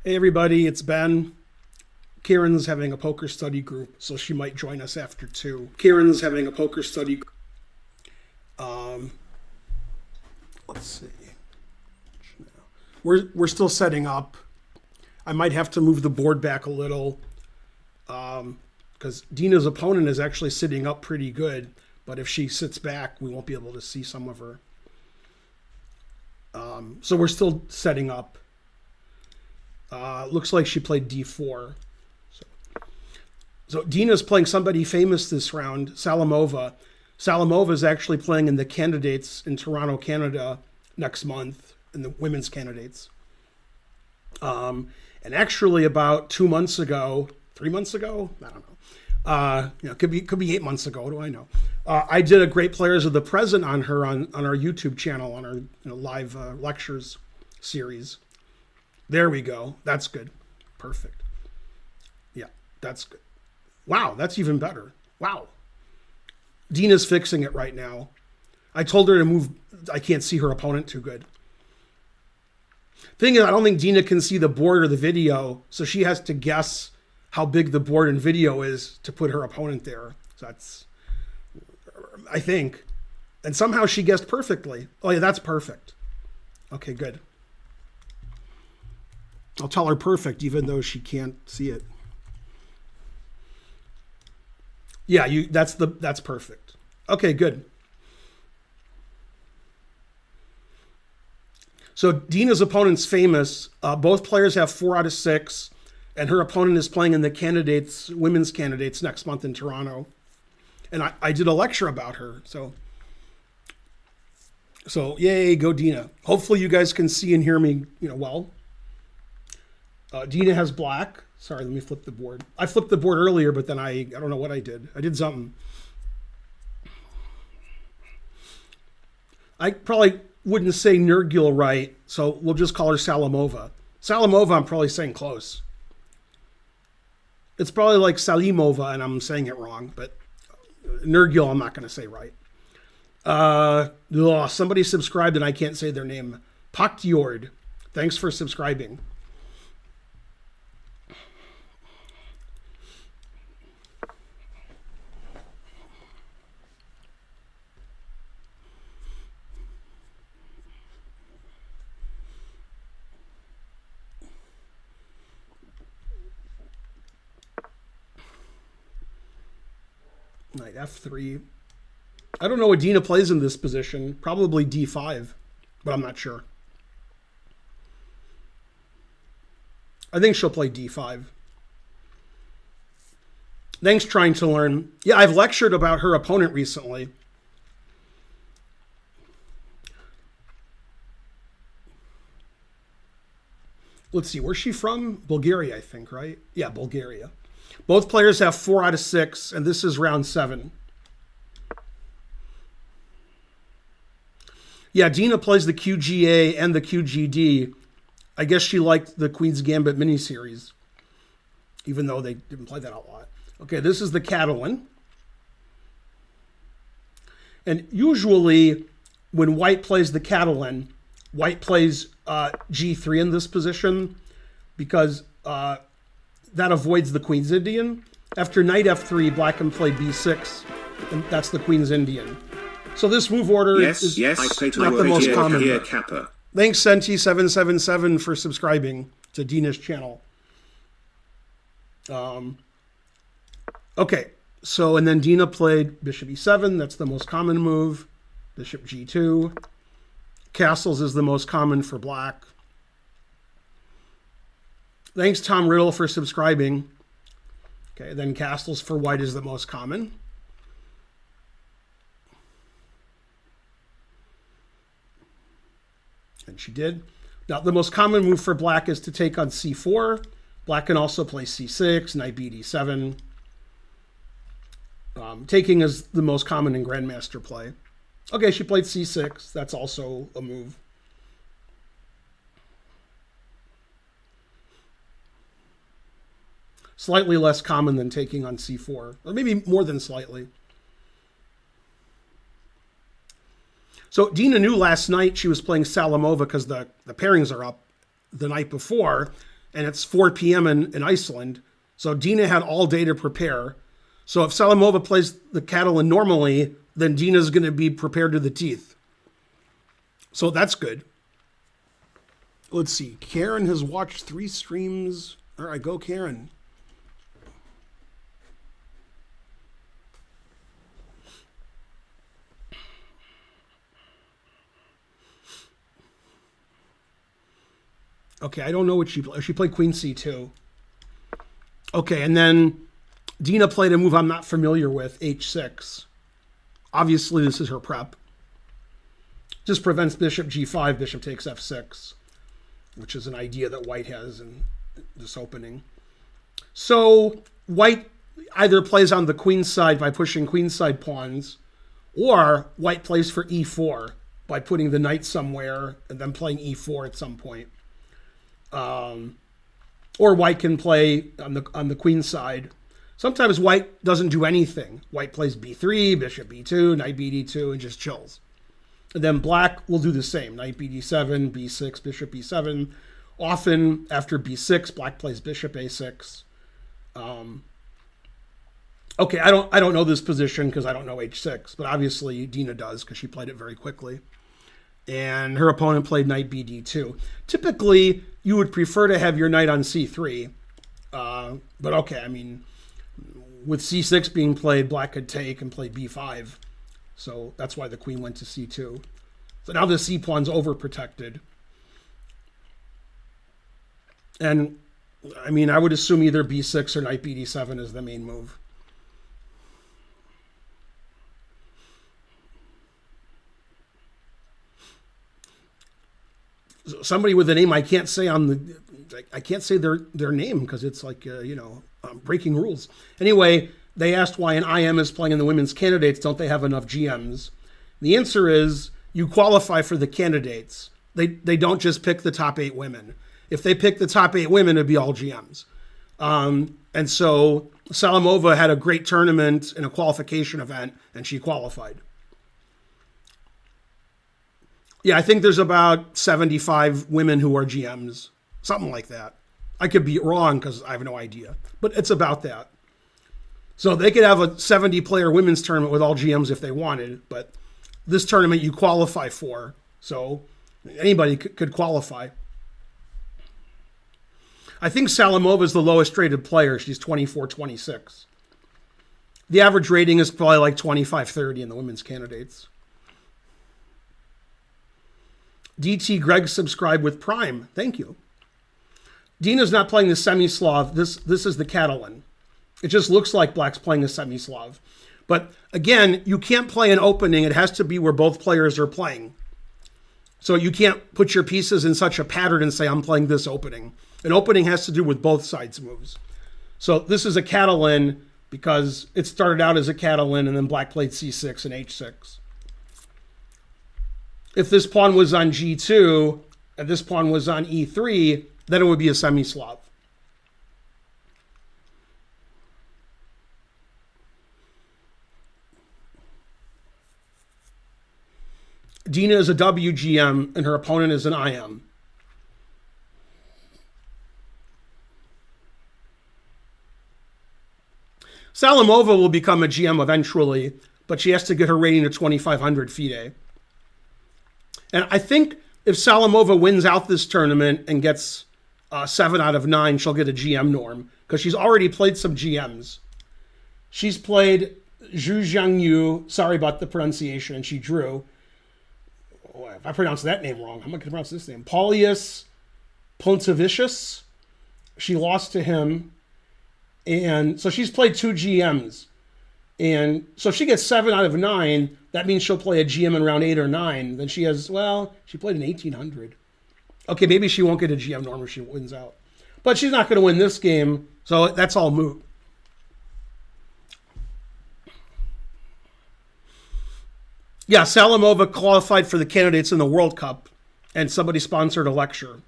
Hey everybody, it's Ben. Karen's having a poker study group, so she might join us after 2. Karen's having a poker study. Um, let's see. We're still setting up. I might have to move the board back a little because Dina's opponent is actually sitting up pretty good, but if she sits back, we won't be able to see some of her. So we're still setting up. Looks like she played d4. So Dina's playing somebody famous this round, Salimova. Salimova is actually playing in the candidates in Toronto, Canada next month, in the women's candidates. And actually about 2 months ago, 3 months ago, I don't know. Could be 8 months ago. What do I know? I did a Great Players of the Present on her on our YouTube channel, on our live lectures series. There we go. That's good. Perfect. Yeah, that's good. Wow, that's even better. Wow. Dina's fixing it right now. I told her to move. I can't see her opponent too good. Thing is, I don't think Dina can see the board or the video, so she has to guess how big the board and video is to put her opponent there. So that's, I think. And somehow she guessed perfectly. Oh yeah, that's perfect. Okay, good. I'll tell her perfect, even though she can't see it. Yeah, that's perfect. Okay, good. So Dina's opponent's famous. Both players have 4 out of 6, and her opponent is playing in the women's candidates next month in Toronto. And I did a lecture about her. So yay, go Dina. Hopefully you guys can see and hear me, well. Dina has black. Sorry, let me flip the board. I flipped the board earlier, but then I don't know what I did. I did something. I probably wouldn't say Nurgyul right, so we'll just call her Salimova. Salimova, I'm probably saying close. It's probably like Salimova, and I'm saying it wrong, but Nurgyul, I'm not going to say right. Somebody subscribed, and I can't say their name. Paktjord, thanks for subscribing. Knight f3. I don't know what Dina plays in this position. Probably d5, but I'm not sure. I think she'll play d5. Thanks trying to learn. Yeah, I've lectured about her opponent recently. Let's see, where's she from? Bulgaria, I think, right? Yeah, Bulgaria. Both players have 4 out of 6, and this is round 7. Yeah, Dina plays the QGA and the QGD. I guess she liked the Queen's Gambit miniseries, even though they didn't play that a lot. Okay, this is the Catalan. And usually, when white plays the Catalan, white plays G3 in this position because that avoids the Queen's Indian. After knight f3, black can play b6, and that's the Queen's Indian. So this move order is not the most common. Here, Kappa. Thanks, Senti777, for subscribing to Dina's channel. Okay, so and then Dina played bishop e7. That's the most common move. Bishop g2. Castles is the most common for black. Thanks, Tom Riddle, for subscribing. Okay, then castles for white is the most common. And she did. Now, the most common move for black is to take on c4. Black can also play c6, knight b d7. Taking is the most common in Grandmaster play. Okay, she played c6. That's also a move. Slightly less common than taking on c4, or maybe more than slightly. So Dina knew last night she was playing Salimova because the pairings are up the night before. and it's 4 p.m. in Iceland. So Dina had all day to prepare. So if Salimova plays the Catalan normally, then Dina's going to be prepared to the teeth. So that's good. Let's see. Karen has watched 3 streams. All right, go Karen. Okay, I don't know what she played. She played Queen C2. Okay, and then Dina played a move I'm not familiar with, H6. Obviously, this is her prep. Just prevents bishop G5, bishop takes F6, which is an idea that White has in this opening. So White either plays on the queen side by pushing queenside pawns, or White plays for E4 by putting the knight somewhere and then playing E4 at some point. Or White can play on the queen side. Sometimes White doesn't do anything. White plays B3, bishop B2, knight BD2, and just chills. And then Black will do the same. Knight BD7, B6, bishop B7. Often after B6, Black plays bishop A6. Okay, I don't know this position because I don't know H6, but obviously Dina does because she played it very quickly. And her opponent played knight BD2. Typically, you would prefer to have your knight on C3. But okay, I mean, with C6 being played, Black could take and play B5. So that's why the queen went to C2. So now the C pawn's overprotected. And, I mean, I would assume either B6 or knight BD7 is the main move. Somebody with a name I can't say their name because it's like breaking rules. Anyway, they asked why an IM is playing in the women's candidates. Don't they have enough GMs? The answer is you qualify for the candidates. They don't just pick the top 8 women. If they pick the top 8 women, it'd be all GMs. And so Salimova had a great tournament in a qualification event, and she qualified. Yeah, I think there's about 75 women who are GMs, something like that. I could be wrong because I have no idea, but it's about that. So they could have a 70-player women's tournament with all GMs if they wanted, but this tournament you qualify for, so anybody could qualify. I think Salimova is the lowest rated player. She's 24-26. The average rating is probably like 25-30 in the women's candidates. DT Greg subscribed with Prime. Thank you. Dina's not playing the semi-Slav. This is the Catalan. It just looks like Black's playing the semi-Slav. But again, you can't play an opening. It has to be where both players are playing. So you can't put your pieces in such a pattern and say, I'm playing this opening. An opening has to do with both sides' moves. So this is a Catalan because it started out as a Catalan and then Black played C6 and H6. If this pawn was on G2 and this pawn was on E3, then it would be a semi-Slav. Dina is a WGM and her opponent is an IM. Salimova will become a GM eventually, but she has to get her rating to 2,500 FIDE. And I think if Salimova wins out this tournament and gets 7 out of 9, she'll get a GM norm because she's already played some GMs. She's played Zhu Jiangyu, sorry about the pronunciation, and she drew. Oh, if I pronounce that name wrong, how am I going to pronounce this name? Paulius Pontevicius. She lost to him. And so she's played 2 GMs. And so if she gets 7 out of 9, that means she'll play a GM in round 8 or 9. Then she has, she played an 1800. Okay, maybe she won't get a GM norm if she wins out. But she's not going to win this game, so that's all moot. Yeah, Salimova qualified for the candidates in the World Cup, and somebody sponsored a lecture.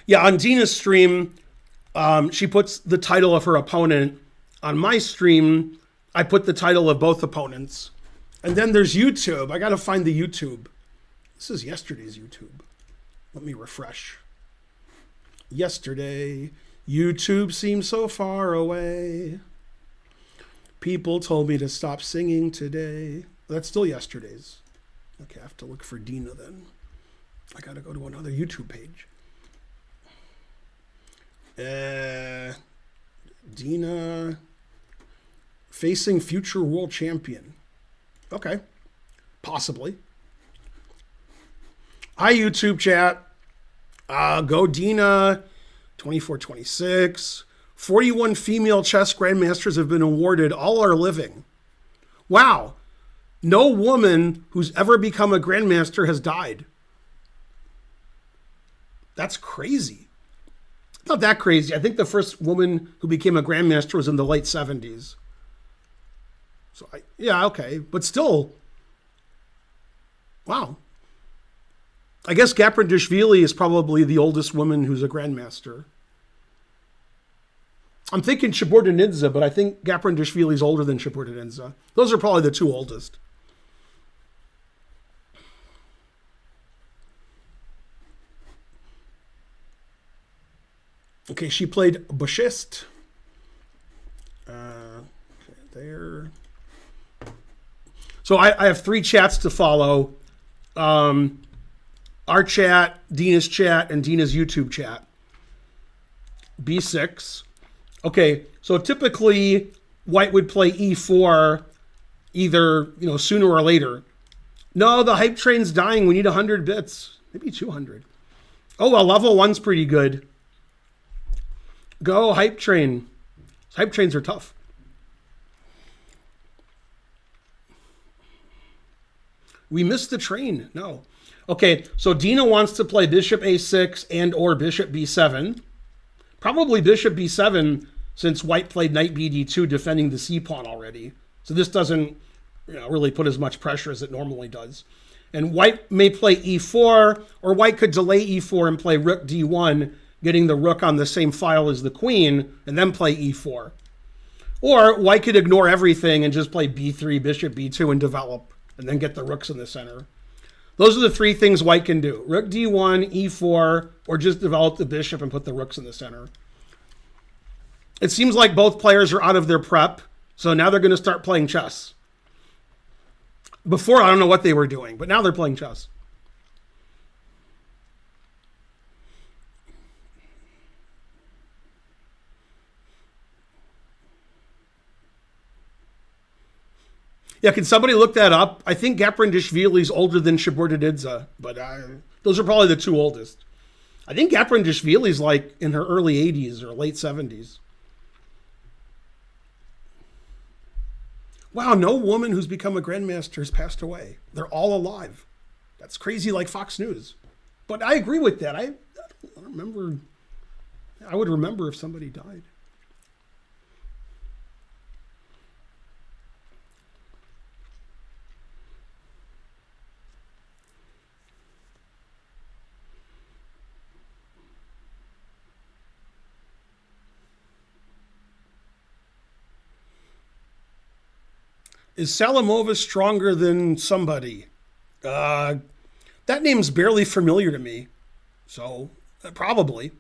Yeah, on Dina's stream, she puts the title of her opponent. On my stream, I put the title of both opponents. And then there's YouTube. I got to find the YouTube. This is yesterday's YouTube. Let me refresh. Yesterday, YouTube seemed so far away. People told me to stop singing today. That's still yesterday's. Okay, I have to look for Dina then. I got to go to another YouTube page. Dina facing future world champion. Okay, possibly. Hi, YouTube chat. Go Dina, 24-26. 41 female chess grandmasters have been awarded. All are living. Wow. No woman who's ever become a grandmaster has died. That's crazy. Not that crazy. I think the first woman who became a grandmaster was in the late 70s. So, yeah, okay. But still, wow. I guess Gaprindashvili is probably the oldest woman who's a grandmaster. I'm thinking Shaburdanidze, but I think Gaprindashvili is older than Shaburdanidze. Those are probably the two oldest. Okay, she played Bushist. Okay, there. So I have three chats to follow. Our chat, Dina's chat, and Dina's YouTube chat. B6. Okay, so typically white would play E4 either, sooner or later. No, the hype train's dying. We need 100 bits. Maybe 200. Oh, well, level 1's pretty good. Go, hype train. Hype trains are tough. We missed the train. No. Okay, so Dina wants to play bishop a6 and or bishop b7. Probably bishop b7 since white played knight bd2 defending the c-pawn already. So this doesn't really put as much pressure as it normally does. And white may play e4, or white could delay e4 and play rook d1, getting the rook on the same file as the queen, and then play e4. Or white could ignore everything and just play b3, bishop b2, and develop, and then get the rooks in the center. Those are the three things white can do. Rook d1, e4, or just develop the bishop and put the rooks in the center. It seems like both players are out of their prep, so now they're going to start playing chess. Before, I don't know what they were doing, but now they're playing chess. Yeah, can somebody look that up? I think Gaprindashvili is older than Shaburdanidze, but those are probably the two oldest. I think Gaprindashvili is like in her early 80s or late 70s. Wow, no woman who's become a grandmaster has passed away. They're all alive. That's crazy, like Fox News. But I agree with that. I don't remember. I would remember if somebody died. Is Salimova stronger than somebody? That name's barely familiar to me. So, probably.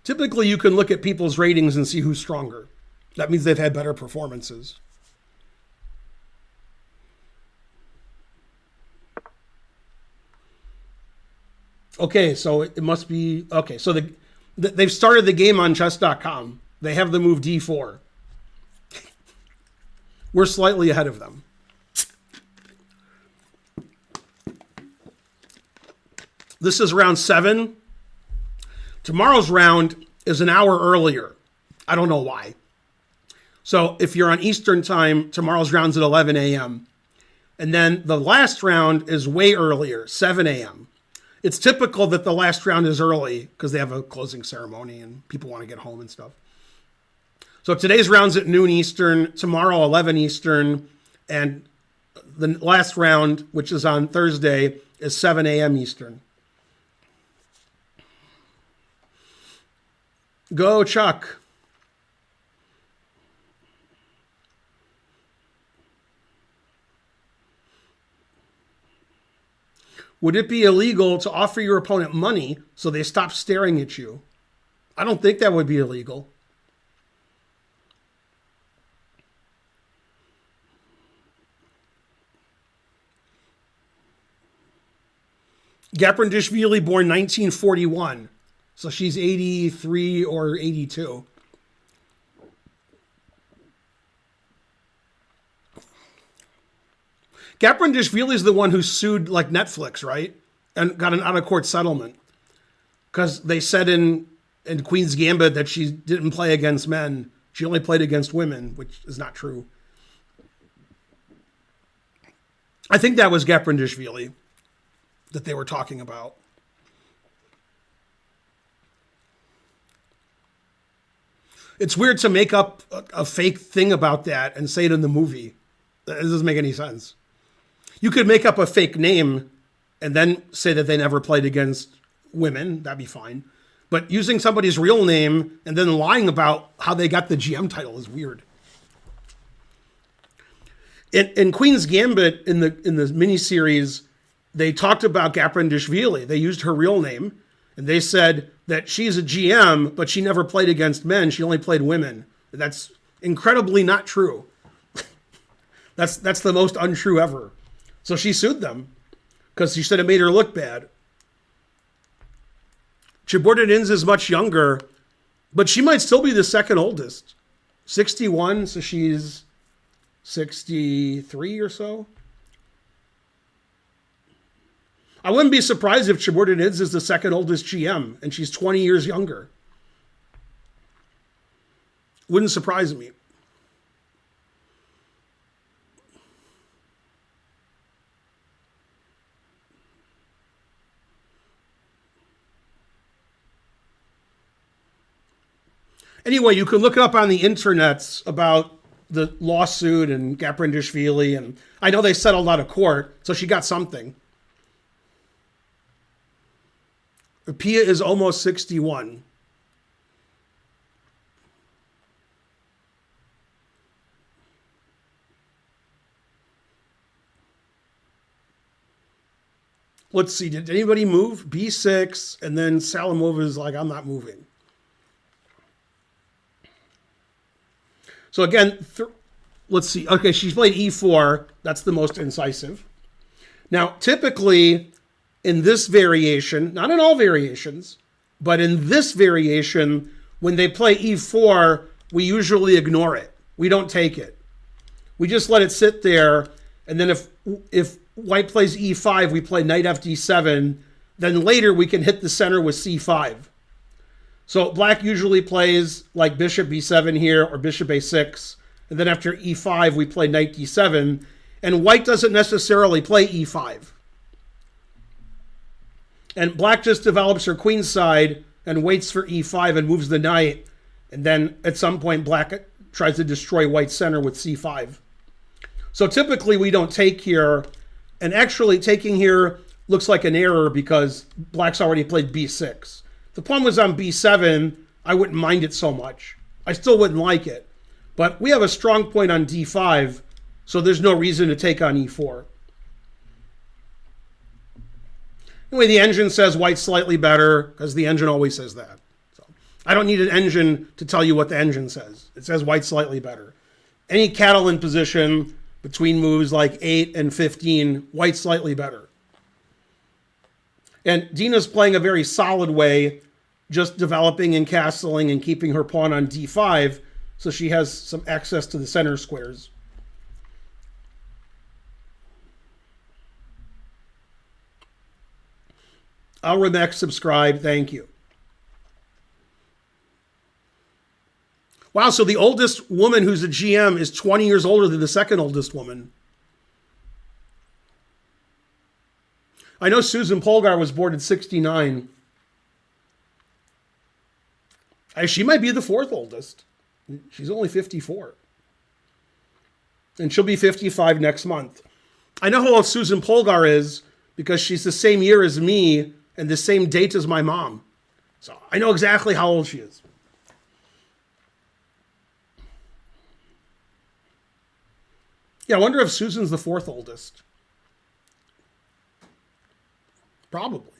Typically, you can look at people's ratings and see who's stronger. That means they've had better performances. Okay, so it must be... Okay, so they've started the game on chess.com. They have the move d4. We're slightly ahead of them. This is round 7. Tomorrow's round is an hour earlier. I don't know why. So if you're on Eastern time, tomorrow's round's at 11 a.m. And then the last round is way earlier, 7 a.m. It's typical that the last round is early because they have a closing ceremony and people want to get home and stuff. So today's round's at noon Eastern, tomorrow 11 Eastern, and the last round, which is on Thursday, is 7 a.m. Eastern. Go, Chuck. Would it be illegal to offer your opponent money so they stop staring at you? I don't think that would be illegal. Gaprindashvili born 1941. So she's 83 or 82. Gaprindashvili is the one who sued like Netflix, right? And got an out-of-court settlement. Because they said in Queen's Gambit that she didn't play against men. She only played against women, which is not true. I think that was Gaprindashvili that they were talking about. It's weird to make up a fake thing about that and say it in the movie. It doesn't make any sense. You could make up a fake name and then say that they never played against women. That'd be fine. But using somebody's real name and then lying about how they got the GM title is weird. In Queen's Gambit, in the miniseries, they talked about Gaprindashvili. They used her real name, and they said that she's a GM, but she never played against men. She only played women. That's incredibly not true. That's the most untrue ever. So she sued them because she said it made her look bad. Chibordinins is much younger, but she might still be the second oldest. 61, so she's 63 or so. I wouldn't be surprised if Chibordinins is the second oldest GM, and she's 20 years younger. Wouldn't surprise me. Anyway, you can look it up on the internets about the lawsuit and Gaprindashvili, and I know they settled out of court, so she got something. Pia is almost 61. Let's see, did anybody move? B6, and then Salimova is like, I'm not moving. So again, let's see. Okay, she's played E4. That's the most incisive. Now, typically, in this variation, not in all variations, but in this variation, when they play E4, we usually ignore it. We don't take it. We just let it sit there, and then if white plays E5, we play knight FD7. Then later we can hit the center with C5. So black usually plays like bishop B7 here or bishop A6. And then after E5, we play knight D7. And white doesn't necessarily play E5. And black just develops her queen side and waits for E5 and moves the knight. And then at some point, black tries to destroy white's center with C5. So typically we don't take here. And actually taking here looks like an error because black's already played B6. The pawn was on B7, I wouldn't mind it so much. I still wouldn't like it. But we have a strong point on D5, so there's no reason to take on E4. Anyway, the engine says white's slightly better, because the engine always says that. So I don't need an engine to tell you what the engine says. It says white's slightly better. Any Catalan position between moves like 8 and 15, white's slightly better. And Dina's playing a very solid way, just developing and castling and keeping her pawn on D5, so she has some access to the center squares. Alremex subscribe, thank you. Wow, so the oldest woman who's a GM is 20 years older than the second oldest woman. I know Susan Polgar was born in 69. She might be the fourth oldest. She's only 54. And she'll be 55 next month. I know how old Susan Polgar is because she's the same year as me and the same date as my mom. So I know exactly how old she is. Yeah, I wonder if Susan's the fourth oldest. Probably.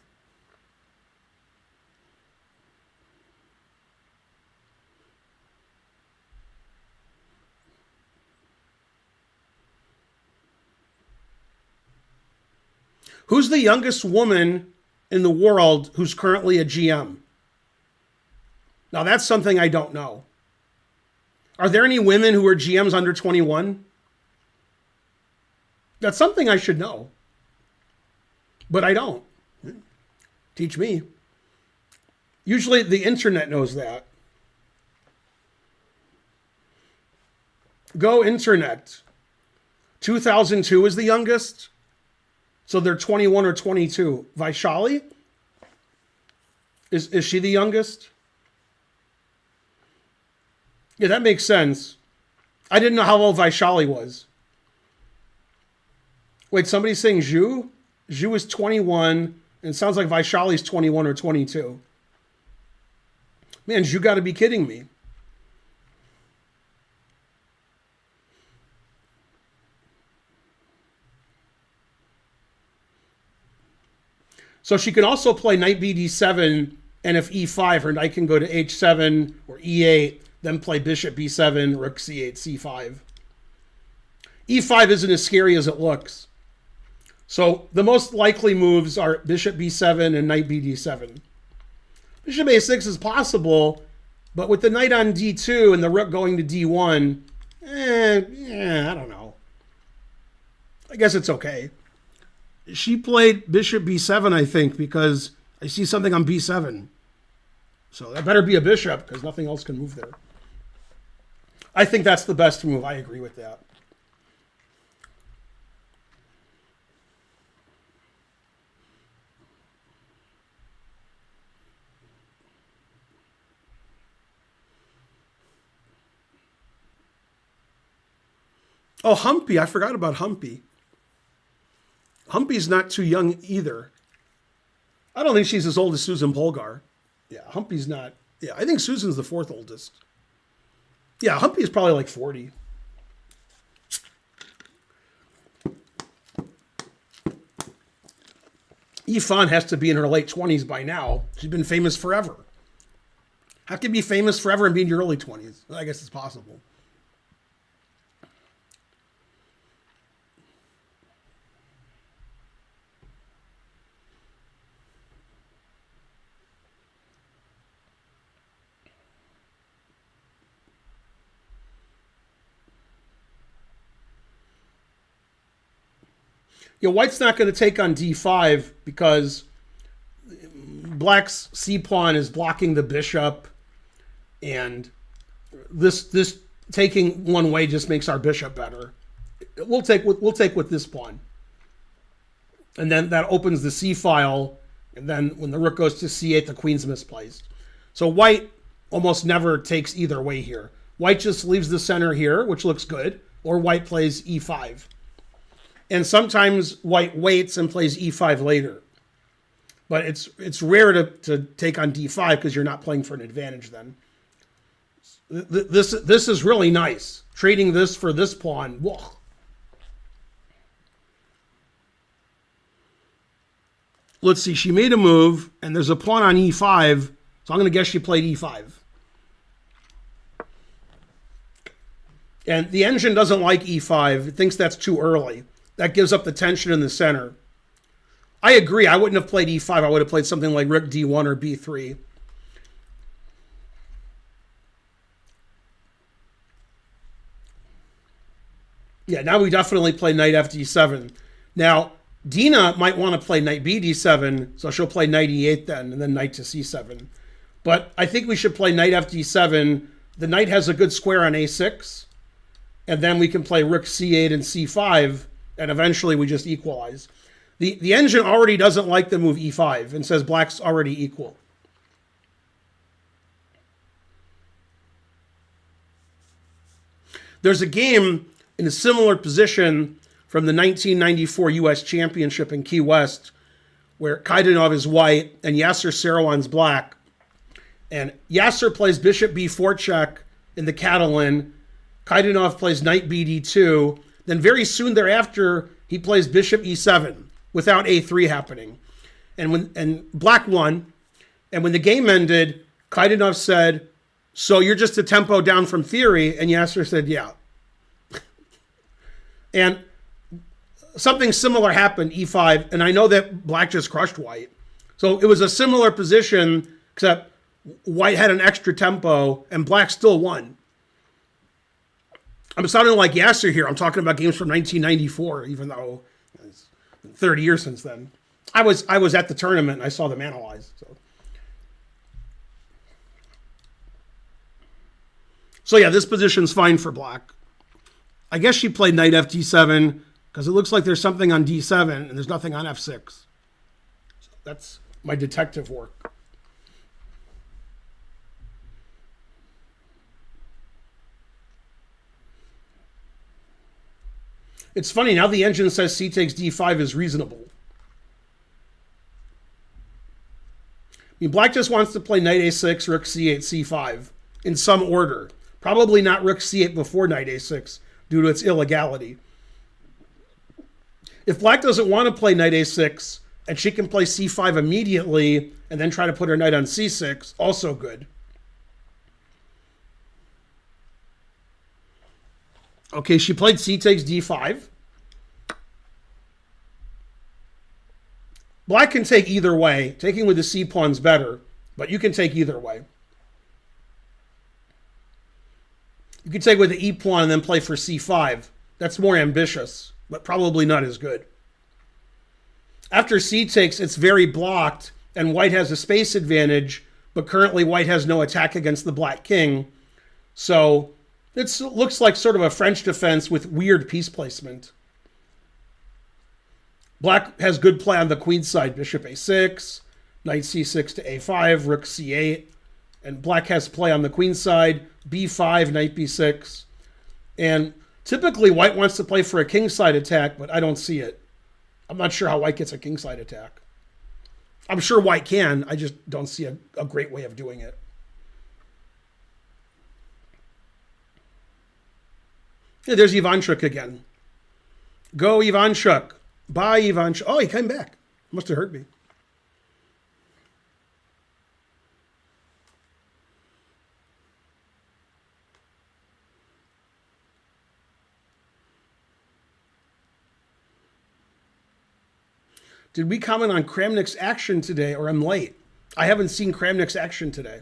Who's the youngest woman in the world who's currently a GM? Now, that's something I don't know. Are there any women who are GMs under 21? That's something I should know. But I don't. Teach me. Usually the internet knows that. Go internet. 2002 is the youngest. So they're 21 or 22. Vaishali? Is she the youngest? Yeah, that makes sense. I didn't know how old Vaishali was. Wait, somebody's saying Zhu? Zhu is 21, and it sounds like Vaishali's 21 or 22. Man, Zhu got to be kidding me. So she can also play knight bd7, and if e5, her knight can go to h7 or e8, then play bishop b7, rook c8, c5. e5 isn't as scary as it looks. So the most likely moves are bishop b7 and knight bd7. Bishop a6 is possible, but with the knight on d2 and the rook going to d1, I don't know. I guess it's okay. She played bishop b7, I think, because I see something on b7. So that better be a bishop, because nothing else can move there. I think that's the best move. I agree with that. Oh, Humpy. I forgot about Humpy. Humpy's not too young either. I don't think she's as old as Susan Polgar. Yeah, Humpy's not. Yeah, I think Susan's the fourth oldest. Yeah, Humpy is probably like 40. Yifan has to be in her late 20s by now. She's been famous forever. How can you be famous forever and be in your early 20s? Well, I guess it's possible. You know, White's not going to take on d5 because Black's c pawn is blocking the bishop, and this taking one way just makes our bishop better. We'll take with this pawn, and then that opens the c file, and then when the rook goes to c8, the queen's misplaced. So White almost never takes either way here. White just leaves the center here, which looks good, or White plays e5. And sometimes White waits and plays e5 later. But it's rare to take on d5 because you're not playing for an advantage then. This is really nice. Trading this for this pawn. Whoa. Let's see. She made a move, and there's a pawn on e5, so I'm going to guess she played e5. And the engine doesn't like e5. It thinks that's too early. That gives up the tension in the center. I agree. I wouldn't have played e5. I would have played something like rook d1 or b3. Yeah, now we definitely play knight fd7. Now, Dina might want to play knight bd7, so she'll play knight e8 then, and then knight to c7. But I think we should play knight fd7. The knight has a good square on a6, and then we can play rook c8 and c5, and eventually we just equalize. The engine already doesn't like the move e5 and says black's already equal. There's a game in a similar position from the 1994 U.S. Championship in Key West, where Kaidanov is white and Yasser Serouan's black. And Yasser plays bishop b4 check in the Catalan. Kaidanov plays knight bd2. Then very soon thereafter, he plays bishop e7 without a3 happening. And black won. And when the game ended, Kaidanov said, "So you're just a tempo down from theory?" And Yasser said, "Yeah." And something similar happened, e5, and I know that black just crushed white. So it was a similar position, except white had an extra tempo, and black still won. I'm sounding like Yasser here. I'm talking about games from 1994, even though it's 30 years since then. I was at the tournament, and I saw them analyzed. So yeah, this position's fine for black. I guess she played knight fd7, because it looks like there's something on d7 and there's nothing on f6. So that's my detective work. It's funny, now the engine says c takes d5 is reasonable. I mean, black just wants to play knight a6, rook c8, c5 in some order. Probably not rook c8 before knight a6 due to its illegality. If black doesn't want to play knight a6 and she can play c5 immediately and then try to put her knight on c6, also good. Okay, she played c takes d5. Black can take either way. Taking with the c pawn's better, but you can take either way. You can take with the e pawn and then play for c5. That's more ambitious, but probably not as good. After c takes, it's very blocked, and white has a space advantage, but currently white has no attack against the black king. So it looks like sort of a French defense with weird piece placement. Black has good play on the queen side, bishop a6, knight c6 to a5, rook c8, and black has play on the queen side, b5, knight b6. And typically white wants to play for a kingside attack, but I don't see it. I'm not sure how white gets a kingside attack. I'm sure white can, I just don't see a great way of doing it. Yeah, there's Ivanchuk again. Go Ivanchuk. Bye Ivanchuk. Oh, he came back. Must have hurt me. Did we comment on Kramnik's action today, or I'm late? I haven't seen Kramnik's action today.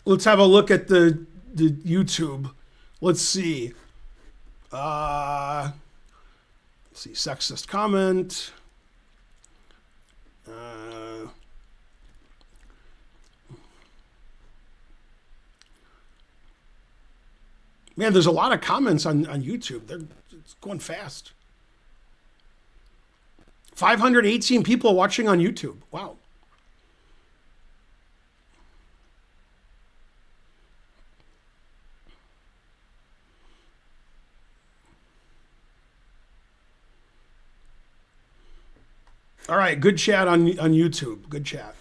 Let's have a look at the YouTube. Let's see. Let's see, sexist comment. Man, there's a lot of comments on YouTube. It's going fast. 518 people watching on YouTube. Wow. All right, good chat on YouTube. Good chat.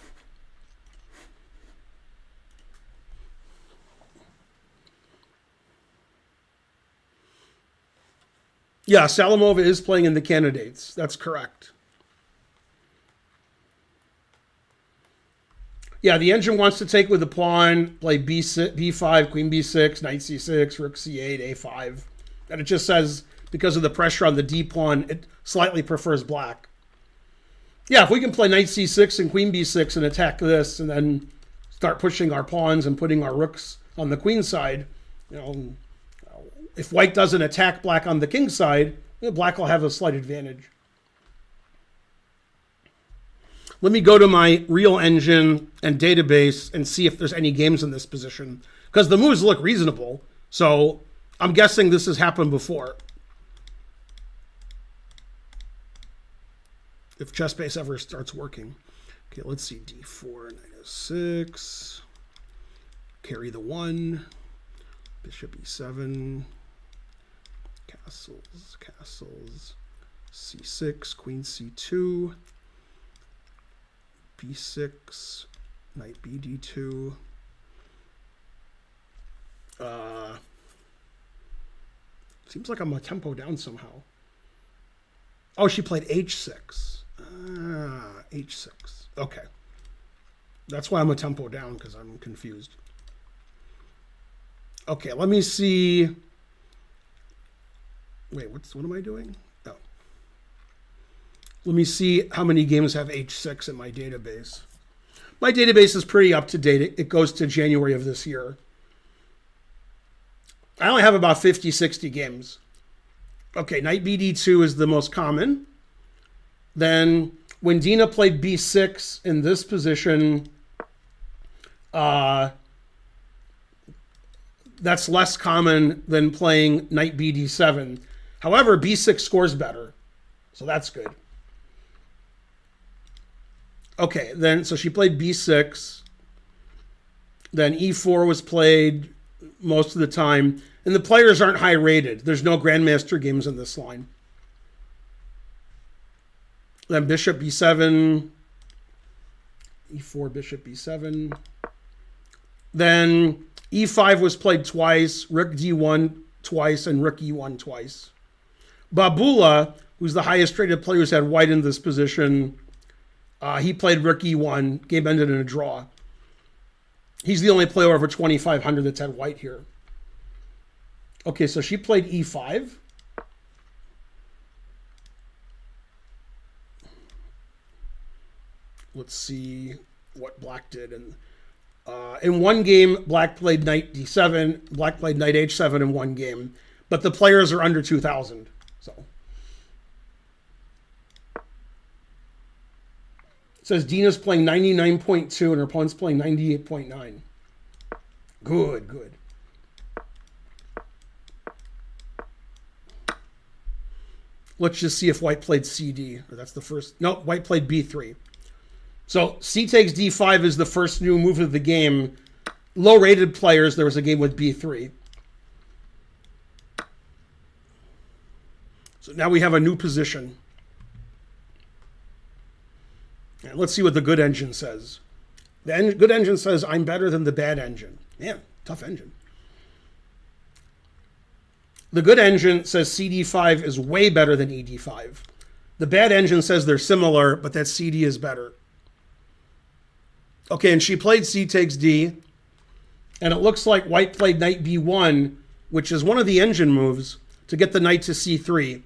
Yeah, Salimova is playing in the candidates. That's correct. Yeah, the engine wants to take with the pawn, play b5, queen b6, knight c6, rook c8, a5. And it just says, because of the pressure on the d pawn, it slightly prefers black. Yeah, if we can play knight c6 and queen b6 and attack this and then start pushing our pawns and putting our rooks on the queen side, you know, if white doesn't attack black on the king side, black will have a slight advantage. Let me go to my real engine and database and see if there's any games in this position, because the moves look reasonable. So I'm guessing this has happened before. If ChessBase ever starts working. Okay, let's see. D4, knight s6. Carry the 1. Bishop e7. Castles, castles. c6, queen c2. b6, knight bd2. Seems like I'm a tempo down somehow. Oh, she played h6. H6. Okay. That's why I'm a tempo down, because I'm confused. Okay, let me see. Wait, what am I doing? Oh. Let me see how many games have h6 in my database. My database is pretty up to date. It goes to January of this year. I only have about 50, 60 games. Okay, knight bd2 is the most common. Then when Dina played b6 in this position, that's less common than playing knight bd7. However, b6 scores better, so that's good. Okay, then so she played b6. Then e4 was played most of the time. And the players aren't high rated. There's no Grandmaster games in this line. Then bishop b7. e4, bishop b7. Then e5 was played twice. Rook d1 twice and rook e1 twice. Babula, who's the highest rated player who's had white in this position, he played rook e1. Game ended in a draw. He's the only player over 2,500 that's had white here. Okay, so she played e5. Let's see what black did. And in one game, black played knight d7. Black played knight h7 in one game. But the players are under 2,000. So it says Dina's playing 99.2 and her opponent's playing 98.9. Good, good. Let's just see if white played CD. Or that's the first. No, white played b3. So c takes d5 is the first new move of the game. Low-rated players, there was a game with b3. So now we have a new position. And let's see what the good engine says. The good engine says, I'm better than the bad engine. Man, tough engine. The good engine says CD5 is way better than ED5. The bad engine says they're similar, but that CD is better. Okay, and she played C takes D, and it looks like white played knight B1, which is one of the engine moves, to get the knight to C3.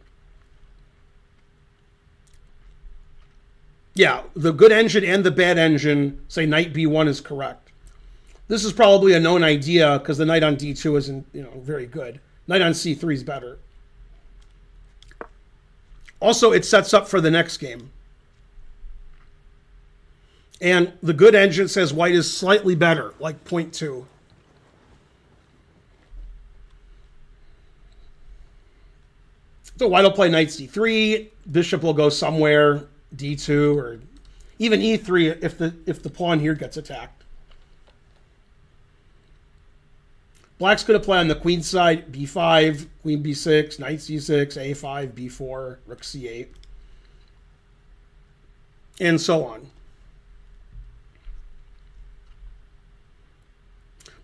Yeah, the good engine and the bad engine say knight B1 is correct. This is probably a known idea because the knight on D2 isn't, very good. Knight on C3 is better. Also, it sets up for the next game. And the good engine says white is slightly better, like 0.2. So white will play knight C3. Bishop will go somewhere, D2, or even E3 if the pawn here gets attacked. Black's going to play on the queen side, B5, queen B6, knight C6, A5, B4, rook C8, and so on.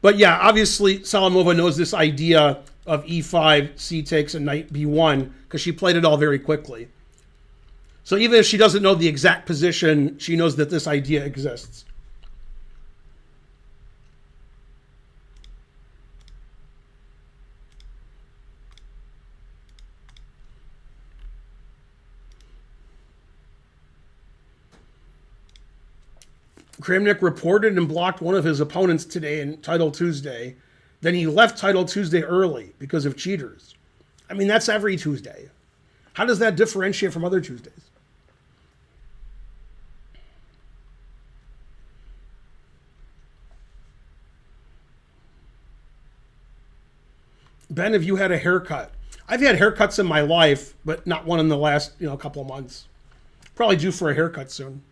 But yeah, obviously Salimova knows this idea of E5, C takes, and knight B1 because she played it all very quickly. So even if she doesn't know the exact position, she knows that this idea exists. Kramnik reported and blocked one of his opponents today in Title Tuesday. Then he left Title Tuesday early because of cheaters. I mean, that's every Tuesday. How does that differentiate from other Tuesdays? Ben, have you had a haircut? I've had haircuts in my life, but not one in the last, couple of months. Probably due for a haircut soon.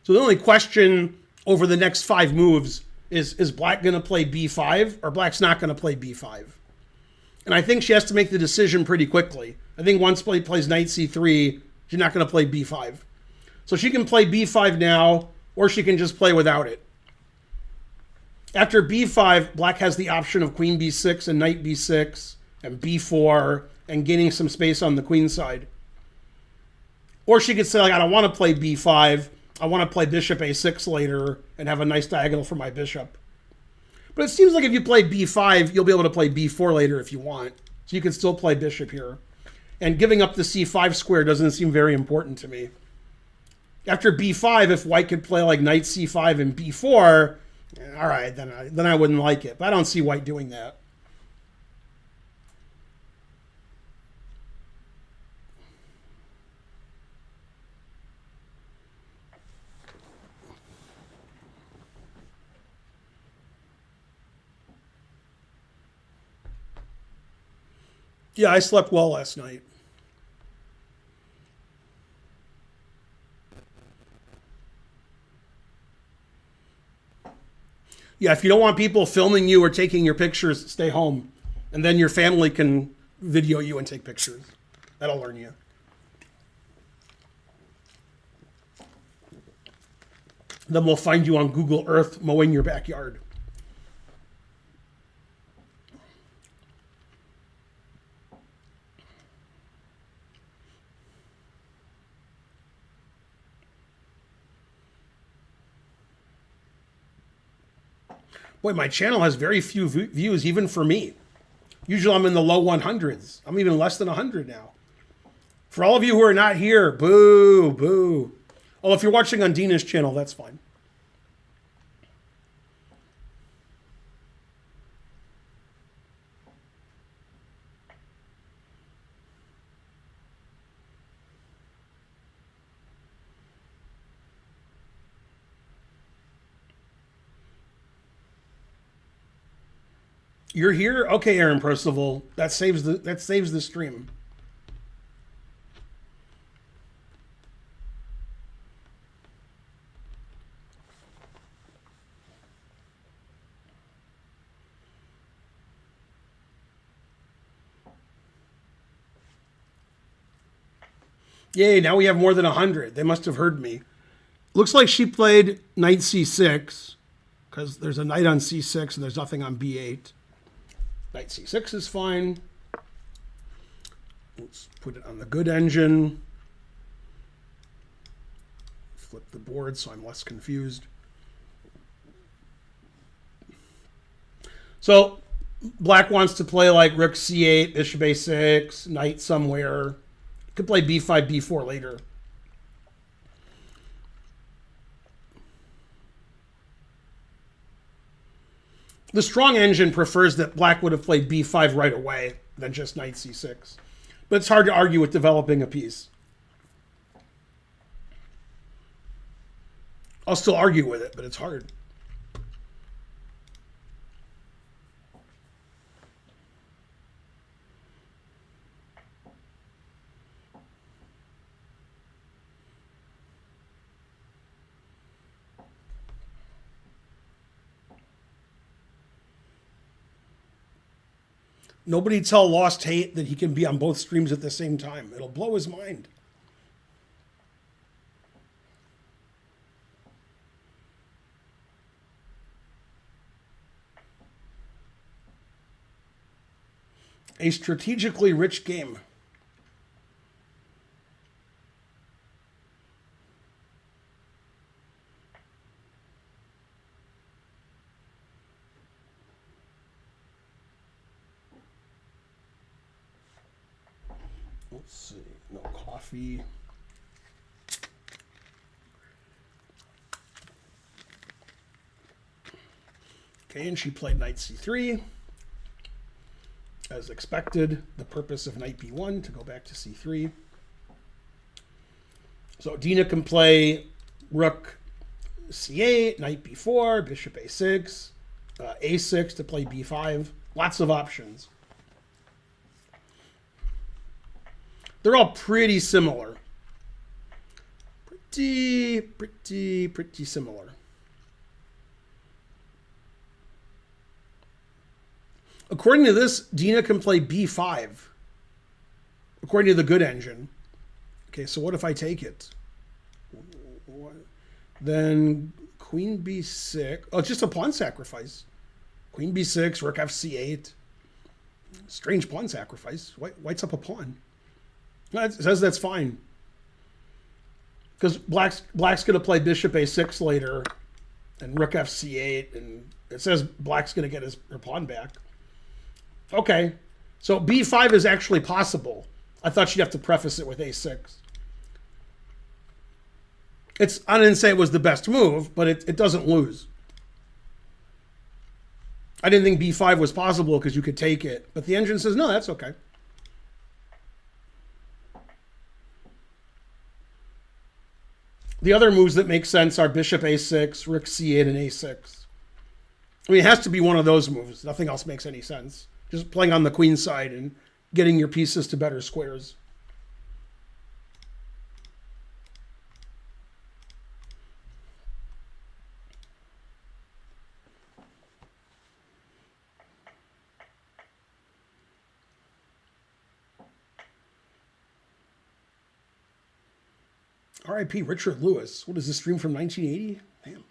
So the only question over the next 5 moves is black going to play b5 or black's not going to play b5? And I think she has to make the decision pretty quickly. I think once black plays knight c3, she's not going to play b5. So she can play b5 now, or she can just play without it. After b5, black has the option of queen b6 and knight b6 and b4 and gaining some space on the queen side. Or she could say, like, I don't want to play b5. I want to play bishop a6 later and have a nice diagonal for my bishop. But it seems like if you play b5, you'll be able to play b4 later if you want. So you can still play bishop here. And giving up the c5 square doesn't seem very important to me. After b5, if white could play like knight c5 and b4, all right, then I wouldn't like it. But I don't see white doing that. Yeah, I slept well last night. Yeah, if you don't want people filming you or taking your pictures, stay home. And then your family can video you and take pictures. That'll learn you. Then we'll find you on Google Earth mowing your backyard. Boy, my channel has very few views, even for me. Usually I'm in the low 100s. I'm even less than 100 now. For all of you who are not here, boo, boo. Oh, if you're watching on Dina's channel, that's fine. You're here? Okay, Aaron Percival. That saves the stream. Yay, now we have more than 100. They must have heard me. Looks like she played knight c6 because there's a knight on c6 and there's nothing on b8. Knight c6 is fine. Let's put it on the good engine. Flip the board so I'm less confused. So black wants to play like rook c8, bishop a6, knight somewhere. Could play b5, b4 later. The strong engine prefers that black would have played b5 right away than just knight c6. But it's hard to argue with developing a piece. I'll still argue with it, but it's hard. Nobody tell Lost Hate that he can be on both streams at the same time. It'll blow his mind. A strategically rich game. Let's see, no coffee. Okay, and she played knight c3. As expected, the purpose of knight b1 to go back to c3. So Dina can play rook c8, knight b4, bishop a6, a6 to play b5. Lots of options. They're all pretty similar. pretty similar. According to this, Dina can play b5. According to the good engine. Okay, so what if I take it? Then queen b6. Oh, it's just a pawn sacrifice. Queen b6, rook f c8. Strange pawn sacrifice. White's up a pawn. It says that's fine. Because black's going to play bishop a6 later and rook fc8. And it says black's going to get her pawn back. Okay. So b5 is actually possible. I thought she'd have to preface it with a6. I didn't say it was the best move, but it doesn't lose. I didn't think b5 was possible because you could take it. But the engine says, no, that's okay. The other moves that make sense are bishop a6, rook c8, and a6. I mean, it has to be one of those moves. Nothing else makes any sense. Just playing on the queen side and getting your pieces to better squares. R.I.P. Richard Lewis. What is this stream from 1980? Damn.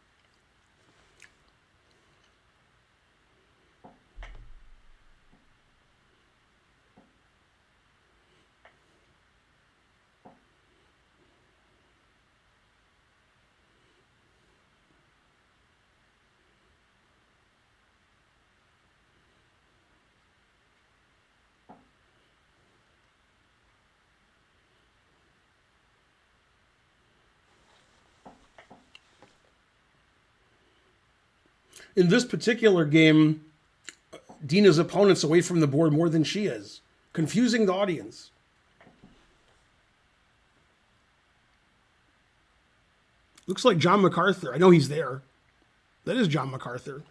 In this particular game, Dina's opponent's away from the board more than she is, confusing the audience. Looks like John MacArthur. I know he's there. That is John MacArthur.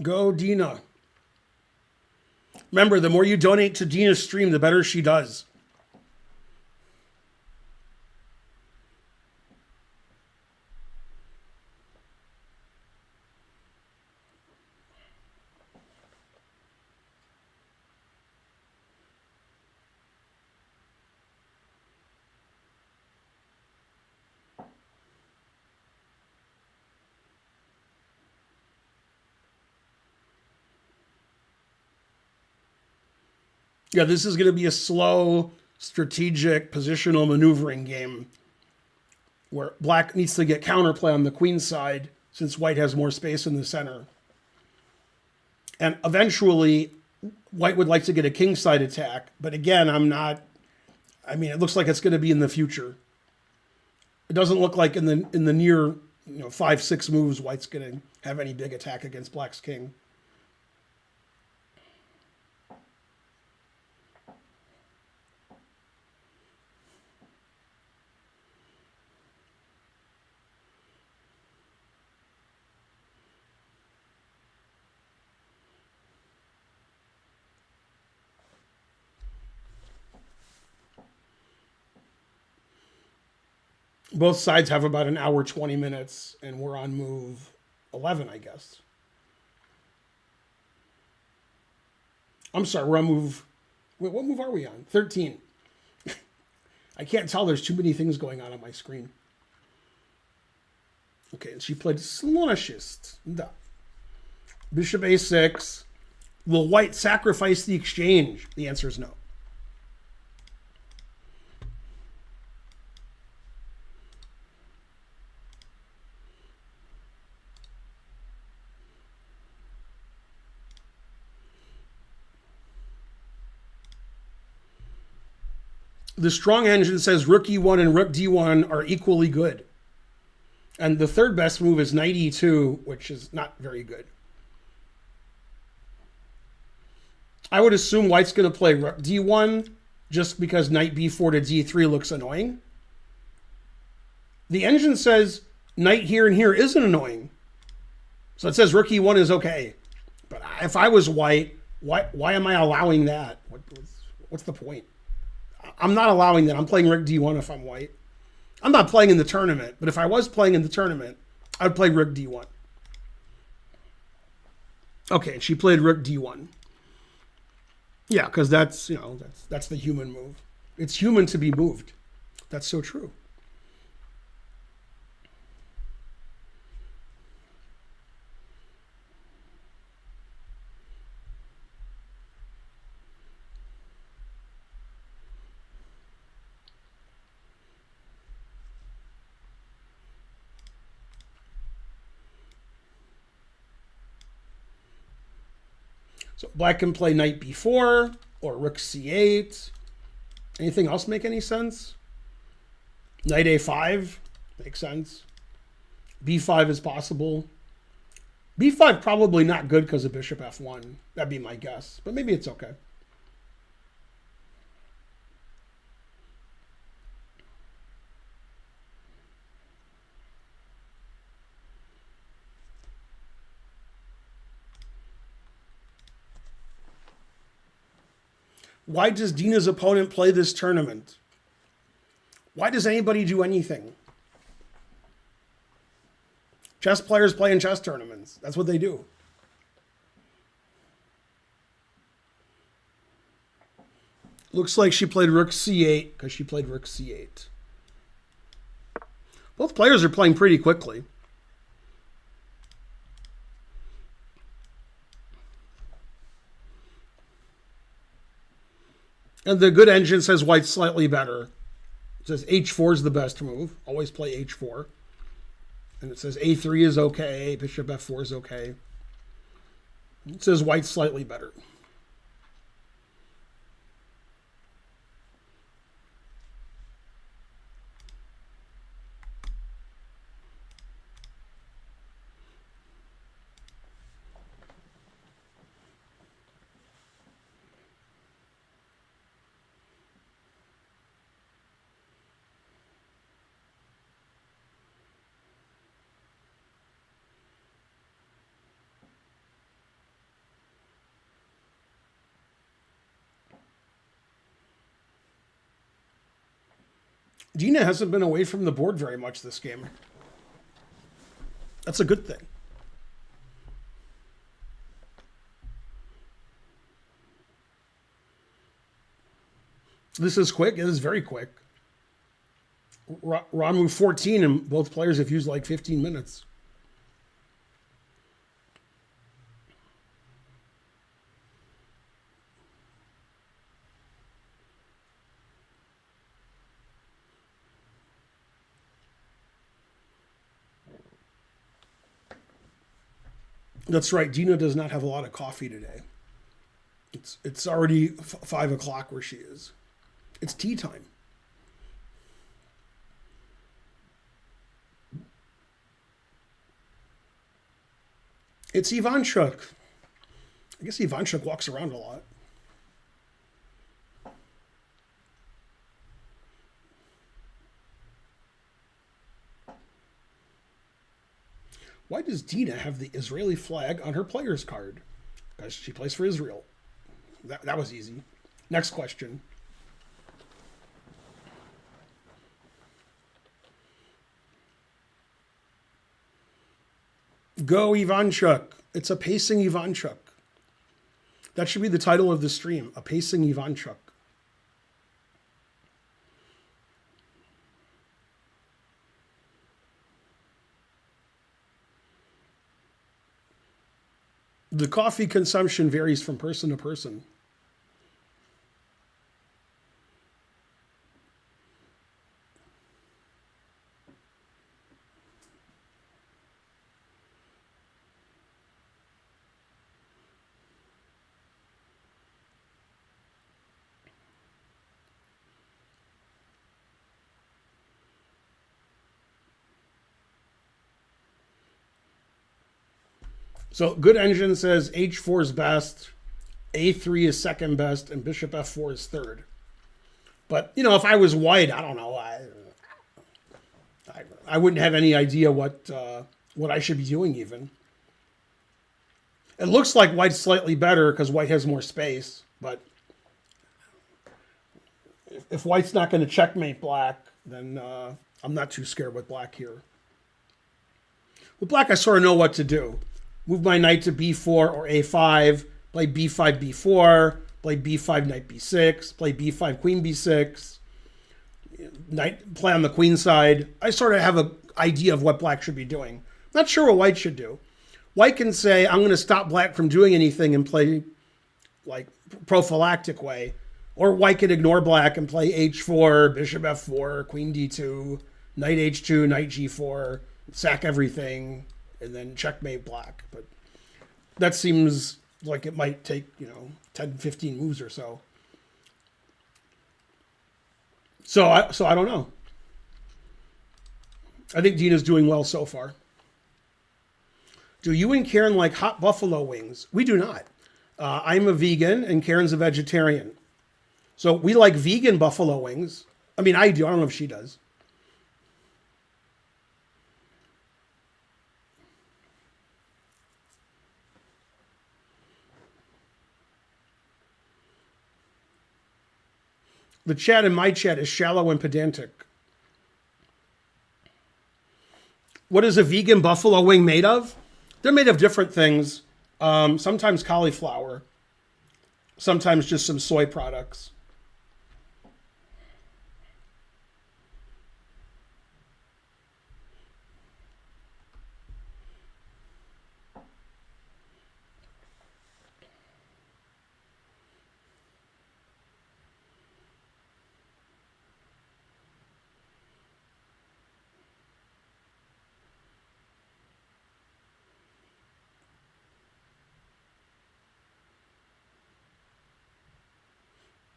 Go, Dina. Remember, the more you donate to Dina's stream, the better she does. Yeah, this is going to be a slow, strategic, positional maneuvering game where black needs to get counterplay on the queen side since white has more space in the center. And eventually, white would like to get a kingside attack. But again, it looks like it's going to be in the future. It doesn't look like in the near 5-6 moves, white's going to have any big attack against black's king. Both sides have about an hour, 20 minutes, and we're on move 11, I guess. I'm sorry, we're on move... Wait, what move are we on? 13. I can't tell. There's too many things going on my screen. Okay, and she played Slonashist. Bishop a6. Will white sacrifice the exchange? The answer is no. The strong engine says rook e1 and rook d1 are equally good. And the third best move is knight e2, which is not very good. I would assume white's going to play rook d1 just because knight b4 to d3 looks annoying. The engine says knight here and here isn't annoying. So it says rook e1 is okay. But if I was white, why am I allowing that? What's the point? I'm not allowing that. I'm playing rook d1 if I'm white. I'm not playing in the tournament, but if I was playing in the tournament, I'd play rook d1. Okay, she played rook d1. Yeah, because that's the human move. It's human to be moved. That's so true. So black can play knight b4 or rook c8. Anything else make any sense? Knight a5 makes sense. b5 is possible. b5 probably not good because of bishop f1. That'd be my guess, but maybe it's okay. Why does Dina's opponent play this tournament? Why does anybody do anything? Chess players play in chess tournaments. That's what they do. Looks like she played rook c8 because she played rook c8. Both players are playing pretty quickly. And the good engine says white's slightly better. It says h4 is the best move. Always play h4. And it says a3 is okay. Bishop f4 is okay. It says white's slightly better. Dina hasn't been away from the board very much this game. That's a good thing. This is quick. It is very quick. Raw move 14, and both players have used like 15 minutes. That's right. Dina does not have a lot of coffee today. It's already 5 o'clock where she is. It's tea time. It's Ivanchuk. I guess Ivanchuk walks around a lot. Why does Dina have the Israeli flag on her player's card? Because she plays for Israel. That was easy. Next question. Go Ivanchuk. It's a pacing Ivanchuk. That should be the title of the stream. A pacing Ivanchuk. The coffee consumption varies from person to person. So Good Engine says h4 is best, a3 is second best, and bishop f4 is third. But, you know, if I was white, I don't know. I wouldn't have any idea what I should be doing even. It looks like white's slightly better because white has more space. But if white's not going to checkmate black, then I'm not too scared with black here. With black, I sort of know what to do. Move my knight to b4 or a5, play b5, b4, play b5, knight b6, play b5, queen b6, knight play on the queen side. I sort of have an idea of what black should be doing. Not sure what white should do. White can say, I'm going to stop black from doing anything and play like prophylactic way. Or white can ignore black and play h4, bishop f4, queen d2, knight h2, knight g4, sack everything, and then checkmate black. But that seems like it might take, 10, 15 moves or so. So I don't know. I think Dina's doing well so far. Do you and Karen like hot buffalo wings? We do not. I'm a vegan and Karen's a vegetarian. So we like vegan buffalo wings. I mean, I do. I don't know if she does. The chat in my chat is shallow and pedantic. What is a vegan buffalo wing made of? They're made of different things. Sometimes cauliflower. Sometimes just some soy products.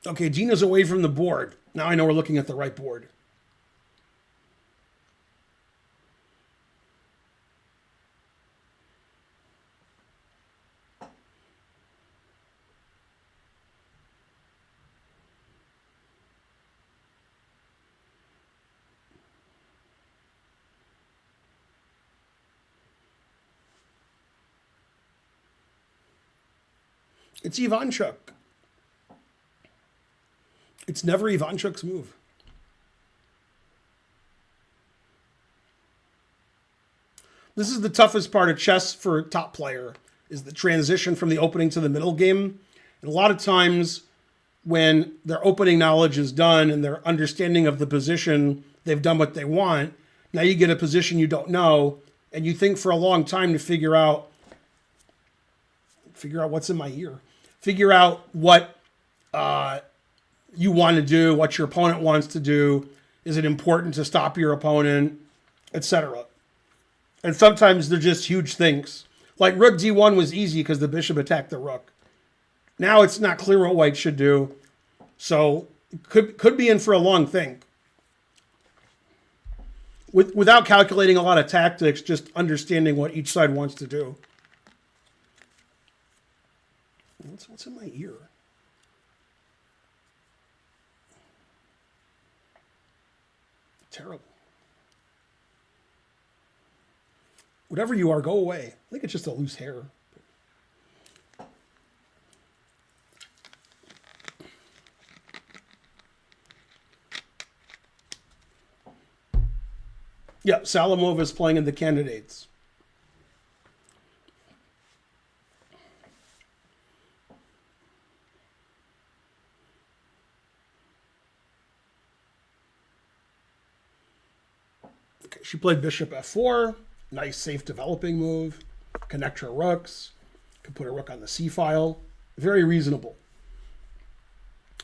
Okay, Dina's away from the board. Now I know we're looking at the right board. It's Ivanchuk. It's never Ivanchuk's move. This is the toughest part of chess for a top player, is the transition from the opening to the middle game. And a lot of times when their opening knowledge is done and their understanding of the position, they've done what they want. Now you get a position you don't know, and you think for a long time to figure out what's in my ear. Figure out what you want to do, what your opponent wants to do. Is it important to stop your opponent, etc. And sometimes they're just huge things. Like rook d1 was easy because the bishop attacked the rook. Now it's not clear what white should do. So could be in for a long thing. Without calculating a lot of tactics, just understanding what each side wants to do. What's in my ear? Terrible. Whatever you are, go away. I think it's just a loose hair. Yeah, Salimova is playing in the candidates. Okay, she played bishop f4. Nice, safe developing move. Connect her rooks. Can put a rook on the c file. Very reasonable.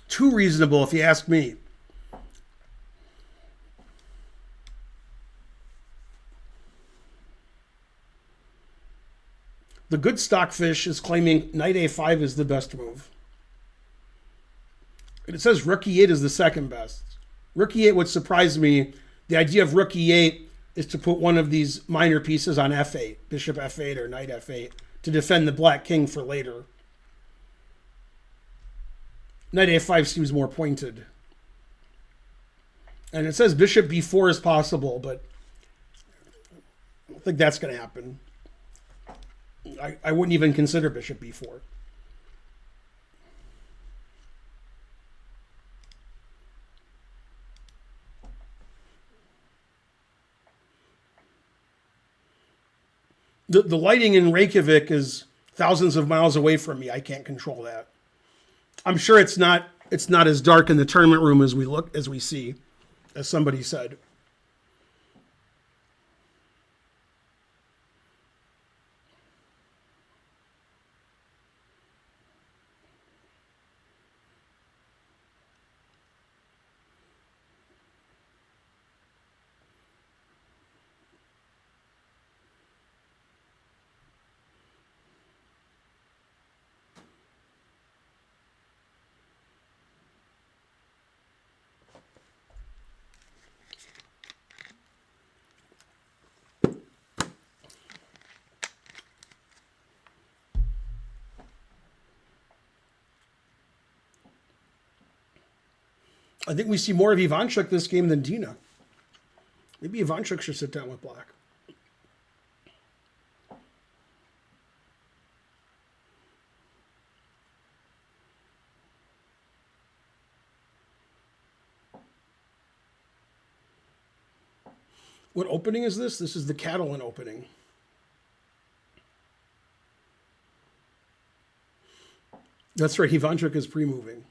Too reasonable, if you ask me. The good stockfish is claiming knight a5 is the best move. And it says rook e8 is the second best. Rook e8 would surprise me. The idea of rook e8 is to put one of these minor pieces on f8, bishop f8 or knight f8, to defend the black king for later. Knight a5 seems more pointed. And it says bishop b4 is possible, but I don't think that's going to happen. I wouldn't even consider bishop b4. The lighting in Reykjavik is thousands of miles away from me. I can't control that. I'm sure it's not as dark in the tournament room as we see, as somebody said. I think we see more of Ivanchuk this game than Dina. Maybe Ivanchuk should sit down with black. What opening is this? This is the Catalan opening. That's right, Ivanchuk is pre-moving.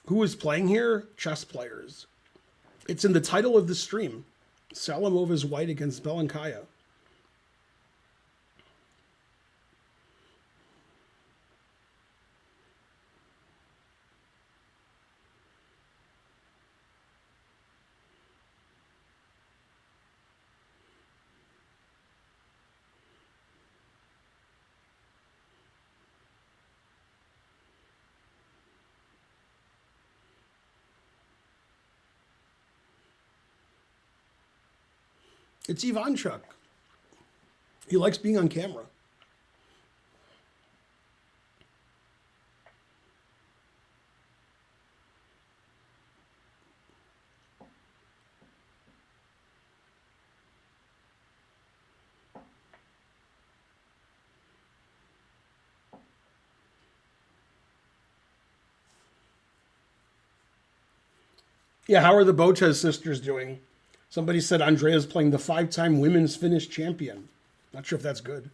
Who is playing here? Chess players. It's in the title of the stream. Salimova's white against Belenkaya. It's Ivanchuk. He likes being on camera. Yeah, how are the Botez sisters doing? Somebody said Andrea's playing the 5-time women's Finnish champion. Not sure if that's good.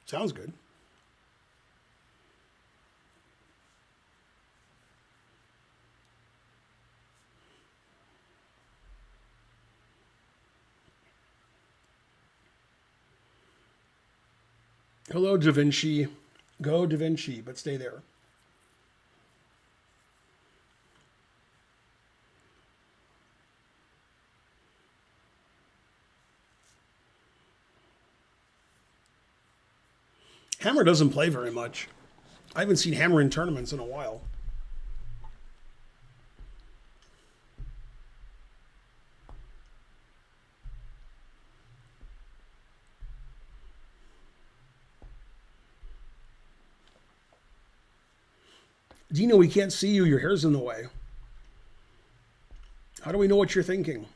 Sounds good. Hello, Da Vinci. Go, Da Vinci, but stay there. Hammer doesn't play very much. I haven't seen Hammer in tournaments in a while. Dina, we can't see you. Your hair's in the way. How do we know what you're thinking?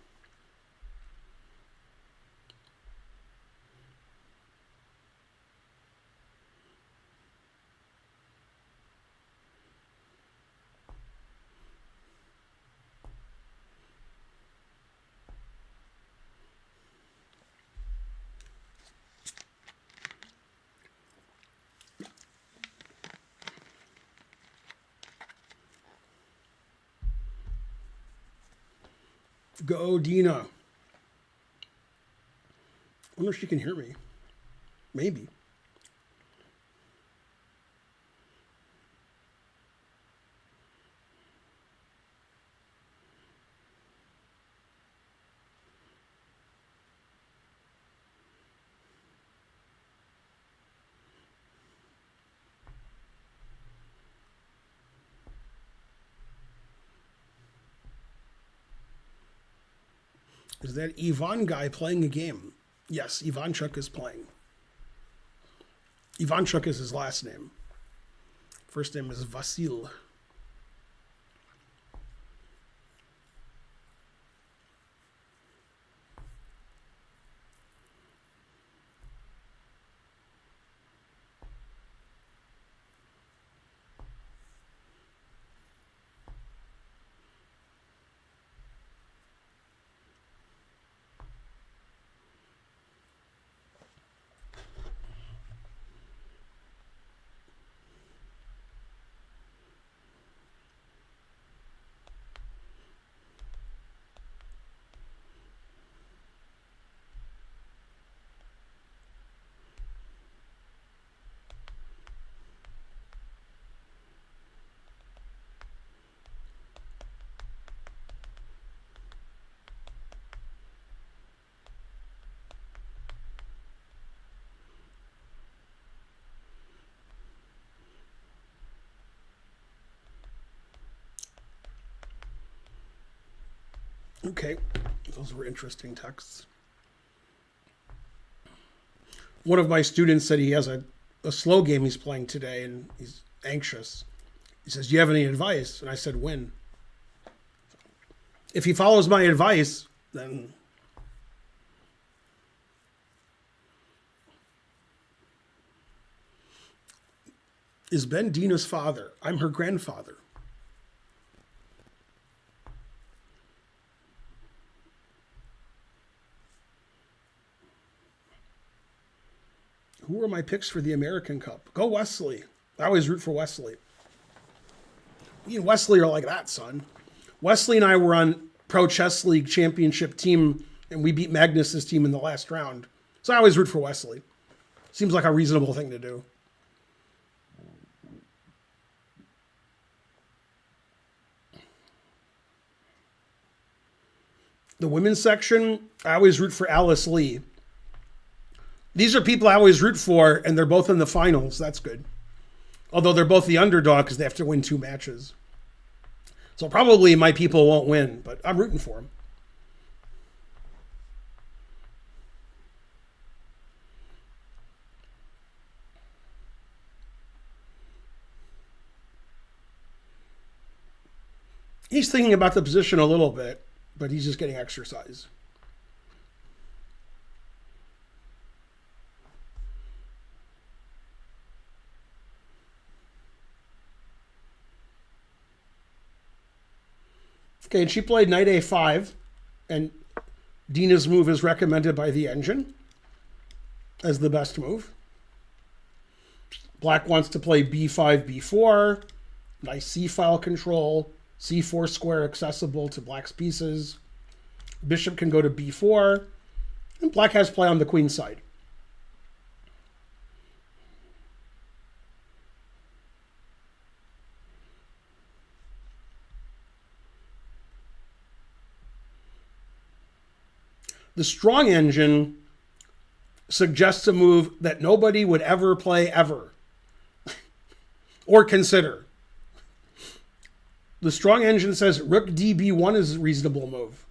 Go, Dina. I wonder if she can hear me. Maybe. Is that Ivan guy playing a game? Yes, Ivanchuk is playing. Ivanchuk is his last name. First name is Vasil. Okay, those were interesting texts. One of my students said he has a slow game he's playing today and he's anxious. He says, do you have any advice? And I said, win. If he follows my advice, then is Ben Dina's father. I'm her grandfather. Who are my picks for the American Cup? Go Wesley. I always root for Wesley. Me and Wesley are like that, son. Wesley and I were on Pro Chess League championship team, and we beat Magnus's team in the last round. So I always root for Wesley. Seems like a reasonable thing to do. The women's section, I always root for Alice Lee. These are people I always root for, and they're both in the finals. That's good. Although they're both the underdog because they have to win 2 matches. So probably my people won't win, but I'm rooting for them. He's thinking about the position a little bit, but he's just getting exercise. Okay, and she played knight a5, and Dina's move is recommended by the engine as the best move. Black wants to play b5, b4, nice c-file control, c4 square accessible to black's pieces. Bishop can go to b4, and black has play on the queen side. The strong engine suggests a move that nobody would ever play ever or consider. The strong engine says rook db1 is a reasonable move.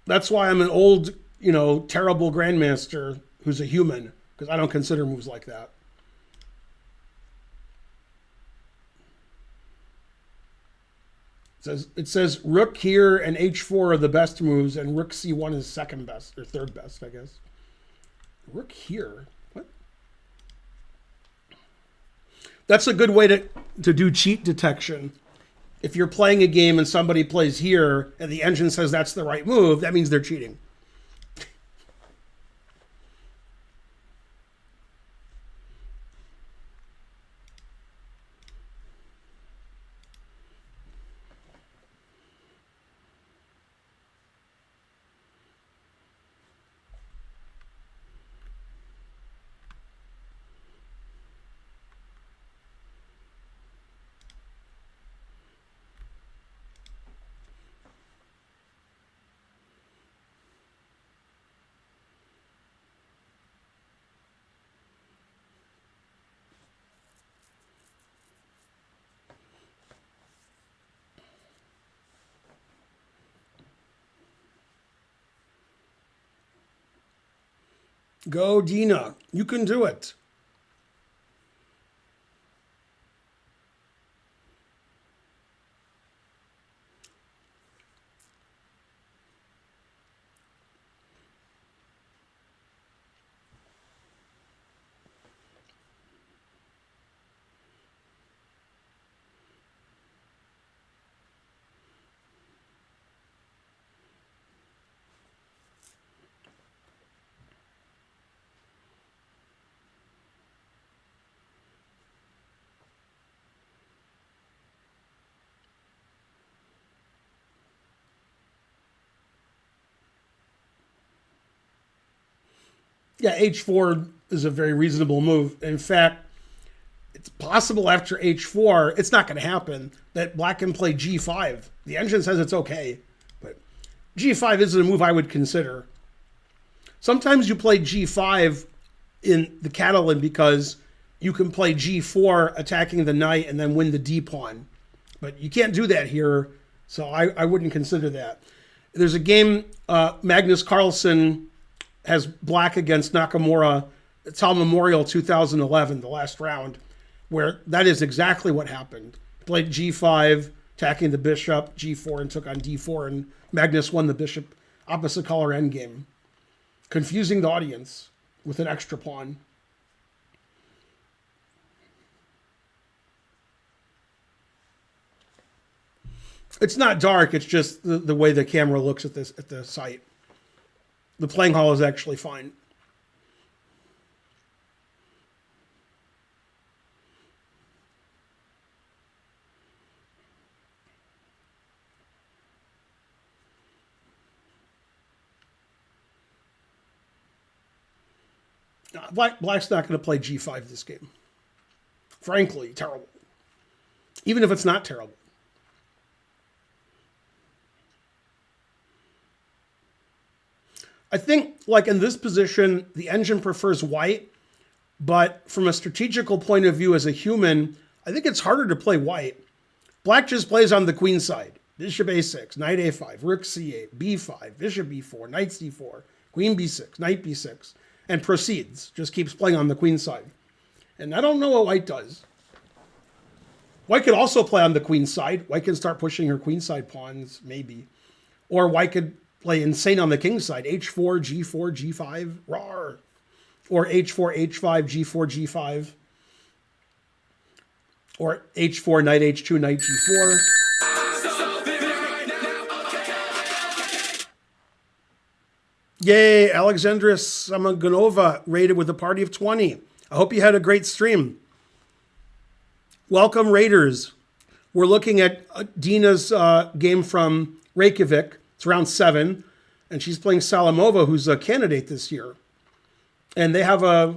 That's why I'm an old, terrible grandmaster who's a human, because I don't consider moves like that. It says rook here and h4 are the best moves, and rook c1 is second best, or third best, I guess. Rook here? What? That's a good way to do cheat detection. If you're playing a game and somebody plays here, and the engine says that's the right move, that means they're cheating. Go, Dina. You can do it. Yeah, h4 is a very reasonable move. In fact, it's possible after h4, it's not going to happen, that black can play g5. The engine says it's okay, but g5 isn't a move I would consider. Sometimes you play g5 in the Catalan because you can play g4 attacking the knight and then win the d pawn. But you can't do that here, so I wouldn't consider that. There's a game, Magnus Carlsen has black against Nakamura, Tal Memorial 2011, the last round, where that is exactly what happened. Played g5, attacking the bishop, g4, and took on d4, and Magnus won the bishop opposite color endgame, confusing the audience with an extra pawn. It's not dark, it's just the way the camera looks at this at the site. The playing hall is actually fine. Black's not going to play g5 this game. Frankly, terrible. Even if it's not terrible. I think, like in this position, the engine prefers white, but from a strategical point of view as a human, I think it's harder to play white. Black just plays on the queen side. Bishop a6, knight a5, rook c8, b5, bishop b4, knight c4, queen b6, knight b6, and proceeds. Just keeps playing on the queen side. And I don't know what white does. White could also play on the queen side. White can start pushing her queen side pawns, maybe. Or white could play insane on the king side. h4, g4, g5, rawr. Or h4, h5, g4, g5. Or h4, knight h2, knight g4. Yay, Alexandra Samagonova rated with a party of 20. I hope you had a great stream. Welcome, Raiders. We're looking at Dina's game from Reykjavik. It's round 7, and she's playing Salimova, who's a candidate this year. And they have a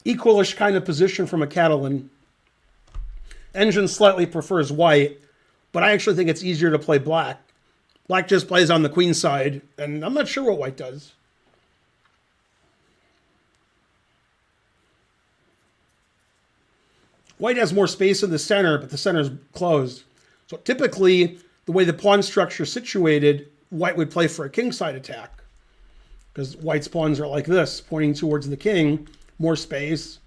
equalish kind of position from a Catalan. Engine slightly prefers white, but I actually think it's easier to play black. Black just plays on the queen side, and I'm not sure what white does. White has more space in the center, but the center is closed. So typically, the way the pawn structure is situated, white would play for a kingside attack. Because white's pawns are like this, pointing towards the king, more space.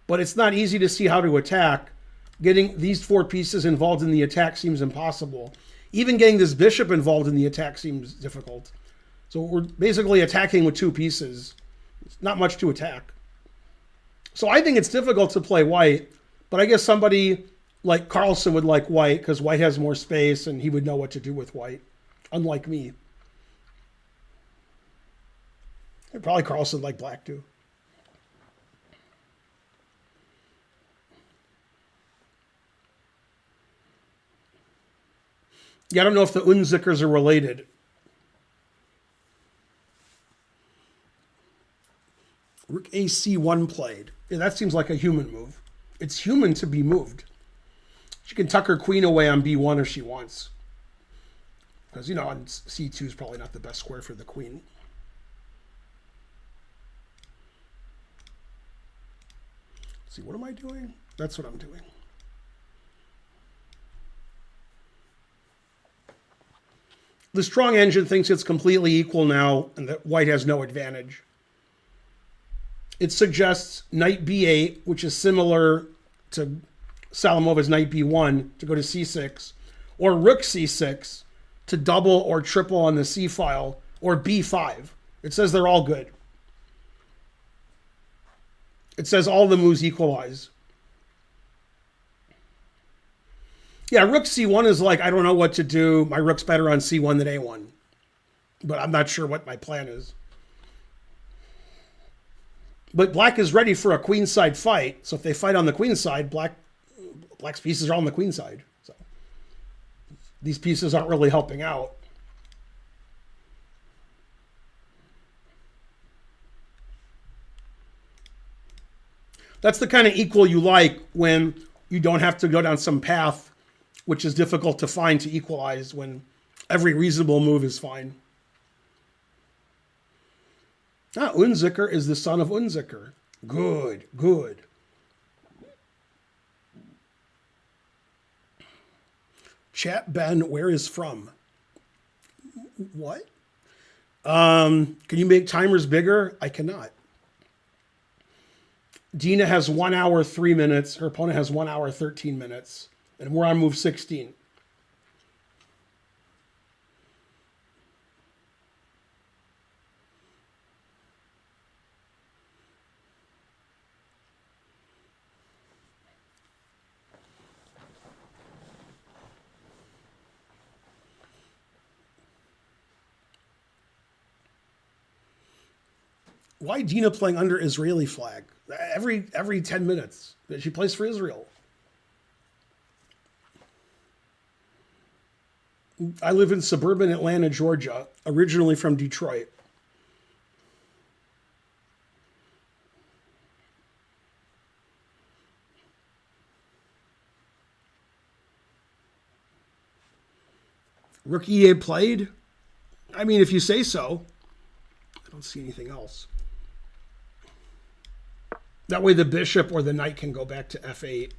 But it's not easy to see how to attack. Getting these 4 pieces involved in the attack seems impossible. Even getting this bishop involved in the attack seems difficult. So we're basically attacking with 2 pieces. It's not much to attack. So I think it's difficult to play white, but I guess somebody like Carlsen would like white because white has more space and he would know what to do with white, unlike me. And probably Carlsen like black too. Yeah, I don't know if the Unzikers are related. Rook AC1 played. Yeah, that seems like a human move. It's human to be moved. She can tuck her queen away on B1 if she wants. Because, on C2 is probably not the best square for the queen. Let's see, what am I doing? That's what I'm doing. The strong engine thinks it's completely equal now and that white has no advantage. it suggests knight b8, which is similar to Salimova's knight b1 to go to c6, or rook c6 to double or triple on the c file, or b5. It says they're all good. It says all the moves equalize. Yeah, rook c1 is like, I don't know what to do. My rook's better on c1 than a1. But I'm not sure what my plan is. But black is ready for a queenside fight. So if they fight on the queen side, black's pieces are on the queen side. So these pieces aren't really helping out. That's the kind of equal you like when you don't have to go down some path which is difficult to find to equalize, when every reasonable move is fine. Unzicker is the son of Unzicker. Good, good. Chat Ben, where is from? What? Can you make timers bigger? I cannot. Dina has 1 hour, 3 minutes. Her opponent has 1 hour, 13 minutes. And we're on move 16. Why Dina playing under Israeli flag? Every 10 minutes. She plays for Israel. I live in suburban Atlanta, Georgia, originally from Detroit. Rook E8 played? I mean, if you say so. I don't see anything else. That way the bishop or the knight can go back to F8.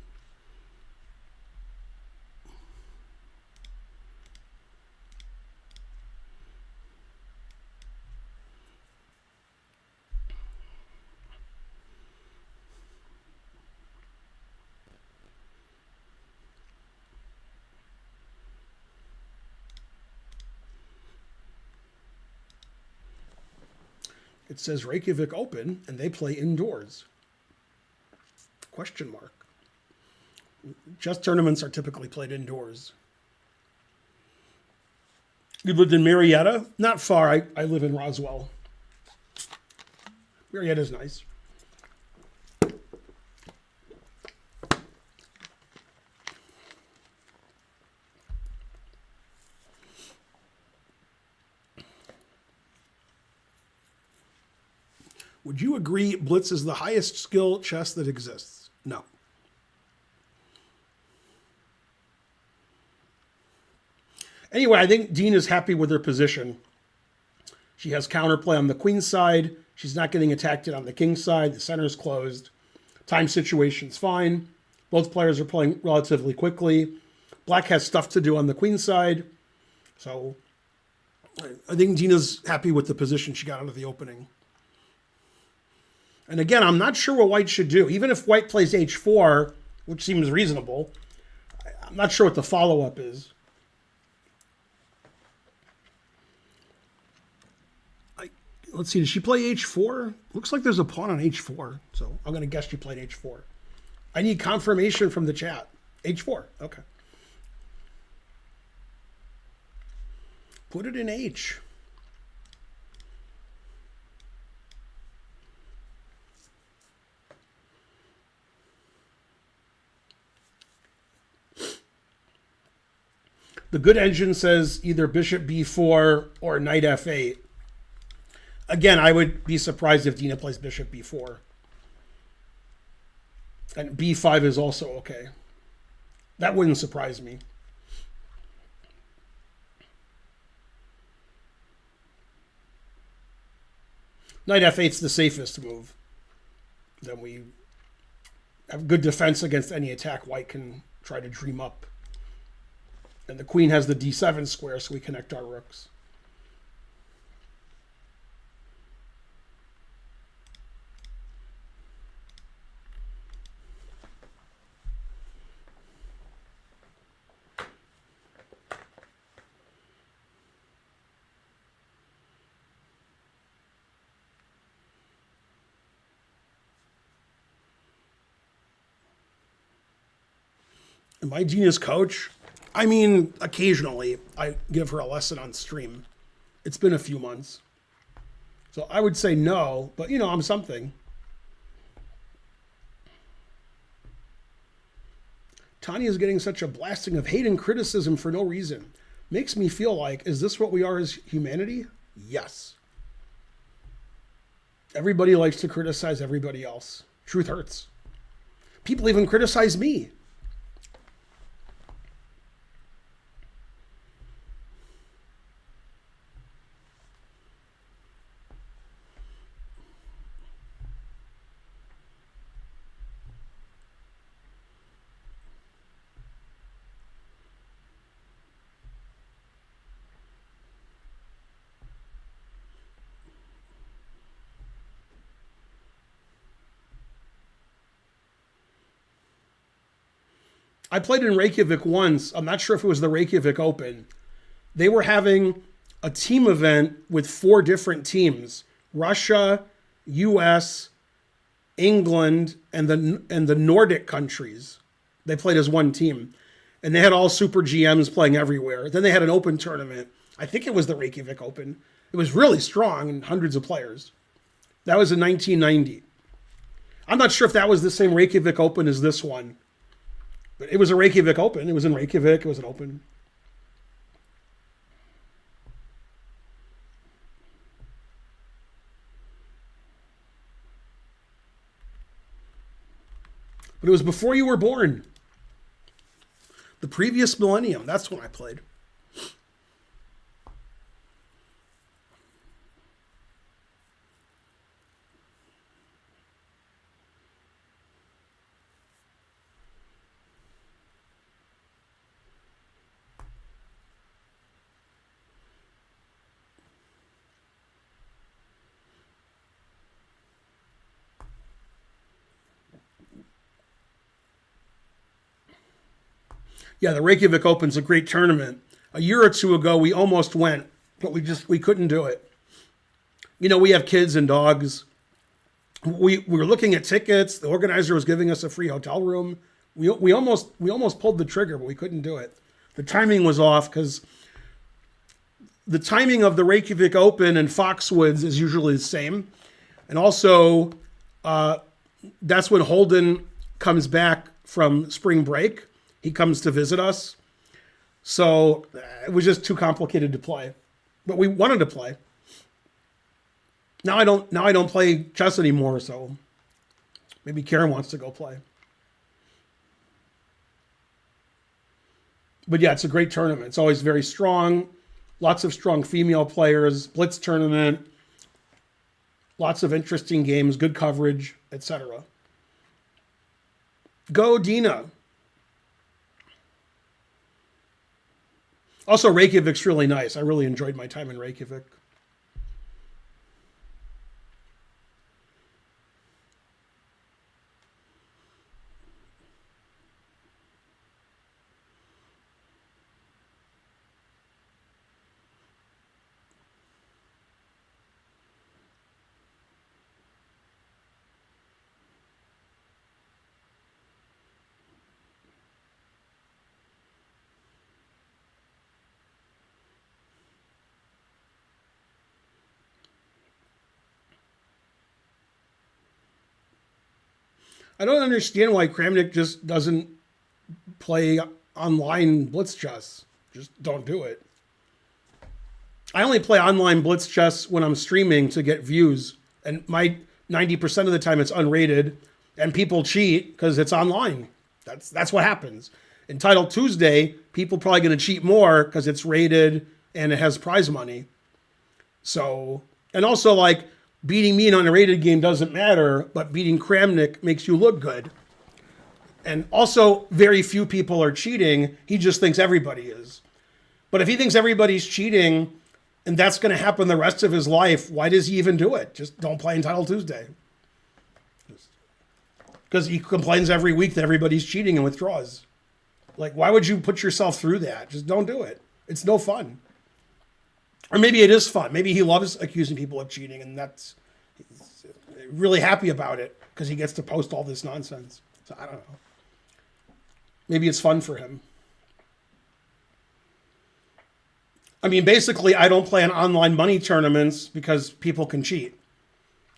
It says Reykjavik Open, and they play indoors. Question mark. Chess tournaments are typically played indoors. You lived in Marietta? Not far. I live in Roswell. Marietta's nice. Would you agree Blitz is the highest skill chess that exists? No. Anyway, I think Dina's happy with her position. She has counterplay on the queen side. She's not getting attacked on the king side. The center's closed. Time situation's fine. Both players are playing relatively quickly. Black has stuff to do on the queen side. So I think Dina's happy with the position she got out of the opening. And again, I'm not sure what white should do. Even if white plays h4, which seems reasonable, I'm not sure what the follow-up is. Let's see, did she play h4? Looks like there's a pawn on h4, so I'm going to guess she played h4. I need confirmation from the chat. h4, okay. Put it in h. The good engine says either bishop b4 or knight f8. Again, I would be surprised if Dina plays bishop b4. And b5 is also okay. That wouldn't surprise me. Knight f8's the safest move. Then we have good defense against any attack white can try to dream up. And the queen has the d7 square, so we connect our rooks. Am I Dina's coach? I mean, occasionally I give her a lesson on stream. It's been a few months. So I would say no, but I'm something. Tanya is getting such a blasting of hate and criticism for no reason. Makes me feel like, is this what we are as humanity? Yes. Everybody likes to criticize everybody else. Truth hurts. People even criticize me. I played in Reykjavik once. I'm not sure if it was the Reykjavik Open. They were having a team event with 4 different teams: Russia, U.S., England, and the Nordic countries. They played as one team, and they had all super GMs playing everywhere. Then they had an open tournament. I think it was the Reykjavik Open. It was really strong and hundreds of players. That was in 1990. I'm not sure if that was the same Reykjavik Open as this one. But it was a Reykjavik Open. It was in Reykjavik. It was an open. But it was before you were born. The previous millennium. That's when I played. Yeah, the Reykjavik Open's a great tournament. A year or two ago, we almost went, but we couldn't do it. We have kids and dogs. We were looking at tickets. The organizer was giving us a free hotel room. We almost pulled the trigger, but we couldn't do it. The timing was off because the timing of the Reykjavik Open and Foxwoods is usually the same, and also that's when Holden comes back from spring break. He comes to visit us. So it was just too complicated to play. But we wanted to play. Now I don't play chess anymore, so maybe Karen wants to go play. But yeah, it's a great tournament. It's always very strong. Lots of strong female players, blitz tournament, lots of interesting games, good coverage, etc. Go Dina. Also, Reykjavik's really nice. I really enjoyed my time in Reykjavik. I don't understand why Kramnik just doesn't play online blitz chess. Just don't do it. I only play online blitz chess when I'm streaming to get views. And my 90% of the time it's unrated. And people cheat because it's online. That's what happens. In Title Tuesday, people probably going to cheat more because it's rated and it has prize money. So, and also like, beating me in an unrated game doesn't matter, but beating Kramnik makes you look good. And also, very few people are cheating. He just thinks everybody is. But if he thinks everybody's cheating, and that's going to happen the rest of his life, why does he even do it? Just don't play in Title Tuesday. Because he complains every week that everybody's cheating and withdraws. Like, why would you put yourself through that? Just don't do it. It's no fun. Or maybe it is fun. Maybe he loves accusing people of cheating, and he's really happy about it because he gets to post all this nonsense. So I don't know. Maybe it's fun for him. I mean, basically, I don't play in online money tournaments because people can cheat.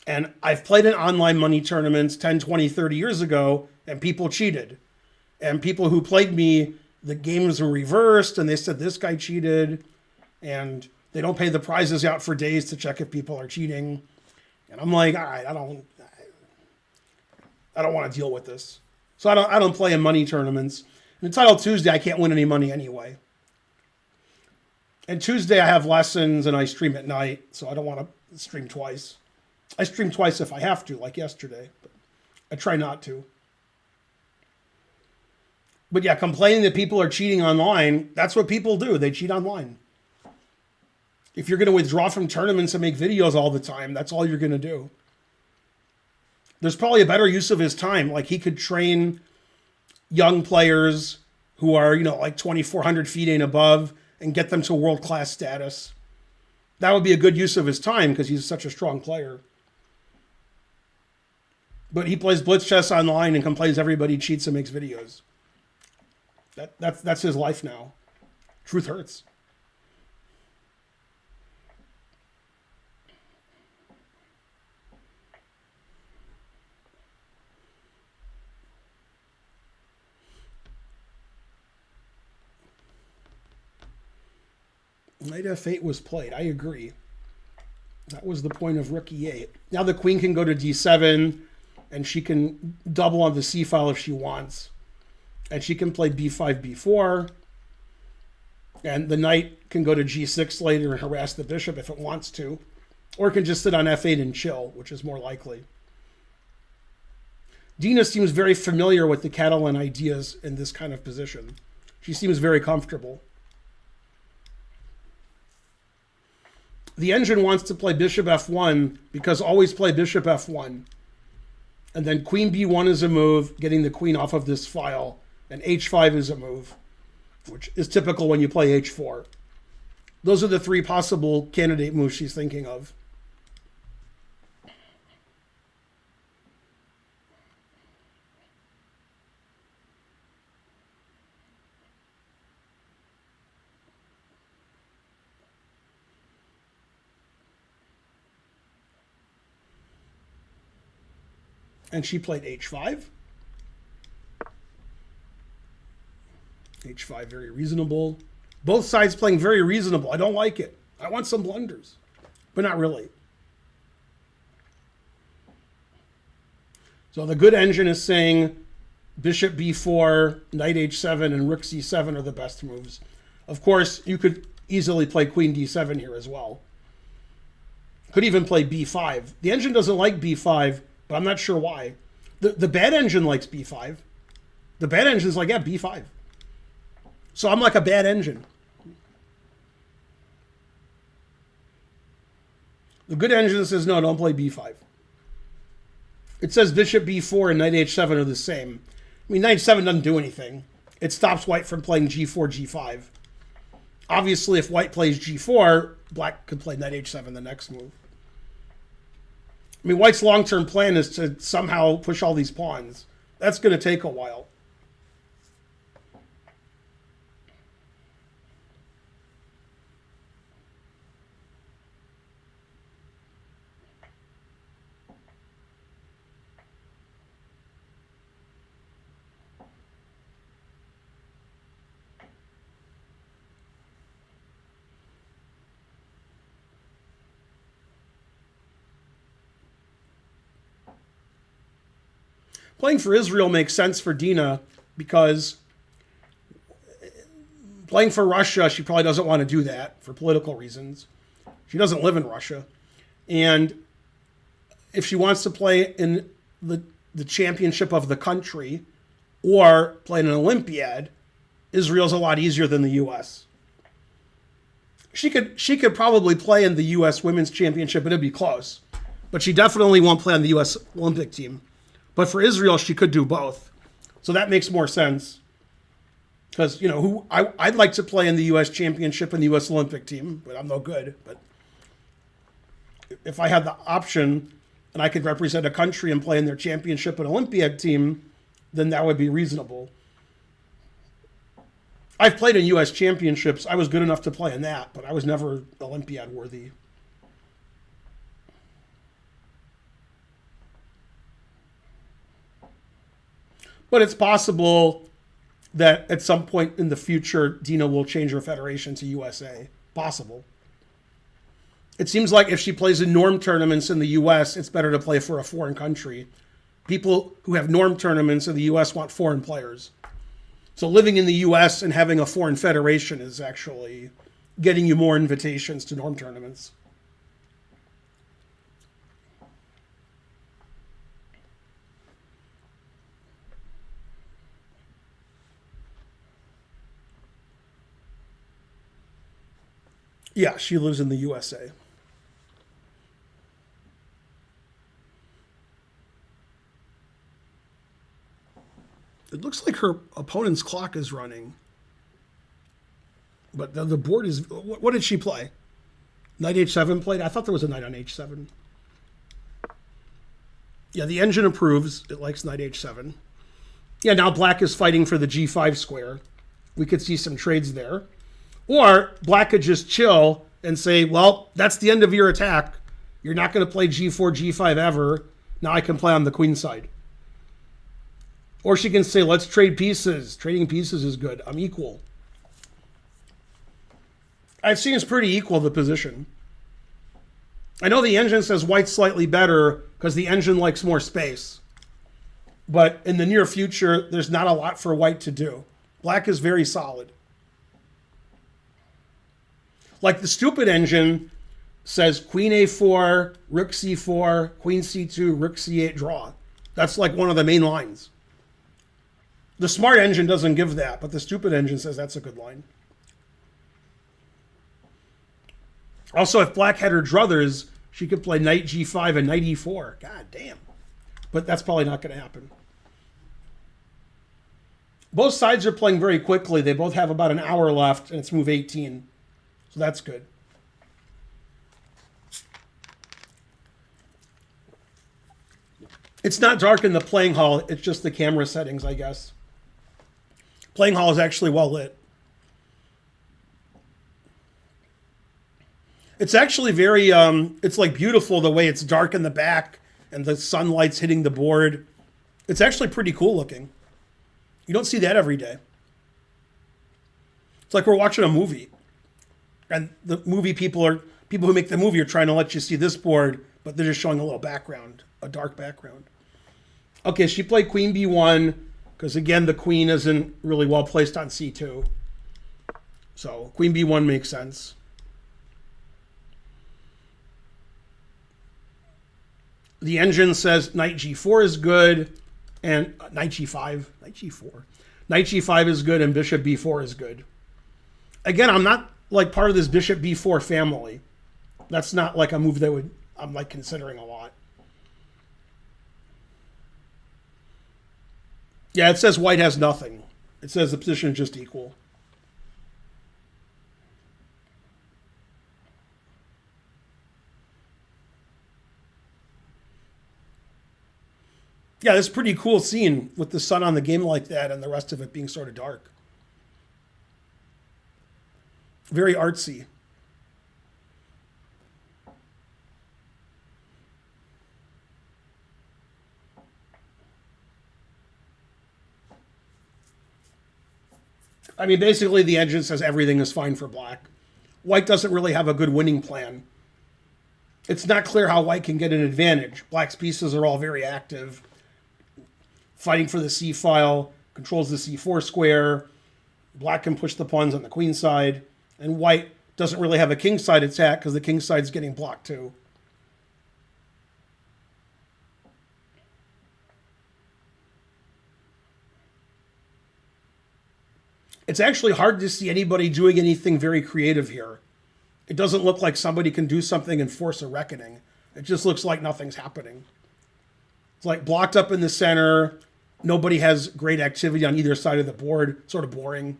And I've played in online money tournaments 10, 20, 30 years ago, and people cheated. And people who played me, the games were reversed, and they said this guy cheated, and they don't pay the prizes out for days to check if people are cheating. And I'm like, all right, I don't want to deal with this. So I don't play in money tournaments. And in Title Tuesday, I can't win any money anyway. And Tuesday I have lessons and I stream at night, so I don't want to stream twice. I stream twice if I have to, like yesterday, but I try not to. But yeah, complaining that people are cheating online, that's what people do. They cheat online. If you're going to withdraw from tournaments and make videos all the time, that's all you're going to do. There's probably a better use of his time. Like he could train young players who are, like 2,400 feet and above and get them to world-class status. That would be a good use of his time because he's such a strong player. But he plays blitz chess online and complains everybody cheats and makes videos. That's his life now. Truth hurts. Knight f8 was played. I agree. That was the point of rook e8. Now the queen can go to d7, and she can double on the c file if she wants. And she can play b5, b4. And the knight can go to g6 later and harass the bishop if it wants to. Or it can just sit on f8 and chill, which is more likely. Dina seems very familiar with the Catalan ideas in this kind of position. She seems very comfortable. The engine wants to play bishop f1 because always play bishop f1. And then queen b1 is a move, getting the queen off of this file. And h5 is a move, which is typical when you play h4. Those are the three possible candidate moves she's thinking of. And she played h5. h5, very reasonable. Both sides playing very reasonable. I don't like it. I want some blunders, but not really. So the good engine is saying bishop b4, knight h7, and rook c7 are the best moves. Of course, you could easily play queen d7 here as well. Could even play b5. The engine doesn't like b5, but I'm not sure why. The bad engine likes b5. The bad engine's like, yeah, b5. So I'm like a bad engine. The good engine says, no, don't play b5. It says bishop b4 and knight h7 are the same. I mean, knight 7 doesn't do anything. It stops white from playing g4, g5. Obviously, if white plays g4, black could play knight h7 the next move. I mean, white's long-term plan is to somehow push all these pawns. That's going to take a while. Playing for Israel makes sense for Dina because playing for Russia, she probably doesn't want to do that for political reasons. She doesn't live in Russia. And if she wants to play in the championship of the country or play in an Olympiad, Israel's a lot easier than the U.S. She could probably play in the U.S. Women's Championship, but it'd be close. But she definitely won't play on the U.S. Olympic team. But for Israel, she could do both. So that makes more sense. Because, I'd like to play in the U.S. Championship and the U.S. Olympic team, but I'm no good. But if I had the option and I could represent a country and play in their championship and Olympiad team, then that would be reasonable. I've played in U.S. championships. I was good enough to play in that, but I was never Olympiad worthy. But it's possible that at some point in the future, Dina will change her federation to USA. Possible. It seems like if she plays in norm tournaments in the U.S., it's better to play for a foreign country. People who have norm tournaments in the U.S. want foreign players. So living in the U.S. and having a foreign federation is actually getting you more invitations to norm tournaments. Yeah, she lives in the USA. It looks like her opponent's clock is running. But the board is... What did she play? Knight h7 played? I thought there was a knight on h7. Yeah, the engine approves. It likes knight h7. Yeah, now black is fighting for the g5 square. We could see some trades there. Or black could just chill and say, well, that's the end of your attack. You're not going to play g4, g5 ever. Now I can play on the queen side. Or she can say, let's trade pieces. Trading pieces is good. I'm equal. I've seen it's pretty equal, the position. I know the engine says white's slightly better because the engine likes more space. But in the near future, there's not a lot for white to do. Black is very solid. Like the stupid engine says queen a4, rook c4, queen c2, rook c8 draw. That's like one of the main lines. The smart engine doesn't give that, but the stupid engine says that's a good line. Also, if black had her druthers, she could play knight g5 and knight e4. God damn. But that's probably not going to happen. Both sides are playing very quickly. They both have about an hour left, and it's move 18. So that's good. It's not dark in the playing hall. It's just the camera settings, I guess. Playing hall is actually well lit. It's actually very, it's like beautiful the way it's dark in the back and the sunlight's hitting the board. It's actually pretty cool looking. You don't see that every day. It's like we're watching a movie. And the movie people who make the movie are trying to let you see this board, but they're just showing a little background, a dark background. Okay, she played queen b1, because again, the queen isn't really well placed on c2. So queen b1 makes sense. The engine says knight g4 is good, and knight g5, knight g4. Knight g5 is good, and bishop b4 is good. Again, I'm not like part of this bishop b4 family. That's not like a move that I'm like considering a lot. Yeah, it says white has nothing. It says the position is just equal. Yeah, it's a pretty cool scene with the sun on the game like that and the rest of it being sort of dark. Very artsy. I mean, basically the engine says everything is fine for black. White doesn't really have a good winning plan. It's not clear how white can get an advantage. Black's pieces are all very active. Fighting for the c file, controls the c4 square. Black can push the pawns on the queen side. And white doesn't really have a king side attack because the king side's getting blocked too. It's actually hard to see anybody doing anything very creative here. It doesn't look like somebody can do something and force a reckoning. It just looks like nothing's happening. It's like blocked up in the center. Nobody has great activity on either side of the board. Sort of boring.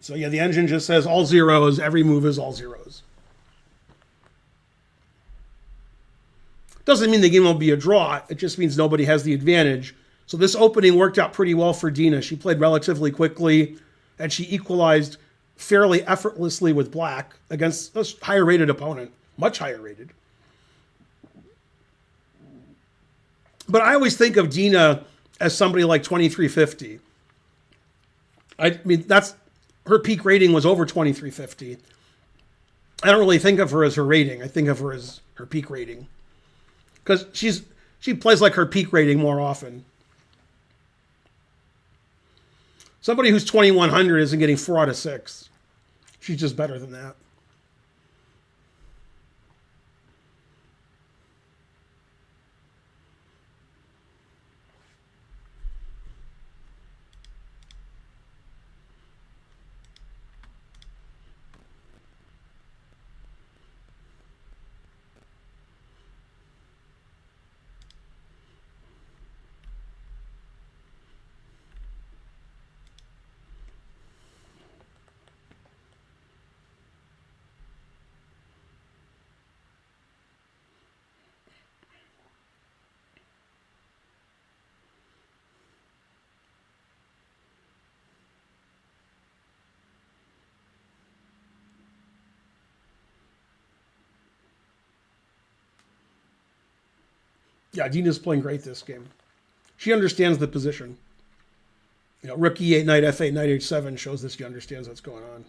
So yeah, the engine just says all zeros. Every move is all zeros. Doesn't mean the game will be a draw. It just means nobody has the advantage. So this opening worked out pretty well for Dina. She played relatively quickly, and she equalized fairly effortlessly with black against a higher rated opponent, much higher rated. But I always think of Dina as somebody like 2350. I mean, that's her peak rating was over 2350. I don't really think of her as her rating. I think of her as her peak rating. Because she plays like her peak rating more often. Somebody who's 2100 isn't getting 4 out of 6. She's just better than that. Yeah, Dina's playing great this game. She understands the position. Rook E8, knight F8, knight H7 shows that she understands what's going on.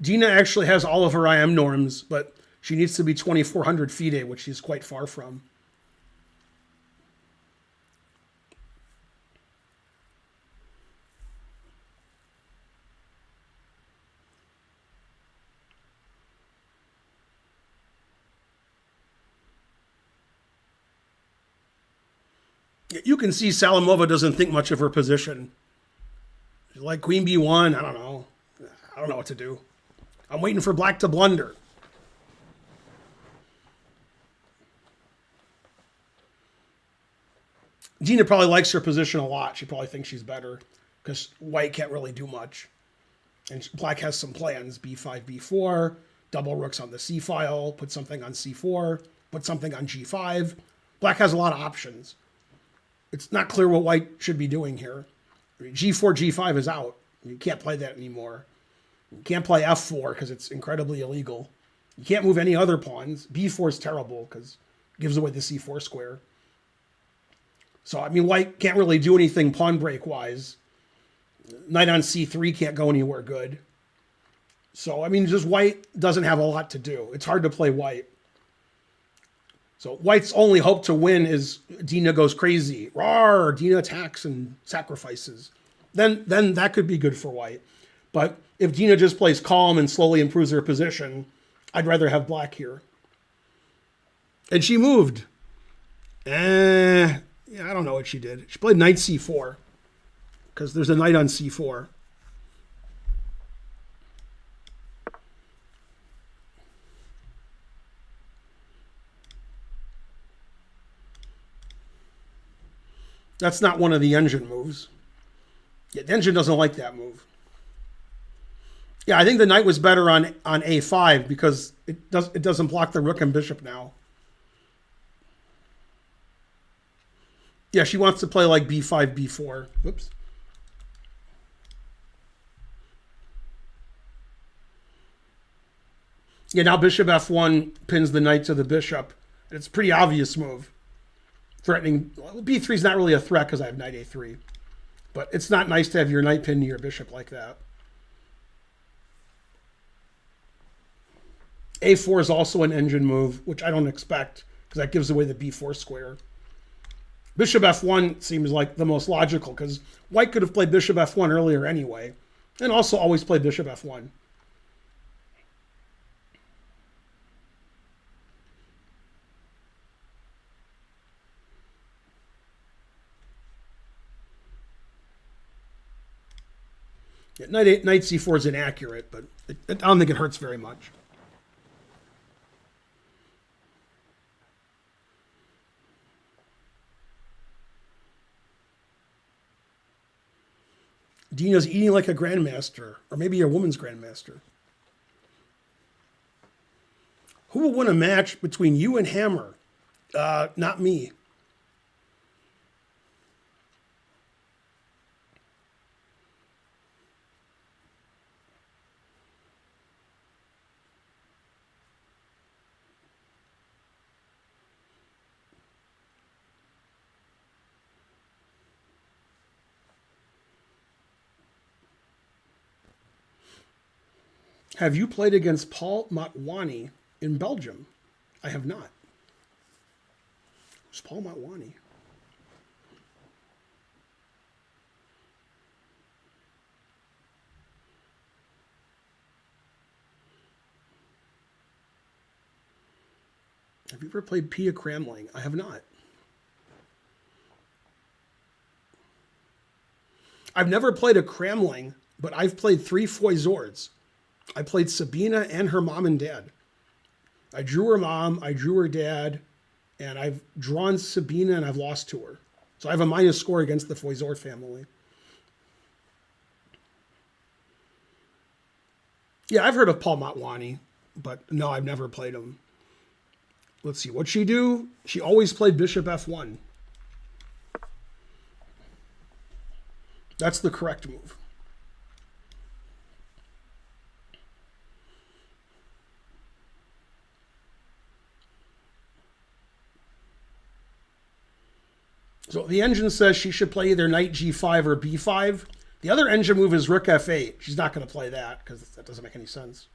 Dina actually has all of her IM norms, but she needs to be 2400 FIDE, which she's quite far from. You can see Salimova doesn't think much of her position. Like queen b1, I don't know. I don't know what to do. I'm waiting for black to blunder. Dina probably likes her position a lot. She probably thinks she's better because white can't really do much. And black has some plans. b5, b4, double rooks on the c file, put something on c4, put something on g5. Black has a lot of options. It's not clear what white should be doing here. g4, g5 is out. You can't play that anymore. You can't play f4 because it's incredibly illegal. You can't move any other pawns. b4 is terrible because it gives away the c4 square. So, I mean, white can't really do anything pawn break-wise. Knight on c3 can't go anywhere good. So, I mean, just white doesn't have a lot to do. It's hard to play white. So, white's only hope to win is Dina goes crazy. Rawr! Dina attacks and sacrifices. Then that could be good for white. But if Dina just plays calm and slowly improves her position, I'd rather have black here. And she moved. Yeah, I don't know what she did. She played knight c4 because there's a knight on c4. That's not one of the engine moves. Yeah, the engine doesn't like that move. Yeah, I think the knight was better on a5 because it doesn't block the rook and bishop now. Yeah, she wants to play like b5, b4. Whoops. Yeah, now bishop f1 pins the knight to the bishop. It's a pretty obvious move. Threatening. b3 is not really a threat because I have knight a3. But it's not nice to have your knight pinned to your bishop like that. a4 is also an engine move, which I don't expect because that gives away the b4 square. Bishop f1 seems like the most logical because white could have played bishop f1 earlier anyway, and also always played bishop f1. Yeah, knight c4 is inaccurate, but I don't think it hurts very much. Dina's eating like a grandmaster, or maybe a woman's grandmaster. Who will win a match between you and Hammer? Not me. Have you played against Paul Motwani in Belgium? I have not. Who's Paul Motwani? Have you ever played Pia Cramling? I have not. I've never played a Cramling, but I've played 3 Foizords. I played Sabina and her mom and dad. I drew her mom, I drew her dad, and I've drawn Sabina and I've lost to her. So I have a minus score against the Foizord family. Yeah, I've heard of Paul Motwani, but no, I've never played him. Let's see, what'd she do? She always played Bishop F1. That's the correct move. So the engine says she should play either knight g5 or b5. The other engine move is rook f8. She's not going to play that because that doesn't make any sense.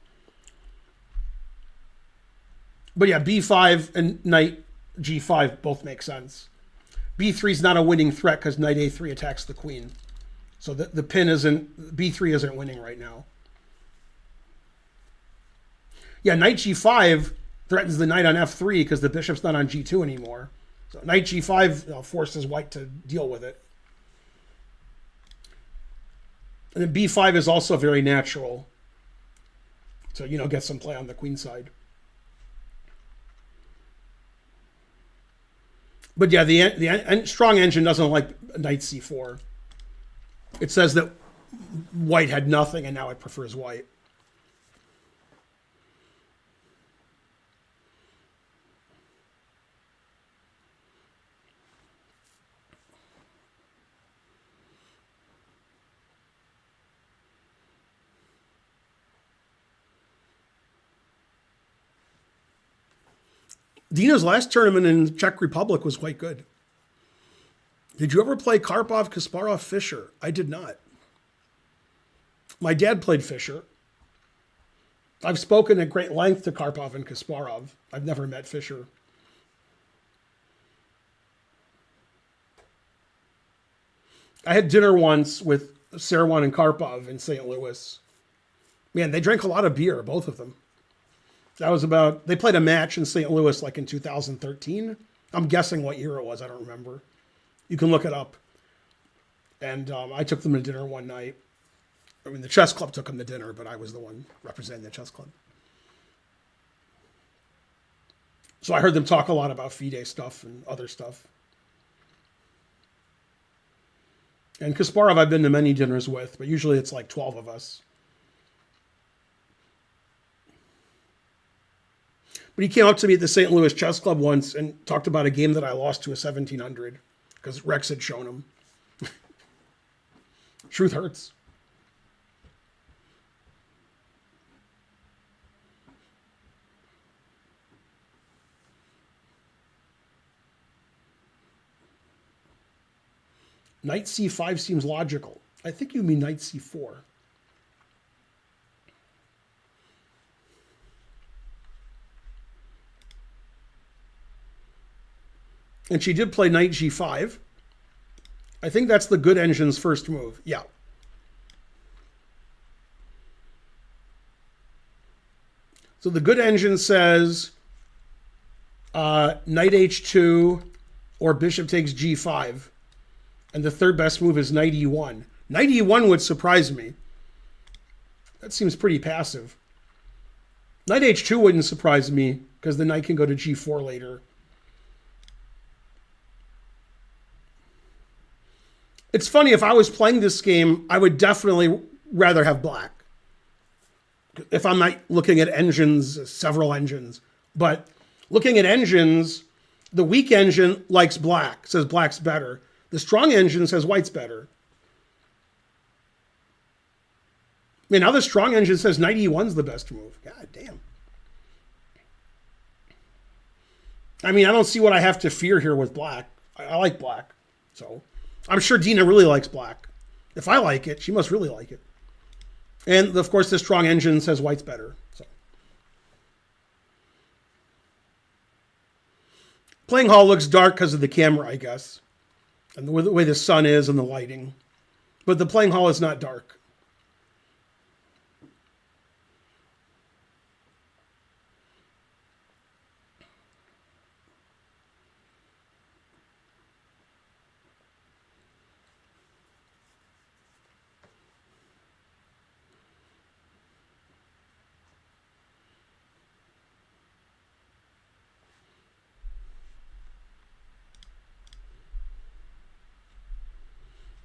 But yeah, b5 and knight g5 both make sense. b3 is not a winning threat because knight a3 attacks the queen. So the pin isn't, b3 isn't winning right now. Yeah, knight g5 threatens the knight on f3 because the bishop's not on g2 anymore. So knight g5 forces white to deal with it. And then b5 is also very natural. So, get some play on the queen side. But yeah, the strong engine doesn't like knight c4. It says that white had nothing and now it prefers white. Dina's last tournament in Czech Republic was quite good. Did you ever play Karpov, Kasparov, Fischer? I did not. My dad played Fischer. I've spoken at great length to Karpov and Kasparov. I've never met Fischer. I had dinner once with Serwan and Karpov in St. Louis. Man, they drank a lot of beer, both of them. That was they played a match in St. Louis like in 2013. I'm guessing what year it was. I don't remember. You can look it up. And I took them to dinner one night. I mean, the chess club took them to dinner, but I was the one representing the chess club. So I heard them talk a lot about FIDE stuff and other stuff. And Kasparov I've been to many dinners with, but usually it's like 12 of us. But he came up to me at the St. Louis Chess Club once and talked about a game that I lost to a 1700 because Rex had shown him. Truth hurts. Knight c5 seems logical. I think you mean knight c4. And she did play knight g5. I think that's the good engine's first move. Yeah. So the good engine says knight h2 or bishop takes g5. And the third best move is knight e1. Knight e1 would surprise me. That seems pretty passive. Knight h2 wouldn't surprise me because the knight can go to g4 later. It's funny, if I was playing this game, I would definitely rather have black. If I'm not looking at engines, several engines. But looking at engines, the weak engine likes black, says black's better. The strong engine says white's better. I mean, now the strong engine says knight e1's the best move. God damn. I mean, I don't see what I have to fear here with black. I like black. So I'm sure Dina really likes black. If I like it, she must really like it. And of course, the strong engine says white's better. So playing hall looks dark because of the camera, I guess, and the way the sun is and the lighting. But the playing hall is not dark.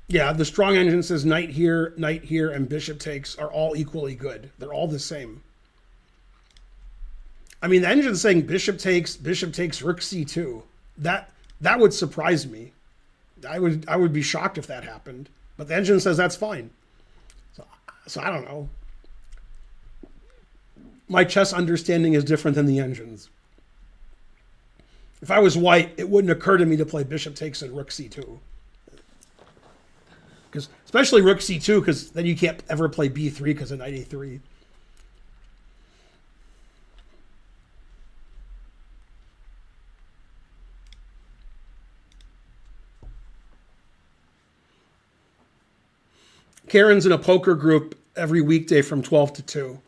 Yeah, the strong engine says knight here, and bishop takes are all equally good. They're all the same. I mean, the engine's saying bishop takes, rook c2. That would surprise me. I would be shocked if that happened. But the engine says that's fine. So I don't know. My chess understanding is different than the engine's. If I was white, it wouldn't occur to me to play bishop takes and rook c2. Because especially rook c2, because then you can't ever play b3 because of knight a3. Karen's in a poker group every weekday from 12 to 2.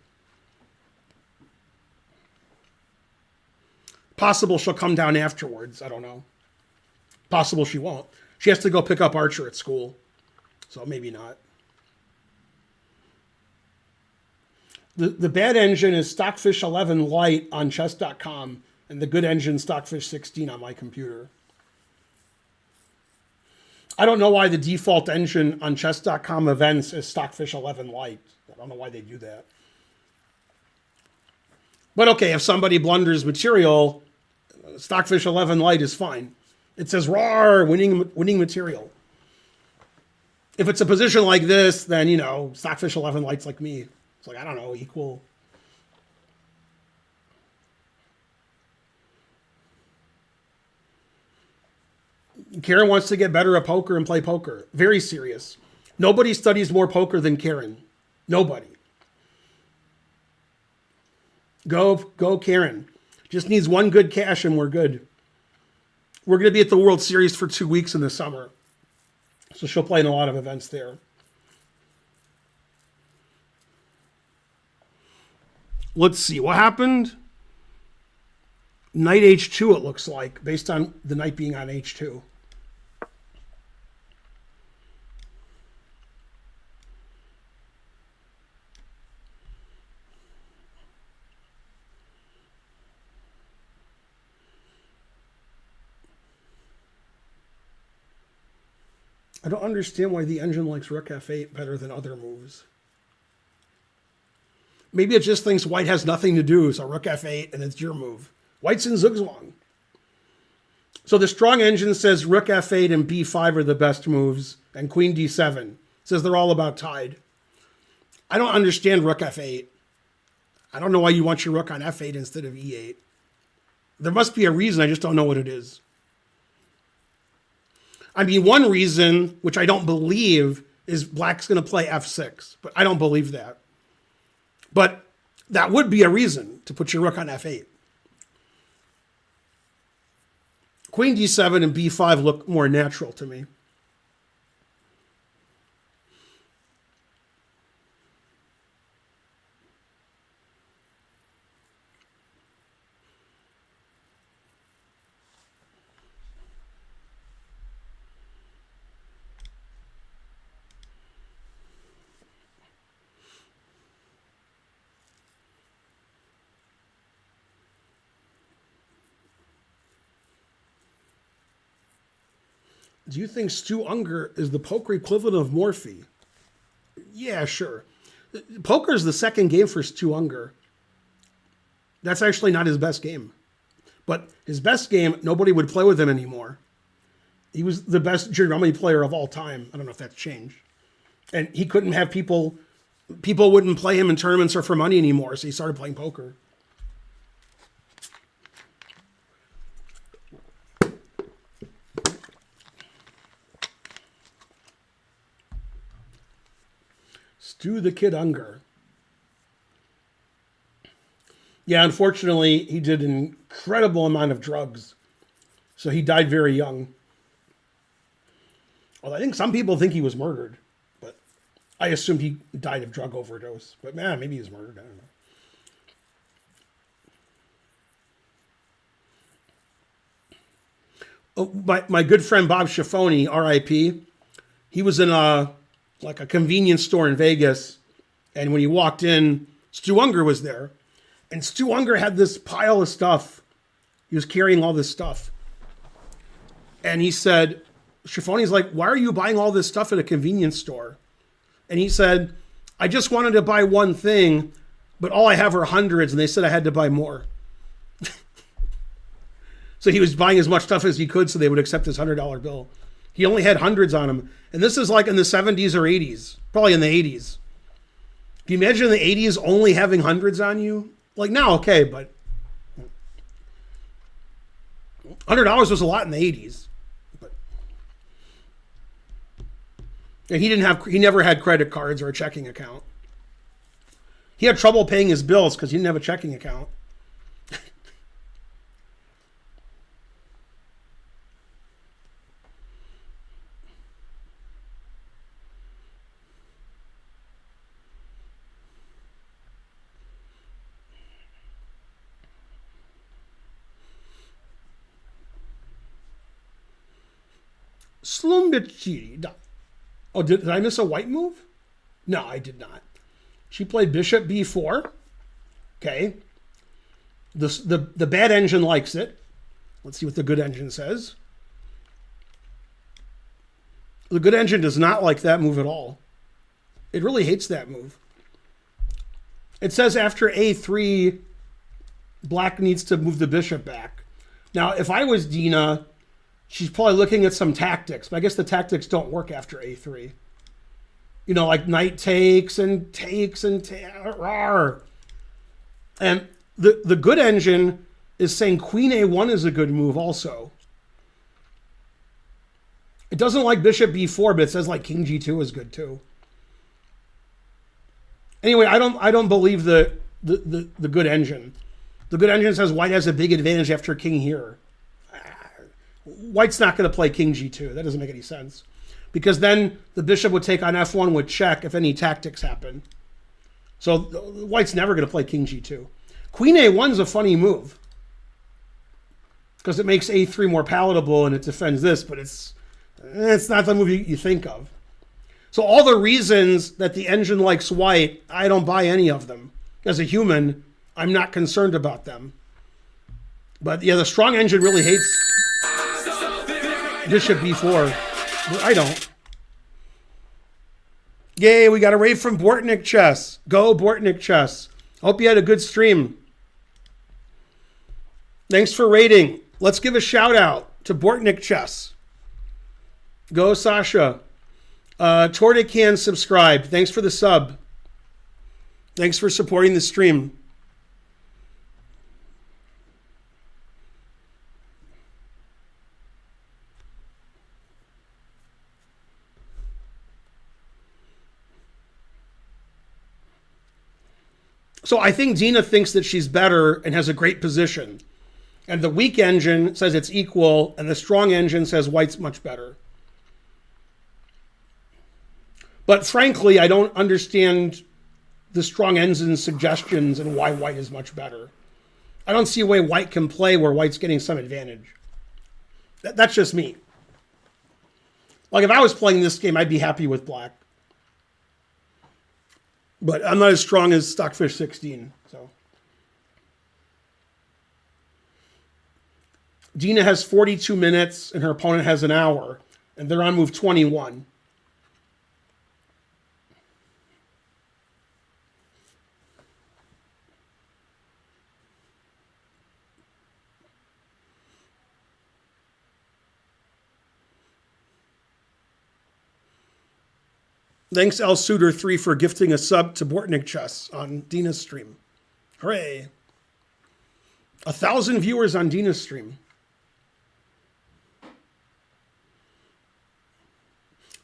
Possible she'll come down afterwards. I don't know. Possible she won't. She has to go pick up Archer at school. So maybe not. The bad engine is Stockfish 11 Lite on chess.com, and the good engine Stockfish 16 on my computer. I don't know why the default engine on chess.com events is Stockfish 11 Lite. I don't know why they do that. But okay, if somebody blunders material, Stockfish 11 Lite is fine. It says "Roar, winning material." If it's a position like this, then, you know, Stockfish 11 Lite's like me. It's like, I don't know, equal. Karen wants to get better at poker and play poker. Very serious. Nobody studies more poker than Karen. Nobody. Go Karen. Just needs one good cash and we're good. We're going to be at the World Series for 2 weeks in the summer. So she'll play in a lot of events there. Let's see. What happened? Knight h2, it looks like, based on the knight being on h2. I don't understand why the engine likes rook f8 better than other moves. Maybe it just thinks white has nothing to do, so rook f8 and it's your move. White's in zugzwang. So the strong engine says rook f8 and b5 are the best moves, and queen d7 says they're all about tied. I don't understand rook f8. I don't know why you want your rook on f8 instead of e8. There must be a reason, I just don't know what it is. I mean, one reason, which I don't believe, is black's going to play f6, but I don't believe that. But that would be a reason to put your rook on f8. Queen d7 and b5 look more natural to me. Do you think Stu Unger is the poker equivalent of Morphe? Yeah, sure. Poker is the second game for Stu Unger. That's actually not his best game. But his best game, nobody would play with him anymore. He was the best junior rummy player of all time. I don't know if that's changed. And he couldn't have people wouldn't play him in tournaments or for money anymore, so he started playing poker. Stu the Kid Unger. Yeah, unfortunately, he did an incredible amount of drugs. So he died very young. Well, I think some people think he was murdered, but I assumed he died of drug overdose. But man, maybe he was murdered. I don't know. Oh, my good friend Bob Schiffoni, R.I.P., he was in a convenience store in Vegas, and when he walked in, Stu Unger was there. And Stu Unger had this pile of stuff. He was carrying all this stuff. And he said, Schiffoni's like, why are you buying all this stuff at a convenience store? And he said, I just wanted to buy one thing, but all I have are hundreds, and they said I had to buy more. So he was buying as much stuff as he could so they would accept his $100 bill. He only had hundreds on him. And this is like in the 70s or 80s, probably in the 80s. Can you imagine in the 80s only having hundreds on you? Like now, okay, but $100 was a lot in the 80s. But, and he never had credit cards or a checking account. He had trouble paying his bills because he didn't have a checking account. Slumbichi. Oh, did I miss a white move? No, I did not. She played bishop b4. Okay. The bad engine likes it. Let's see what the good engine says. The good engine does not like that move at all. It really hates that move. It says after a3, black needs to move the bishop back. Now, if I was Dina, she's probably looking at some tactics, but I guess the tactics don't work after a3. You know, like knight takes and takes and and the good engine is saying queen a1 is a good move also. It doesn't like bishop b4, but it says like king g2 is good too. Anyway, I don't believe the good engine. The good engine says white has a big advantage after king here. White's not going to play king g2. That doesn't make any sense. Because then the bishop would take on f1 with check if any tactics happen. So white's never going to play king g2. Queen a1 is a funny move. Because it makes a3 more palatable and it defends this, but it's not the move you think of. So all the reasons that the engine likes white, I don't buy any of them. As a human, I'm not concerned about them. But yeah, the strong engine really hates bishop b4. I don't. Yay, we got a rave from Bortnik Chess. Go Bortnik Chess. Hope you had a good stream. Thanks for rating. Let's give a shout out to Bortnik Chess. Go Sasha. Tordican subscribed. Thanks for the sub. Thanks for supporting the stream. So I think Dina thinks that she's better and has a great position. And the weak engine says it's equal, and the strong engine says white's much better. But frankly, I don't understand the strong engine's suggestions and why white is much better. I don't see a way white can play where white's getting some advantage. That's just me. Like if I was playing this game, I'd be happy with black. But I'm not as strong as Stockfish 16. So Dina has 42 minutes and her opponent has an hour. And they're on move 21. Thanks, L Suitor3, for gifting a sub to Bortnik Chess on Dina's stream. Hooray. 1,000 viewers on Dina's stream.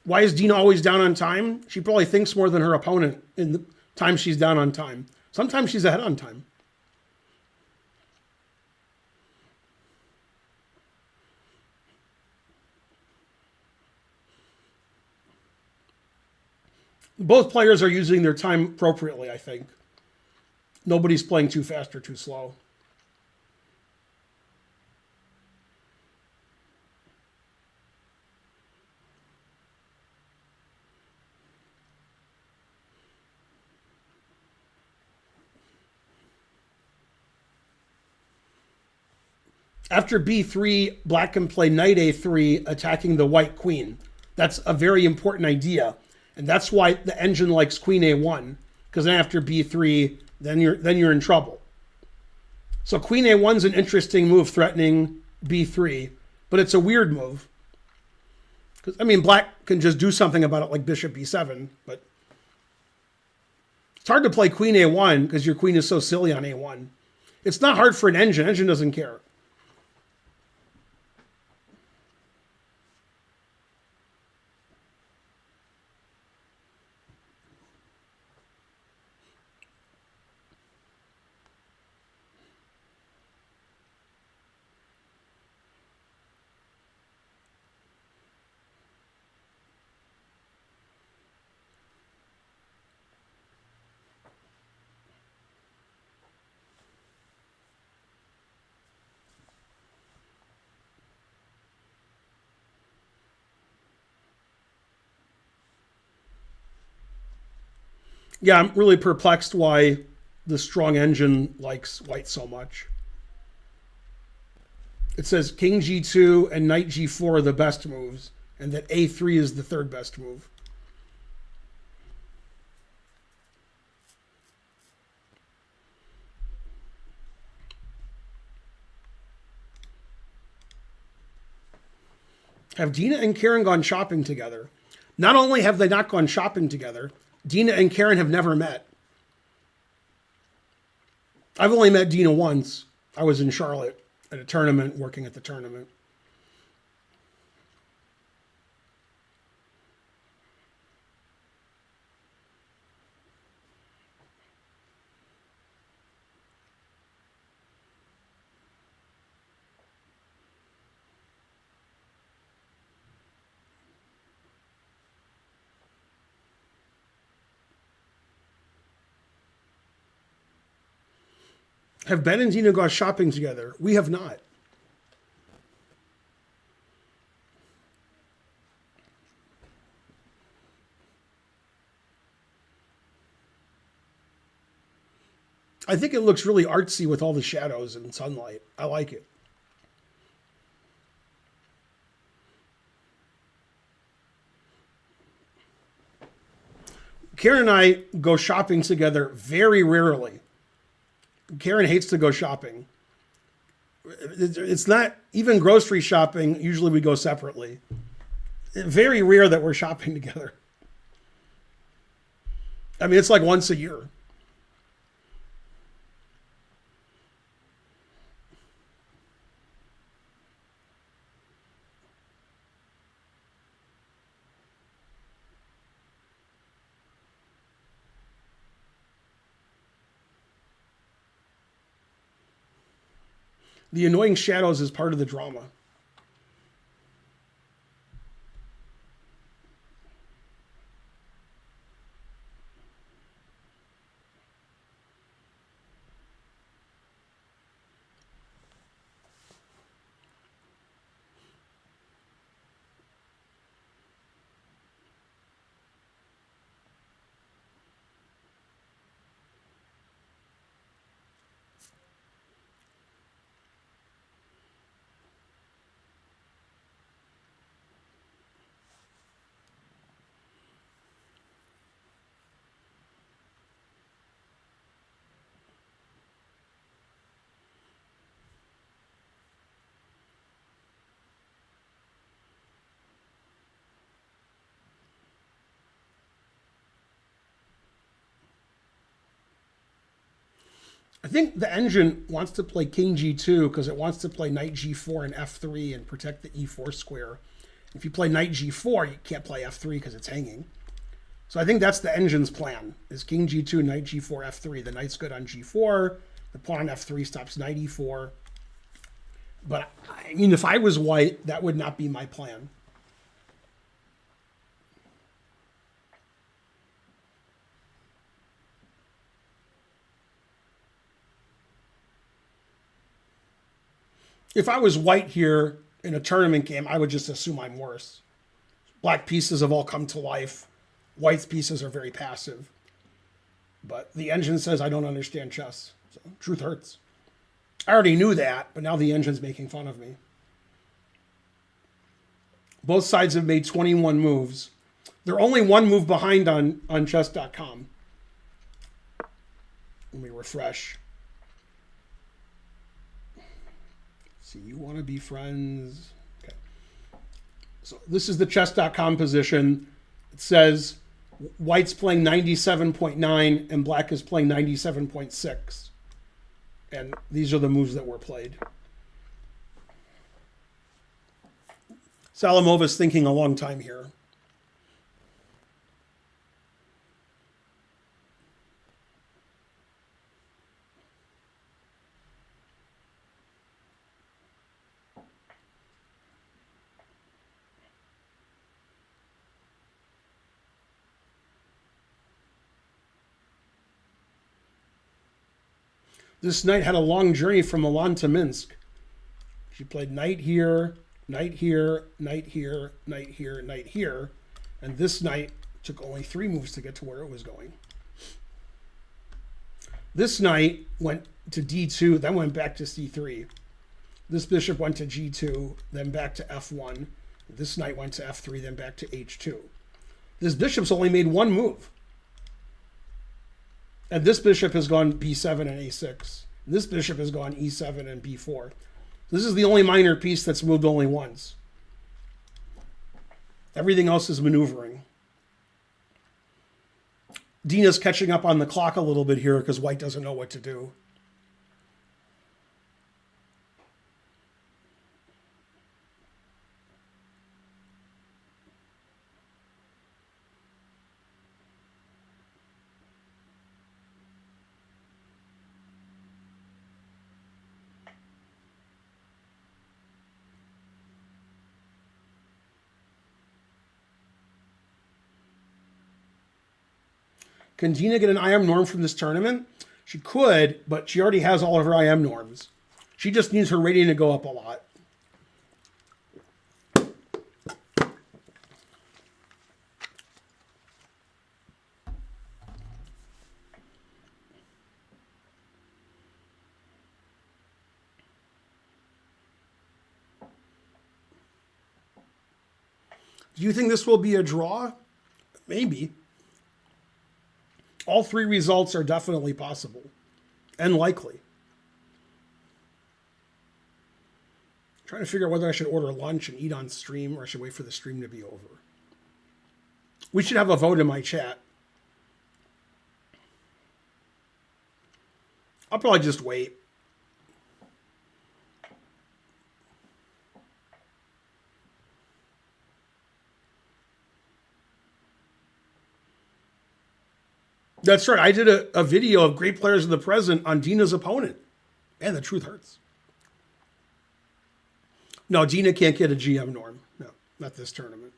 Why is Dina always down on time? She probably thinks more than her opponent in the time she's down on time. Sometimes she's ahead on time. Both players are using their time appropriately, I think. Nobody's playing too fast or too slow. After b3, black can play knight a3, attacking the white queen. That's a very important idea. And that's why the engine likes queen a1, because then after b3, then you're in trouble. So queen a1's an interesting move, threatening b3, but it's a weird move. Because I mean, black can just do something about it, like bishop b7, but it's hard to play queen a1 because your queen is so silly on a1. It's not hard for an engine. Engine doesn't care. Yeah, I'm really perplexed why the strong engine likes white so much. It says king g2 and knight g4 are the best moves, and that a3 is the third best move. Have Dina and Karen gone shopping together? Not only have they not gone shopping together, Dina and Karen have never met. I've only met Dina once. I was in Charlotte at a tournament, working at the tournament. Have Ben and Dina gone shopping together? We have not. I think it looks really artsy with all the shadows and sunlight. I like it. Karen and I go shopping together very rarely. Karen hates to go shopping. It's not even grocery shopping. Usually we go separately. Very rare that we're shopping together. I mean, it's like once a year. The annoying shadows is part of the drama. think the engine wants to play king g2 because it wants to play knight g4 and f3 and protect the e4 square. If you play knight g4, you can't play f3 because it's hanging. So I think that's the engine's plan, is king g2, knight g4, f3. The knight's good on g4. The pawn on f3 stops knight e4. But, I mean, if I was white, that would not be my plan. If I was white here in a tournament game, I would just assume I'm worse. Black pieces have all come to life. White's pieces are very passive. But the engine says I don't understand chess. So truth hurts. I already knew that, but now the engine's making fun of me. Both sides have made 21 moves. They're only one move behind on chess.com. Let me refresh. See, you want to be friends. Okay. So this is the chess.com position. It says white's playing 97.9 and black is playing 97.6. And these are the moves that were played. Salimova's thinking a long time here. This knight had a long journey from Milan to Minsk. She played knight here, knight here, knight here, knight here, knight here. And this knight took only 3 moves to get to where it was going. This knight went to d2, then went back to c3. This bishop went to g2, then back to f1. This knight went to f3, then back to h2. This bishop's only made 1 move. And this bishop has gone b7 and a6. This bishop has gone e7 and b4. This is the only minor piece that's moved only once. Everything else is maneuvering. Dina's catching up on the clock a little bit here because white doesn't know what to do. Can Dina get an IM norm from this tournament? She could, but she already has all of her IM norms. She just needs her rating to go up a lot. Do you think this will be a draw? Maybe. All 3 results are definitely possible and likely. I'm trying to figure out whether I should order lunch and eat on stream or I should wait for the stream to be over. We should have a vote in my chat. I'll probably just wait. That's right. I did a video of great players of the present on Dina's opponent. And the truth hurts. No, Dina can't get a GM norm. No, not this tournament.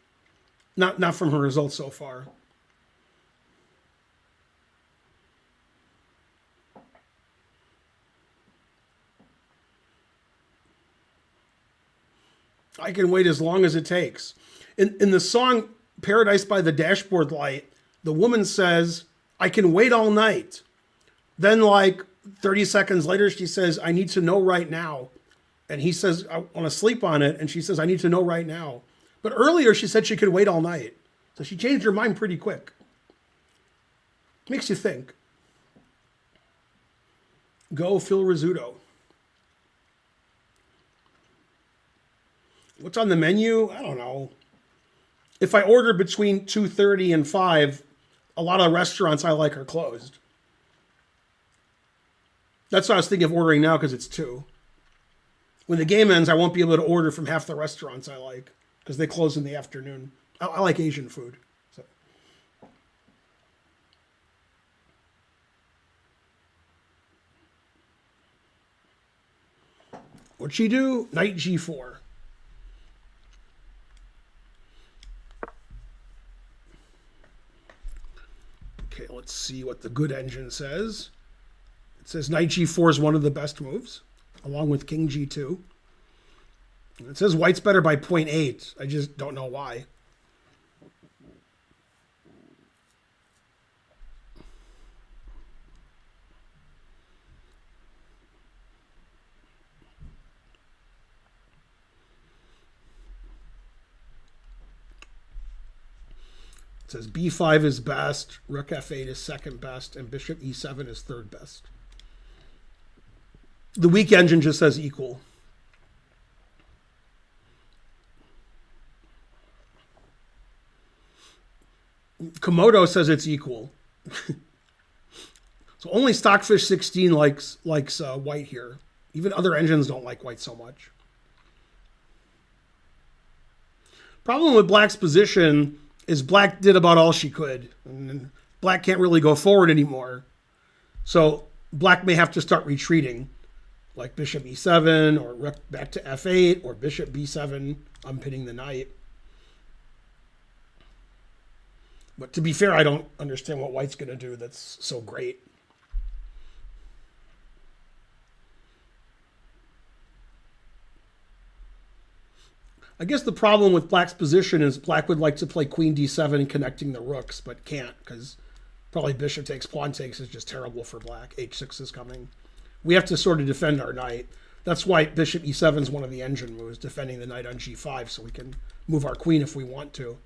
Not from her results so far. I can wait as long as it takes. In the song Paradise by the Dashboard Light, the woman says, I can wait all night. Then like 30 seconds later, she says, I need to know right now. And he says, I want to sleep on it. And she says, I need to know right now. But earlier she said she could wait all night. So she changed her mind pretty quick. Makes you think. Go Phil Rizzuto. What's on the menu? I don't know. If I order between 2:30 and 5, a lot of restaurants I like are closed. That's what I was thinking of ordering now because it's 2. When the game ends, I won't be able to order from half the restaurants I like because they close in the afternoon. I like Asian food. So. What'd she do? Knight G4. Okay, let's see what the good engine says. It says Knight G4 is one of the best moves, along with King G2. It says white's better by 0.8. I just don't know why. It says B5 is best, Rook F8 is second best, and Bishop E7 is third best. The weak engine just says equal. Komodo says it's equal. So only Stockfish 16 likes white here. Even other engines don't like white so much. Problem with black's position is black did about all she could. And black can't really go forward anymore. So black may have to start retreating. Like Bishop E7 or Rook back to F8 or Bishop B7 unpinning the knight. But to be fair, I don't understand what white's going to do that's so great. I guess the problem with black's position is black would like to play Queen D7 connecting the rooks, but can't because probably bishop takes, pawn takes is just terrible for black. H6 is coming. We have to sort of defend our knight. That's why Bishop E7 is one of the engine moves, defending the knight on G5 so we can move our queen if we want to.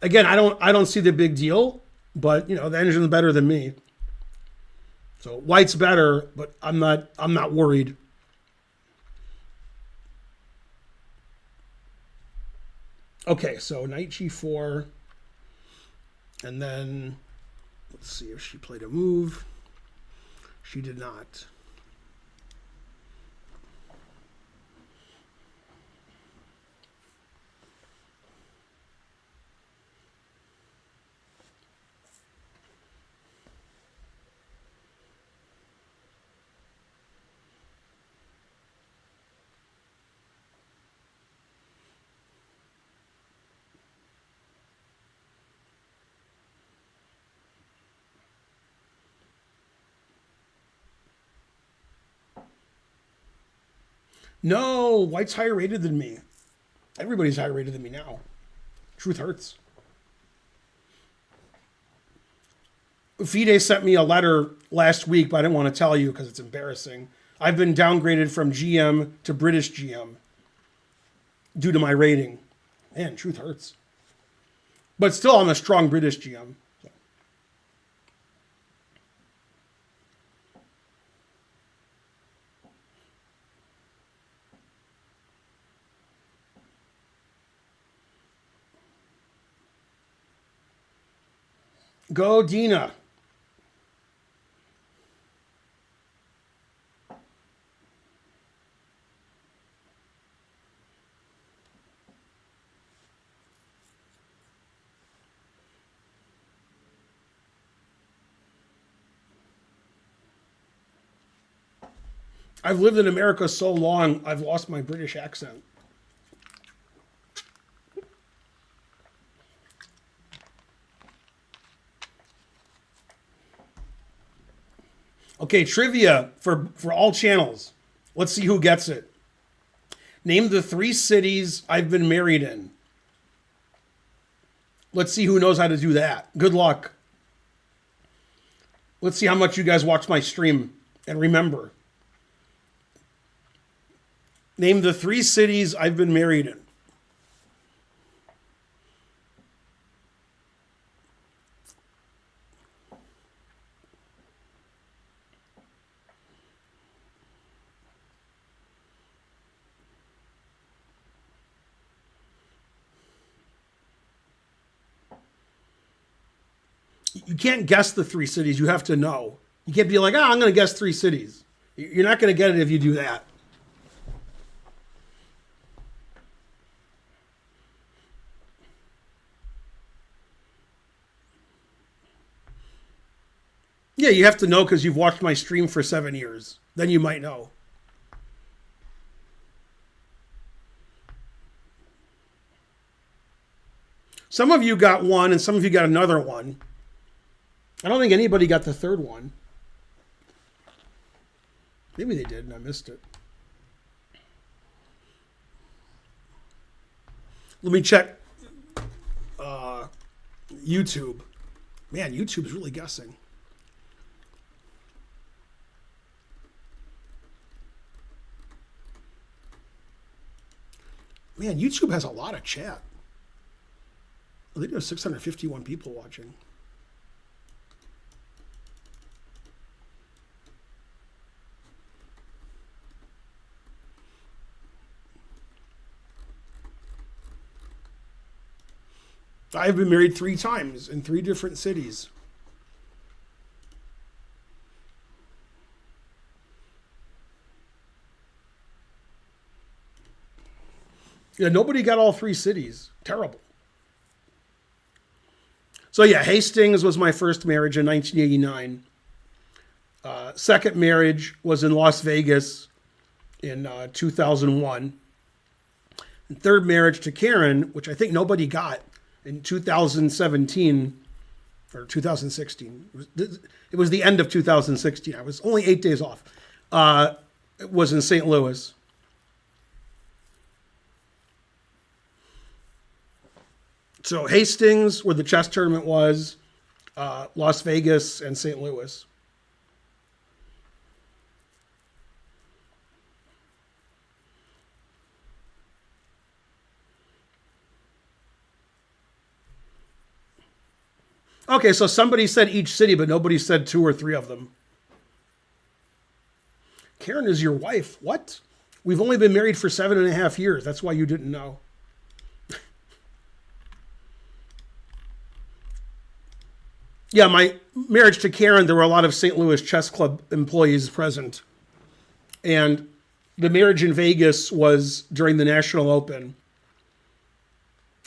Again, I don't see the big deal, but you know, the engine's better than me. So white's better, but I'm not worried. Okay, so knight G4. And then let's see if she played a move. She did not. No, white's higher rated than me. Everybody's higher rated than me now. Truth hurts. FIDE sent me a letter last week, but I didn't want to tell you because it's embarrassing. I've been downgraded from GM to British GM due to my rating. Man, truth hurts. But still, I'm a strong British GM. Go, Dina. I've lived in America so long, I've lost my British accent. Okay, trivia for all channels. Let's see who gets it. Name the 3 cities I've been married in. Let's see who knows how to do that. Good luck. Let's see how much you guys watch my stream and remember. Name the 3 cities I've been married in. You can't guess the 3 cities. You have to know. You can't be like, I'm going to guess 3 cities. You're not going to get it if you do that. Yeah, you have to know because you've watched my stream for 7 years. Then you might know. Some of you got one and some of you got another one. I don't think anybody got the third one. Maybe they did and I missed it. Let me check YouTube. Man, YouTube's really guessing. Man, YouTube has a lot of chat. I think there's 651 people watching. I've been married 3 times in 3 different cities. Yeah, nobody got all 3 cities. Terrible. So yeah, Hastings was my first marriage in 1989. Second marriage was in Las Vegas in 2001. And third marriage to Karen, which I think nobody got, in 2017 or 2016. It was the end of 2016. I was only 8 days off. It was in St. Louis. So Hastings, where the chess tournament was, Las Vegas, and St. Louis. Okay, so somebody said each city, but nobody said 2 or 3 of them. Karen is your wife. What? We've only been married for 7.5 years. That's why you didn't know. Yeah, my marriage to Karen, there were a lot of St. Louis Chess Club employees present. And the marriage in Vegas was during the National Open.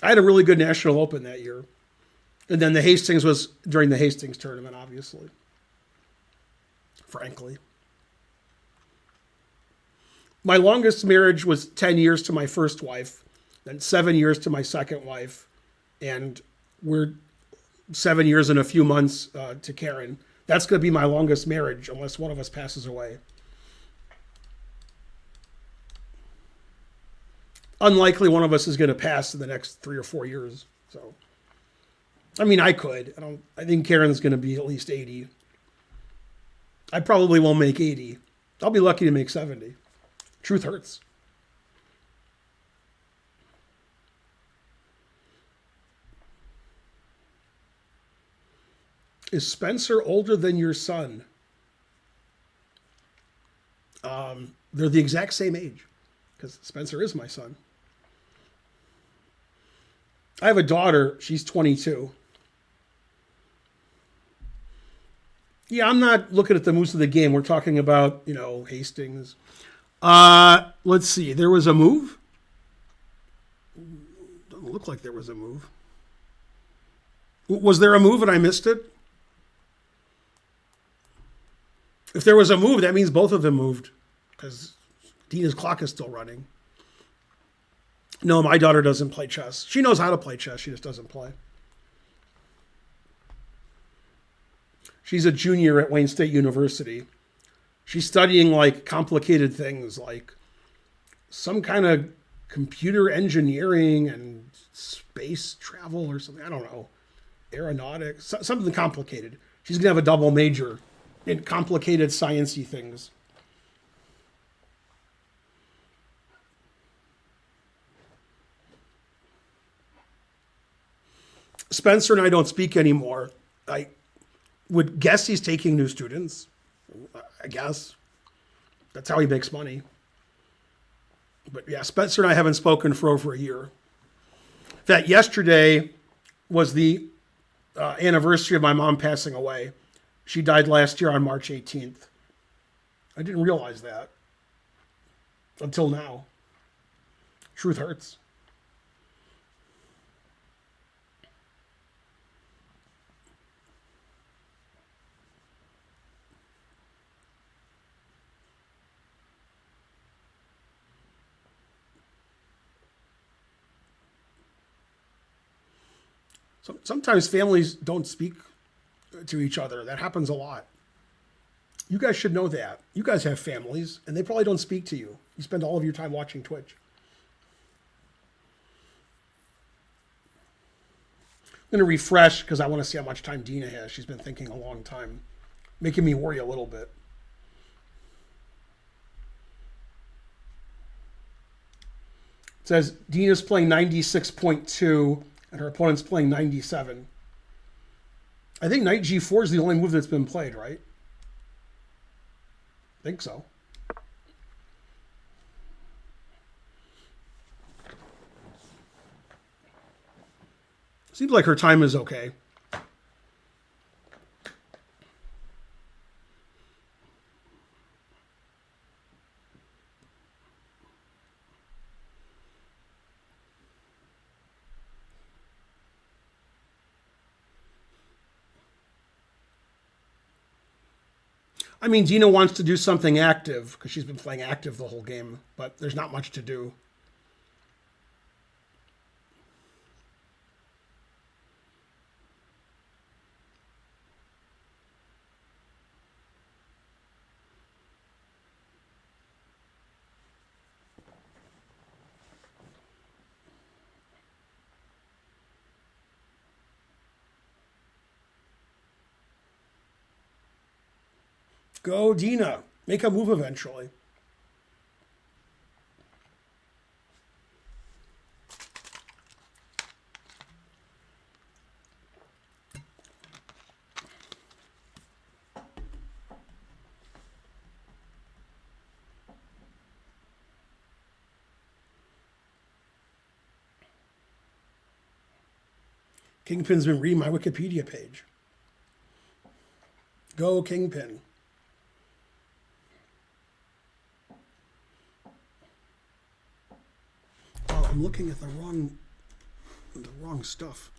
I had a really good National Open that year. And then the Hastings was during the Hastings tournament, obviously. Frankly. My longest marriage was 10 years to my first wife, then 7 years to my second wife, and we're 7 years and a few months to Karen. That's going to be my longest marriage unless one of us passes away. Unlikely one of us is going to pass in the next 3 or 4 years. So, I mean, I could. I think Karen's going to be at least 80. I probably won't make 80. I'll be lucky to make 70. Truth hurts. Is Spencer older than your son? They're the exact same age because Spencer is my son. I have a daughter. She's 22. Yeah, I'm not looking at the moves of the game. We're talking about, Hastings. Let's see. There was a move. Doesn't look like there was a move. Was there a move and I missed it? If there was a move, that means both of them moved because Dina's clock is still running. No, my daughter doesn't play chess. She knows how to play chess. She just doesn't play. She's a junior at Wayne State University. She's studying like complicated things like some kind of computer engineering and space travel or something. I don't know. Aeronautics, something complicated. She's going to have a double major in complicated science-y things. Spencer and I don't speak anymore. I would guess he's taking new students. I guess. That's how he makes money. But yeah, Spencer and I haven't spoken for over a year. In fact, yesterday was the anniversary of my mom passing away. She died last year on March 18th. I didn't realize that until now. Truth hurts. Sometimes families don't speak to each other. That happens a lot. You guys should know that. You guys have families, and they probably don't speak to you. You spend all of your time watching Twitch. I'm going to refresh because I want to see how much time Dina has. She's been thinking a long time, making me worry a little bit. It says Dina's playing 96.2 and her opponent's playing 97. I think knight g4 is the only move that's been played, right? I think so. Seems like her time is okay. I mean, Dina wants to do something active because she's been playing active the whole game, but there's not much to do. Go, Dina. Make a move eventually. Kingpin's been reading my Wikipedia page. Go, Kingpin. I'm looking at the wrong stuff.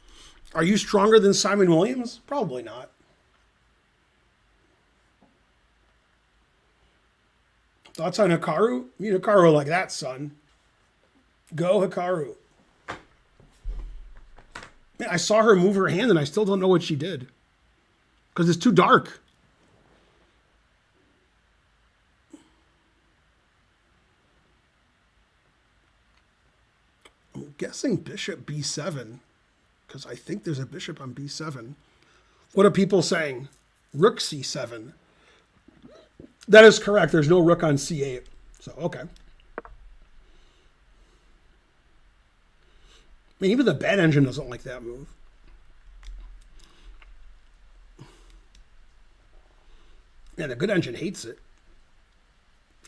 Are you stronger than Simon Williams? Probably not. Thoughts on Hikaru? Meet Hikaru like that, son. Go, Hikaru. Man, I saw her move her hand and I still don't know what she did. Because it's too dark. I'm guessing bishop b7, because I think there's a bishop on b7. What are people saying? Rook c7. That is correct. There's no rook on c8. So, okay. I mean, even the bad engine doesn't like that move. Yeah, the good engine hates it.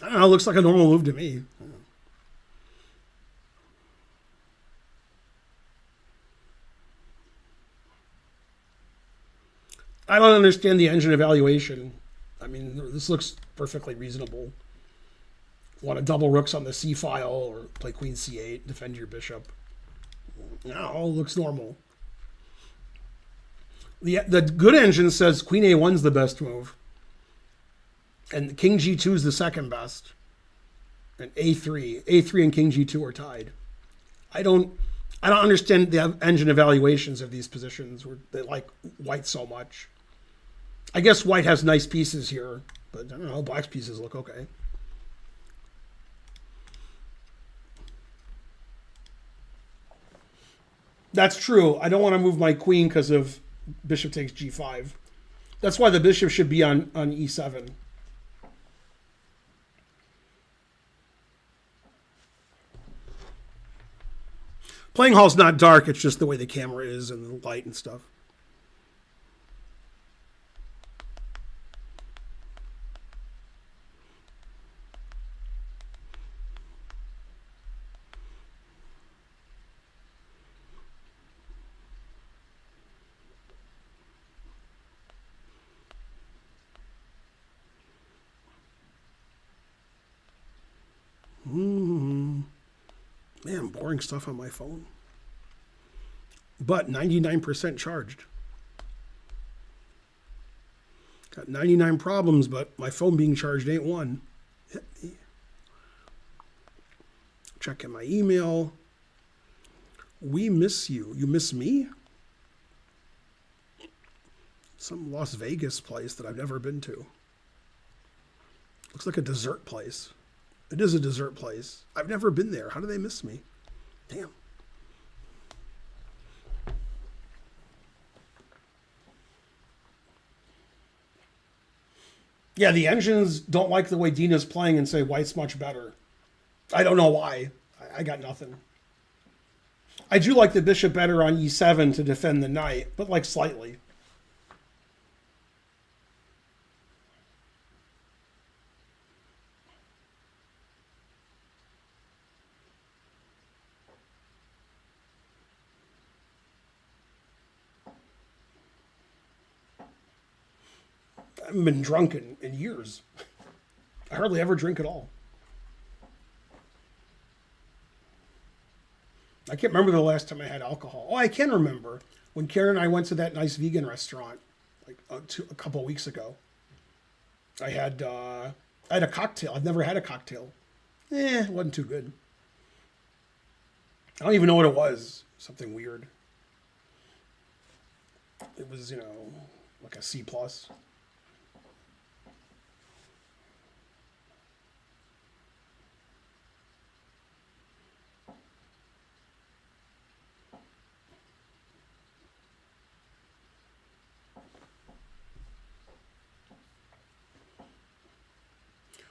I don't know. It looks like a normal move to me. I don't understand the engine evaluation. I mean, this looks perfectly reasonable. Want to double rooks on the c file or play queen c8, defend your bishop. No, it looks normal. The good engine says queen a1 is the best move. And king g2 is the second best. And a3 and king g2 are tied. I don't understand the engine evaluations of these positions where they like white so much. I guess white has nice pieces here, but I don't know, black's pieces look okay. That's true. I don't want to move my queen because of bishop takes g5. That's why the bishop should be on e7. Playing hall's not dark, it's just the way the camera is and the light and stuff. Man, boring stuff on my phone. But 99% charged. Got 99 problems, but my phone being charged ain't one. Hit me. Checking my email. We miss you. You miss me? Some Las Vegas place that I've never been to. Looks like a dessert place. It is a dessert place. I've never been there. How do they miss me? Damn. Yeah, the engines don't like the way Dina's playing and say White's much better. I don't know why. I got nothing. I do like the bishop better on e7 to defend the knight, but like slightly. I haven't been drunk in years. I hardly ever drink at all. I can't remember the last time I had alcohol. Oh, I can remember when Karen and I went to that nice vegan restaurant like a couple of weeks ago. I had a cocktail. I've never had a cocktail. It wasn't too good. I don't even know what it was. Something weird. It was, like a C plus.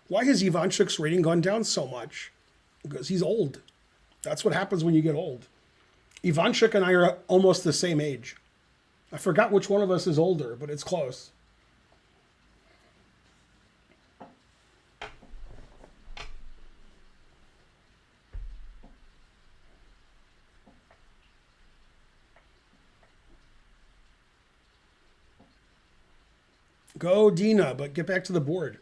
Why has Ivanchuk's rating gone down so much? Because he's old. That's what happens when you get old. Ivanchuk and I are almost the same age. I forgot which one of us is older, but it's close. Go, Dina, but get back to the board.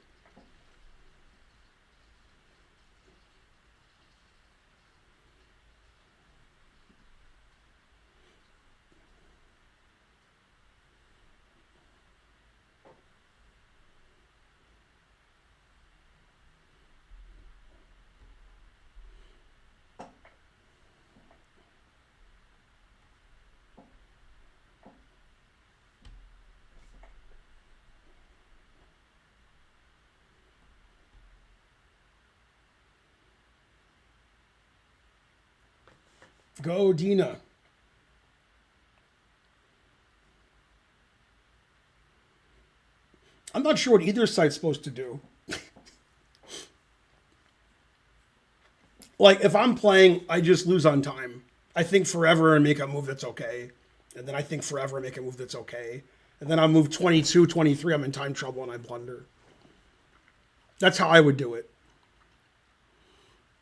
Go, Dina. I'm not sure what either side's supposed to do. Like, if I'm playing, I just lose on time. I think forever and make a move that's okay. And then I think forever and make a move that's okay. And then I'll move 22, 23, I'm in time trouble and I blunder. That's how I would do it.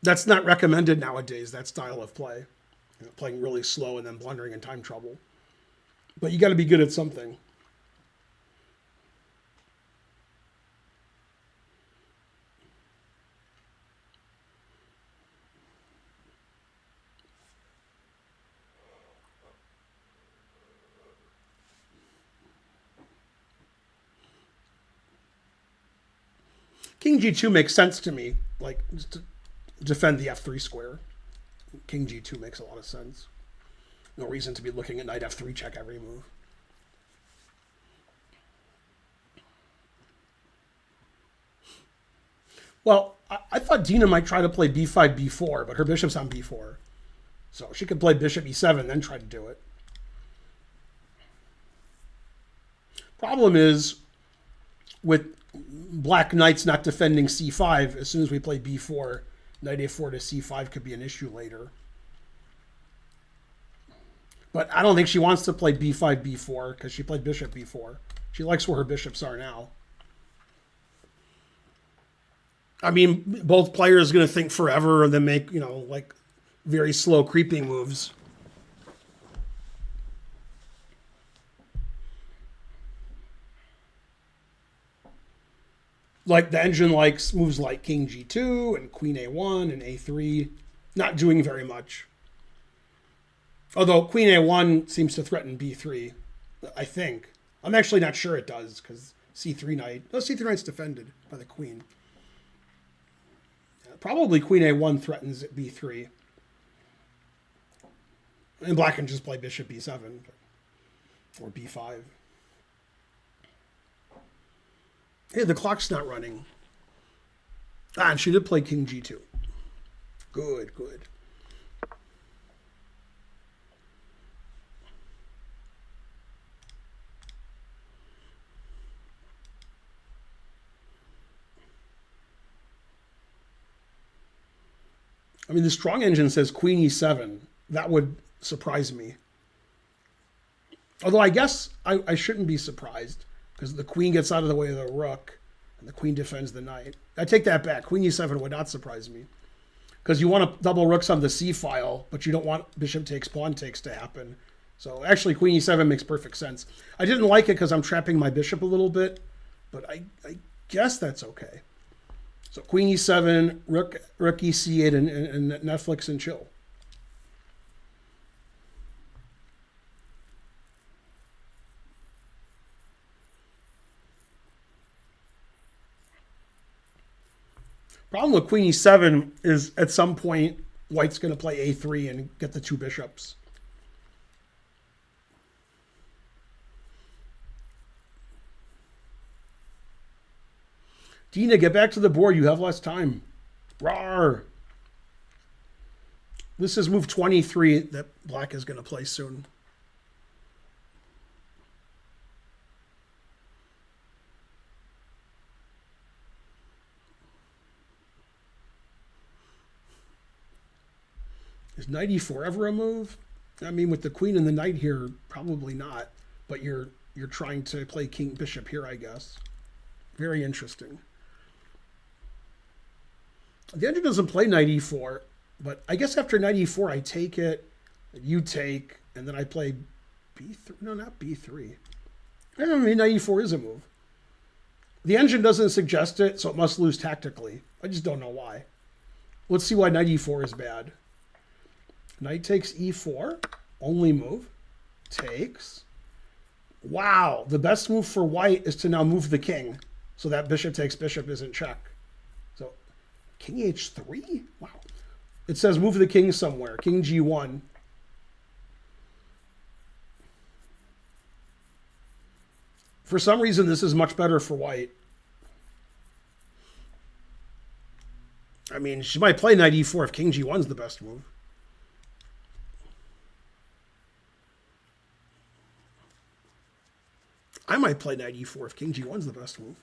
That's not recommended nowadays, that style of play. Playing really slow and then blundering in time trouble. But you got to be good at something. King G2 makes sense to me, like just to defend the F3 square. King G2 makes a lot of sense. No reason to be looking at knight F3 check every move. Well, I thought Dina might try to play B5, B4, but her bishop's on B4. So she could play bishop E7, then try to do it. Problem is, with black knights not defending C5, as soon as we play B4, knight A4 to C5 could be an issue later. But I don't think she wants to play B5, B4, because she played bishop B4. She likes where her bishops are now. I mean, both players are going to think forever and then make, like very slow creeping moves. Like the engine likes moves like King G2 and Queen A1 and A3. Not doing very much. Although queen a1 seems to threaten b3, I think. I'm actually not sure it does, because c3 knight... No, c3 knight's defended by the queen. Probably queen a1 threatens at b3. And black can just play bishop b7 or b5. Hey, the clock's not running. Ah, and she did play king g2. Good, good. I mean, the strong engine says queen e7. That would surprise me. Although I guess I shouldn't be surprised, because the queen gets out of the way of the rook, and the queen defends the knight. I take that back. Queen e7 would not surprise me. Because you want to double rooks on the c file, but you don't want bishop takes, pawn takes to happen. So actually, queen e7 makes perfect sense. I didn't like it because I'm trapping my bishop a little bit, but I guess that's okay. So queen e7, rook e8, and Netflix and chill. Problem with queen e7 is at some point white's going to play a3 and get the two bishops. Dina, get back to the board. You have less time. Rawr. This is move 23 that black is going to play soon. Is knight e4 ever a move? I mean, with the queen and the knight here, probably not. But you're trying to play king bishop here, I guess. Very interesting. The engine doesn't play knight e4, but I guess after knight e4, I take it, you take, and then I play b3. No, not b3. I mean, knight e4 is a move. The engine doesn't suggest it, so it must lose tactically. I just don't know why. Let's see why knight e4 is bad. Knight takes e4, only move, takes. Wow, the best move for white is to now move the king, so that bishop takes bishop is in check. So king h3? Wow. It says move the king somewhere, king g1. For some reason, this is much better for white. I mean, she might play knight e4 if king g1 is the best move. I might play knight e4 if king g1 is the best move.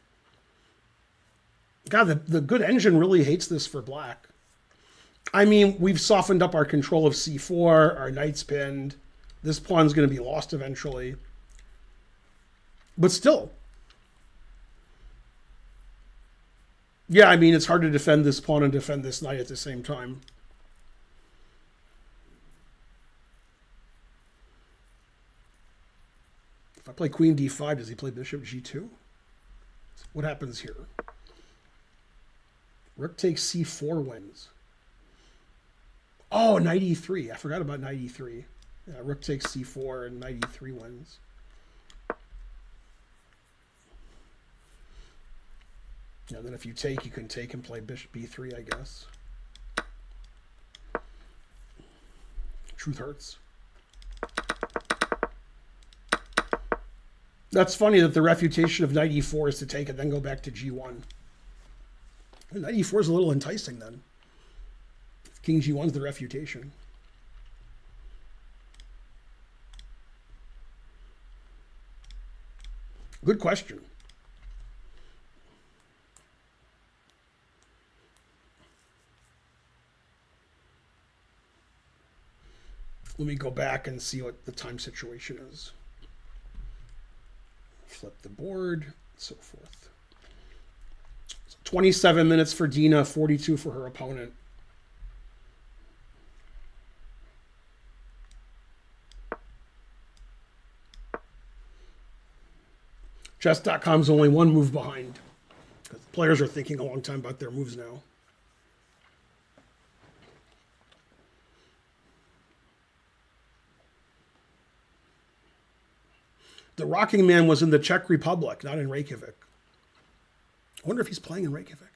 God, the good engine really hates this for black. I mean, we've softened up our control of c4, our knight's pinned. This pawn's going to be lost eventually. But still. Yeah, I mean, it's hard to defend this pawn and defend this knight at the same time. If I play queen d5, does he play bishop g2? What happens here? Rook takes c4 wins. Oh, knight e3. I forgot about knight e3. Yeah, rook takes c4 and knight e3 wins. Yeah, then if you take, you can take and play bishop b3, I guess. Truth hurts. That's funny that the refutation of knight e4 is to take and then go back to g1. Knight e4 is a little enticing then. If king g1 is the refutation. Good question. Let me go back and see what the time situation is. Flip the board, so forth. So 27 minutes for Dina, 42 for her opponent. Chess.com's only one move behind. Because players are thinking a long time about their moves now. The Rocking Man was in the Czech Republic, not in Reykjavik. I wonder if he's playing in Reykjavik.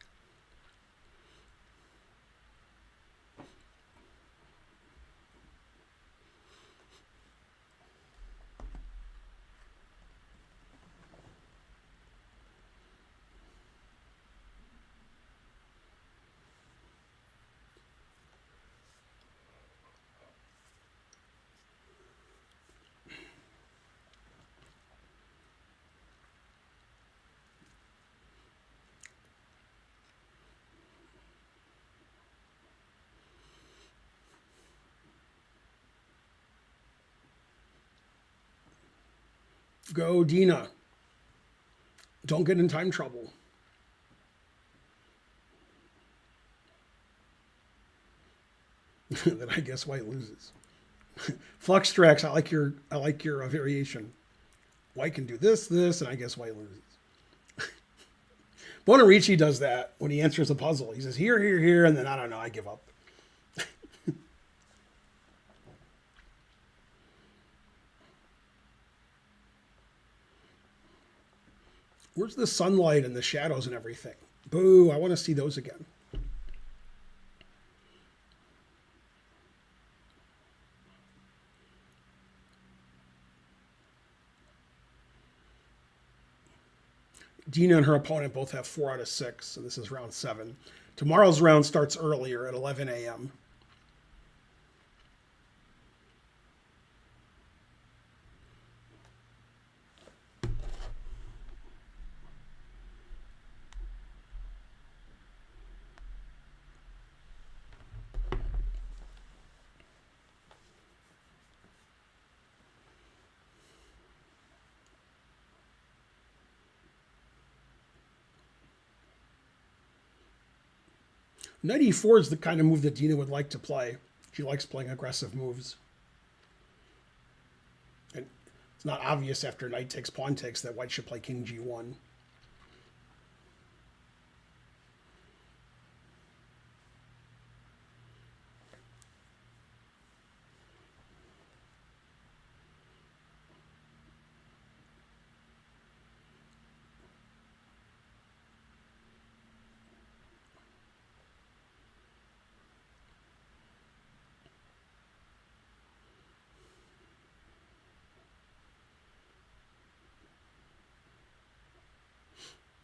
Go, Dina. Don't get in time trouble. Then I guess white loses. Fluxtrax, I like your variation. White can do this, and I guess white loses. Bonarici does that when he answers a puzzle. He says here, here, here, and then I don't know, I give up. Where's the sunlight and the shadows and everything? Boo, I want to see those again. Dina and her opponent both have 4 out of 6, and this is round 7. Tomorrow's round starts earlier at 11 a.m. Knight e4 is the kind of move that Dina would like to play. She likes playing aggressive moves. And it's not obvious after knight takes, pawn takes that white should play king g1.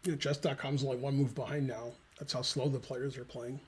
You know, chess.com's only 1 move behind now. That's how slow the players are playing.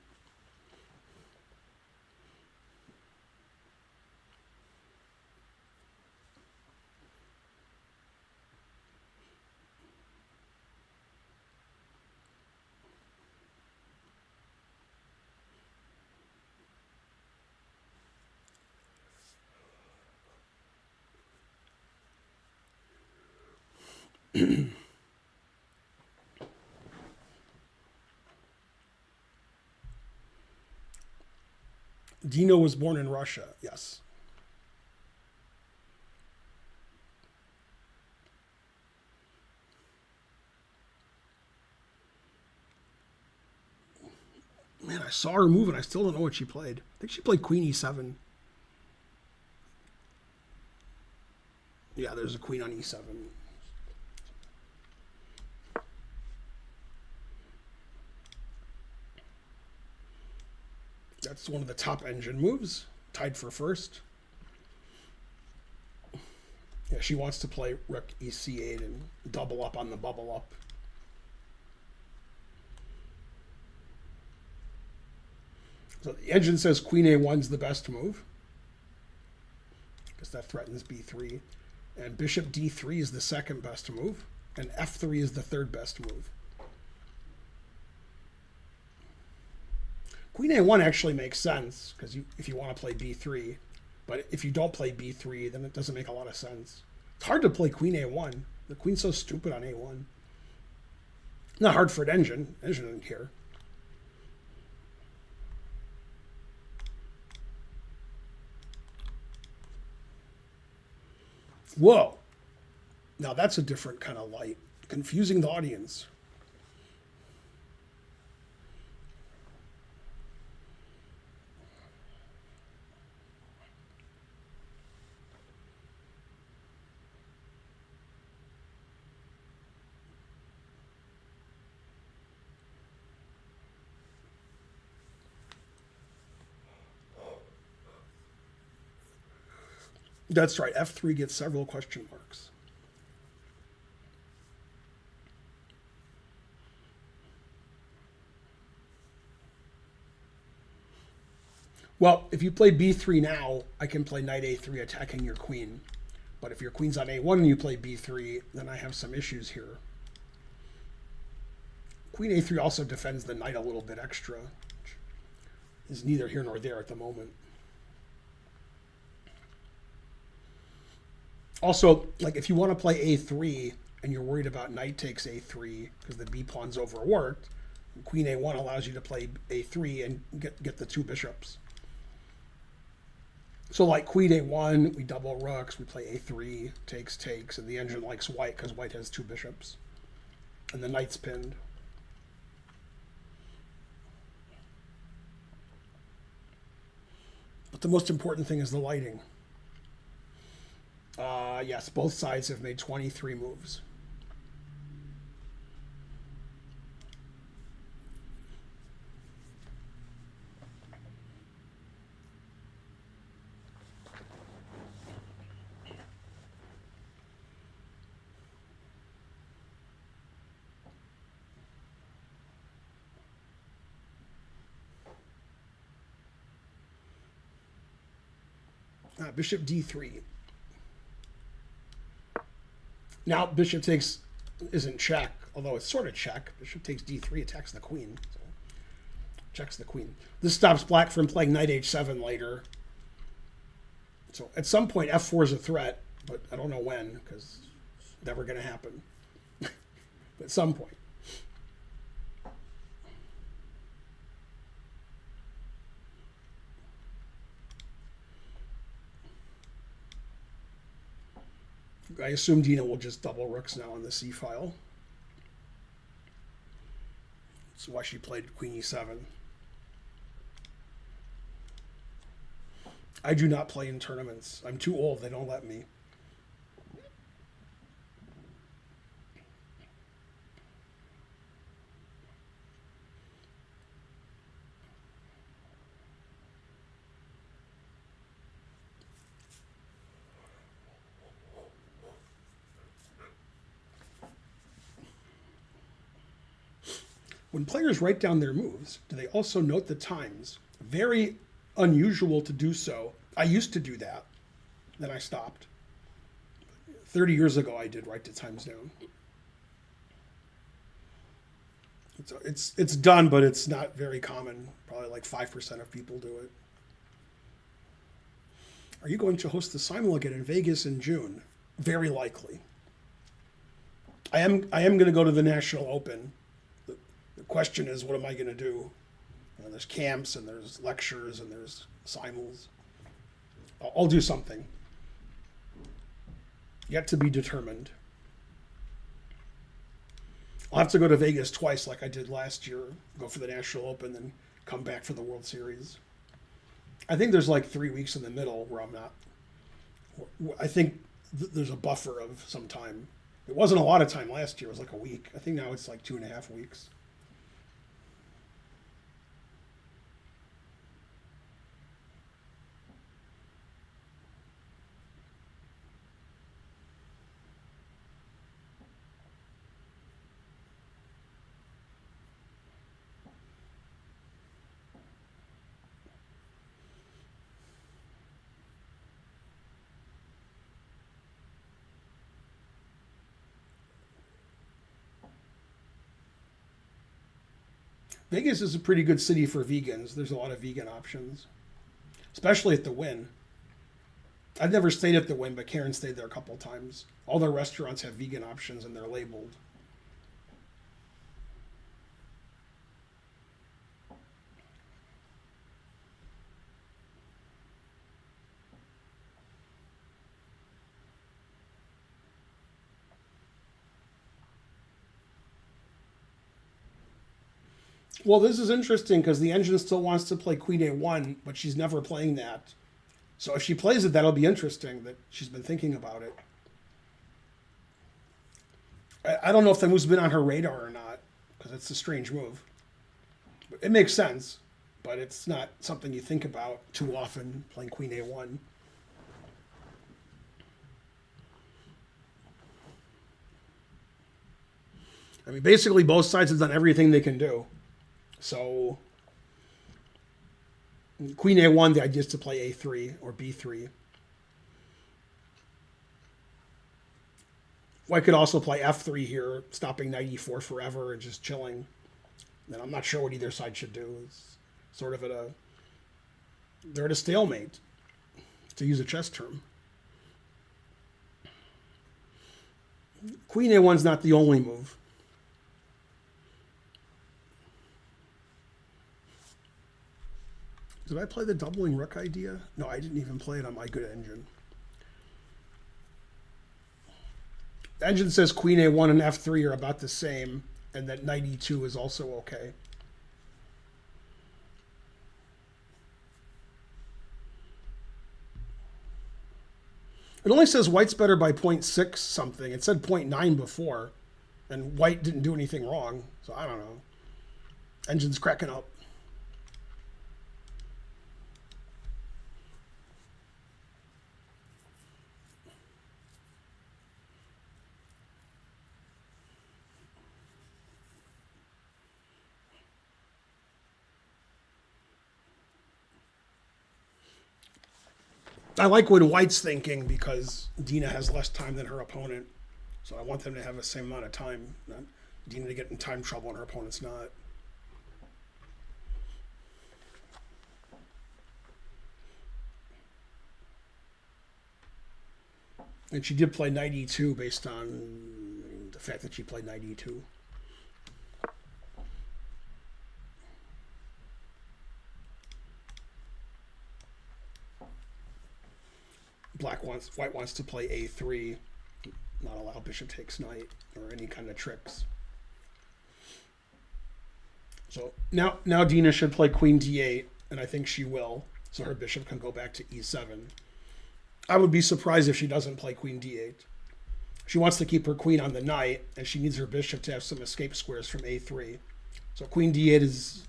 Dina was born in Russia, yes. Man, I saw her move and I still don't know what she played. I think she played queen e7. Yeah, there's a queen on e7. That's one of the top engine moves, tied for first. Yeah, she wants to play rook ec8 and double up on the bubble up. So the engine says queen a1's the best move, because that threatens b3. And bishop d3 is the second best move, and f3 is the third best move. Queen a1 actually makes sense, because if you want to play b3, but if you don't play b3, then it doesn't make a lot of sense. It's hard to play queen a1. The queen's so stupid on a1. Not hard for an engine. Engine doesn't care. Whoa. Now that's a different kind of light. Confusing the audience. That's right. F3 gets several question marks. Well, if you play B3 now, I can play knight A3 attacking your queen. But if your queen's on A1 and you play B3, then I have some issues here. Queen A3 also defends the knight a little bit extra, which is neither here nor there at the moment. Also, like if you want to play A3 and you're worried about knight takes A3 because the B pawn's overworked, Queen A1 allows you to play A3 and get the two bishops. So like Queen A1, we double rooks, we play A3, takes, and the engine likes white because white has two bishops. And the knight's pinned. But the most important thing is the lighting. Yes, both sides have made 23 moves. Bishop D3. Now bishop takes isn't check, although it's sort of check. Bishop takes D3, attacks the queen. So checks the queen. This stops black from playing knight H7 later. So at some point F4 is a threat, but I don't know when because it's never going to happen. But at some point. I assume Dina will just double rooks now on the C file. That's why she played Queen E7. I do not play in tournaments. I'm too old. They don't let me. When players write down their moves, do they also note the times? Very unusual to do so. I used to do that. Then I stopped. 30 years ago, I did write the times down. It's done, but it's not very common. Probably like 5% of people do it. Are you going to host the Simon again in Vegas in June? Very likely. I am going to go to the National Open. The question is, what am I going to do? You know, there's camps and there's lectures and there's simul's. I'll do something. Yet to be determined. I'll have to go to Vegas twice like I did last year. Go for the National Open, then come back for the World Series. I think there's like 3 weeks in the middle where I'm not. I think there's a buffer of some time. It wasn't a lot of time last year. It was like a week. I think now it's like 2.5 weeks. Vegas is a pretty good city for vegans. There's a lot of vegan options, especially at the Wynn. I've never stayed at the Wynn, but Karen stayed there a couple times. All their restaurants have vegan options and they're labeled. Well, this is interesting because the engine still wants to play Queen A1, but she's never playing that. So if she plays it, that'll be interesting that she's been thinking about it. I don't know if the move's been on her radar or not, because it's a strange move. It makes sense, but it's not something you think about too often, playing Queen A1. I mean, basically both sides have done everything they can do. So Queen A1, the idea is to play A3 or B3. White could also play F3 here, stopping knight E4 forever and just chilling. And I'm not sure what either side should do. It's sort of they're at a stalemate, to use a chess term. Queen A1's not the only move. Did I play the doubling rook idea? No, I didn't even play it on my good engine. The engine says Queen A1 and F3 are about the same, and that knight E2 is also okay. It only says white's better by 0.6 something. It said 0.9 before, and white didn't do anything wrong, so I don't know. Engine's cracking up. I like when white's thinking because Dina has less time than her opponent. So I want them to have the same amount of time. Not Dina to get in time trouble and her opponent's not. And she did play knight E2 based on the fact that she played knight E2. White wants to play A3, not allow bishop takes knight or any kind of tricks. So now Dina should play queen D8, and I think she will, so her bishop can go back to E7. I would be surprised if she doesn't play queen D8. She wants to keep her queen on the knight, and she needs her bishop to have some escape squares from A3. So queen D8 is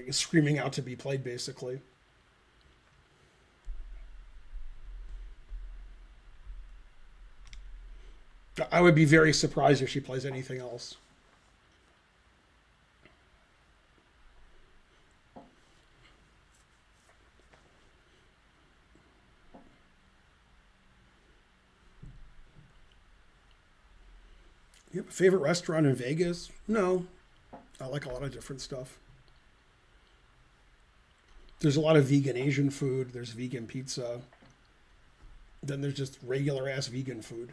screaming out to be played, basically. I would be very surprised if she plays anything else. You have a favorite restaurant in Vegas? No. I like a lot of different stuff. There's a lot of vegan Asian food. There's vegan pizza. Then there's just regular ass vegan food.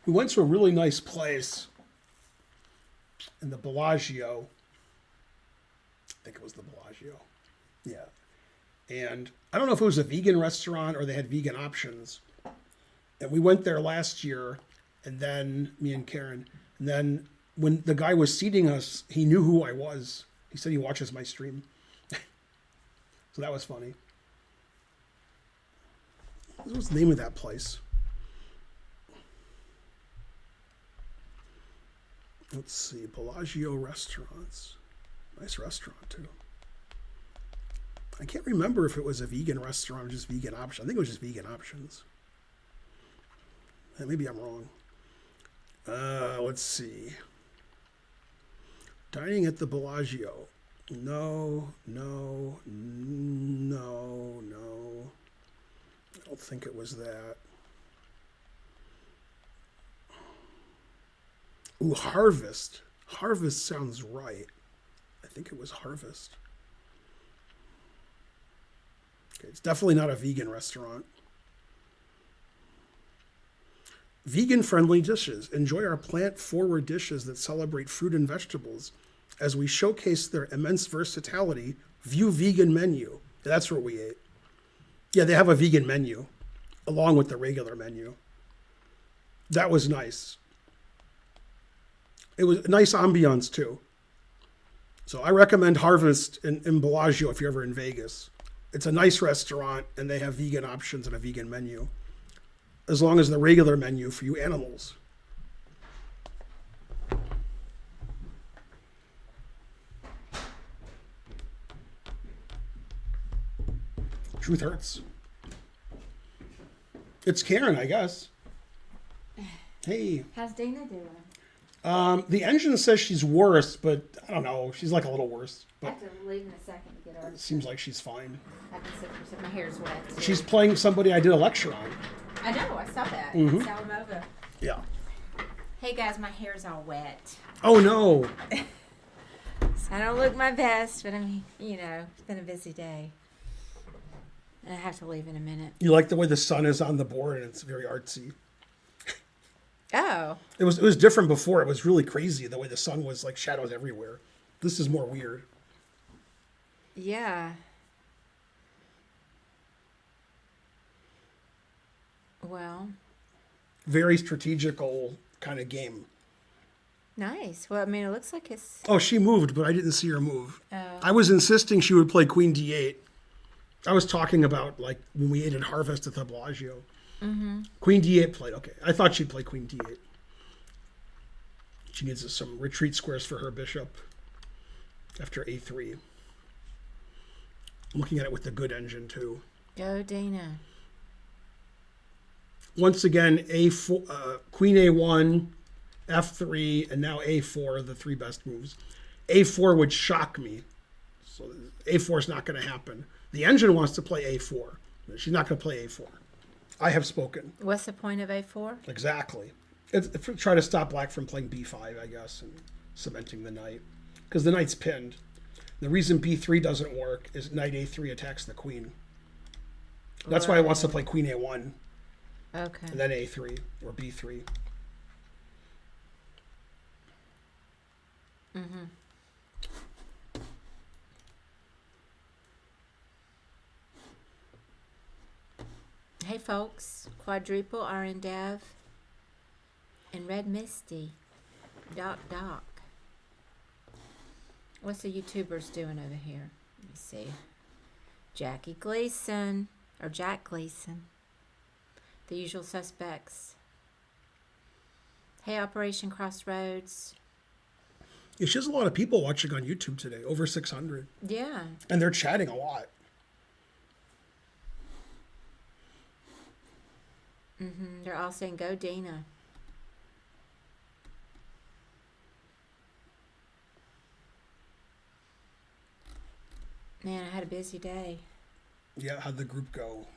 We went to a really nice place in the Bellagio. I think it was the Bellagio. Yeah. And I don't know if it was a vegan restaurant or they had vegan options. And we went there last year, and then me and Karen, and then when the guy was seating us, he knew who I was. He said he watches my stream. So that was funny. What was the name of that place? Let's see, Bellagio Restaurants. Nice restaurant, too. I can't remember if it was a vegan restaurant or just vegan option. I think it was just vegan options. Maybe I'm wrong. Let's see. Dining at the Bellagio. No. I don't think it was that. Ooh, Harvest. Harvest sounds right. I think it was Harvest. Okay, it's definitely not a vegan restaurant. Vegan-friendly dishes. Enjoy our plant-forward dishes that celebrate fruit and vegetables. As we showcase their immense versatility, view vegan menu. That's what we ate. Yeah, they have a vegan menu, along with the regular menu. That was nice. It was a nice ambiance, too. So I recommend Harvest in Bellagio if you're ever in Vegas. It's a nice restaurant, and they have vegan options and a vegan menu, as long as the regular menu for you animals. Truth hurts. It's Karen, I guess. Hey. How's Dina doing? The engine says she's worse, but I don't know. She's like a little worse. I But have to leave in a second to get her. it seems like she's fine. I can sit for a second. My hair's wet. Too. She's playing somebody I did a lecture on. I know. I saw that. Mhm. Salimova. Yeah. Hey guys, my hair's all wet. Oh, no. So I don't look my best, but it's been a busy day. And I have to leave in a minute. You like the way the sun is on the board, and it's very artsy. Oh. It was different before. It was really crazy the way the sun was like shadows everywhere. This is more weird. Yeah. Well, Very strategical kind of game. nice. Well, I mean, it looks like it's. Oh, she moved, but I didn't see her move. Oh. I was insisting she would play Queen D8. I was talking about like when we ate at Harvest at the Bellagio. Mm-hmm. Queen D8 played. Okay, I thought she'd play Queen D8. She needs some retreat squares for her bishop after A3. I'm looking at it with the good engine too. Go, Dina. Once again, A4, Queen A1, F3, and now A4 are the three best moves. A4 would shock me. So A4 is not going to happen. The engine wants to play A4. She's not going to play A4. I have spoken. What's the point of A4? Exactly. It's try to stop black from playing B5, I guess, and cementing the knight. Because the knight's pinned. The reason B3 doesn't work is knight A3 attacks the queen. That's why it wants to play Queen A1 Okay. and then A3 or B3. Mm-hmm. Hey folks, quadruple RN Dev and Red Misty. Doc. What's the YouTubers doing over here? Let me see. Jackie Gleason, or Jack Gleason. The usual suspects. Hey, Operation Crossroads. Yeah, she has a lot of people watching on YouTube today, over 600. Yeah. And they're chatting a lot. Mm-hmm. They're all saying, go Dina. Man, I had a busy day. Yeah, how'd the group go?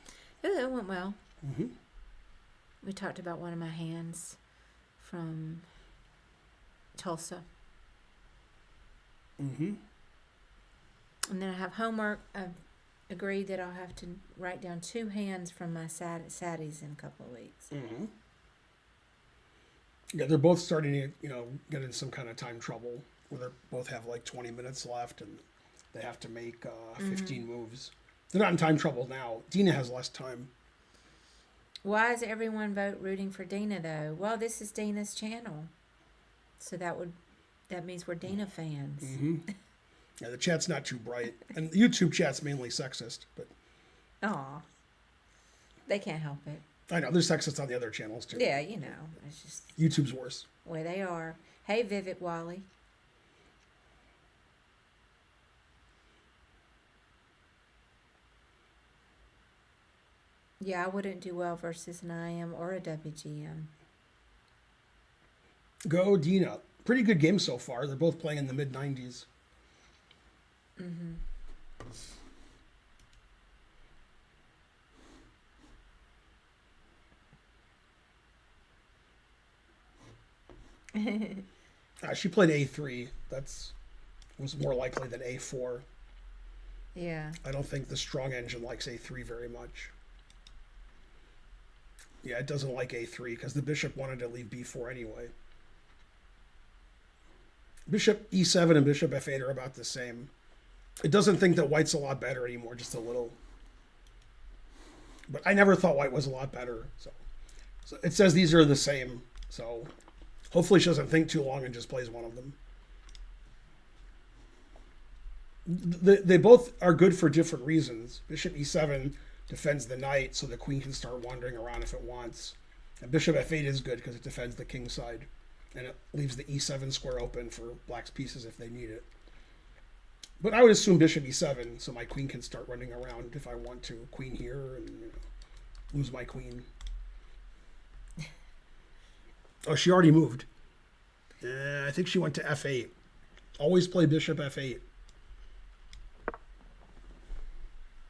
It went well. Mm-hmm. We talked about one of my hands from Tulsa. Mm-hmm. And then I have homework. I've agreed that I'll have to write down 2 hands from my saddies in a couple of weeks. Mm-hmm. Yeah, they're both starting to, get in some kind of time trouble where they both have like 20 minutes left and they have to make 15 moves. They're not in time trouble now. Dina has less time. Why is everyone rooting for Dina though? Well, this is Dina's channel, so that means we're Dina fans. Mm-hmm. Yeah, the chat's not too bright, and the YouTube chat's mainly sexist. But Aw, they can't help it. I know there's sexist on the other channels too. Yeah, it's just YouTube's worse. the way they are. Hey, Vivek Wally. Yeah, I wouldn't do well versus an IM or a WGM. Go Dina. Pretty good game so far. They're both playing in the mid 90s. Mm-hmm. She played A3. Was more likely than A4. Yeah. I don't think the strong engine likes A3 very much. Yeah, it doesn't like A3 because the bishop wanted to leave B4 anyway. Bishop E7 and bishop F8 are about the same. It doesn't think that white's a lot better anymore, just a little. But I never thought white was a lot better. So it says these are the same. So hopefully she doesn't think too long and just plays one of them. They both are good for different reasons. Bishop E7 defends the knight so the queen can start wandering around if it wants. And bishop F8 is good because it defends the king side. And it leaves the E7 square open for black's pieces if they need it. But I would assume bishop e7, so my queen can start running around if I want to. Queen here and lose my queen. Oh, she already moved. I think she went to f8. Always play bishop f8.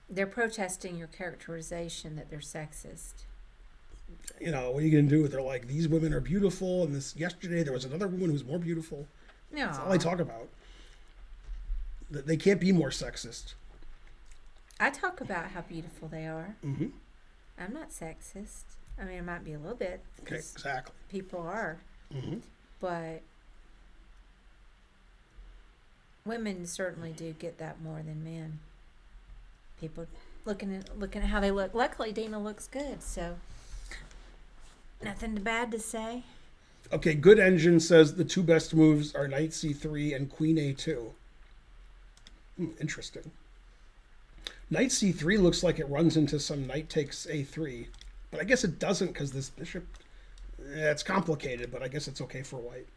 They're protesting your characterization that they're sexist. What are you going to do? They're like, these women are beautiful, and yesterday there was another woman who was more beautiful. No. That's all I talk about. They can't be more sexist. I talk about how beautiful they are. Mm-hmm. I'm not sexist. I mean, it might be a little bit. Okay, exactly. People are. Mm-hmm. But women certainly do get that more than men. People looking at how they look. Luckily, Dina looks good, so nothing bad to say. Okay, Good Engine says the two best moves are knight c3 and queen a2. Interesting. Knight c3 looks like it runs into some knight takes a3, but I guess it doesn't because this bishop. It's complicated, but I guess it's okay for white.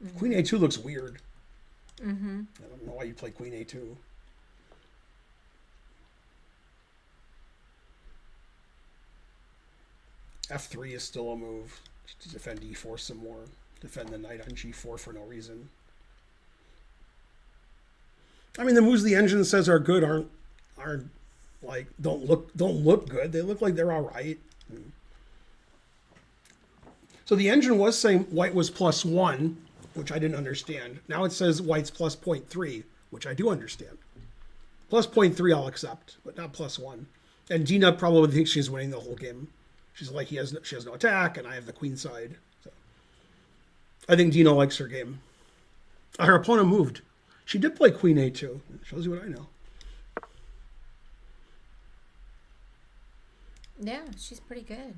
Mm-hmm. Queen a2 looks weird. Mm-hmm. I don't know why you play queen a2. f3 is still a move to defend e4 some more. Defend the knight on g4 for no reason. I mean, the moves the engine says are good aren't like don't look good. They look like they're all right. So the engine was saying white was +1, which I didn't understand. Now it says white's plus 0.3, which I do understand. Plus 0.3 I'll accept, but not +1. And Dina probably thinks she's winning the whole game. She's like, she has no attack, and I have the queen side. So I think Dina likes her game. Her opponent moved. She did play queen a2. It shows you what I know. Yeah, she's pretty good.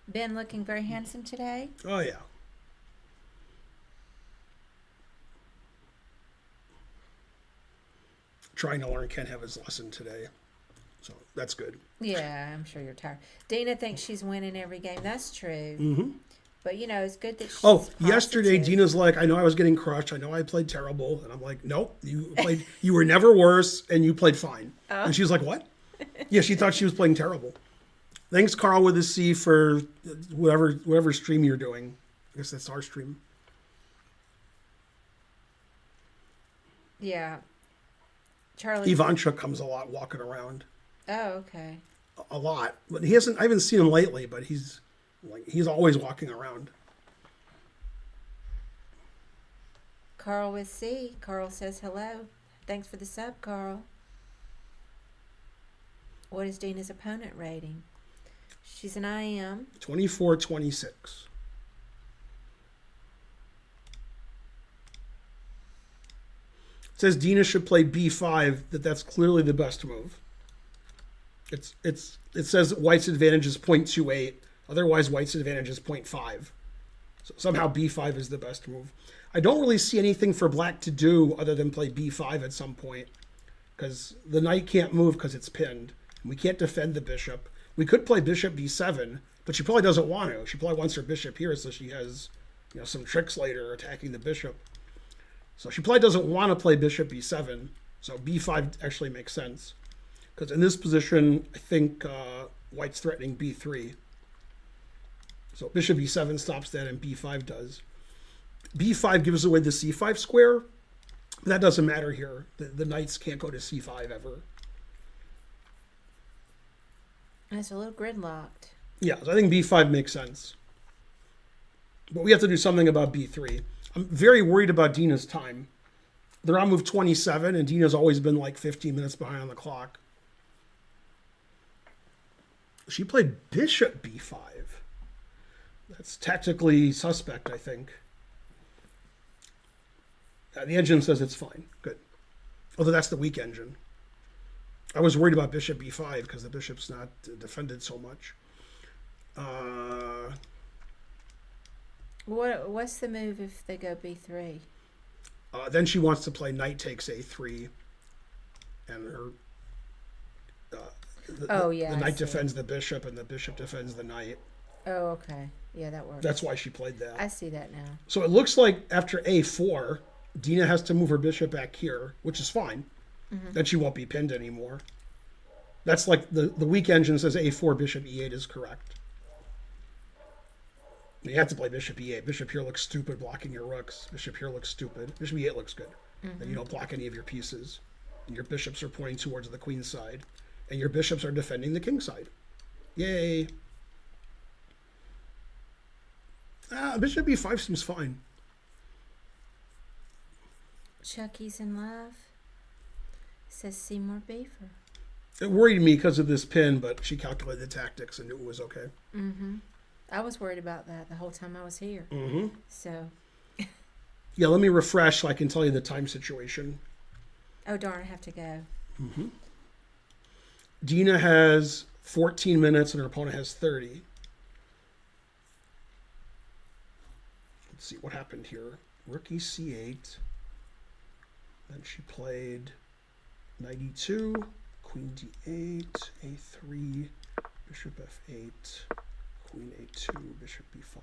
Ben looking very handsome today. Oh, yeah. Trying to learn Ken have his lesson today. So that's good. Yeah, I'm sure you're tired. Dina thinks she's winning every game. That's true. Mm-hmm. But, it's good that she's yesterday positive. Dina's like, I know I was getting crushed. I know I played terrible. And I'm like, nope, you were never worse, and you played fine. Oh. And she was like, what? Yeah, she thought she was playing terrible. Thanks, Carl with a C, for whatever stream you're doing. I guess that's our stream. Yeah. Charlie. Ivanchuk comes a lot walking around. Oh, okay. A lot. But I haven't seen him lately, but he's always walking around. Carl with C. Carl says hello. Thanks for the sub, Carl. What is Dina's opponent rating? She's an IM. 24-26. It says Dina should play b5. That's clearly the best move. It says white's advantage is 0.28. Otherwise, white's advantage is 0.5. So somehow b5 is the best move. I don't really see anything for black to do other than play b5 at some point, because the knight can't move because it's pinned. We can't defend the bishop. We could play bishop b7, but she probably doesn't want to. She probably wants her bishop here so she has some tricks later attacking the bishop. So she probably doesn't want to play bishop b7. So b5 actually makes sense. Because in this position, I think white's threatening b3. So bishop e7 stops that, and b5 does. b5 gives away the c5 square. But that doesn't matter here. The knights can't go to c5 ever. It's a little gridlocked. Yeah, so I think b5 makes sense. But we have to do something about b3. I'm very worried about Dina's time. They're on move 27, and Dina's always been like 15 minutes behind on the clock. She played bishop b5. That's tactically suspect, I think. The engine says it's fine. Good. Although that's the weak engine. I was worried about bishop b5 because the bishop's not defended so much. What's the move if they go b3? Then she wants to play knight takes a3, and her. The knight defends the bishop, and the bishop defends the knight. Oh, okay. Yeah, that works. That's why she played that. I see that now. So it looks like after a4, Dina has to move her bishop back here, which is fine. Then she won't be pinned anymore. That's like the weak engine says a4, bishop e8 is correct. You have to play bishop e8. Bishop here looks stupid blocking your rooks. Bishop here looks stupid. Bishop e8 looks good. Then you don't block any of your pieces. And your bishops are pointing towards the queen side. And your bishops are defending the king side. Yay. Bishop e5 seems fine. Chucky's in love. Says Seymour Beaver. It worried me because of this pin, but she calculated the tactics and knew it was okay. I was worried about that the whole time I was here. So. Yeah, let me refresh so I can tell you the time situation. Oh, darn, I have to go. Dina has 14 minutes and her opponent has 30. Let's see what happened here. Rook e c8. Then she played knight e2, queen d8, a3, bishop f8, queen a2, bishop b5.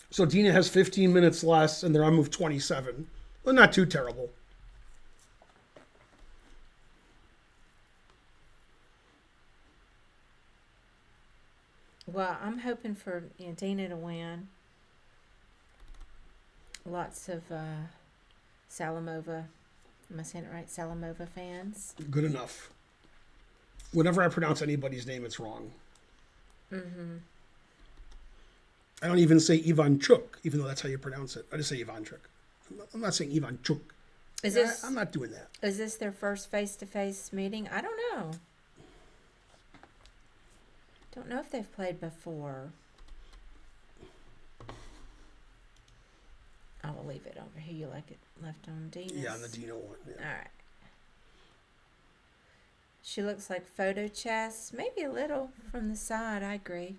So Dina has 15 minutes less, and they're on move 27. Well, not too terrible. Well, I'm hoping for Dina to win. Lots of Salimova, am I saying it right? Salimova fans. Good enough. Whenever I pronounce anybody's name, it's wrong. I don't even say Ivanchuk, even though that's how you pronounce it. I just say Ivanchuk. I'm not saying Ivanchuk. I'm not doing that. Is this their first face-to-face meeting? I don't know. Don't know if they've played before. I will leave it over here. You like it left on Dina's? Yeah, on the Dina one. Yeah. All right. She looks like photo chess. Maybe a little from the side. I agree.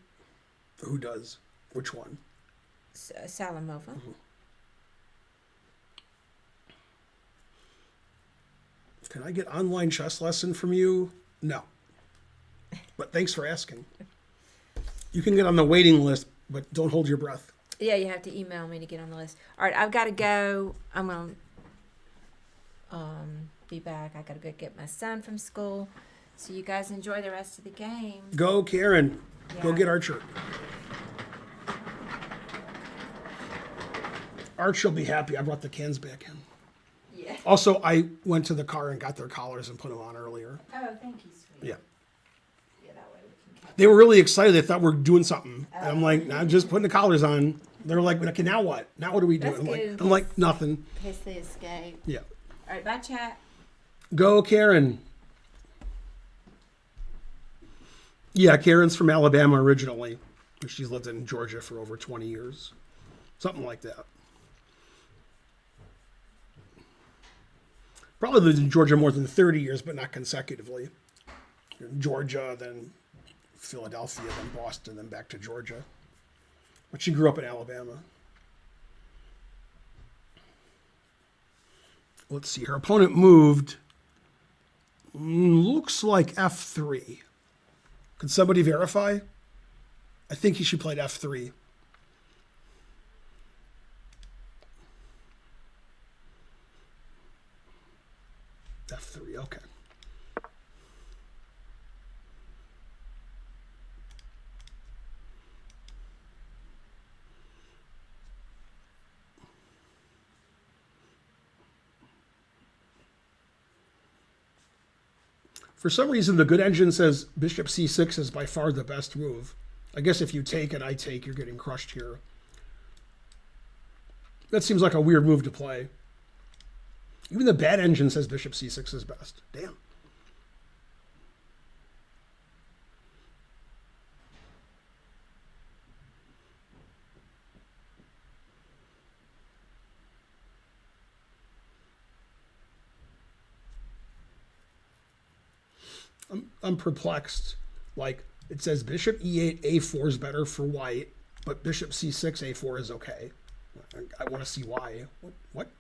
Who does? Which one? Salimova. Can I get online chess lesson from you? No. But thanks for asking. You can get on the waiting list, but don't hold your breath. Yeah, you have to email me to get on the list. All right, I've got to go. I'm going to be back. I got to go get my son from school. So you guys enjoy the rest of the game. Go, Karen. Yeah. Go get Archer. Archer will be happy. I brought the cans back in. Yeah. Also, I went to the car and got their collars and put them on earlier. Oh, thank you, sweetie. Yeah. Yeah, that way we can catch. They were really excited. They thought we were doing something. And I'm like, nah, I'm just putting the collars on. They're like, okay, now what? Now what do we do? That's good. I'm like, nothing. In case they escape. Yeah. All right, bye, chat. Go, Karen. Yeah, Karen's from Alabama originally. She's lived in Georgia for over 20 years. Something like that. Probably lived in Georgia more than 30 years, but not consecutively. Georgia, then Philadelphia, then Boston, then back to Georgia. But she grew up in Alabama. Let's see. Her opponent moved. Looks like f3. Can somebody verify? I think she played f3. f3, okay. For some reason, the good engine says bishop c6 is by far the best move. I guess if you take and I take, you're getting crushed here. That seems like a weird move to play. Even the bad engine says bishop c6 is best. Damn. I'm perplexed. Like, it says bishop e8, a4 is better for white, but bishop c6, a4 is okay. I want to see why. What?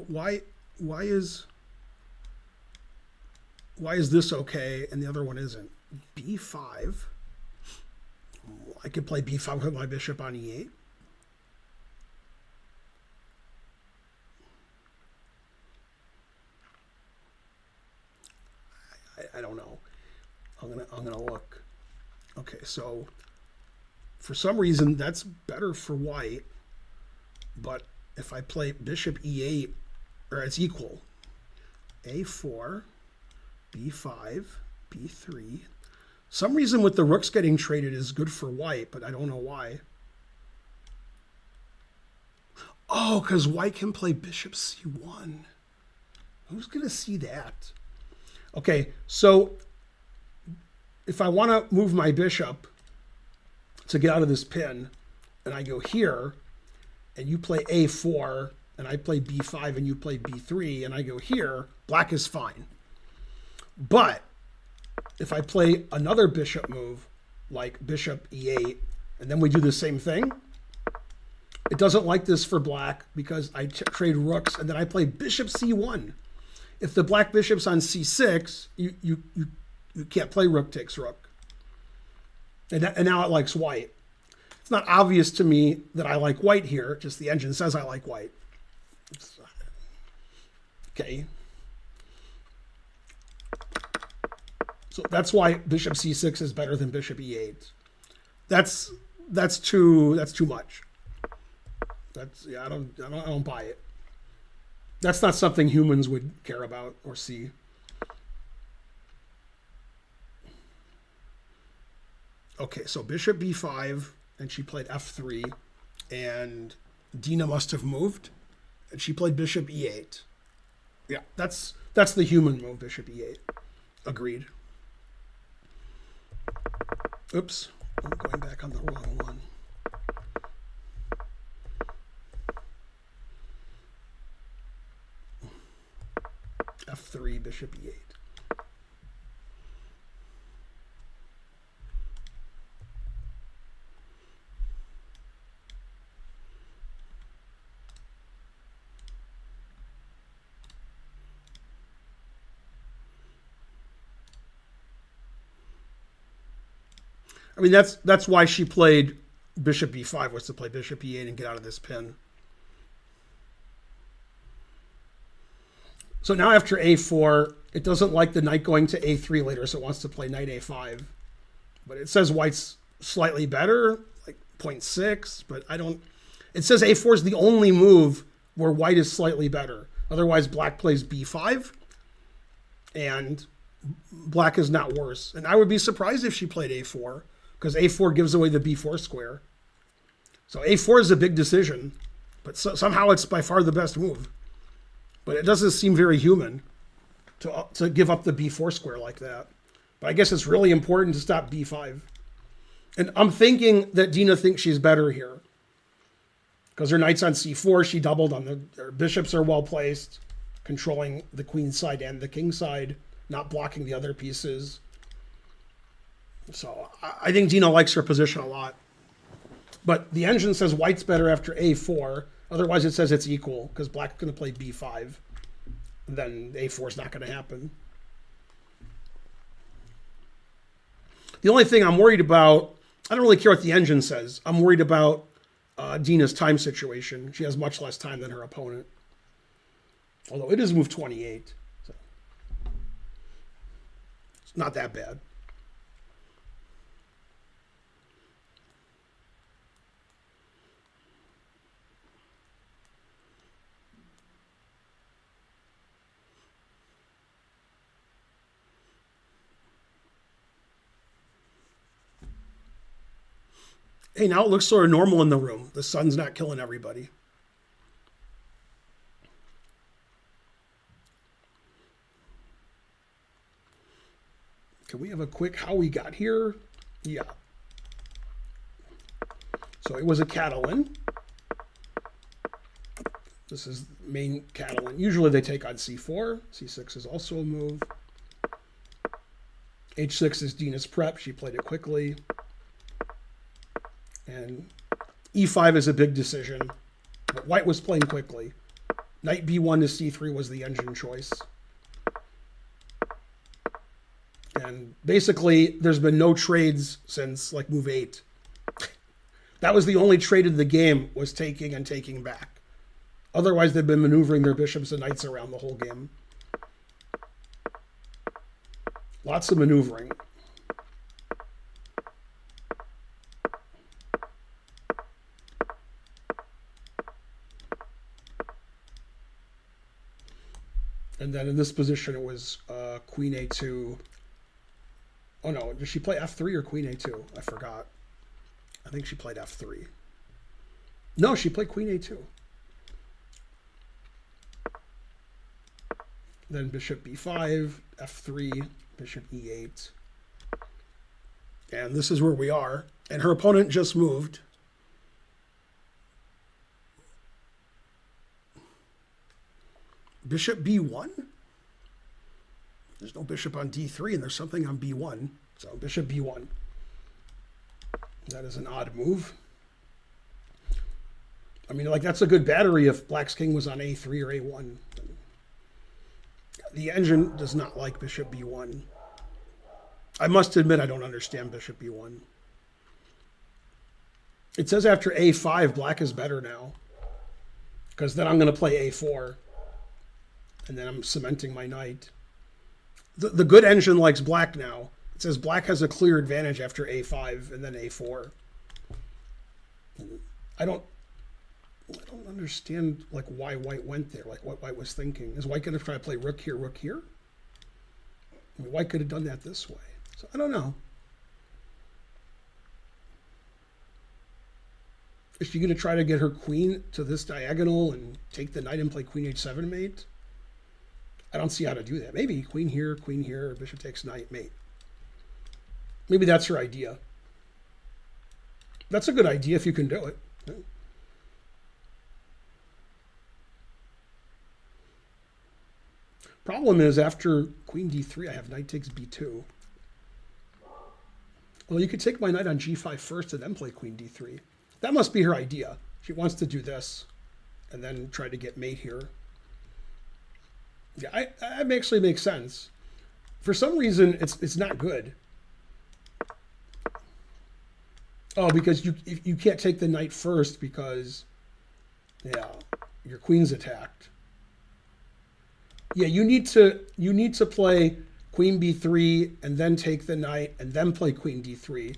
Why is... why is this okay and the other one isn't? B5. I could play B5 with my bishop on E8. I don't know. I'm gonna look. Okay, so for some reason that's better for white, but if I play bishop E8, or it's equal, A4, B5, B3. Some reason with the rooks getting traded is good for white, but I don't know why. Oh, because white can play bishop C1. Who's gonna see that? Okay, so if I want to move my bishop to get out of this pin, and I go here, and you play A4, and I play B5, and you play B3, and I go here, black is fine. But if I play another bishop move, like bishop E8, and then we do the same thing, it doesn't like this for black because I trade rooks, and then I play bishop C1. If the black bishop's on C6, you can't play rook takes rook. And now it likes white. It's not obvious to me that I like white here, just the engine says I like white. Okay. So that's why bishop C6 is better than bishop E8. That's too much. Yeah, I don't buy it. That's not something humans would care about or see. Okay, so bishop B5, and she played F3, and Dina must have moved, and she played bishop E8. Yeah, that's the human move, bishop E8. Agreed. Oops, I'm going back on the wrong one. F3, bishop E8. I mean, that's why she played bishop B5, was to play bishop E8 and get out of this pin. So now after A4, it doesn't like the knight going to A3 later, so it wants to play knight A5. But it says white's slightly better, like 0.6, but I don't... It says A4 is the only move where white is slightly better. Otherwise, black plays B5, and black is not worse. And I would be surprised if she played A4, because A4 gives away the B4 square. So A4 is a big decision, but somehow it's by far the best move. But it doesn't seem very human to give up the B4 square like that. But I guess it's really important to stop B5. And I'm thinking that Dina thinks she's better here. Because her knight's on C4, she doubled on her bishops are well placed, controlling the queen side and the king side, not blocking the other pieces. So I think Dina likes her position a lot. But the engine says white's better after A4. Otherwise, it says it's equal, because black's going to play B5. And then A4 is not going to happen. The only thing I'm worried about, I don't really care what the engine says. I'm worried about Dina's time situation. She has much less time than her opponent. Although it is move 28. So it's not that bad. Hey, now it looks sort of normal in the room. The sun's not killing everybody. Can we have a quick how we got here? Yeah. So it was a Catalan. This is main Catalan. Usually they take on C4. C6 is also a move. H6 is Dina's prep. She played it quickly. And E5 is a big decision, but white was playing quickly. Knight B1 to C3 was the engine choice. And basically, there's been no trades since like move 8. That was the only trade in the game, was taking and taking back. Otherwise, they've been maneuvering their bishops and knights around the whole game. Lots of maneuvering. And then in this position, it was queen a2. Oh no, did she play f3 or queen a2? I forgot. I think she played f3. No, she played queen a2. Then bishop b5, f3, bishop e8. And this is where we are. And her opponent just moved. Bishop b1? There's no bishop on d3, and there's something on b1. So bishop b1. That is an odd move. I mean, like, that's a good battery if black's king was on a3 or a1. The engine does not like bishop b1. I must admit I don't understand bishop b1. It says after a5, black is better now. Because then I'm going to play a4. And then I'm cementing my knight. The good engine likes black now. It says black has a clear advantage after a5 and then a4. I don't understand like why white went there, like what white was thinking. Is white going to try to play rook here, rook here? I mean, white could have done that this way. So I don't know. Is she going to try to get her queen to this diagonal and take the knight and play queen h7 mate? I don't see how to do that. Maybe queen here, bishop takes knight, mate. Maybe that's her idea. That's a good idea if you can do it. Problem is, after queen d3, I have knight takes b2. Well, you could take my knight on g5 first and then play queen d3. That must be her idea. She wants to do this and then try to get mate here. Yeah, that actually makes sense. For some reason, it's not good. Oh, because you can't take the knight first because, yeah, your queen's attacked. Yeah, you need to play queen b3 and then take the knight and then play queen d3.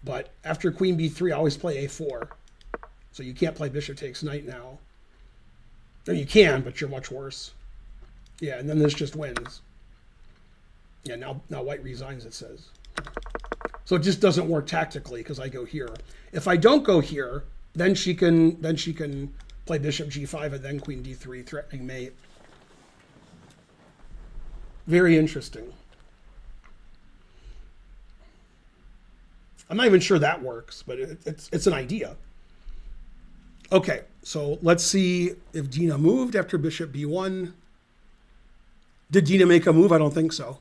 But after queen b3, I always play a4. So you can't play bishop takes knight now. Or you can, but you're much worse. Yeah, and then this just wins. Yeah, now white resigns, it says. So it just doesn't work tactically because I go here. If I don't go here, then she can play bishop g5 and then queen d3, threatening mate. Very interesting. I'm not even sure that works, but it's an idea. Okay, so let's see if Dina moved after bishop b1. Did Dina make a move? I don't think so.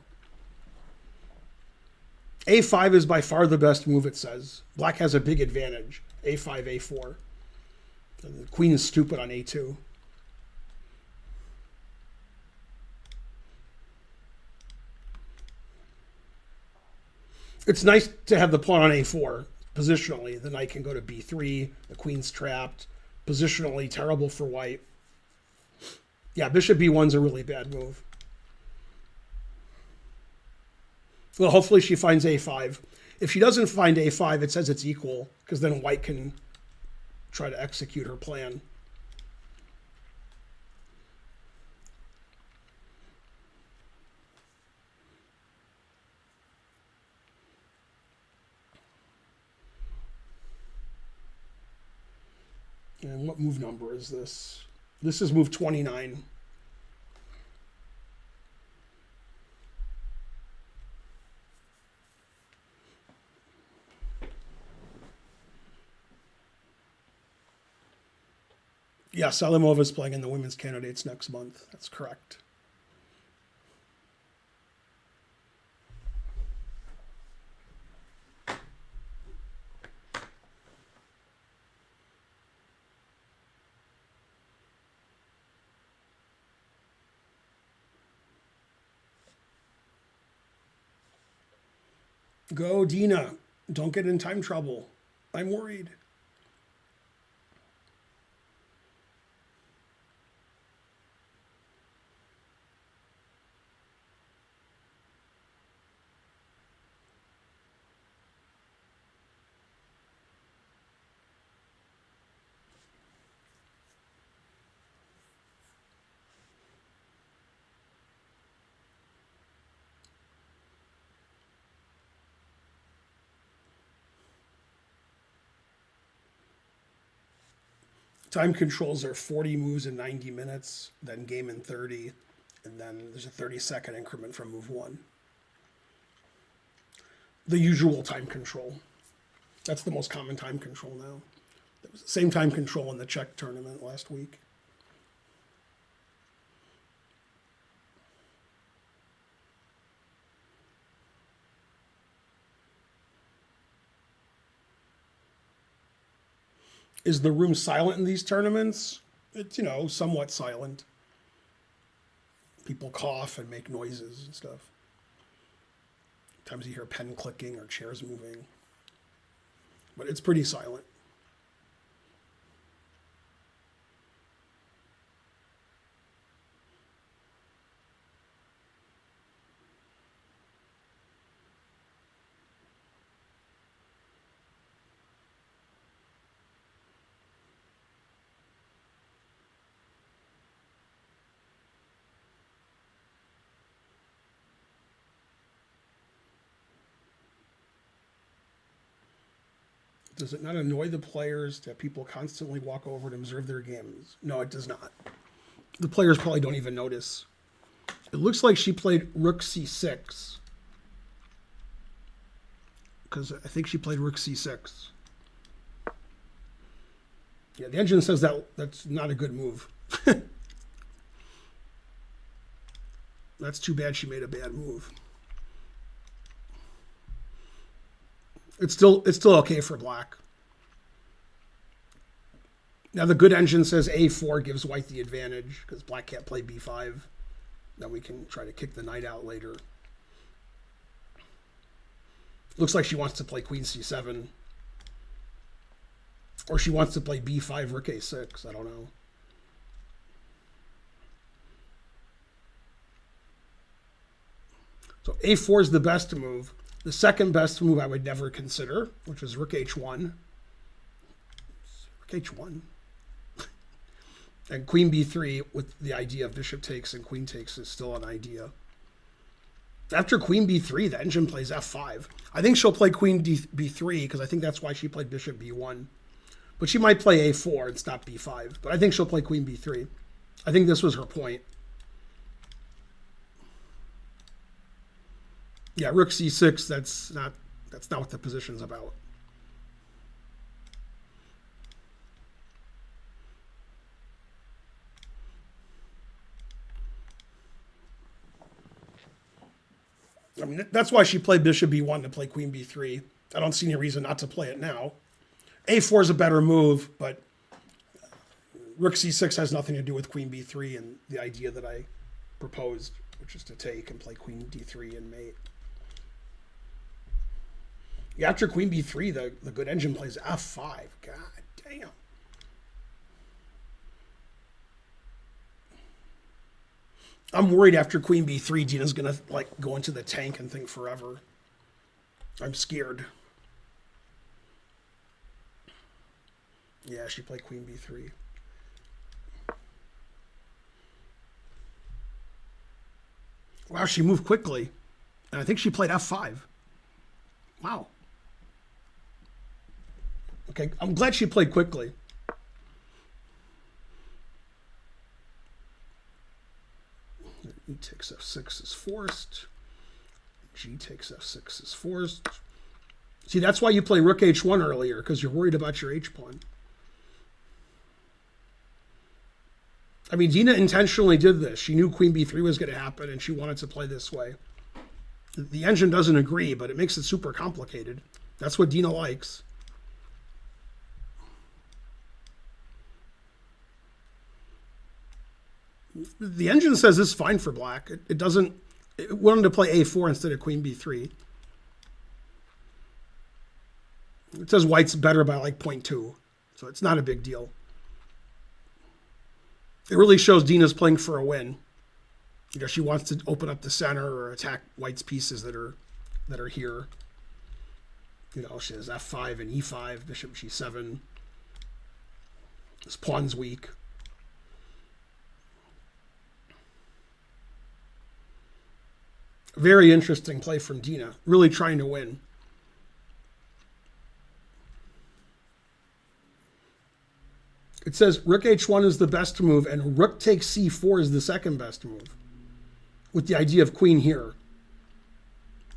a5 is by far the best move, it says. Black has a big advantage. a5, a4. And the queen is stupid on a2. It's nice to have the pawn on a4 positionally. The knight can go to b3. The queen's trapped. Positionally terrible for white. Yeah, bishop b1's a really bad move. Well, hopefully she finds a5. If she doesn't find a5, it says it's equal, because then white can try to execute her plan. And what move number is this? This is move 29. Yeah, Salimova is playing in the women's candidates next month. That's correct. Go, Dina. Don't get in time trouble. I'm worried. Time controls are 40 moves in 90 minutes, then game in 30, and then there's a 30-second increment from move 1. The usual time control. That's the most common time control now. It was the same time control in the Czech tournament last week. Is the room silent in these tournaments? It's, somewhat silent. People cough and make noises and stuff. Sometimes you hear a pen clicking or chairs moving. But it's pretty silent. Does it not annoy the players that people constantly walk over to observe their games? No, it does not. The players probably don't even notice. It looks like she played rook c6. Because I think she played rook c6. Yeah, the engine says that's not a good move. That's too bad she made a bad move. It's still okay for black. Now the good engine says a4 gives white the advantage because black can't play b5. Then we can try to kick the knight out later. Looks like she wants to play queen c7. Or she wants to play b5, rook a6. I don't know. So a4 is the best move. The second best move I would never consider, which is rook h1. Rook h1. And queen b3 with the idea of bishop takes and queen takes is still an idea. After queen b3, the engine plays f5. I think she'll play queen b3 because I think that's why she played bishop b1. But she might play a4 and stop b5. But I think she'll play queen b3. I think this was her point. Yeah, rook c6, that's not what the position's about. I mean, that's why she played bishop b1 to play queen b3. I don't see any reason not to play it now. a4 is a better move, but rook c6 has nothing to do with queen b3 and the idea that I proposed, which is to take and play queen d3 and mate. Yeah, after queen b3, the good engine plays f5. God damn. I'm worried after queen b3, Dina's going to go into the tank and think forever. I'm scared. Yeah, she played queen b3. Wow, she moved quickly. And I think she played f5. Wow. Okay, I'm glad she played quickly. E takes f6 is forced. G takes f6 is forced. See, that's why you play rook h1 earlier, because you're worried about your h-pawn. I mean, Dina intentionally did this. She knew queen b3 was going to happen, and she wanted to play this way. The engine doesn't agree, but it makes it super complicated. That's what Dina likes. The engine says this is fine for black. It doesn't. It wanted to play a4 instead of queen b3. It says white's better by like 0.2, so it's not a big deal. It really shows Dina's playing for a win. You know, she wants to open up the center or attack white's pieces that are here. You know, she has f5 and e5, bishop g7. This pawn's weak. Very interesting play from Dina, really trying to win. It says rook h1 is the best move and rook takes c4 is the second best move, with the idea of queen here.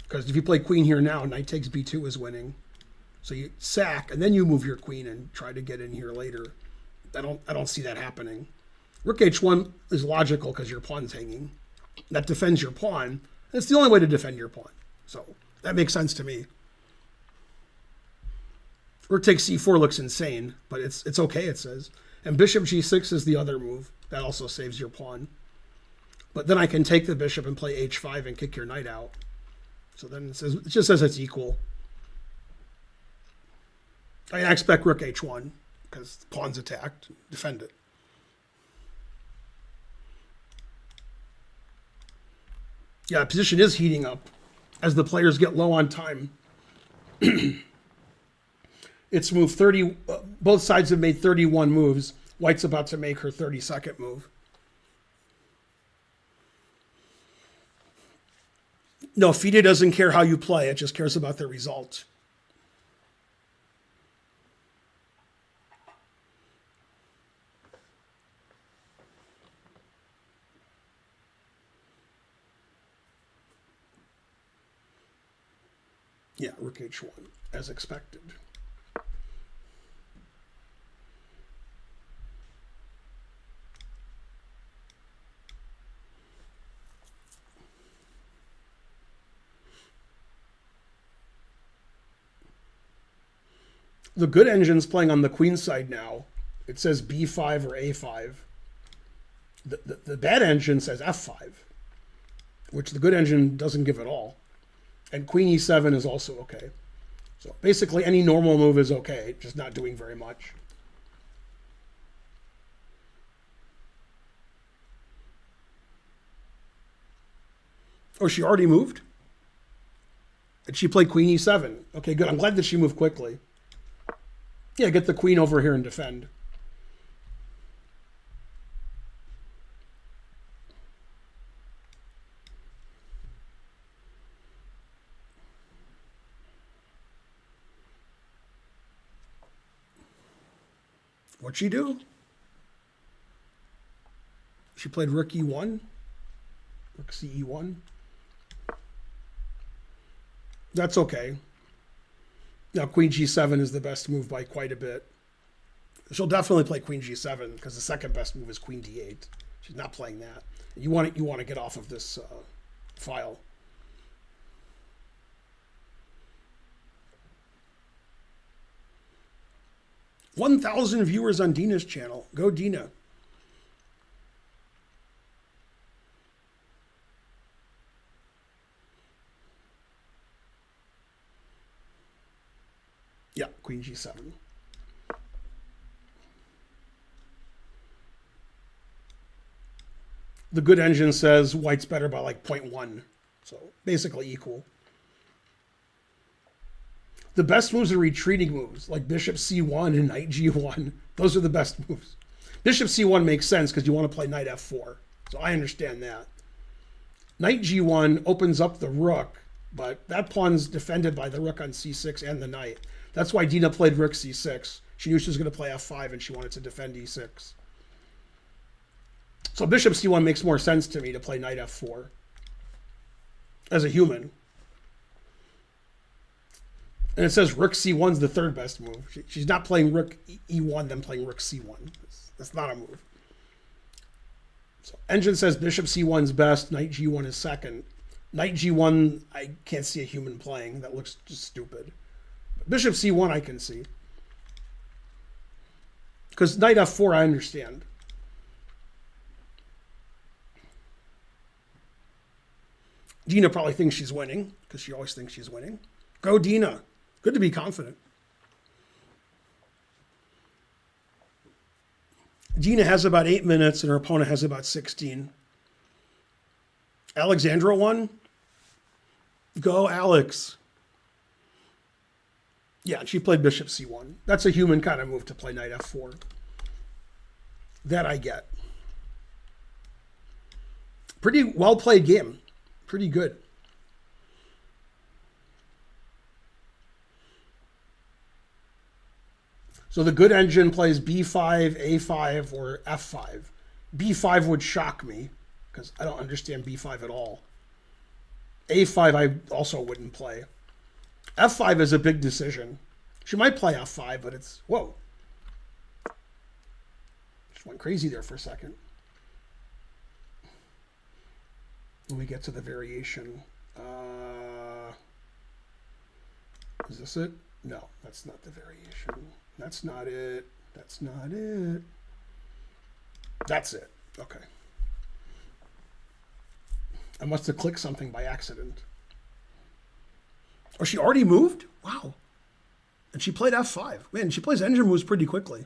Because if you play queen here now, knight takes b2 is winning. So you sack and then you move your queen and try to get in here later. I don't see that happening. Rook h1 is logical because your pawn's hanging. That defends your pawn. It's the only way to defend your pawn. So that makes sense to me. Rook takes c4 looks insane, but it's okay, it says. And bishop g6 is the other move. That also saves your pawn. But then I can take the bishop and play h5 and kick your knight out. So then it just says it's equal. I expect rook h1 because the pawn's attacked. Defend it. Yeah, position is heating up as the players get low on time. It's moved 30. Both sides have made 31 moves. White's about to make her 32nd move. No, FIDE doesn't care how you play. It just cares about the result. Yeah, rook h1, as expected. The good engine's playing on the queen side now. It says b5 or a5. The bad engine says f5, which the good engine doesn't give at all. And queen e7 is also okay. So basically any normal move is okay, just not doing very much. Oh, she already moved? Did she play queen e7? Okay, good. I'm glad that she moved quickly. Yeah, get the queen over here and defend. What'd she do? She played rook e1, rook ce1. That's okay. Now queen g7 is the best move by quite a bit. She'll definitely play queen g7 because the second best move is queen d8. She's not playing that. You want to get off of this file. $1,000 viewers on Dina's channel. Go Dina. Yeah, queen g7. The good engine says white's better by like 0.1. So basically equal. The best moves are retreating moves, like bishop c1 and knight g1. Those are the best moves. Bishop c1 makes sense because you want to play knight f4. So I understand that. Knight g1 opens up the rook, but that pawn's defended by the rook on c6 and the knight. That's why Dina played rook c6. She knew she was going to play f5 and she wanted to defend e6. So bishop c1 makes more sense to me to play knight f4 as a human. And it says rook c1 is the third best move. She's not playing rook e1, then playing rook c1. That's not a move. So engine says bishop c1 is best, knight g1 is second. Knight g1, I can't see a human playing. That looks just stupid. But bishop c1 I can see. Because knight f4 I understand. Dina probably thinks she's winning, because she always thinks she's winning. Go Dina. Good to be confident. Dina has about 8 minutes and her opponent has about 16. Alexandra won. Go, Alex. Yeah, she played bishop c1. That's a human kind of move to play knight f4. That I get. Pretty well played game. Pretty good. So the good engine plays b5, a5, or f5. b5 would shock me because I don't understand b5 at all. a5 I also wouldn't play. f5 is a big decision. She might play f5, but it's, whoa. Just went crazy there for a second. When we get to the variation. Is this it? No, that's not the variation. That's not it. That's not it. That's it. Okay. I must have clicked something by accident. Oh, she already moved? Wow. And she played f5. Man, she plays engine moves pretty quickly.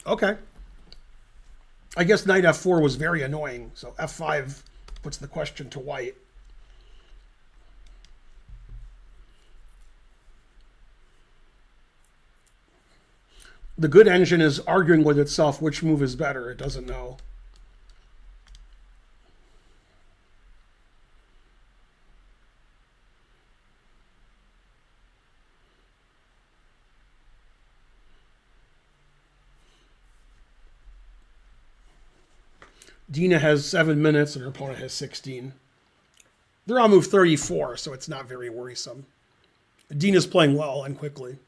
Okay. I guess knight f4 was very annoying, so f5 puts the question to white. The good engine is arguing with itself which move is better. It doesn't know. Dina has 7 minutes and her opponent has 16. They're on move 34, so it's not very worrisome. Dina's playing well and quickly.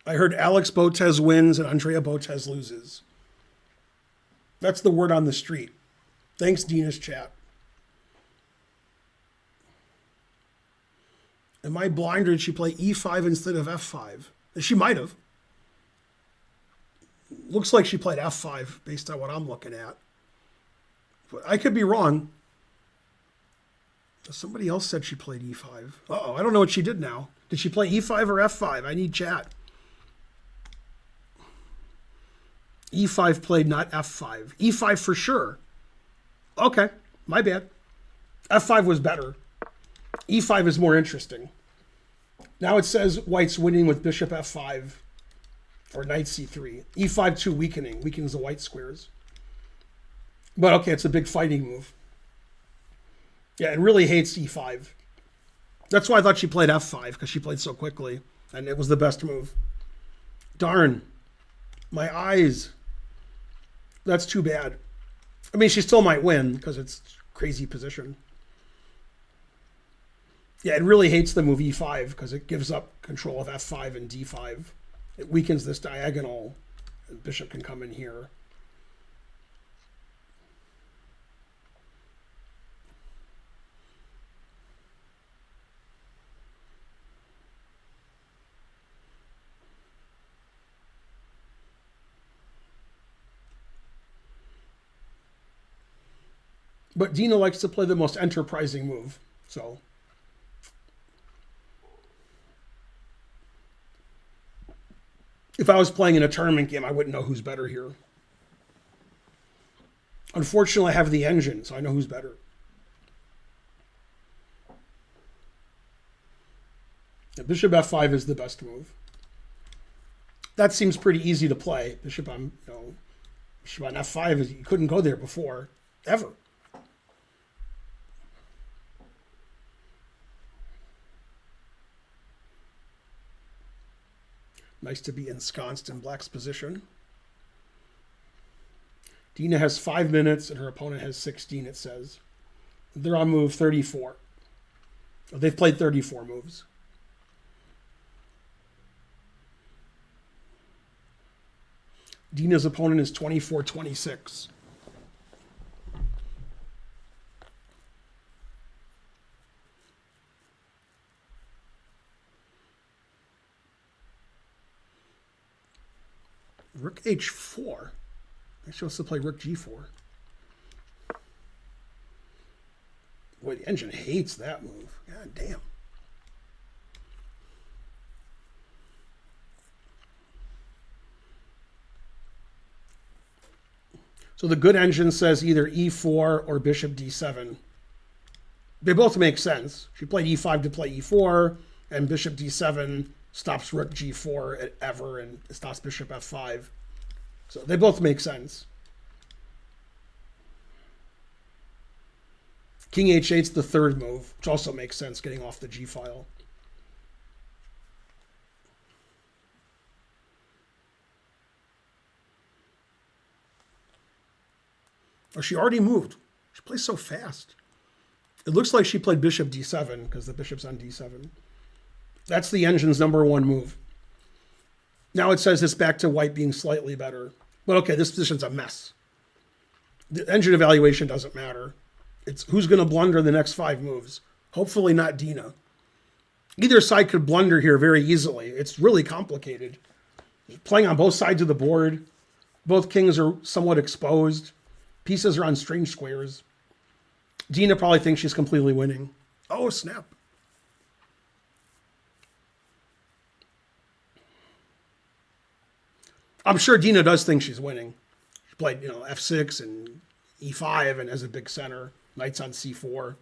I heard Alex Botez wins and Andrea Botez loses. That's the word on the street. Thanks, Dina's chat. Am I blind or did she play e5 instead of f5? She might have. Looks like she played f5 based on what I'm looking at. But I could be wrong. Somebody else said she played e5. Uh-oh, I don't know what she did now. Did she play e5 or f5? I need chat. e5 played, not f5. e5 for sure. Okay, my bad. f5 was better. e5 is more interesting. Now it says white's winning with bishop f5 or knight c3. e5 too weakening, weakens the white squares. But okay, it's a big fighting move. Yeah, it really hates e5. That's why I thought she played f5, because she played so quickly, and it was the best move. Darn. My eyes. That's too bad. I mean, she still might win, because it's crazy position. Yeah, it really hates the move e5, because it gives up control of f5 and d5. It weakens this diagonal. The bishop can come in here. But Dina likes to play the most enterprising move, so. If I was playing in a tournament game, I wouldn't know who's better here. Unfortunately, I have the engine, so I know who's better. Yeah, bishop f5 is the best move. That seems pretty easy to play. Bishop on, bishop on f5 is, you couldn't go there before, ever. Nice to be ensconced in black's position. Dina has 5 minutes and her opponent has 16, it says. They're on move 34. They've played 34 moves. Dina's opponent is 24-26. Rook h4. She wants to play rook g4. Boy, the engine hates that move. God damn. So the good engine says either e4 or bishop d7. They both make sense. She played e5 to play e4, and bishop d7 stops rook g4 at ever and stops bishop f5. So they both make sense. King h8's the third move, which also makes sense, getting off the g file. Oh, she already moved. She plays so fast. It looks like she played bishop d7 because the bishop's on d7. That's the engine's number one move. Now it says it's back to white being slightly better. But okay, this position's a mess. The engine evaluation doesn't matter. It's who's going to blunder the next 5 moves. Hopefully not Dina. Either side could blunder here very easily. It's really complicated. Playing on both sides of the board. Both kings are somewhat exposed. Pieces are on strange squares. Dina probably thinks she's completely winning. Oh, snap. I'm sure Dina does think she's winning. She played, f6 and e5 and has a big center. Knight's on c4.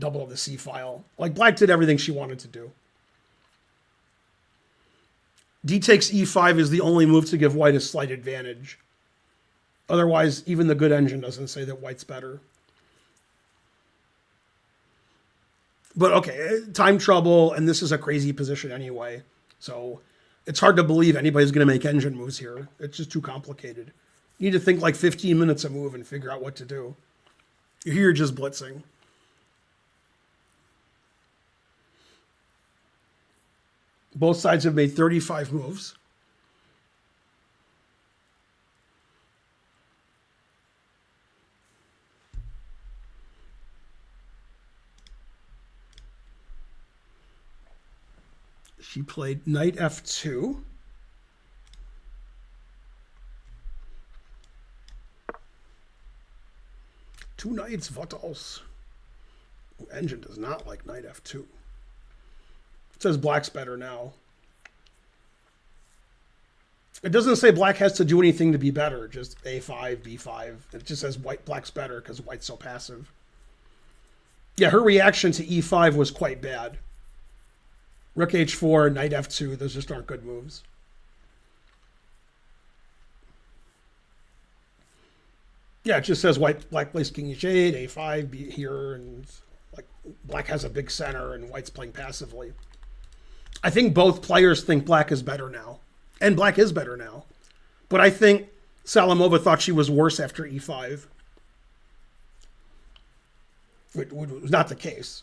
Double of the c file. Like, black did everything she wanted to do. D takes e5 is the only move to give white a slight advantage. Otherwise, even the good engine doesn't say that white's better. But okay, time trouble, and this is a crazy position anyway. So it's hard to believe anybody's going to make engine moves here. It's just too complicated. You need to think like 15 minutes a move and figure out what to do. Here you're just blitzing. Both sides have made 35 moves. She played knight f2. Two knights, what else? Engine does not like knight f2. It says black's better now. It doesn't say black has to do anything to be better, just a5, b5. It just says black's better because white's so passive. Yeah, her reaction to e5 was quite bad. Rook h4, knight f2, those just aren't good moves. Yeah, it just says black plays king h8, a5, b here, and like black has a big center and white's playing passively. I think both players think black is better now. And black is better now. But I think Salimova thought she was worse after e5. It was not the case.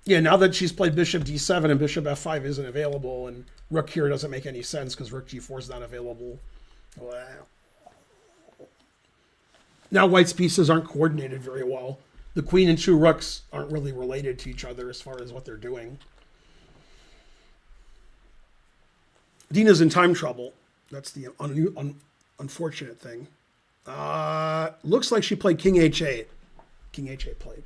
Yeah, now that she's played bishop d7 and bishop f5 isn't available, and rook here doesn't make any sense because rook g4 is not available. Wow. Now white's pieces aren't coordinated very well. The queen and 2 rooks aren't really related to each other as far as what they're doing. Dina's in time trouble. That's the unfortunate thing. Looks like she played king h8. King h8 played.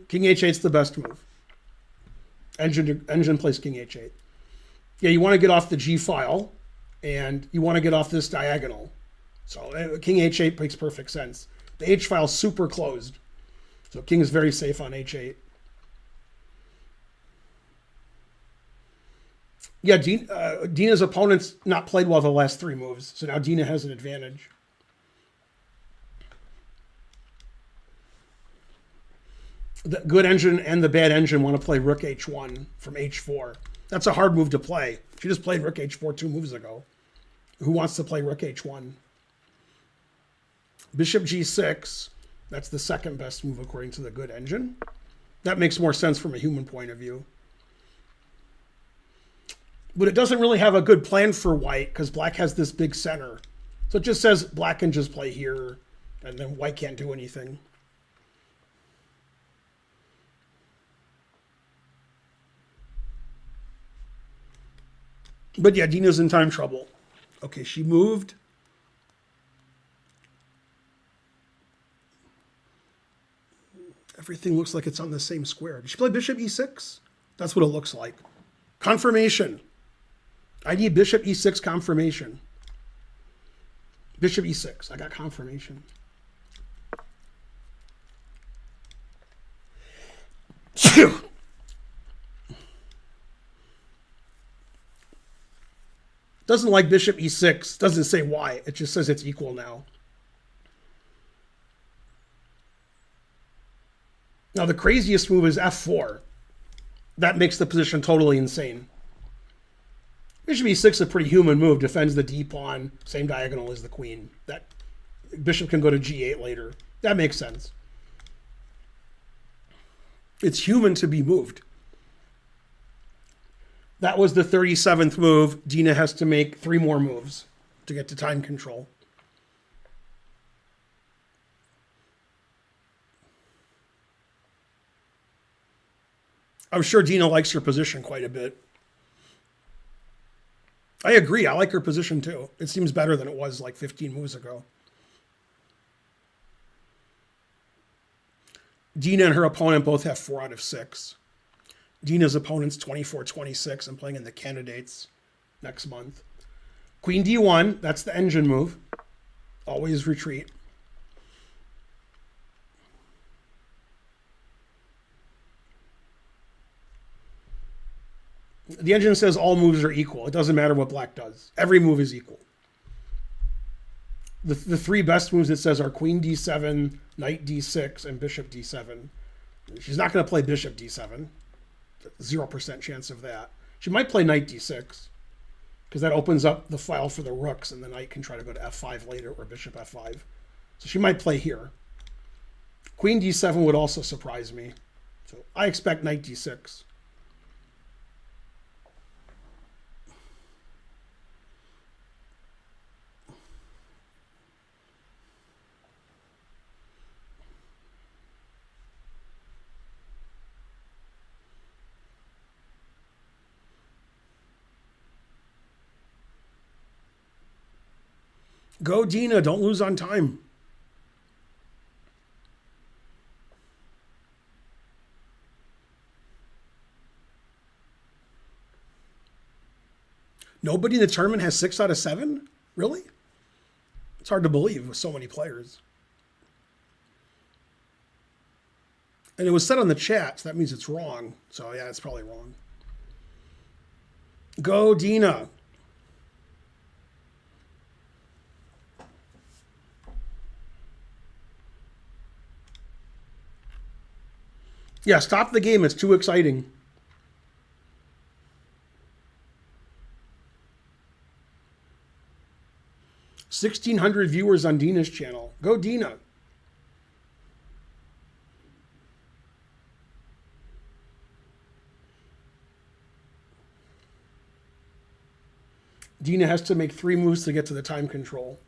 King h8's the best move. Engine plays king h8. Yeah, you want to get off the g file, and you want to get off this diagonal. So king h8 makes perfect sense. The h file's super closed, so king is very safe on h8. Yeah, Dina's opponent's not played well the last 3 moves, so now Dina has an advantage. The good engine and the bad engine want to play rook h1 from h4. That's a hard move to play. She just played rook h4 2 moves ago. Who wants to play rook h1? Bishop g6. That's the second best move according to the good engine. That makes more sense from a human point of view. But it doesn't really have a good plan for white because black has this big center. So it just says black can just play here and then white can't do anything. But yeah, Dina's in time trouble. Okay, she moved. Everything looks like it's on the same square. Did she play bishop e6? That's what it looks like. Confirmation. I need bishop e6 confirmation. Bishop e6. I got confirmation. Phew. Doesn't like bishop e6. Doesn't say why. It just says it's equal now. Now the craziest move is f4. That makes the position totally insane. Bishop e6 is a pretty human move. Defends the d pawn. Same diagonal as the queen. That bishop can go to g8 later. That makes sense. It's human to be moved. That was the 37th move. Dina has to make 3 more moves to get to time control. I'm sure Dina likes her position quite a bit. I agree. I like her position too. It seems better than it was like 15 moves ago. Dina and her opponent both have 4 out of 6. Dina's opponent's 24-26. I'm playing in the candidates next month. Queen d1. That's the engine move. Always retreat. The engine says all moves are equal. It doesn't matter what black does. Every move is equal. The 3 best moves it says are queen d7, knight d6, and bishop d7. She's not going to play bishop d7. 0% chance of that. She might play knight d6 because that opens up the file for the rooks and the knight can try to go to f5 later or bishop f5. So she might play here. Queen d7 would also surprise me. So I expect knight d6. Go, Dina. Don't lose on time. Nobody in the tournament has 6 out of 7? Really? It's hard to believe with so many players. And it was said on the chat, so that means it's wrong. So yeah, it's probably wrong. Go, Dina. Yeah, stop the game. It's too exciting. $1,600 viewers on Dina's channel. Go, Dina. Dina has to make 3 moves to get to the time control.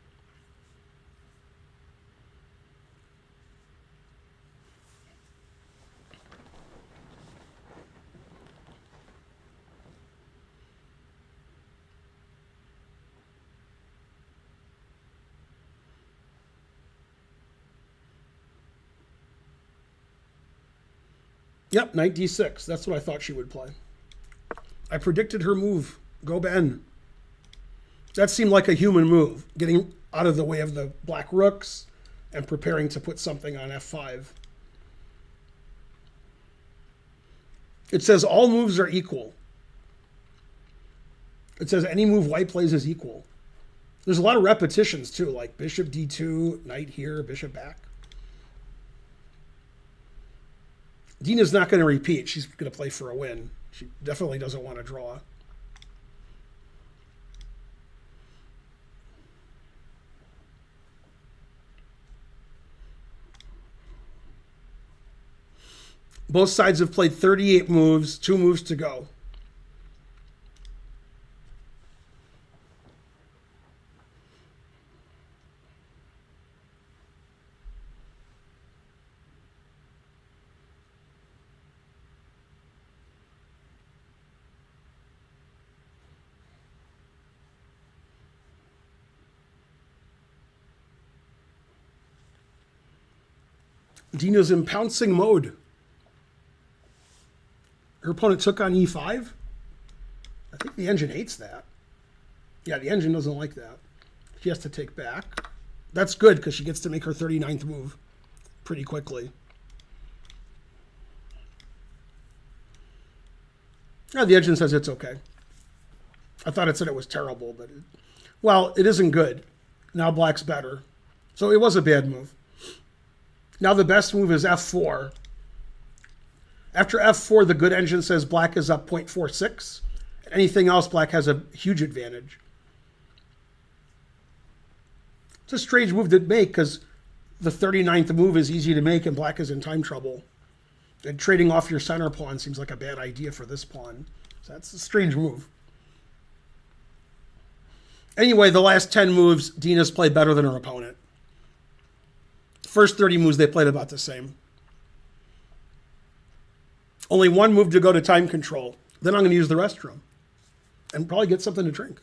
Yep, knight d6. That's what I thought she would play. I predicted her move. Go, Ben. That seemed like a human move, getting out of the way of the black rooks and preparing to put something on f5. It says all moves are equal. It says any move white plays is equal. There's a lot of repetitions too, like bishop d2, knight here, bishop back. Dina's not going to repeat. She's going to play for a win. She definitely doesn't want to draw. Both sides have played 38 moves, 2 moves to go. Dina's in pouncing mode. Her opponent took on e5. I think the engine hates that. Yeah, the engine doesn't like that. She has to take back. That's good because she gets to make her 39th move pretty quickly. Yeah, the engine says it's okay. I thought it said it was terrible, but well, it isn't good. Now black's better. So it was a bad move. Now the best move is f4. After f4, the good engine says black is up 0.46. Anything else, black has a huge advantage. It's a strange move to make because the 39th move is easy to make and black is in time trouble. And trading off your center pawn seems like a bad idea for this pawn. So that's a strange move. Anyway, the last 10 moves, Dina's played better than her opponent. First 30 moves, they played about the same. Only one move to go to time control. Then I'm going to use the restroom and probably get something to drink.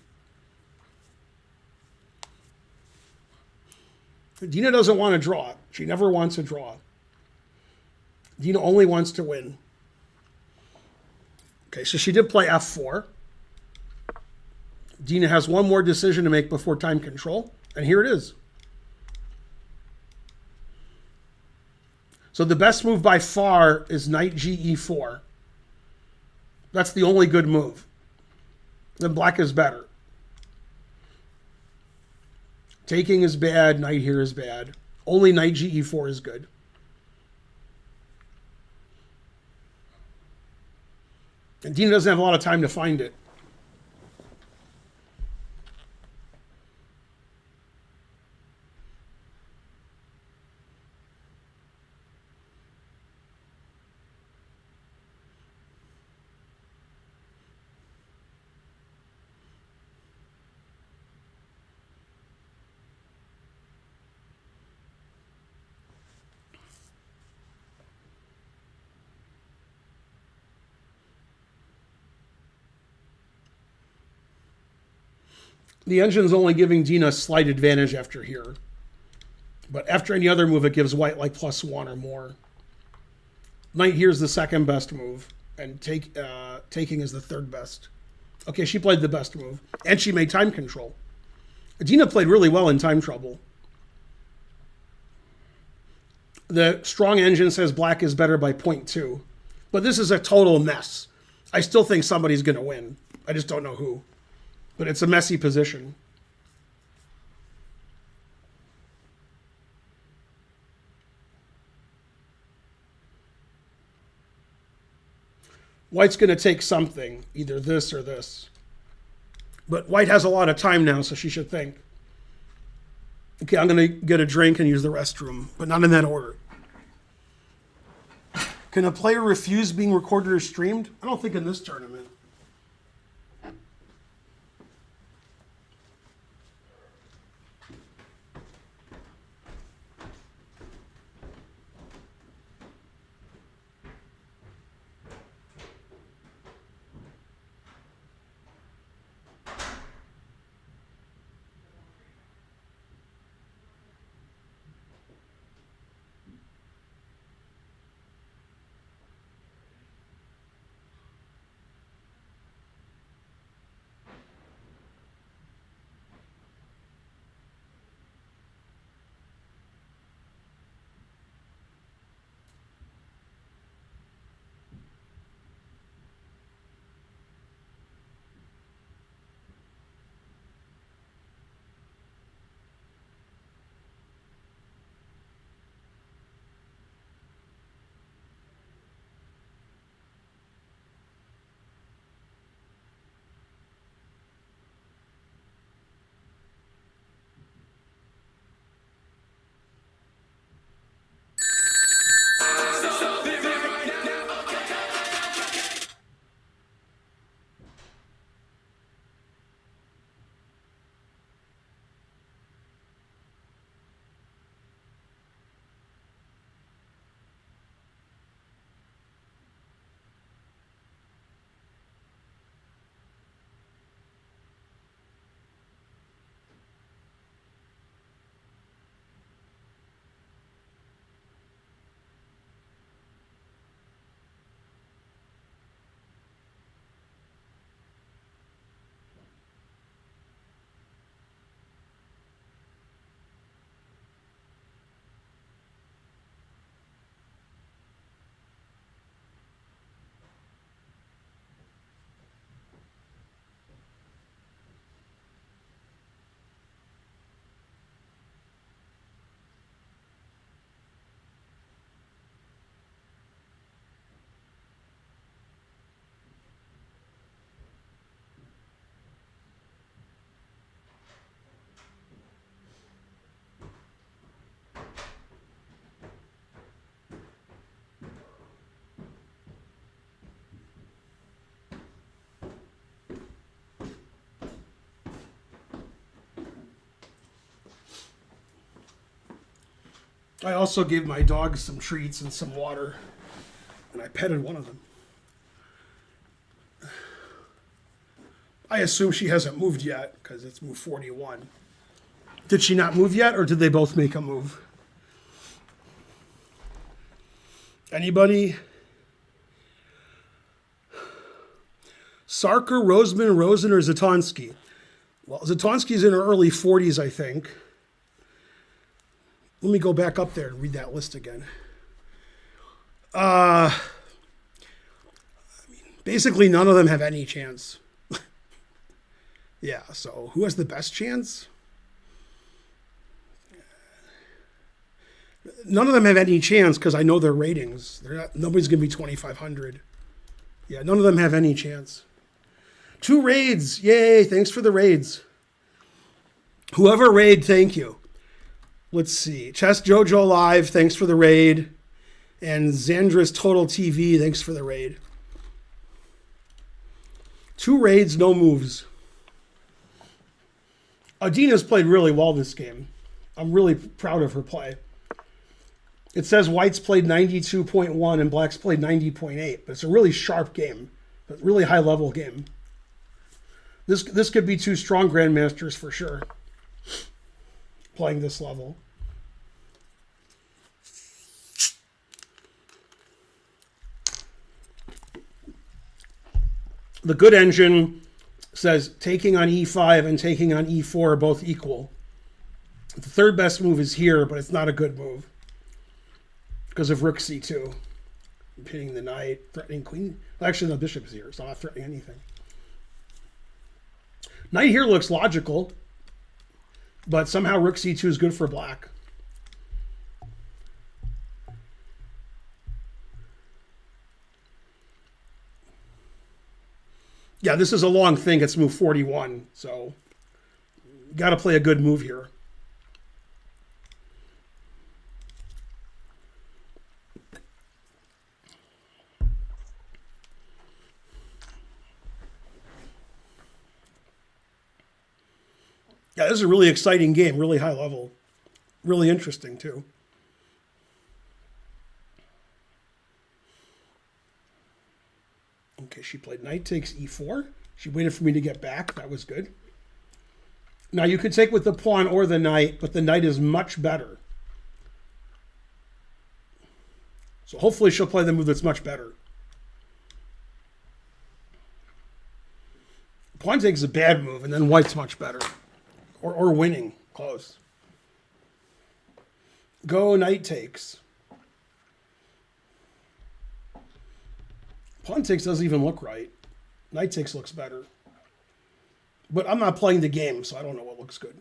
Dina doesn't want to draw. She never wants to draw. Dina only wants to win. Okay, so she did play f4. Dina has one more decision to make before time control, and here it is. So the best move by far is knight ge4. That's the only good move. Then black is better. Taking is bad, knight here is bad. Only knight ge4 is good. And Dina doesn't have a lot of time to find it. The engine's only giving Dina a slight advantage after here. But after any other move, it gives white like +1 or more. Knight here's the second best move, and taking is the third best. Okay, she played the best move, and she made time control. Dina played really well in time trouble. The strong engine says black is better by 0.2, but this is a total mess. I still think somebody's going to win. I just don't know who. But it's a messy position. White's going to take something, either this or this. But white has a lot of time now, so she should think. Okay, I'm going to get a drink and use the restroom, but not in that order. Can a player refuse being recorded or streamed? I don't think in this tournament. I also gave my dog some treats and some water, and I petted one of them. I assume she hasn't moved yet because it's move 41. Did she not move yet, or did they both make a move? Anybody? Sarker, Roseman, Rosen, or Zatonsky? Well, Zatonsky's in her early 40s, I think. Let me go back up there and read that list again. Basically, none of them have any chance. Yeah, so who has the best chance? None of them have any chance because I know their ratings. Nobody's going to be 2,500. Yeah, none of them have any chance. 2 raids. Yay, thanks for the raids. Whoever raid, thank you. Let's see. Chess Jojo Live, thanks for the raid. And Xandra's Total TV, thanks for the raid. 2 raids, no moves. Dina's played really well this game. I'm really proud of her play. It says White's played 92.1 and Black's played 90.8, but it's a really sharp game, a really high-level game. This could be 2 strong grandmasters for sure, playing this level. The good engine says taking on e5 and taking on e4 are both equal. The third best move is here, but it's not a good move because of rook c2. Pinning the knight, threatening queen. Well, actually, the bishop is here, so I'm not threatening anything. Knight here looks logical, but somehow rook c2 is good for black. Yeah, this is a long thing. It's move 41, so you got to play a good move here. Yeah, this is a really exciting game, really high level, really interesting too. Okay, she played knight takes e4. She waited for me to get back. That was good. Now you could take with the pawn or the knight, but the knight is much better. So hopefully she'll play the move that's much better. Pawn takes a bad move, and then white's much better. Or winning. Close. Go knight takes. Pawn takes doesn't even look right. Knight takes looks better. But I'm not playing the game, so I don't know what looks good.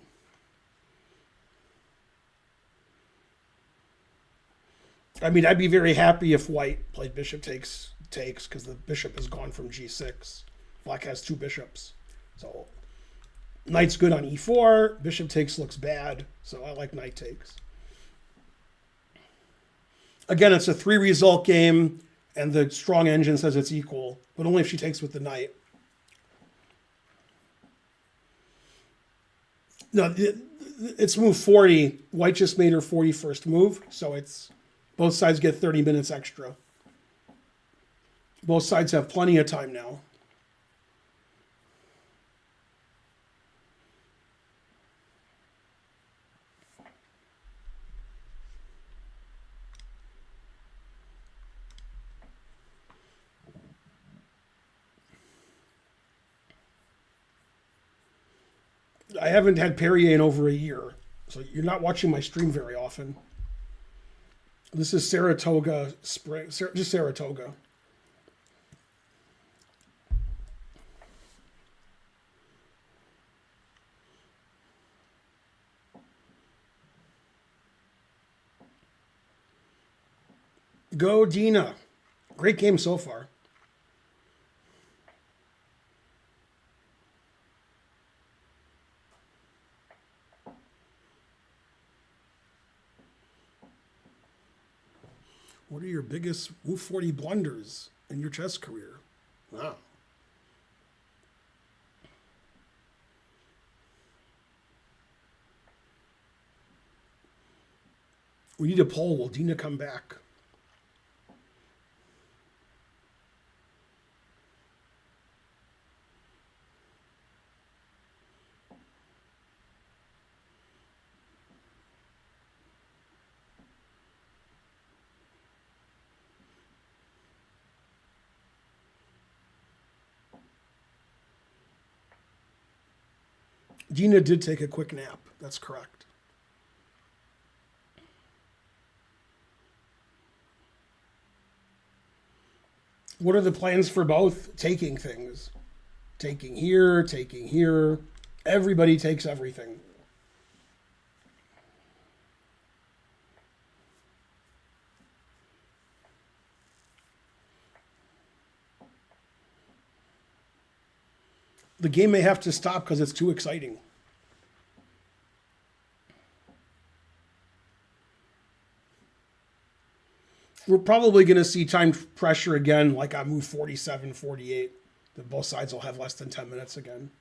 I mean, I'd be very happy if white played bishop takes because the bishop is gone from g6. Black has 2 bishops. So knight's good on e4. Bishop takes looks bad, so I like knight takes. Again, it's a 3-result game, and the strong engine says it's equal, but only if she takes with the knight. No, it's move 40. White just made her 41st move, so it's both sides get 30 minutes extra. Both sides have plenty of time now. I haven't had Perrier in over a year, so you're not watching my stream very often. This is Saratoga Spring, just Saratoga. Go Dina. Great game so far. What are your biggest move 40 blunders in your chess career? Wow. We need a poll. Will Dina come back? Dina did take a quick nap. That's correct. What are the plans for both? Taking things. Taking here, taking here. Everybody takes everything. The game may have to stop because it's too exciting. We're probably going to see time pressure again, like on move 47, 48. That both sides will have less than 10 minutes again.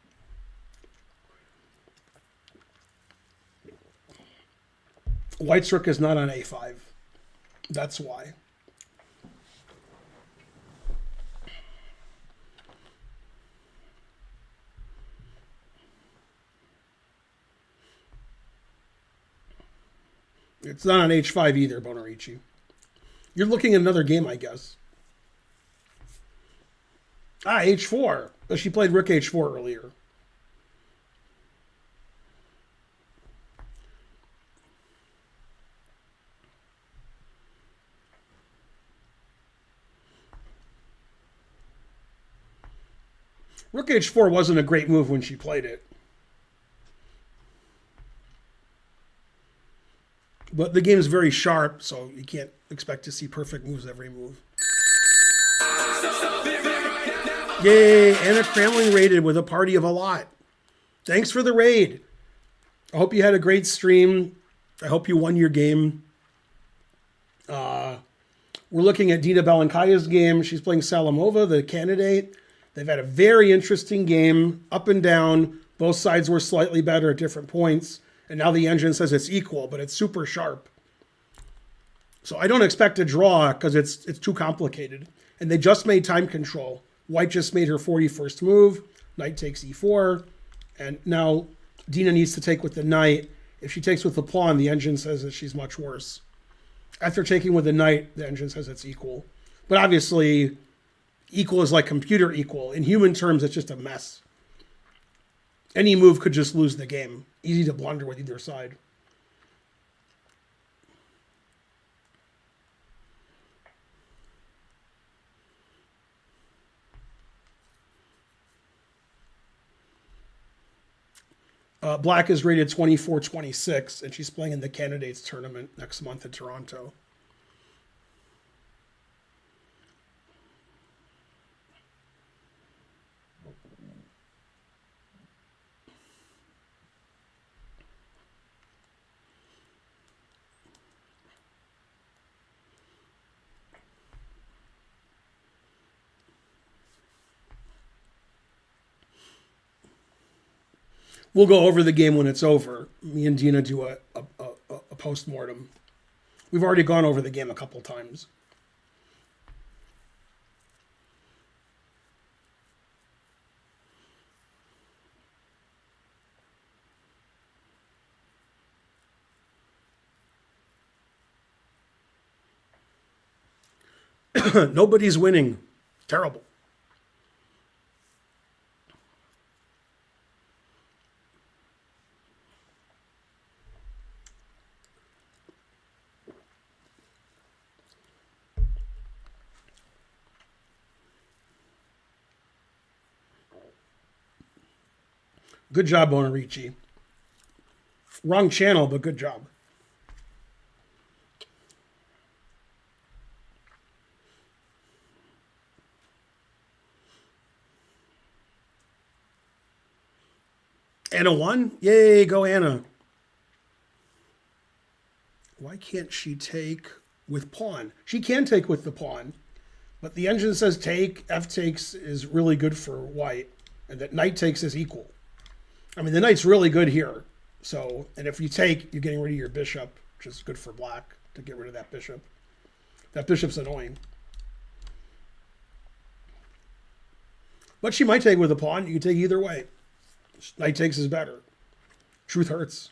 White's rook is not on a5. That's why. It's not on h5 either, Bonarici. You're looking at another game, I guess. h4. She played rook h4 earlier. Rook h4 wasn't a great move when she played it. But the game's very sharp, so you can't expect to see perfect moves every move. Yay, Anna Cramling raided with a party of a lot. Thanks for the raid. I hope you had a great stream. I hope you won your game. We're looking at Dina Belenkaya's game. She's playing Salimova, the candidate. They've had a very interesting game, up and down. Both sides were slightly better at different points. And now the engine says it's equal, but it's super sharp. So I don't expect a draw because it's too complicated. And they just made time control. White just made her 41st move. Knight takes e4. And now Dina needs to take with the knight. If she takes with the pawn, the engine says that she's much worse. After taking with the knight, the engine says it's equal. But obviously, equal is like computer equal. In human terms, it's just a mess. Any move could just lose the game. Easy to blunder with either side. Black is rated 24-26, and she's playing in the candidates tournament next month in Toronto. We'll go over the game when it's over. Me and Dina do a post-mortem. We've already gone over the game a couple times. Nobody's winning. Terrible. Good job, Bonarici. Wrong channel, but good job. Anna won? Yay, go Anna. Why can't she take with pawn? She can take with the pawn, but the engine says take. F takes is really good for white, and that knight takes is equal. I mean, the knight's really good here. So, and if you take, you're getting rid of your bishop, which is good for black. to get rid of that bishop. That bishop's annoying. But she might take with a pawn. You can take either way. Knight takes is better. Truth hurts.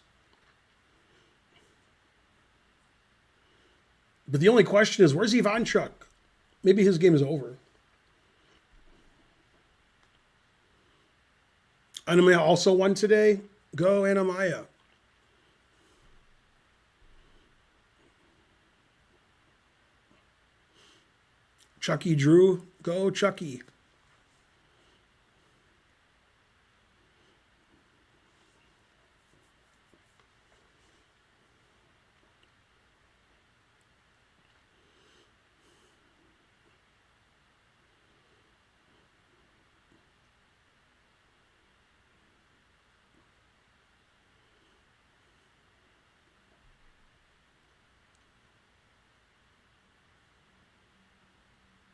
But the only question is, where's Ivanchuk? Maybe his game is over. Anamaya also won today. Go, Anamaya. Chucky Drew. Go, Chucky.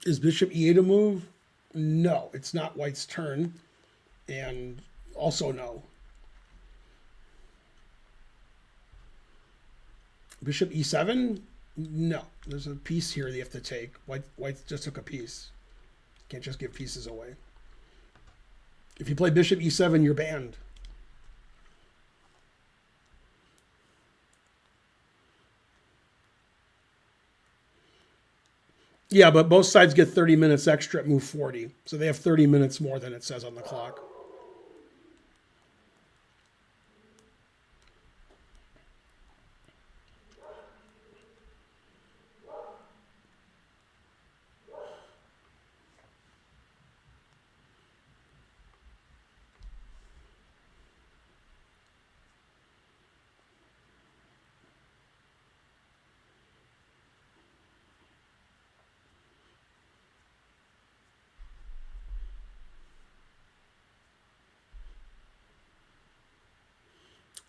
Is bishop e8 a move? No, it's not white's turn. And also no. Bishop e7? No. There's a piece here that you have to take. White just took a piece. Can't just give pieces away. If you play bishop e7, you're banned. Yeah, but both sides get 30 minutes extra at move 40. So they have 30 minutes more than it says on the clock.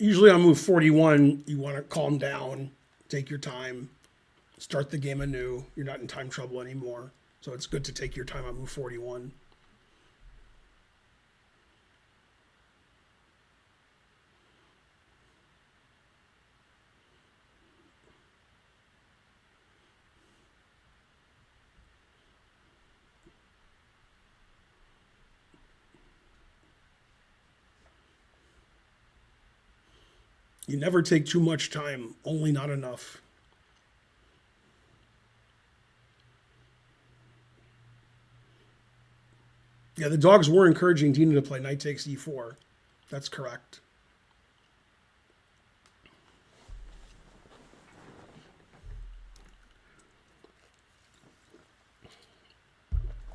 Usually on move 41, you want to calm down, take your time, start the game anew. You're not in time trouble anymore. So it's good to take your time on move 41. You never take too much time, only not enough. Yeah, the dogs were encouraging Dina to play knight takes e4. That's correct.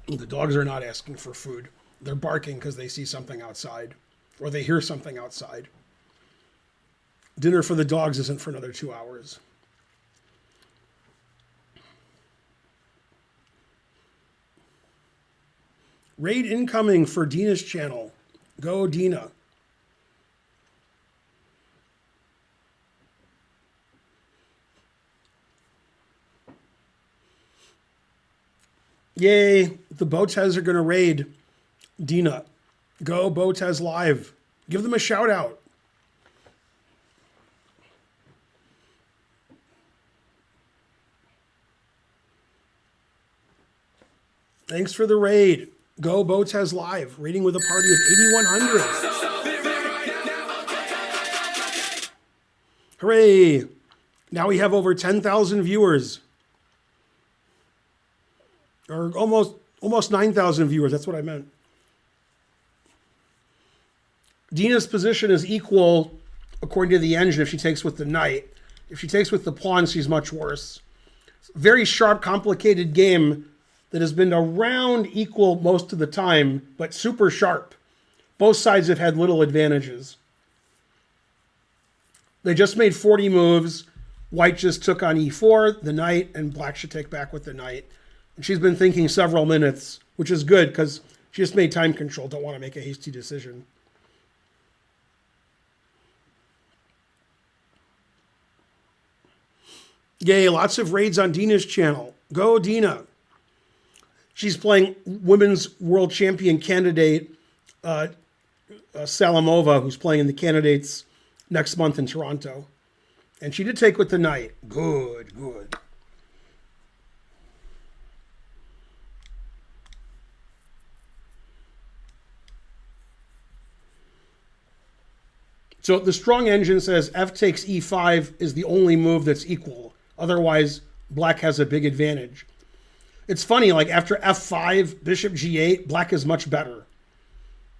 The dogs are not asking for food. They're barking because they see something outside or they hear something outside. Dinner for the dogs isn't for another 2 hours. Raid incoming for Dina's channel. Go, Dina. Yay, the Botez are going to raid Dina. Go, Botez Live. Give them a shout out. Thanks for the raid. Go Botez Live, raiding with a party of 8,100. Hooray! Now we have over 10,000 viewers. Or almost 9,000 viewers, that's what I meant. Dina's position is equal, according to the engine, if she takes with the knight. If she takes with the pawn, she's much worse. Very sharp, complicated game that has been around equal most of the time, but super sharp. Both sides have had little advantages. They just made 40 moves. White just took on e4, the knight, and black should take back with the knight. And she's been thinking several minutes, which is good because she just made time control, don't want to make a hasty decision. Yay, lots of raids on Dina's channel. Go, Dina. She's playing women's world champion candidate Salimova, who's playing in the candidates next month in Toronto. And she did take with the knight. Good, good. So the strong engine says f takes e5 is the only move that's equal. Otherwise, black has a big advantage. It's funny, like after f5, bishop g8, black is much better.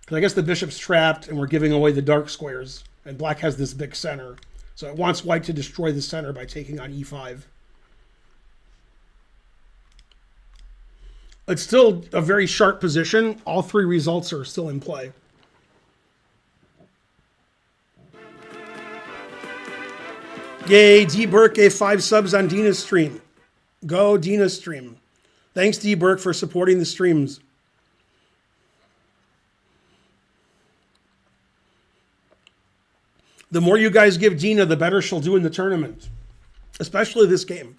Because I guess the bishop's trapped and we're giving away the dark squares. And black has this big center. So it wants white to destroy the center by taking on e5. It's still a very sharp position. All three results are still in play. Yay, D. Burke gave 5 subs on Dina's stream. Go Dina's stream. Thanks, D. Burke, for supporting the streams. The more you guys give Dina, the better she'll do in the tournament. Especially this game.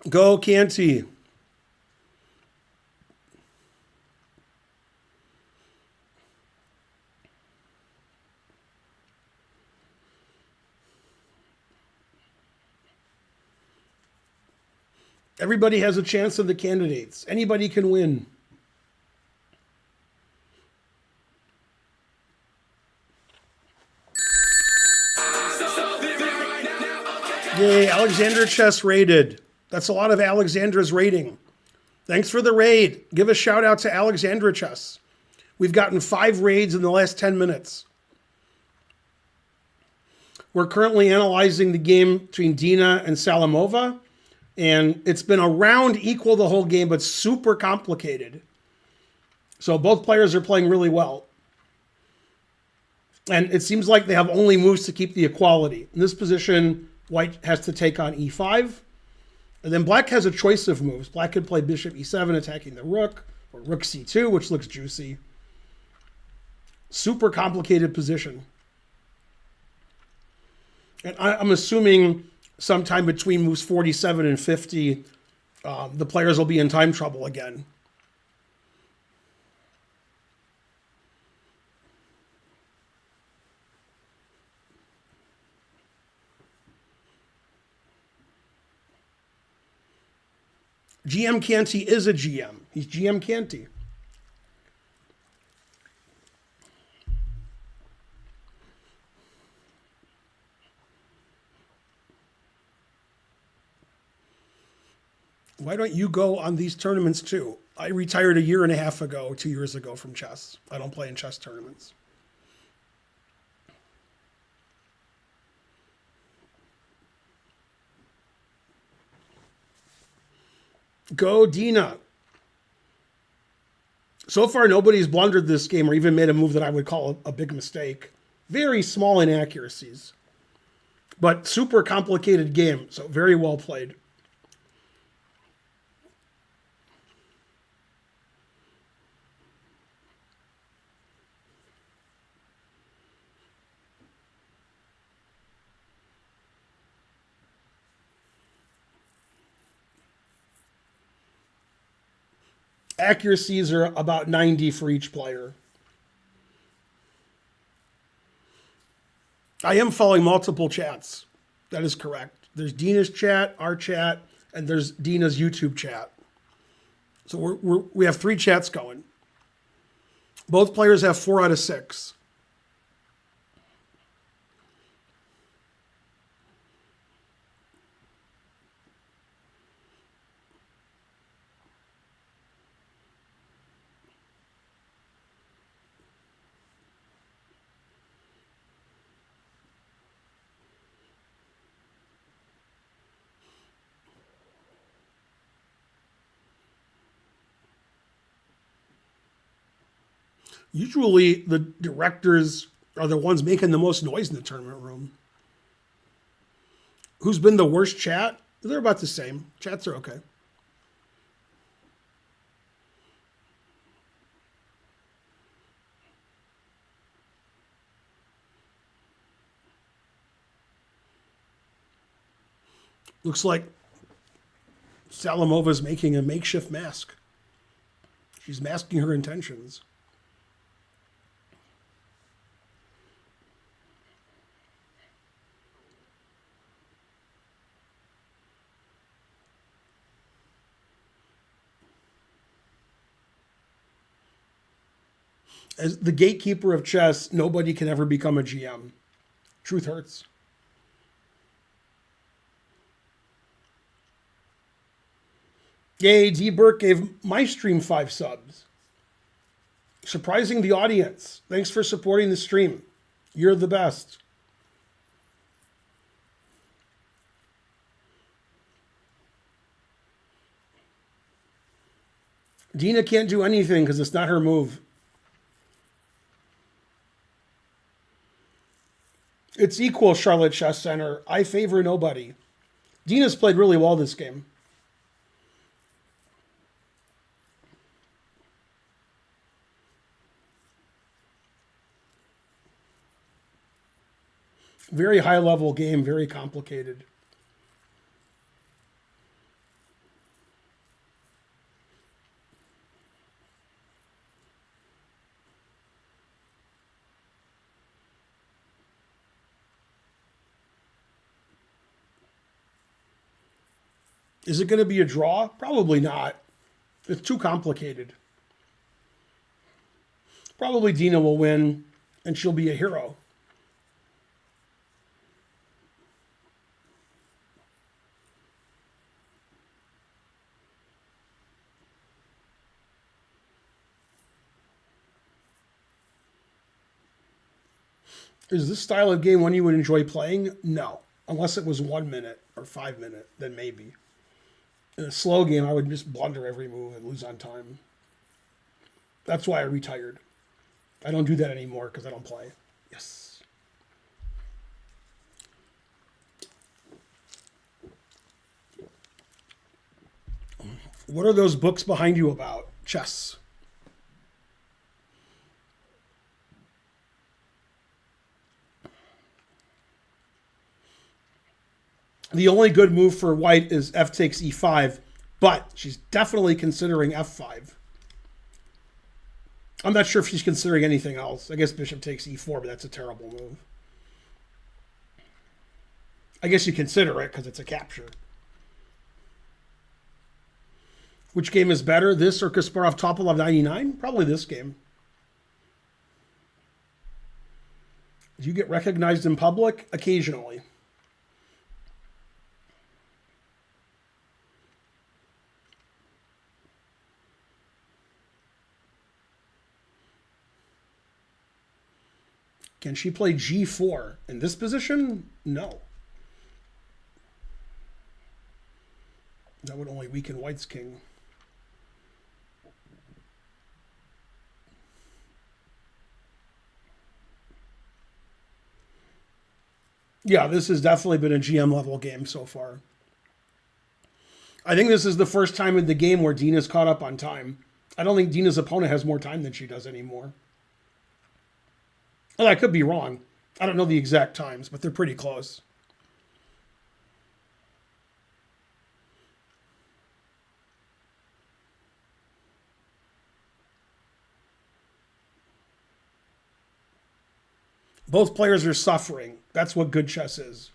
Go Canty. Everybody has a chance of the candidates. Anybody can win. Yay, Alexandra Chess raided. That's a lot of Alexandra's raiding. Thanks for the raid. Give a shout out to Alexandra Chess. We've gotten 5 raids in the last 10 minutes. We're currently analyzing the game between Dina and Salimova. And it's been around equal the whole game, but super complicated. So both players are playing really well. And it seems like they have only moves to keep the equality. In this position, white has to take on e5. And then black has a choice of moves. Black could play bishop e7 attacking the rook, or rook c2, which looks juicy. Super complicated position. And I'm assuming sometime between moves 47 and 50, the players will be in time trouble again. GM Canty is a GM. He's GM Canty. Why don't you go on these tournaments too? I retired 2 years ago from chess. I don't play in chess tournaments. Go Dina. So far, nobody's blundered this game or even made a move that I would call a big mistake. Very small inaccuracies. But super complicated game, so very well played. Accuracies are about 90 for each player. I am following multiple chats. That is correct. There's Dina's chat, our chat, and there's Dina's YouTube chat. So we have 3 chats going. Both players have 4 out of 6. Usually the directors are the ones making the most noise in the tournament room. Who's been the worst chat? They're about the same. Chats are okay. Looks like Salimova's making a makeshift mask. She's masking her intentions. As the gatekeeper of chess, nobody can ever become a GM. Truth hurts. Yay, D. Burke gave my stream 5 subs. Surprising the audience. Thanks for supporting the stream. You're the best. Dina can't do anything because it's not her move. It's equal, Charlotte Chess Center. I favor nobody. Dina's played really well this game. Very high level game, very complicated. Is it going to be a draw? Probably not. It's too complicated. Probably Dina will win, and she'll be a hero. Is this style of game one you would enjoy playing? No. Unless it was 1 minute or 5 minute, then maybe. In a slow game, I would just blunder every move and lose on time. That's why I retired. I don't do that anymore because I don't play. Yes. What are those books behind you about? Chess. The only good move for white is f takes e5, but she's definitely considering f5. I'm not sure if she's considering anything else. I guess bishop takes e4, but that's a terrible move. I guess you consider it because it's a capture. Which game is better, this or Kasparov Topalov 99? Probably this game. Do you get recognized in public? Occasionally. Can she play g4 in this position? No. That would only weaken white's king. Yeah, this has definitely been a GM level game so far. I think this is the first time in the game where Dina's caught up on time. I don't think Dina's opponent has more time than she does anymore. Well, I could be wrong. I don't know the exact times, but they're pretty close. Both players are suffering. That's what good chess is.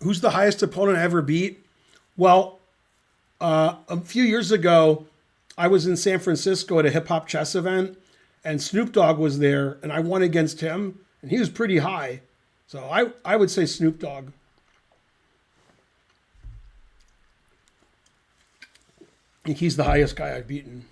Who's the highest opponent I ever beat? Well, a few years ago, I was in San Francisco at a hip-hop chess event, and Snoop Dogg was there, and I won against him, and he was pretty high. So I would say Snoop Dogg. I think he's the highest guy I've beaten.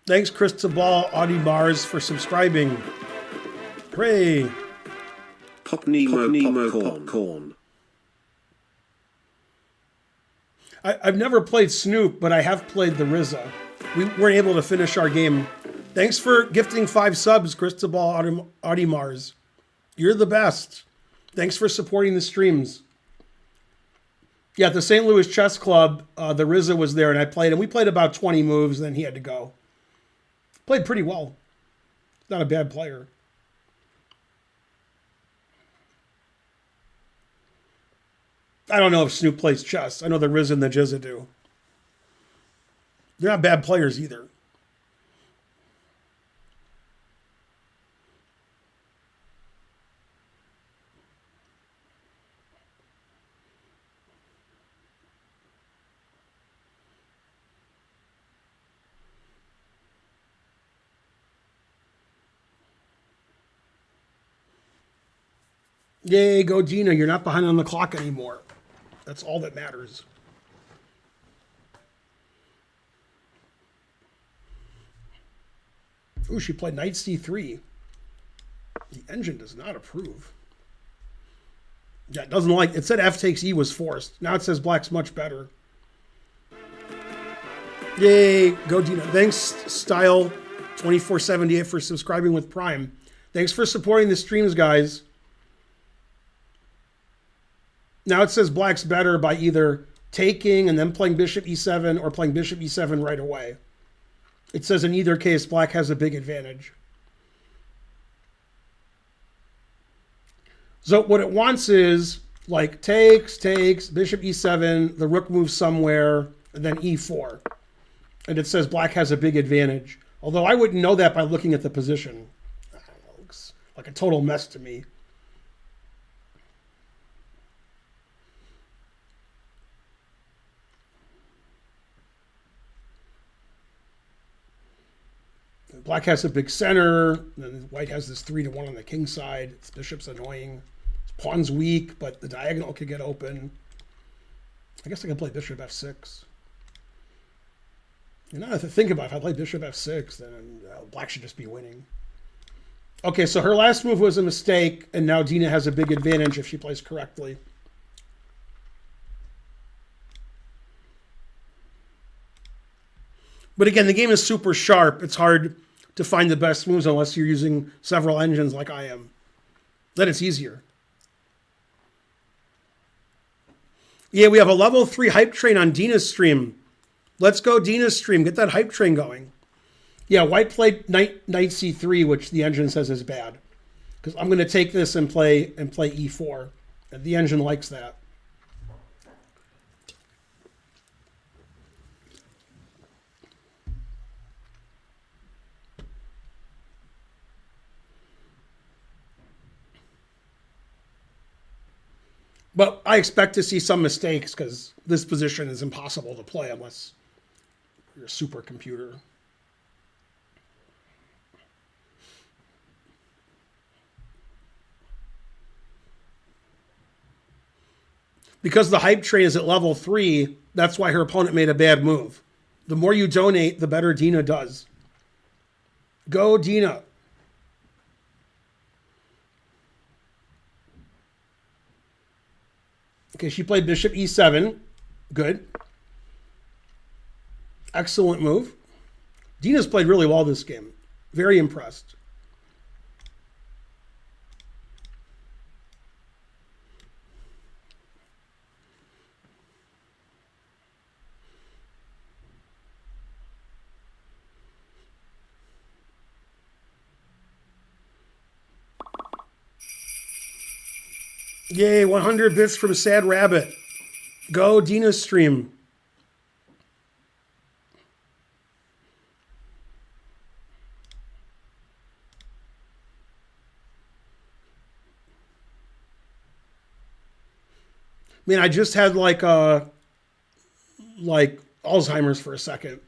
Thanks, Cristobal Audi Mars, for subscribing. Hooray! Pop Nemo popcorn. I've never played Snoop, but I have played the RZA. We weren't able to finish our game. Thanks for gifting 5 subs, Cristobal Audi Mars. You're the best. Thanks for supporting the streams. Yeah, at the St. Louis Chess Club, the RZA was there, and I played, and we played about 20 moves, and then he had to go. Played pretty well. Not a bad player. I don't know if Snoop plays chess. I know the RZA and the Jizza do. They're not bad players either. Yay, go Dina. You're not behind on the clock anymore. That's all that matters. Ooh, she played knight c3. The engine does not approve. Yeah, it doesn't like... It said f takes e was forced. Now it says black's much better. Yay, go Dina. Thanks, Style2478, for subscribing with Prime. Thanks for supporting the streams, guys. Now it says black's better by either taking and then playing bishop e7 or playing bishop e7 right away. It says in either case, black has a big advantage. So what it wants is like takes, bishop e7, the rook moves somewhere, and then e4. And it says black has a big advantage. Although I wouldn't know that by looking at the position. I don't know, it looks like a total mess to me. Black has a big center, and white has this 3-1 on the king side. Its bishop's annoying. Its pawn's weak, but the diagonal could get open. I guess I can play bishop f6. And now to think about it, if I play bishop f6, then black should just be winning. Okay, so her last move was a mistake, and now Dina has a big advantage if she plays correctly. But again, the game is super sharp. It's hard to find the best moves unless you're using several engines like I am. Then it's easier. Yeah, we have a level 3 hype train on Dina's stream. Let's go Dina's stream. Get that hype train going. Yeah, white played knight c3, which the engine says is bad. Because I'm going to take this and play e4. And the engine likes that. But I expect to see some mistakes because this position is impossible to play unless you're a supercomputer. Because the hype train is at level 3, that's why her opponent made a bad move. The more you donate, the better Dina does. Go Dina. Okay, she played bishop e7. Good. Excellent move. Dina's played really well this game. Very impressed. Yay, 100 bits from Sad Rabbit. Go Dina's stream. Man, I just had like Alzheimer's for a second.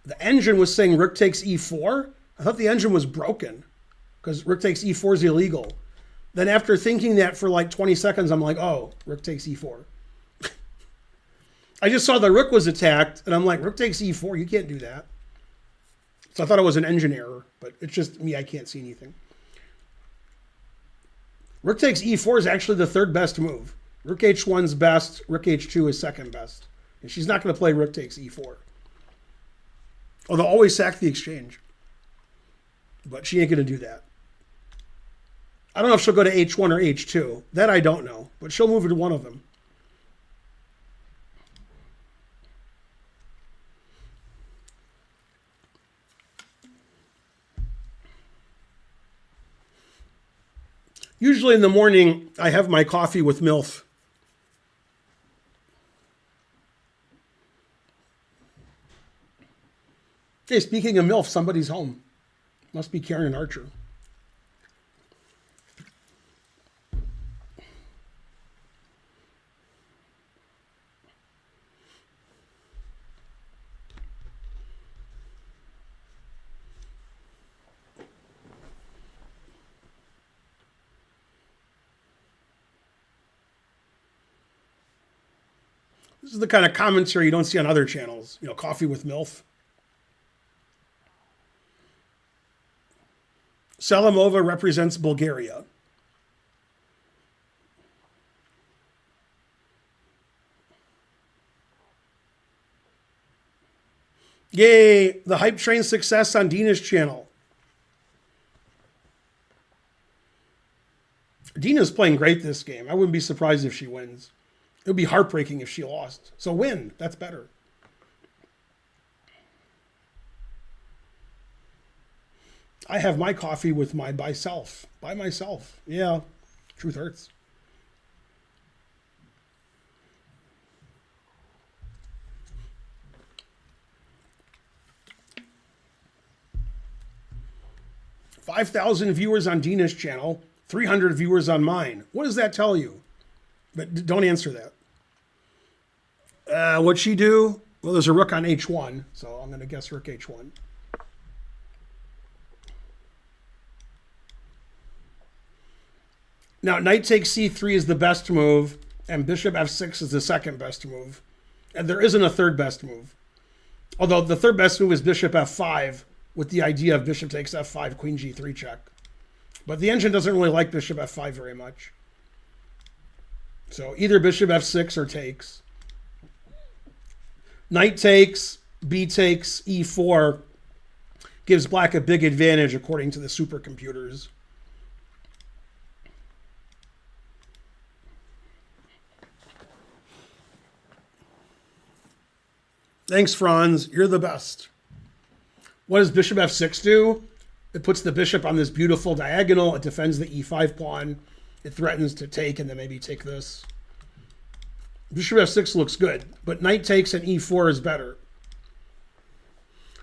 The engine was saying rook takes e4. I thought the engine was broken because rook takes e4 is illegal. Then after thinking that for like 20 seconds, I'm like, oh, rook takes e4. I just saw the rook was attacked, and I'm like, rook takes e4, you can't do that. So I thought it was an engine error, but it's just me, I can't see anything. Rook takes e4 is actually the third best move. Rook h1's best, rook h2 is second best. And she's not going to play rook takes e4. Oh, they'll always sack the exchange. But she ain't going to do that. I don't know if she'll go to h1 or h2. That I don't know. But she'll move to one of them. Usually in the morning, I have my coffee with MILF. Hey, speaking of MILF, somebody's home. Must be Karen and Archer. This is the kind of commentary you don't see on other channels. You know, coffee with MILF. Salimova represents Bulgaria. Yay, the hype train success on Dina's channel. Dina's playing great this game. I wouldn't be surprised if she wins. It would be heartbreaking if she lost. So win, that's better. I have my coffee with my by myself. Yeah, truth hurts. $5,000 viewers on Dina's channel, 300 viewers on mine. What does that tell you? But don't answer that. What'd she do? Well, there's a rook on h1, so I'm going to guess rook h1. Now, knight takes c3 is the best move, and bishop f6 is the second best move. And there isn't a third best move. Although the third best move is bishop f5, with the idea of bishop takes f5, queen g3 check. But the engine doesn't really like bishop f5 very much. So either bishop f6 or takes. Knight takes, b takes, e4 gives black a big advantage according to the supercomputers. Thanks, Franz. You're the best. What does bishop f6 do? It puts the bishop on this beautiful diagonal. It defends the e5 pawn. It threatens to take and then maybe take this. Bishop f6 looks good, but knight takes and e4 is better.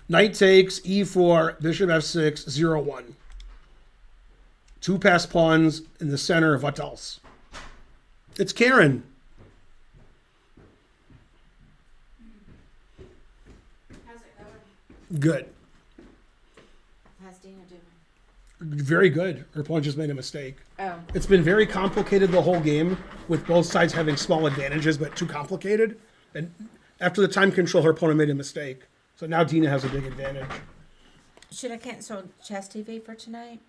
Knight takes, e4, bishop f6, 0-1. Two passed pawns in the center of what else? It's Karen. How's it going? Good. How's Dina doing? Very good. Her opponent just made a mistake. Oh. It's been very complicated the whole game, with both sides having small advantages, but too complicated. And after the time control, her opponent made a mistake. So now Dina has a big advantage. Should I cancel Chess TV for tonight?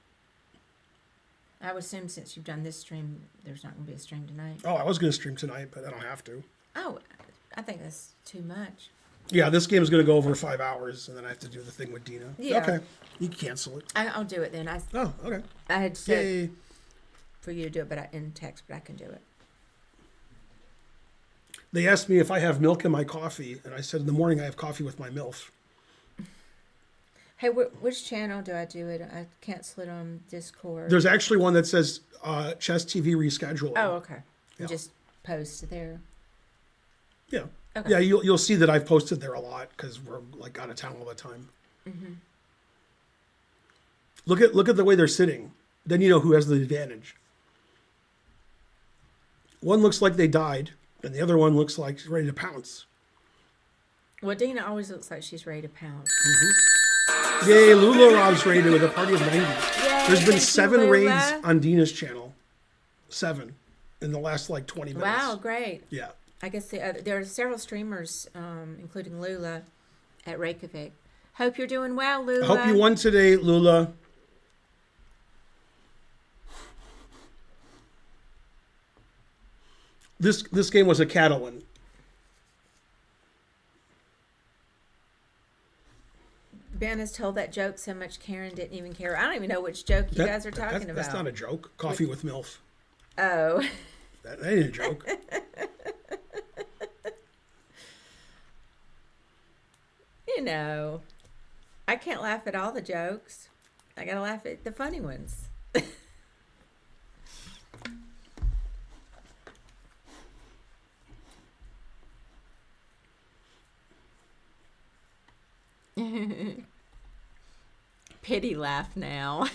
I would assume since you've done this stream, there's not going to be a stream tonight. Oh, I was going to stream tonight, but I don't have to. Oh, I think that's too much. Yeah, this game is going to go over 5 hours, and then I have to do the thing with Dina. Yeah. Okay. You can cancel it. I'll do it then. Oh, okay. I had said Yay. for you to do it, but in text, but I can do it. They asked me if I have milk in my coffee, and I said in the morning I have coffee with my MILF. Hey, which channel do I do it? I cancel it on Discord. There's actually one that says Chess TV rescheduling. Oh, okay. Yeah. Just post there. Yeah. Okay. Yeah, you'll see that I've posted there a lot because we're like out of town all the time. Mm-hmm. Look at the way they're sitting. Then you know who has the advantage. One looks like they died, and the other one looks like she's ready to pounce. Well, Dina always looks like she's ready to pounce. Yay, Lula Rob's raided with a party of 90. Yay, There's been thank you, 7 Lula. raids on Dina's channel. 7 in the last like 20 minutes. Wow, great. Yeah. I guess there are several streamers, including Lula, at Reykjavik. Hope you're doing well, Lula. I hope you won today, Lula. This game was a Catalan. Ben has told that joke so much Karen didn't even care. I don't even know which joke you guys are talking about. That's not a joke. Coffee with MILF. Oh. That ain't a joke. You know, I can't laugh at all the jokes. I gotta laugh at the funny ones. Pity laugh now.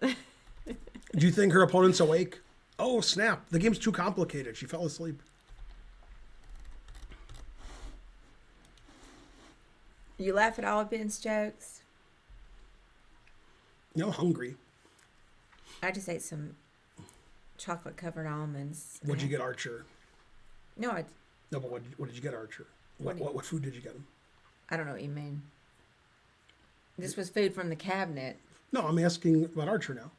Do you think her opponent's awake? Oh, snap. The game's too complicated. She fell asleep. You laugh at all of Ben's jokes? No, hungry. I just ate some chocolate covered almonds. What'd you get, Archer? No, No, but what did you get, Archer? What food did you get him? I don't know what you mean. This was food from the cabinet. No, I'm asking about Archer now.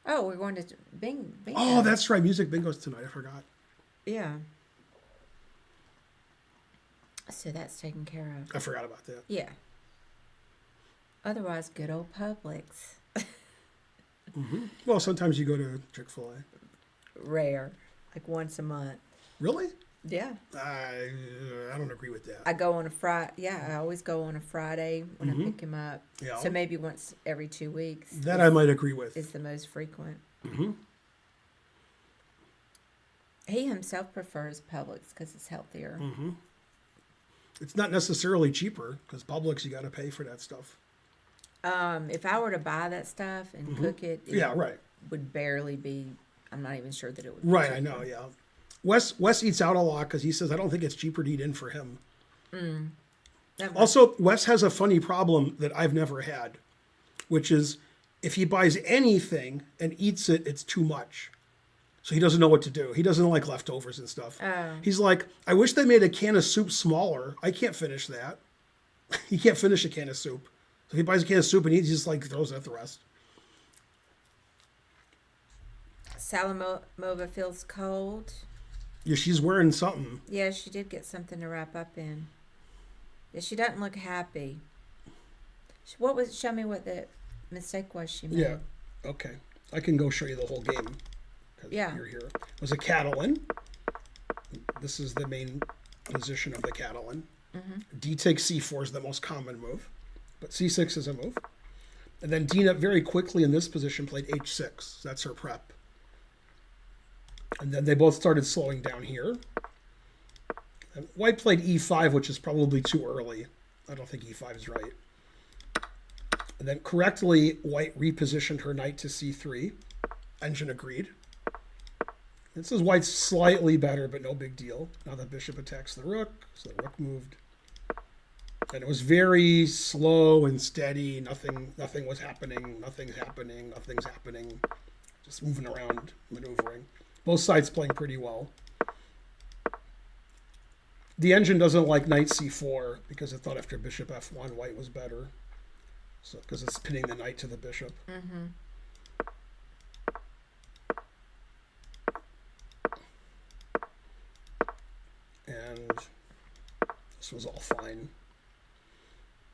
Oh, we're going to bingo. Oh, that's right. Music bingo's tonight. I forgot. Yeah. So that's taken care of. I forgot about that. Yeah. Otherwise, good old Publix. Well, sometimes you go to Chick-fil-A. Rare. Like once a month. Really? Yeah. I don't agree with that. I go on a Friday. Yeah, I always go on a Friday when I pick him up. Yeah. So maybe once every 2 weeks. That I might agree with. Is the most frequent. He himself prefers Publix because it's healthier. It's not necessarily cheaper because Publix, you got to pay for that stuff. If I were to buy that stuff and cook it, Yeah, right. would barely be. I'm not even sure that it would. Be Right, cheaper. I know, yeah. Wes eats out a lot because he says, I don't think it's cheaper to eat in for him. That might- Also, Wes has a funny problem that I've never had, which is if he buys anything and eats it, it's too much. So he doesn't know what to do. He doesn't like leftovers and stuff. Oh. He's like, I wish they made a can of soup smaller. I can't finish that. He can't finish a can of soup. So if he buys a can of soup and eats, he just like throws out the rest. Salimova feels cold. Yeah, she's wearing something. Yeah, she did get something to wrap up in. Yeah, she doesn't look happy. Show me what the mistake was she made. Yeah. Okay. I can go show you the whole game. 'Cause Yeah. You're here. It was a Catalan. This is the main position of the Catalan. D takes C4 is the most common move, but C6 is a move. And then Dina very quickly in this position played H6. That's her prep. And then they both started slowing down here. And White played E5, which is probably too early. I don't think E5 is right. And then correctly, White repositioned her knight to C3. Engine agreed. This is White's slightly better, but no big deal. Now the bishop attacks the rook, so the rook moved. And it was very slow and steady. Nothing was happening. Nothing's happening. Just moving around, maneuvering. Both sides playing pretty well. The engine doesn't like knight c4 because it thought after bishop f1 white was better. So because it's pinning the knight to the bishop. And this was all fine.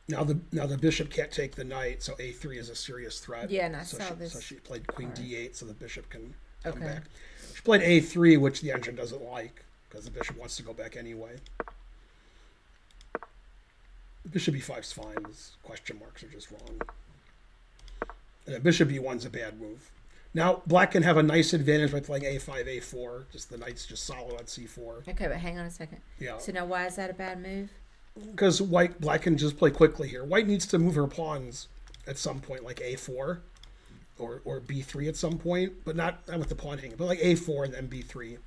Now the bishop can't take the knight, so a3 is a serious threat. Yeah, and I so saw she, this So she played queen d8, so the bishop can come Okay. back. She played a3, which the engine doesn't like because the bishop wants to go back anyway. Bishop e5 is fine. These question marks are just wrong. And then bishop e1 is a bad move. Now black can have a nice advantage by playing a5, a4. Just the knight's just solid on c4. Okay, but hang on a second. Yeah. So now why is that a bad move? Because black can just play quickly here. White needs to move her pawns at some point, like a4 or b3 at some point, but not with the pawn hanging, but like a4 and then b3.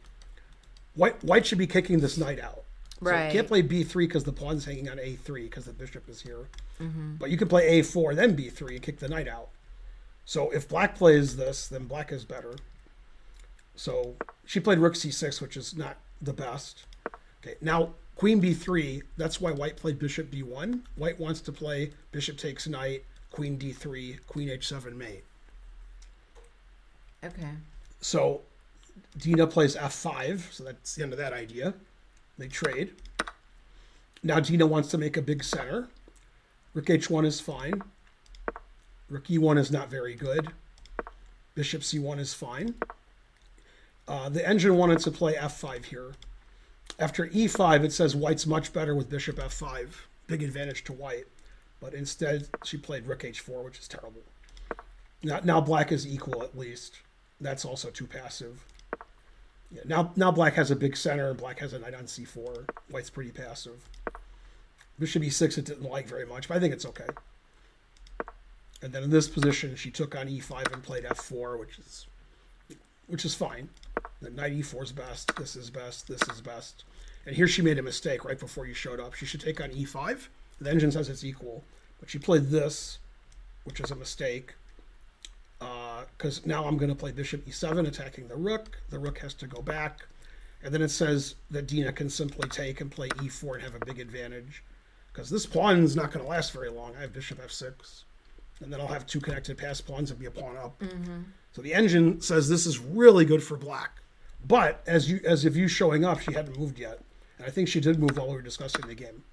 White should be kicking this knight out. So Right. you can't play b3 because the pawn's hanging on a3 because the bishop is here. But you can play a4 then b3 and kick the knight out. So if black plays this, then black is better. So she played rook c6, which is not the best. Okay, now queen b3, that's why white played bishop b1. White wants to play bishop takes knight, queen d3, queen h7 mate. Okay. So Dina plays f5, so that's the end of that idea. They trade. Now Dina wants to make a big center. Rook h1 is fine. Rook e1 is not very good. Bishop c1 is fine. The engine wanted to play f5 here. After e5, it says white's much better with bishop f5. Big advantage to white. But instead, she played rook h4, which is terrible. Now black is equal at least. That's also too passive. Yeah, now black has a big center and black has a knight on c4. White's pretty passive. Bishop e6 it didn't like very much, but I think it's okay. And then in this position, she took on e5 and played f4, which is fine. Then knight e4 is best. This is best. This is best. And here she made a mistake right before you showed up. She should take on e5. The engine says it's equal, but she played this, which is a mistake. Because now I'm going to play bishop e7, attacking the rook. The rook has to go back. And then it says that Dina can simply take and play e4 and have a big advantage. Because this pawn's not going to last very long. I have bishop f6. And then I'll have two connected pass pawns and be a pawn up. So the engine says this is really good for black. But as if you showing up, she hadn't moved yet. And I think she did move while we were discussing the game.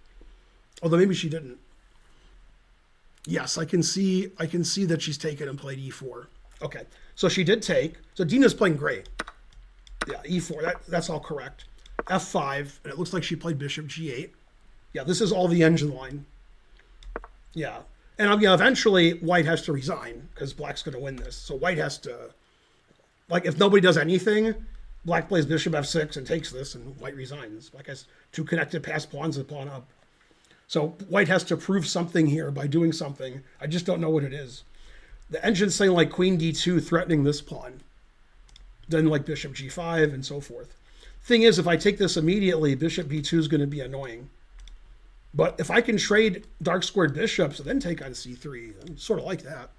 Although maybe she didn't. Yes, I can see that she's taken and played e4. Okay, so she did take. So Dina's playing great. Yeah, e4, that's all correct. f5, and it looks like she played bishop g8. Yeah, this is all the engine line. Yeah, and eventually white has to resign because black's going to win this. So white has to, like, if nobody does anything, black plays bishop f6 and takes this, and white resigns. Black has two connected pass pawns and pawn up. So white has to prove something here by doing something. I just don't know what it is. The engine's saying like queen d2 threatening this pawn. Then like bishop g5 and so forth. Thing is, if I take this immediately, bishop b2 is going to be annoying. But if I can trade dark squared bishops and then take on c3, I'm sort of like that.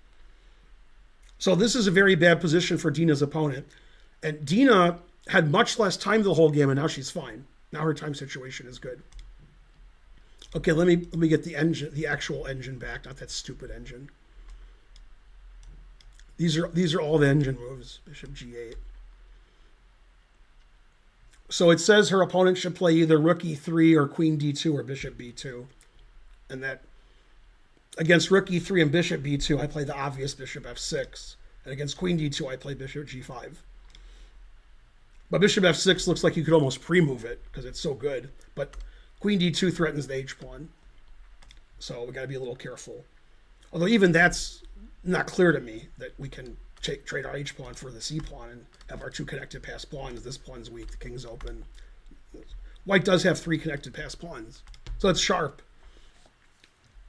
So this is a very bad position for Dina's opponent. And Dina had much less time the whole game, and now she's fine. Now her time situation is good. Okay, let me get the actual engine back, not that stupid engine. These are all the engine moves. Bishop g8. So it says her opponent should play either rook e3 or queen d2 or bishop b2. And that against rook e3 and bishop b2, I play the obvious bishop f6. And against queen d2, I play bishop g5. But bishop f6 looks like you could almost pre-move it because it's so good. But queen d2 threatens the h-pawn. So we got to be a little careful. Although even that's not clear to me that we can trade our h-pawn for the c-pawn and have our two connected pass pawns. This pawn's weak, the king's open. White does have three connected pass pawns, so it's sharp.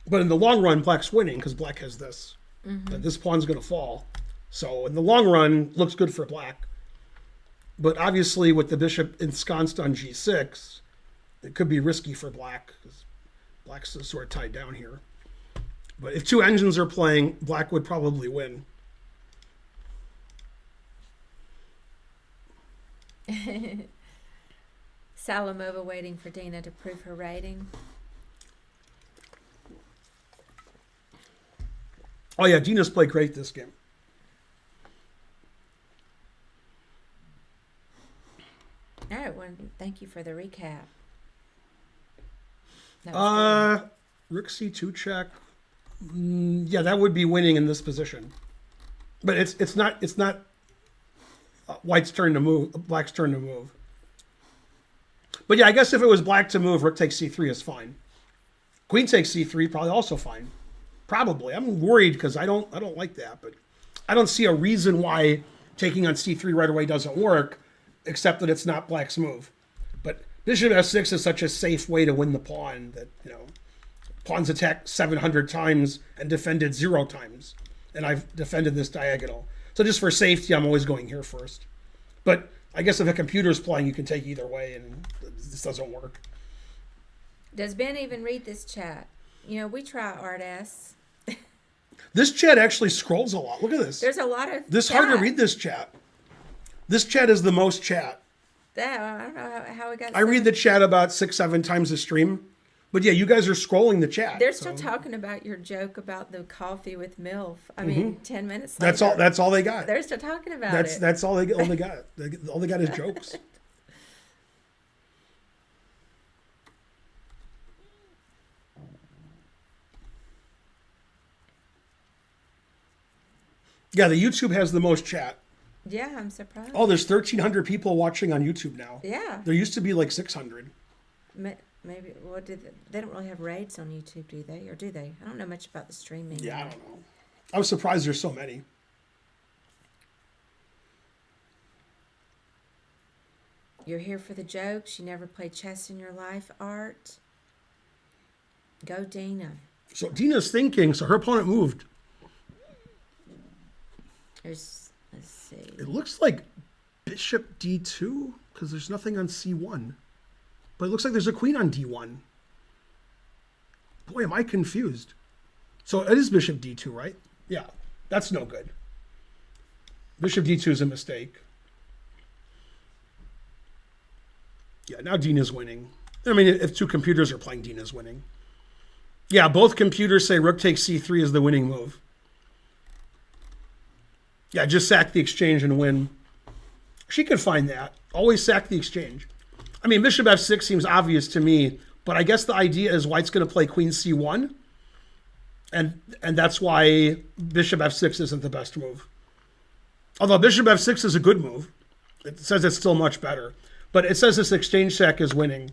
But in the long run, black's winning because black has this. And this pawn's going to fall. So in the long run, looks good for black. But obviously with the bishop ensconced on g6, it could be risky for black because black's sort of tied down here. But if two engines are playing, black would probably win. Salimova waiting for Dina to prove her rating. Oh yeah, Dina's played great this game. All right, well, thank you for the recap. That was good. Rook c2 check. Yeah, that would be winning in this position. But it's not white's turn to move, black's turn to move. But yeah, I guess if it was black to move, rook takes c3 is fine. Queen takes c3, probably also fine. Probably. I'm worried because I don't like that, but I don't see a reason why taking on c3 right away doesn't work, except that it's not black's move. But bishop f6 is such a safe way to win the pawn that, pawns attacked 700 times and defended 0 times. And I've defended this diagonal. So just for safety, I'm always going here first. But I guess if a computer's playing, you can take either way, and this doesn't work. Does Ben even read this chat? We try Artas. This chat actually scrolls a lot. Look at this. There's a lot of This hard to read this chat. This chat is the most chat. I don't know how it got. I read the chat about 6-7 times a stream. But yeah, you guys are scrolling the chat. They're still talking about your joke about the coffee with MILF. I mean, 10 minutes later. That's all they got. They're still talking about it. That's all they got. All they got is jokes. Yeah, the YouTube has the most chat. Yeah, I'm surprised. Oh, there's 1,300 people watching on YouTube now. Yeah. There used to be like 600. Maybe they don't really have raids on YouTube, do they? Or do they? I don't know much about the streaming. Yeah, I don't know. I was surprised there's so many. You're here for the jokes. You never played chess in your life, Art. Go Dina. So Dina's thinking, so her opponent moved. Let's see. It looks like bishop d2, because there's nothing on c1. But it looks like there's a queen on d1. Boy, am I confused. So it is bishop d2, right? Yeah, that's no good. Bishop d2 is a mistake. Yeah, now Dina's winning. I mean, if two computers are playing, Dina's winning. Yeah, both computers say rook takes c3 is the winning move. Yeah, just sack the exchange and win. She could find that. Always sack the exchange. I mean, bishop f6 seems obvious to me, but I guess the idea is white's going to play queen c1, and that's why bishop f6 isn't the best move. Although bishop f6 is a good move. It says it's still much better. But it says this exchange sack is winning.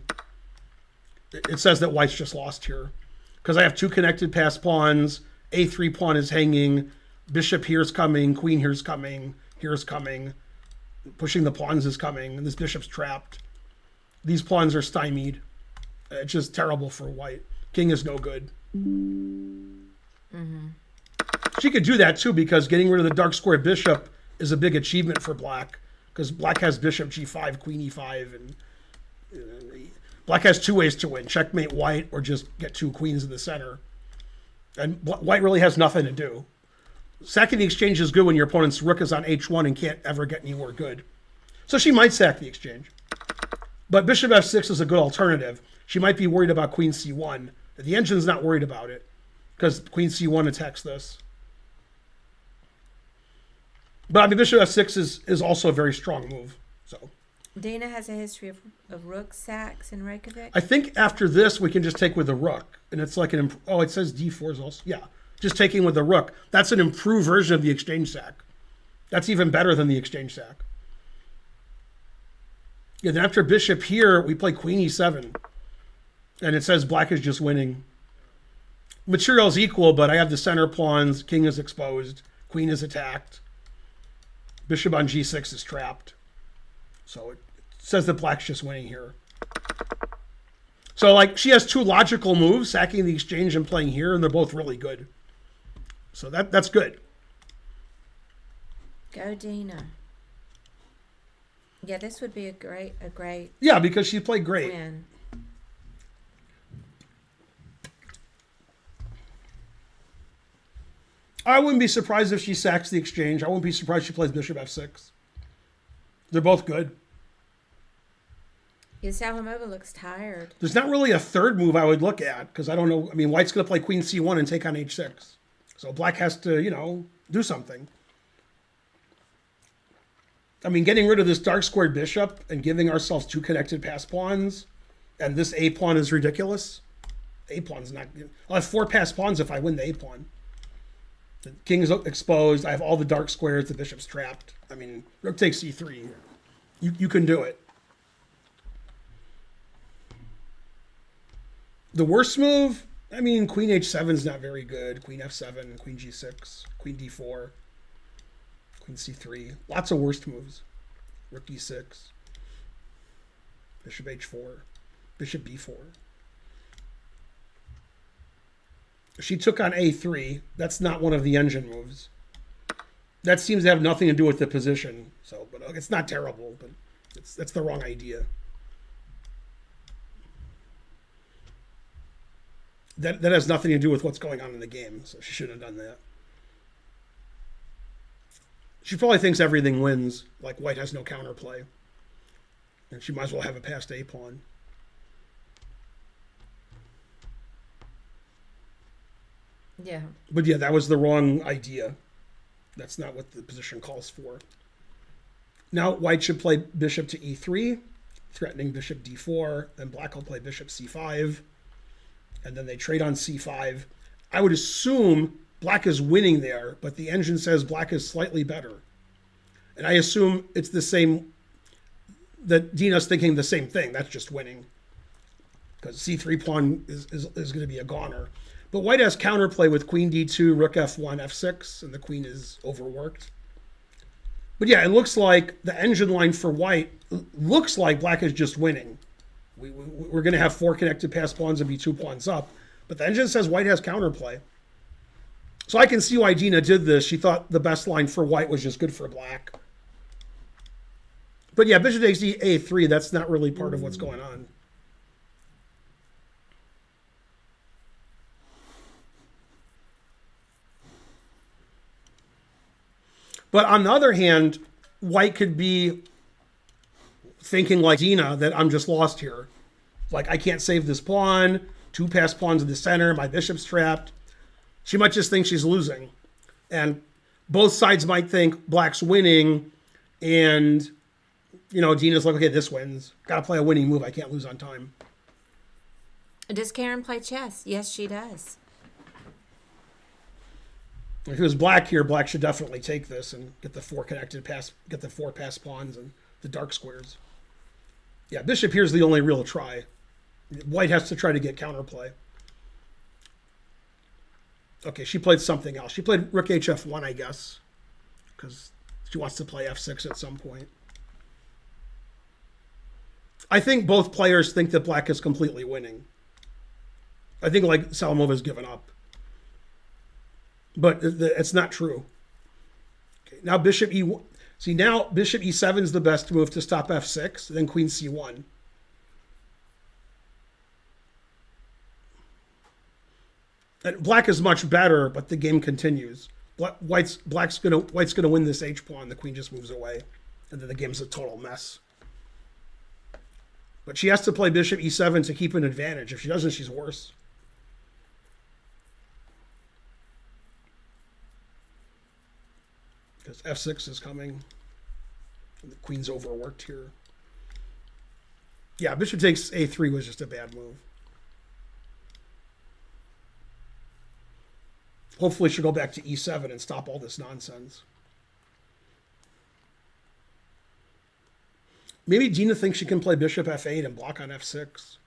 It says that white's just lost here. Because I have two connected passed pawns, a3 pawn is hanging, bishop here's coming, queen here's coming, pushing the pawns is coming, and this bishop's trapped. These pawns are stymied. It's just terrible for white. King is no good. Mm-hmm. She could do that too, because getting rid of the dark square bishop is a big achievement for black, because black has bishop g5, queen e5, and black has two ways to win: checkmate white or just get two queens in the center. And white really has nothing to do. Sacking the exchange is good when your opponent's rook is on h1 and can't ever get anywhere good. So she might sack the exchange. But bishop f6 is a good alternative. She might be worried about queen c1. The engine's not worried about it, because queen c1 attacks this. But I mean, bishop f6 is also a very strong move. So Dina has a history of rook sacks in Reykjavik. I think after this we can just take with the rook, and it's like an it says d4 is also, yeah, just taking with the rook. That's an improved version of the exchange sack. That's even better than the exchange sack. Yeah, then after bishop here we play queen e7, and it says black is just winning. Material is equal, but I have the center pawns, king is exposed, queen is attacked. Bishop on g6 is trapped. So it says that black's just winning here. So like she has two logical moves, sacking the exchange and playing here, and they're both really good. So that's good. Go Dina. Yeah, this would be a great Yeah, because she played great. win. I wouldn't be surprised if she sacks the exchange. I wouldn't be surprised if she plays bishop f6. They're both good. Yeah, Salimova looks tired. There's not really a third move I would look at, because I don't know. I mean, white's going to play queen c1 and take on h6. So black has to, do something. I mean, getting rid of this dark squared bishop and giving ourselves two connected pass pawns, and this a pawn is ridiculous. A pawn's not good. I'll have four pass pawns if I win the a pawn. The king is exposed. I have all the dark squares. The bishop's trapped. I mean, rook takes c3. You can do it. The worst move, I mean, queen h7 is not very good. Queen f7, queen g6, queen d4, queen c3. Lots of worst moves. Rook e6, bishop h4, bishop b4. She took on a3. That's not one of the engine moves. That seems to have nothing to do with the position. So, but it's not terrible, but that's the wrong idea. That has nothing to do with what's going on in the game, so she shouldn't have done that. She probably thinks everything wins, like white has no counterplay. And she might as well have a passed a pawn. Yeah. But yeah, that was the wrong idea. That's not what the position calls for. Now white should play bishop to e3, threatening bishop d4, then black will play bishop c5, and then they trade on c5. I would assume black is winning there, but the engine says black is slightly better. And I assume it's the same, that Dina's thinking the same thing. That's just winning, because c3 pawn is going to be a goner. But white has counterplay with queen d2, rook f1, f6, and the queen is overworked. But yeah, it looks like the engine line for white looks like black is just winning. We're going to have four connected pass pawns and be two pawns up. But the engine says white has counterplay. So I can see why Dina did this. She thought the best line for white was just good for black. But yeah, bishop takes a3, that's not really part of what's going on. But on the other hand, white could be thinking like Dina that I'm just lost here. Like, I can't save this pawn, 2 passed pawns in the center, my bishop's trapped. She might just think she's losing. And both sides might think black's winning, and, you know, Dina's like, okay, this wins. Got to play a winning move. I can't lose on time. Does Karen play chess? Yes, she does. If it was black here, black should definitely take this and get the 4 connected pass, get the 4 passed pawns and the dark squares. Yeah, bishop here's the only real try. White has to try to get counterplay. Okay, she played something else. She played rook hf1, I guess, because she wants to play f6 at some point. I think both players think that black is completely winning. I think, like, Salimova's given up. But it's not true. Okay, now bishop e1. See, now bishop e7 is the best move to stop f6, then queen c1. And black is much better, but the game continues. White's gonna win this h pawn. The queen just moves away, and then the game's a total mess. But she has to play bishop e7 to keep an advantage. If she doesn't, she's worse. Because f6 is coming. And the queen's overworked here. Yeah, bishop takes a3 was just a bad move. Hopefully she'll go back to e7 and stop all this nonsense. Maybe Dina thinks she can play bishop f8 and block on f6.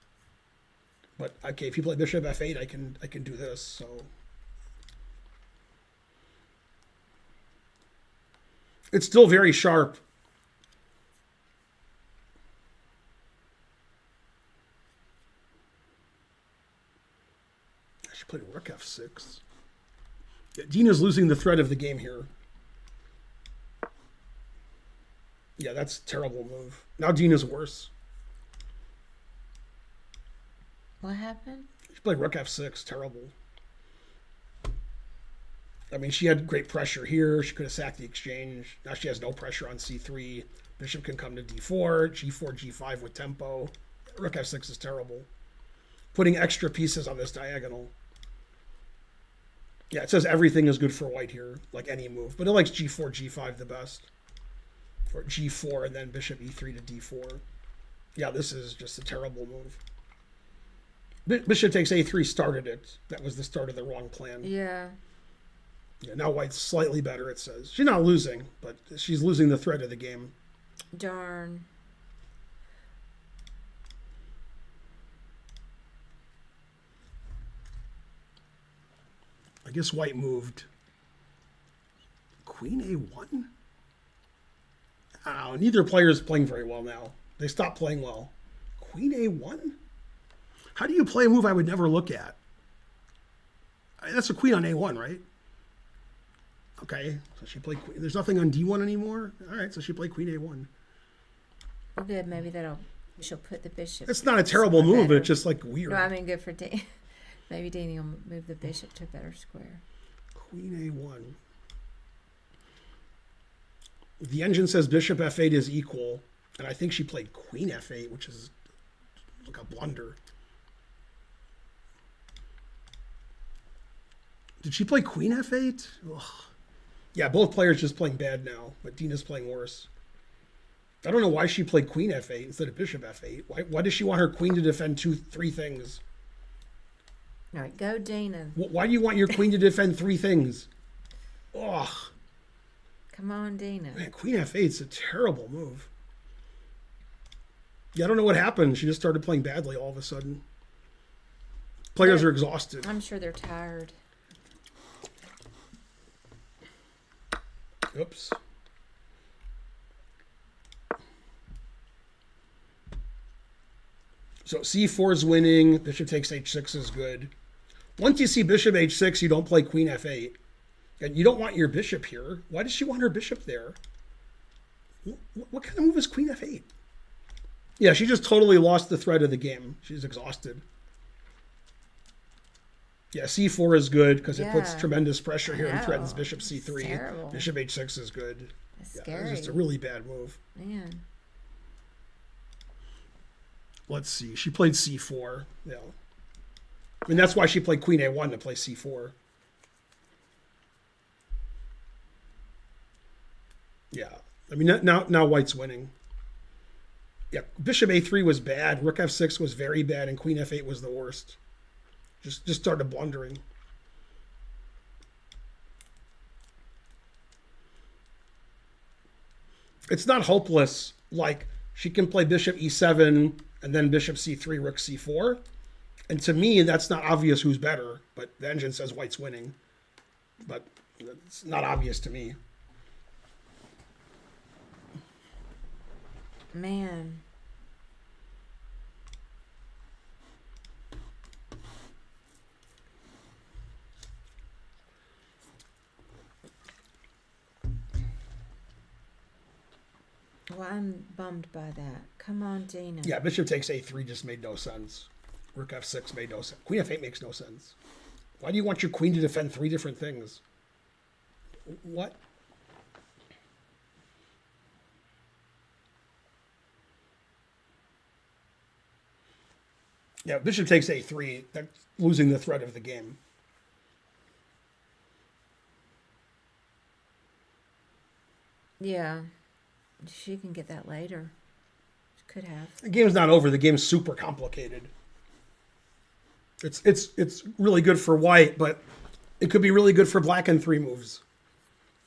But okay, if you play bishop f8, I can do this. So it's still very sharp. She played rook f6. Yeah, Dina's losing the thread of the game here. Yeah, that's a terrible move. Now Dina's worse. What happened? She played rook f6. Terrible. I mean, she had great pressure here. She could have sacked the exchange. Now she has no pressure on c3. Bishop can come to d4, g4, g5 with tempo. Rook f6 is terrible. Putting extra pieces on this diagonal. Yeah, it says everything is good for white here, like any move. But it likes g4, g5 the best. Or g4 and then bishop e3 to d4. Yeah, this is just a terrible move. Bishop takes a3 started it. That was the start of the wrong plan. Yeah. Yeah, now white's slightly better, it says. She's not losing, but she's losing the thread of the game. Darn. I guess white moved. Queen a1? Oh, neither player is playing very well now. They stopped playing well. Queen a1? How do you play a move I would never look at? That's a queen on a1, right? Okay, so she played queen. There's nothing on d1 anymore? All right, so she played queen a1. Well, good. Maybe she'll put the bishop. It's not a terrible move, but it's just like weird. No, I mean good for Dina. Maybe Dina will move the bishop to a better square. Queen a1. The engine says bishop f8 is equal, and I think she played queen f8, which is like a blunder. Did she play queen f8? Ugh. Yeah, both players just playing bad now, but Dina's playing worse. I don't know why she played queen f8 instead of bishop f8. Why does she want her queen to defend 3 things? All right, go Dina. Why do you want your queen to defend 3 things? Ugh. Come on, Dina. Man, queen f8 is a terrible move. Yeah, I don't know what happened. She just started playing badly all of a sudden. Players are exhausted. I'm sure they're tired. Oops. So c4 is winning. Bishop takes h6 is good. Once you see bishop h6, you don't play queen f8. And you don't want your bishop here. Why does she want her bishop there? What kind of move is queen f8? Yeah, she just totally lost the thread of the game. She's exhausted. Yeah, c4 is good because it puts Yeah. tremendous pressure here and know. threatens bishop It's c3. terrible. Bishop h6 is good. That's Yeah, scary. it's just a really bad move. Man. Let's see. She played c4. Yeah. I mean, that's why she played queen a1 to play c4. Yeah. I mean, now white's winning. Yeah, bishop a3 was bad. Rook f6 was very bad, and queen f8 was the worst. Just started blundering. It's not hopeless. Like, she can play bishop e7 and then bishop c3, rook c4. And to me, that's not obvious who's better. But the engine says white's winning. But it's not obvious to me. Man. Well, I'm bummed by that. Come on, Dina. Yeah, bishop takes a3 just made no sense. Rook f6 made no sense. Queen f8 makes no sense. Why do you want your queen to defend three different things? What? Yeah, bishop takes a3. That's losing the thread of the game. Yeah. She can get that later. She could have. The game's not over. The game's super complicated. It's really good for white, but it could be really good for black in three moves.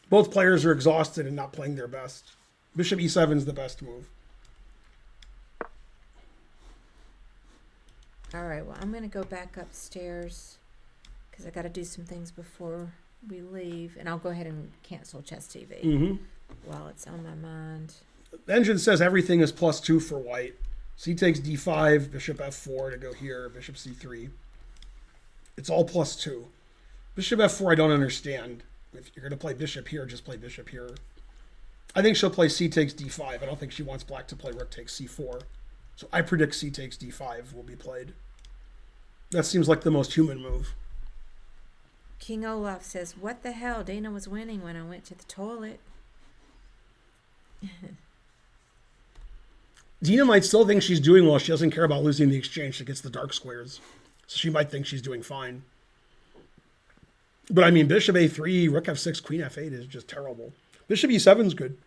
Both players are exhausted and not playing their best. Bishop e7 is the best move. All right, well, I'm going to go back upstairs because I got to do some things before we leave. And I'll go ahead and cancel Chess TV while it's on my mind. The engine says everything is +2 for white. C takes d5, bishop f4 to go here, bishop c3. It's all +2. Bishop f4 I don't understand. If you're going to play bishop here, just play bishop here. I think she'll play c takes d5. I don't think she wants black to play rook takes c4. So I predict c takes d5 will be played. That seems like the most human move. King Olaf says, "What the hell? Dina was winning when I went to the toilet." Dina might still think she's doing well. She doesn't care about losing the exchange. She gets the dark squares. So she might think she's doing fine. But I mean, bishop a3, rook f6, queen f8 is just terrible. Bishop e7 is good.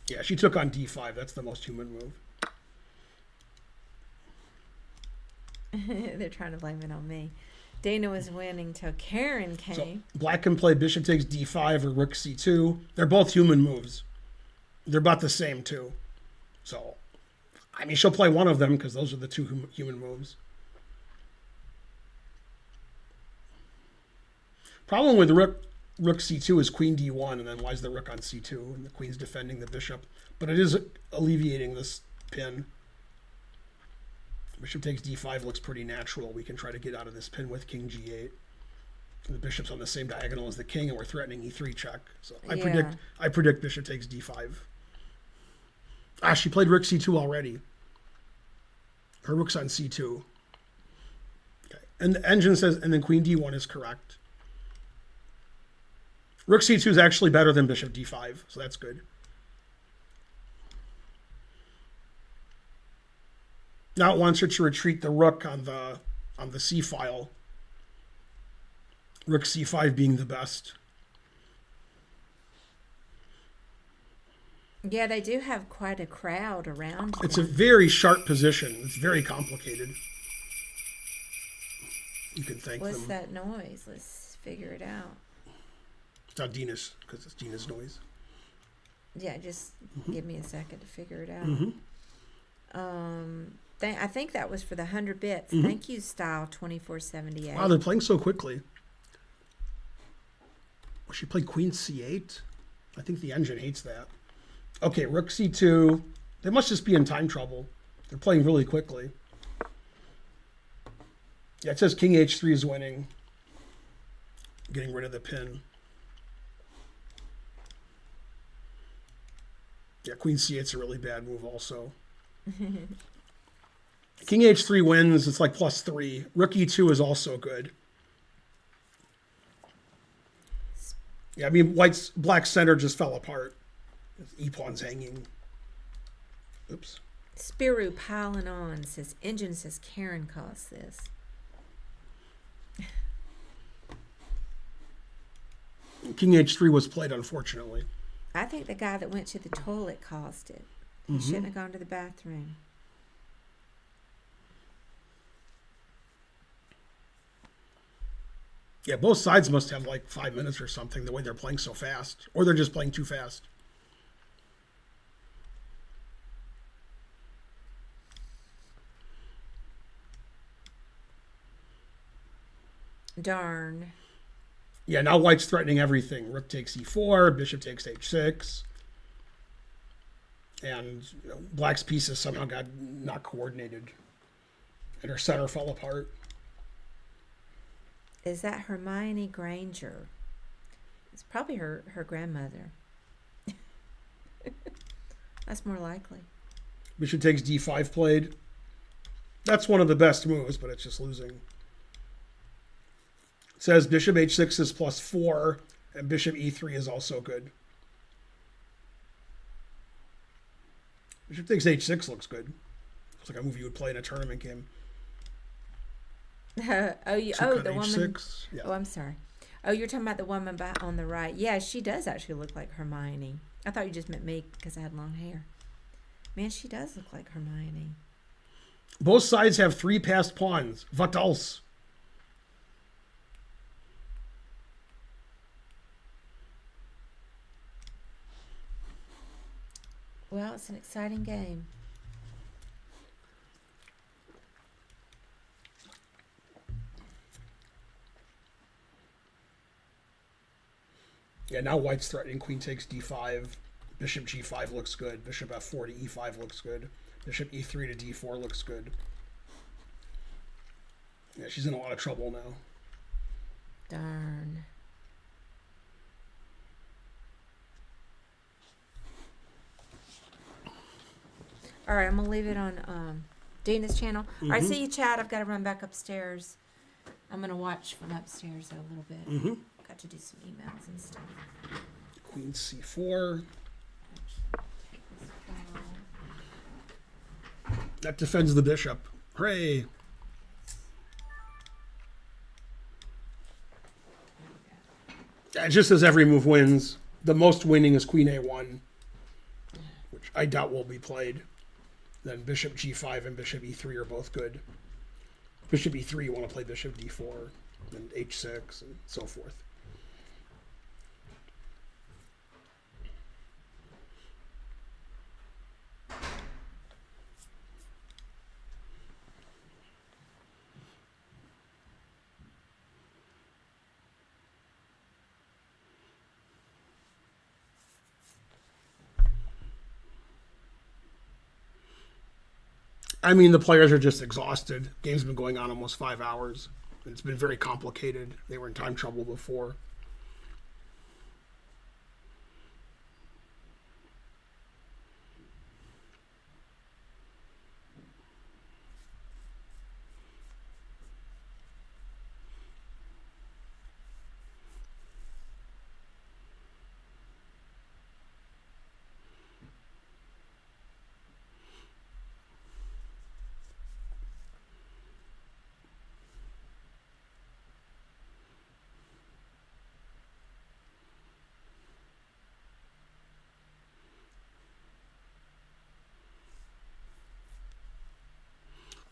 Yeah, she took on d5. That's the most human move. They're trying to blame it on me. Dana was winning till Karen came. So black can play bishop takes d5 or rook c2. They're both human moves. They're about the same too. So, I mean, she'll play one of them because those are the two human moves. Problem with rook c2 is queen d1, and then why is the rook on c2? And the queen's defending the bishop. But it is alleviating this pin. Bishop takes d5 looks pretty natural. We can try to get out of this pin with king g8. And the bishop's on the same diagonal as the king, and we're threatening e3 check. So I predict bishop takes d5. Ah, she played rook c2 already. Her rook's on c2. Okay. And the engine says, and then queen d1 is correct. Rook c2 is actually better than bishop d5, so that's good. Now it wants her to retreat the rook on the c file. Rook c5 being the best. Yeah, they do have quite a crowd around. It's a very sharp position. It's very complicated. You can thank What's them. that noise? Let's figure it out. It's not Dina's, because it's Dina's noise. Yeah, just give me a second to figure it out. I think that was for the 100 bits. Thank you, Style 2478. Wow, they're playing so quickly. Well, she played queen c8. I think the engine hates that. Okay, rook c2. They must just be in time trouble. They're playing really quickly. Yeah, it says king h3 is winning. Getting rid of the pin. Yeah, queen c8's a really bad move also. King h3 wins. It's like +3. Rook e2 is also good. Yeah, I mean, black center just fell apart. E-pawn's hanging. Oops. Spiru piling on says, engine says Karen caused this. King h3 was played, unfortunately. I think the guy that went to the toilet caused it. He shouldn't have gone to the bathroom. Yeah, both sides must have like 5 minutes or something, the way they're playing so fast. Or they're just playing too fast. Darn. Yeah, now white's threatening everything. Rook takes e4, bishop takes h6. And black's pieces somehow got not coordinated. And her center fell apart. Is that Hermione Granger? It's probably her grandmother. That's more likely. Bishop takes d5 played. That's one of the best moves, but it's just losing. It says bishop h6 is +4, and bishop e3 is also good. Bishop takes h6 looks good. Looks like a move you would play in a tournament game. The h6. woman. Yeah. Oh, I'm sorry. Oh, you're talking about the woman on the right. Yeah, she does actually look like Hermione. I thought you just meant me because I had long hair. Man, she does look like Hermione. Both sides have 3 passed pawns. What else? Well, it's an exciting game. Yeah, now white's threatening queen takes d5. Bishop g5 looks good. Bishop f4 to e5 looks good. Bishop e3 to d4 looks good. Yeah, she's in a lot of trouble now. Darn. All right, I'm going to leave it on Dina's channel. All right, see you, Chad. I've got to run back upstairs. I'm going to watch from upstairs a little bit. Got to do some emails and stuff. Queen c4. That defends the bishop. Hooray! Yeah, it's just as every move wins. The most winning is queen a1, which I doubt will be played. Then bishop g5 and bishop e3 are both good. Bishop e3, you want to play bishop d4, and h6, and so forth. I mean, the players are just exhausted. Game's been going on almost 5 hours. It's been very complicated. They were in time trouble before.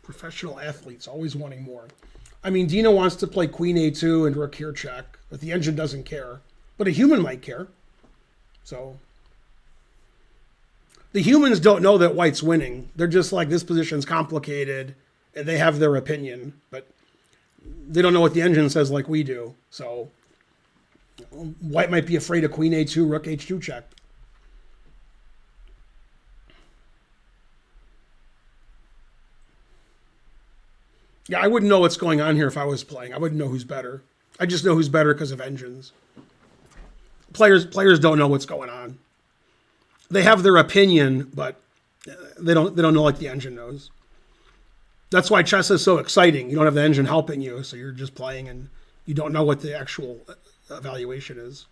Professional athletes always wanting more. I mean, Dina wants to play queen a2 and rook here check, but the engine doesn't care. But a human might care. So the humans don't know that white's winning. They're just like, this position's complicated, and they have their opinion, but they don't know what the engine says like we do. So white might be afraid of queen a2, rook h2 check. Yeah, I wouldn't know what's going on here if I was playing. I wouldn't know who's better. I just know who's better because of engines. Players don't know what's going on. They have their opinion, but they don't know like the engine knows. That's why chess is so exciting. You don't have the engine helping you, so you're just playing and you don't know what the actual evaluation is.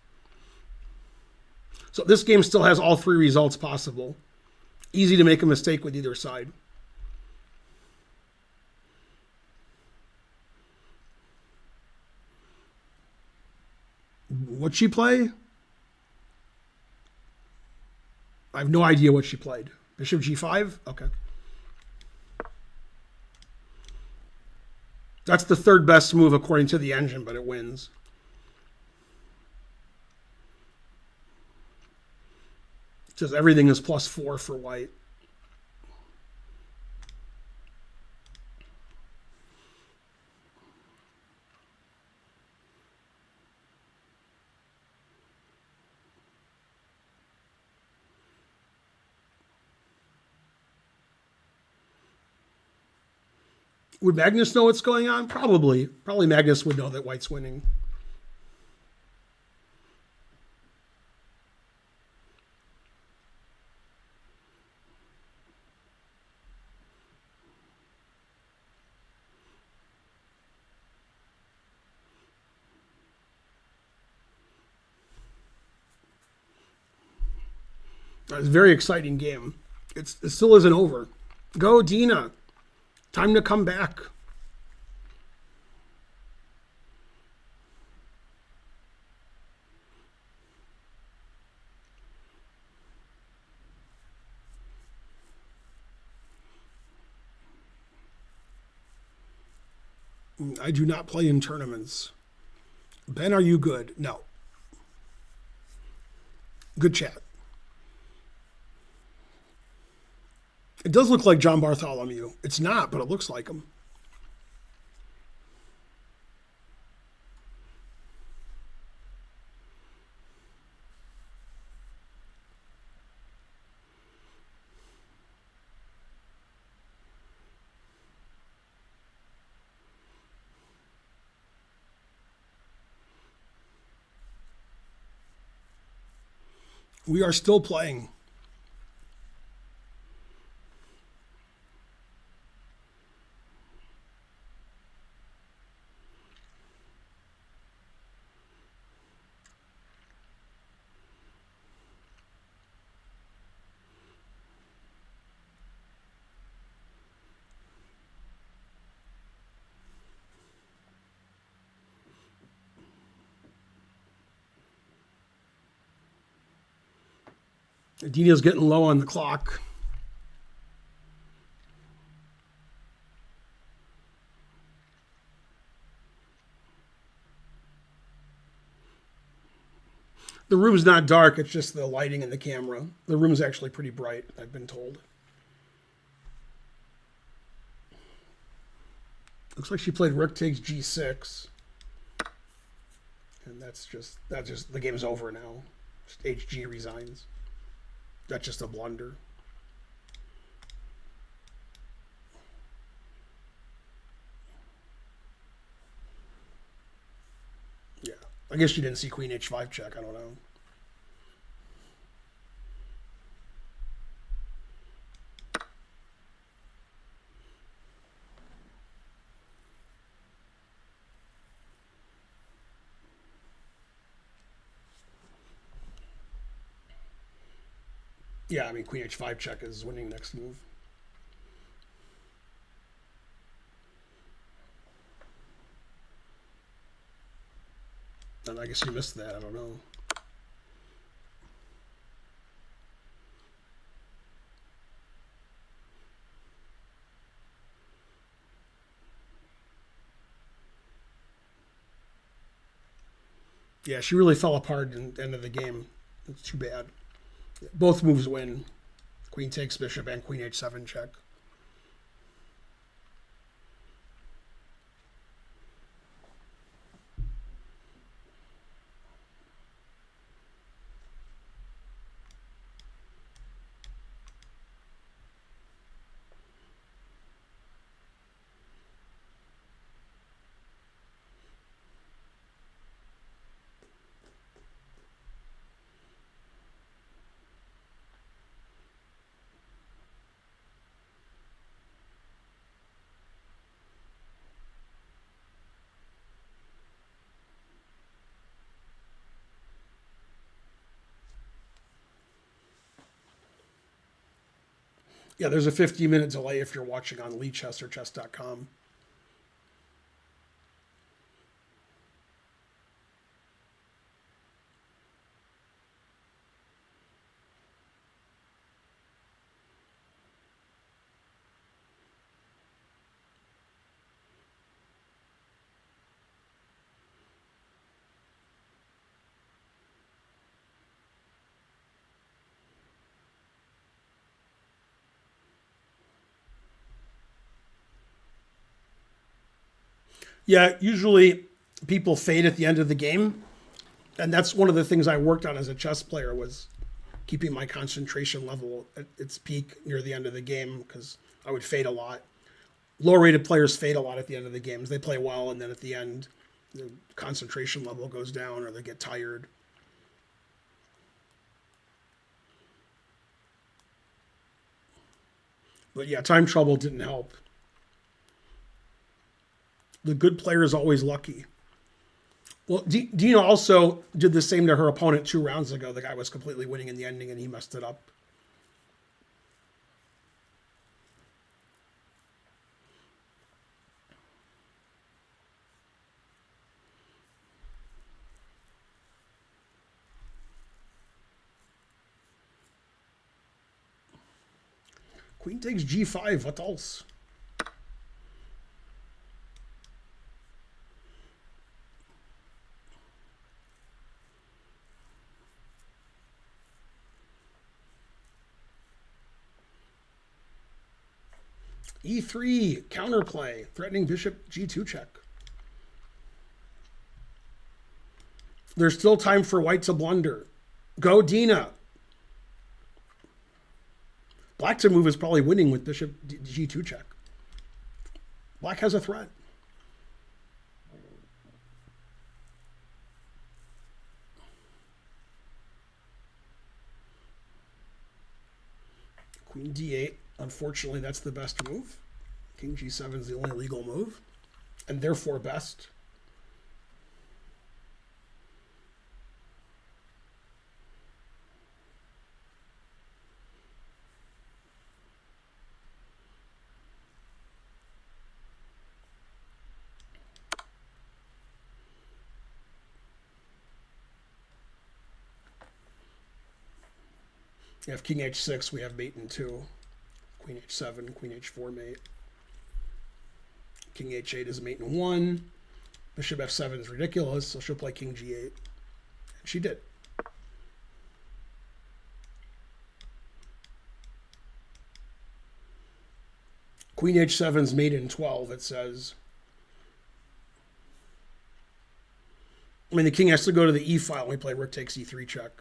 So this game still has all three results possible. Easy to make a mistake with either side. What'd she play? I have no idea what she played. Bishop g5? Okay. That's the third best move according to the engine, but it wins. It says everything is +4 for white. Would Magnus know what's going on? Probably. Probably Magnus would know that white's winning. It's a very exciting game. It still isn't over. Go, Dina. Time to come back. I do not play in tournaments. Ben, are you good? No. Good chat. It does look like John Bartholomew. It's not, but it looks like him. We are still playing. Dina's getting low on the clock. The room's not dark, it's just the lighting in the camera. The room's actually pretty bright, I've been told. Looks like she played rook takes g6. And that's just the game's over now. Just HG resigns. That's just a blunder. Yeah. I guess you didn't see queen h5 check. I don't know. Yeah, I mean, queen h5 check is winning next move. And I guess you missed that. I don't know. Yeah, she really fell apart at the end of the game. It's too bad. Both moves win. Queen takes bishop and queen h7 check. Yeah, there's a 15-minute delay if you're watching on Chess or chess.com. Yeah, usually people fade at the end of the game, and that's one of the things I worked on as a chess player was keeping my concentration level at its peak near the end of the game because I would fade a lot. Low-rated players fade a lot at the end of the games. They play well, and then at the end, the concentration level goes down or they get tired. But yeah, time trouble didn't help. The good player is always lucky. Well, Dina also did the same to her opponent 2 rounds ago. The guy was completely winning in the ending, and he messed it up. Queen takes g5. What else? e3, counterplay, threatening bishop g2 check. There's still time for white to blunder. Go Dina. Black to move is probably winning with bishop g2 check. Black has a threat. Queen d8. Unfortunately, that's the best move. King g7 is the only legal move, and therefore best. You have king h6, we have mate in 2. Queen h7, queen h4 mate. King h8 is mate in 1. Bishop f7 is ridiculous, so she'll play king g8. And she did. Queen h7 is mate in 12, it says. I mean, the king has to go to the e file when we play rook takes e3 check.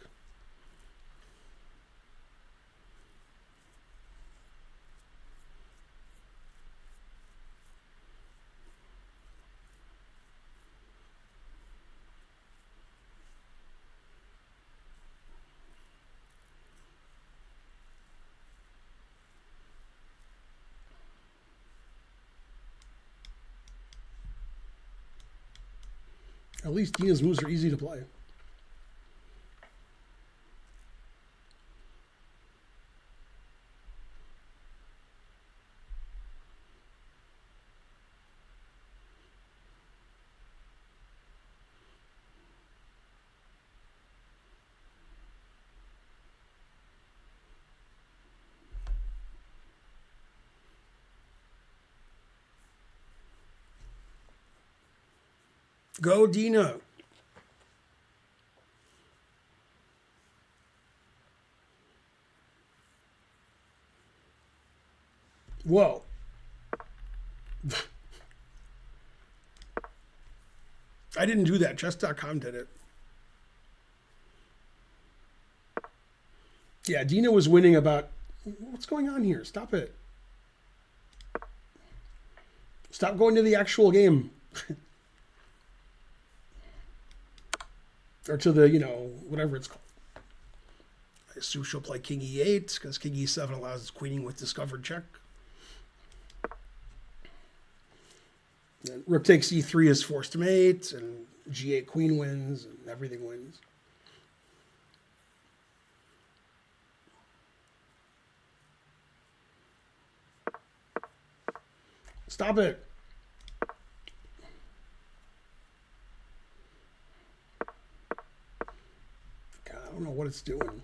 At least Dina's moves are easy to play. Go Dina. Whoa. I didn't do that. Chess.com did it. Yeah, Dina was winning about... What's going on here? Stop it. Stop going to the actual game. Or to the, whatever it's called. I assume she'll play king e8 because king e7 allows queening with discovered check. Then rook takes e3 is forced mate, and g8 queen wins, and everything wins. Stop it. God, I don't know what it's doing.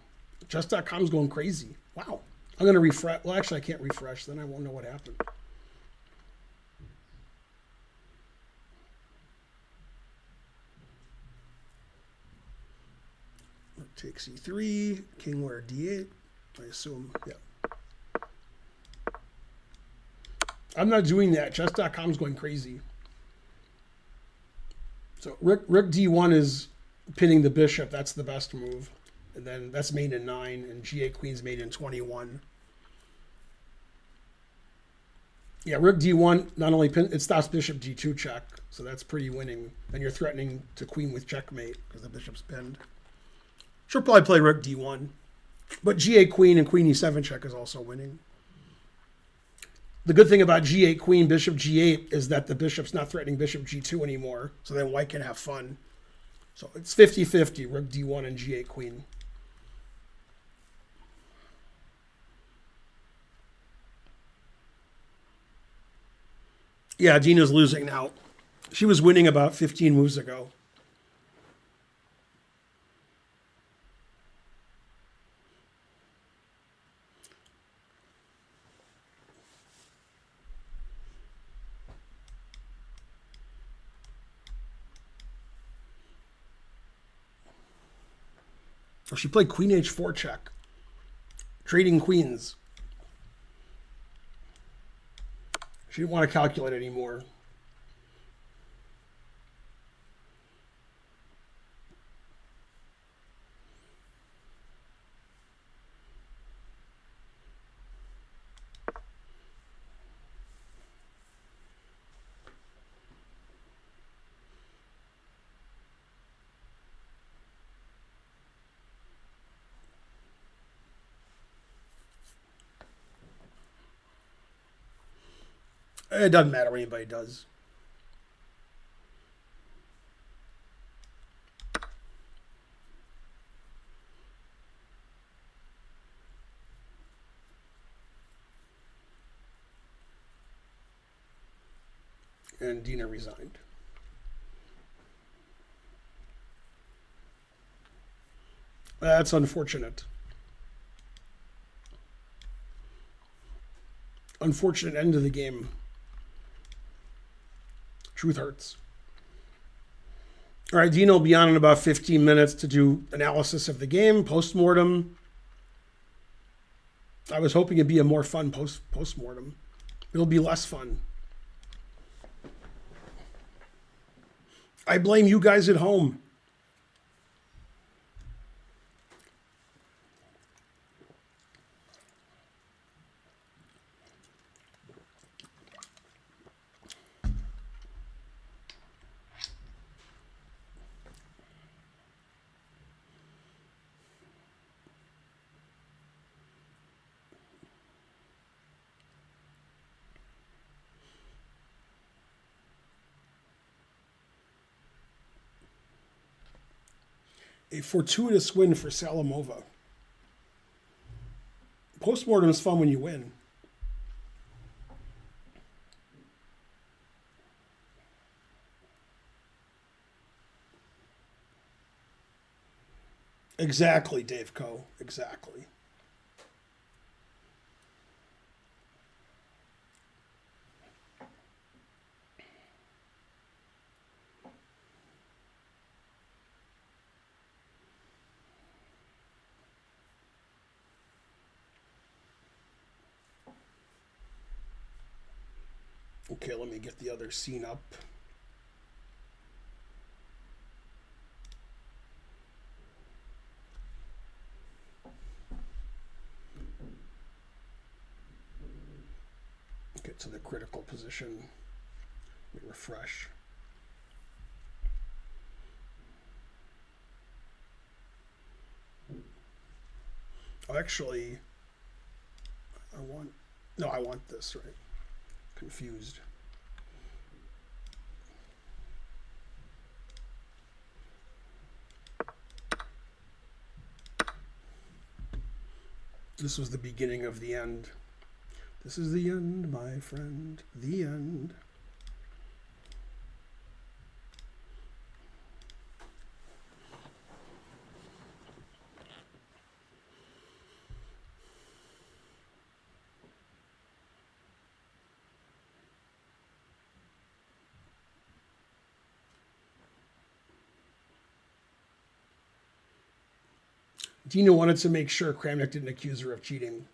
Chess.com's going crazy. Wow. I'm going to refresh. Well, actually, I can't refresh. Then I won't know what happened. Takes e3, king where d8, I assume, yeah. I'm not doing that. Chess.com's going crazy. So rook d1 is pinning the bishop. That's the best move. And then that's made in 9, and g8 queen's made in 21. Yeah, rook d1 not only it stops bishop d2 check, so that's pretty winning. Then you're threatening to queen with checkmate because the bishop's pinned. She'll probably play rook d1. But g8 queen and queen e7 check is also winning. The good thing about g8 queen, bishop g8 is that the bishop's not threatening bishop g2 anymore. So then white can have fun. So it's 50-50, rook d1 and g8 queen. Yeah, Dina's losing now. She was winning about 15 moves ago. Or she played queen h4 check. Trading queens. She didn't want to calculate anymore. It doesn't matter what anybody does. And Dina resigned. That's unfortunate. Unfortunate end of the game. Truth hurts. All right, Dina will be on in about 15 minutes to do analysis of the game, post-mortem. I was hoping it'd be a more fun post-mortem. It'll be less fun. I blame you guys at home. A fortuitous win for Salimova. Postmortem is fun when you win. Exactly, Dave Coe. Exactly. Okay, let me get the other scene up. Get to the critical position. Let me refresh. Oh, actually, I want this, right? Confused. This was the beginning of the end. This is the end, my friend. The end. Dina wanted to make sure Kramnik didn't accuse her of cheating.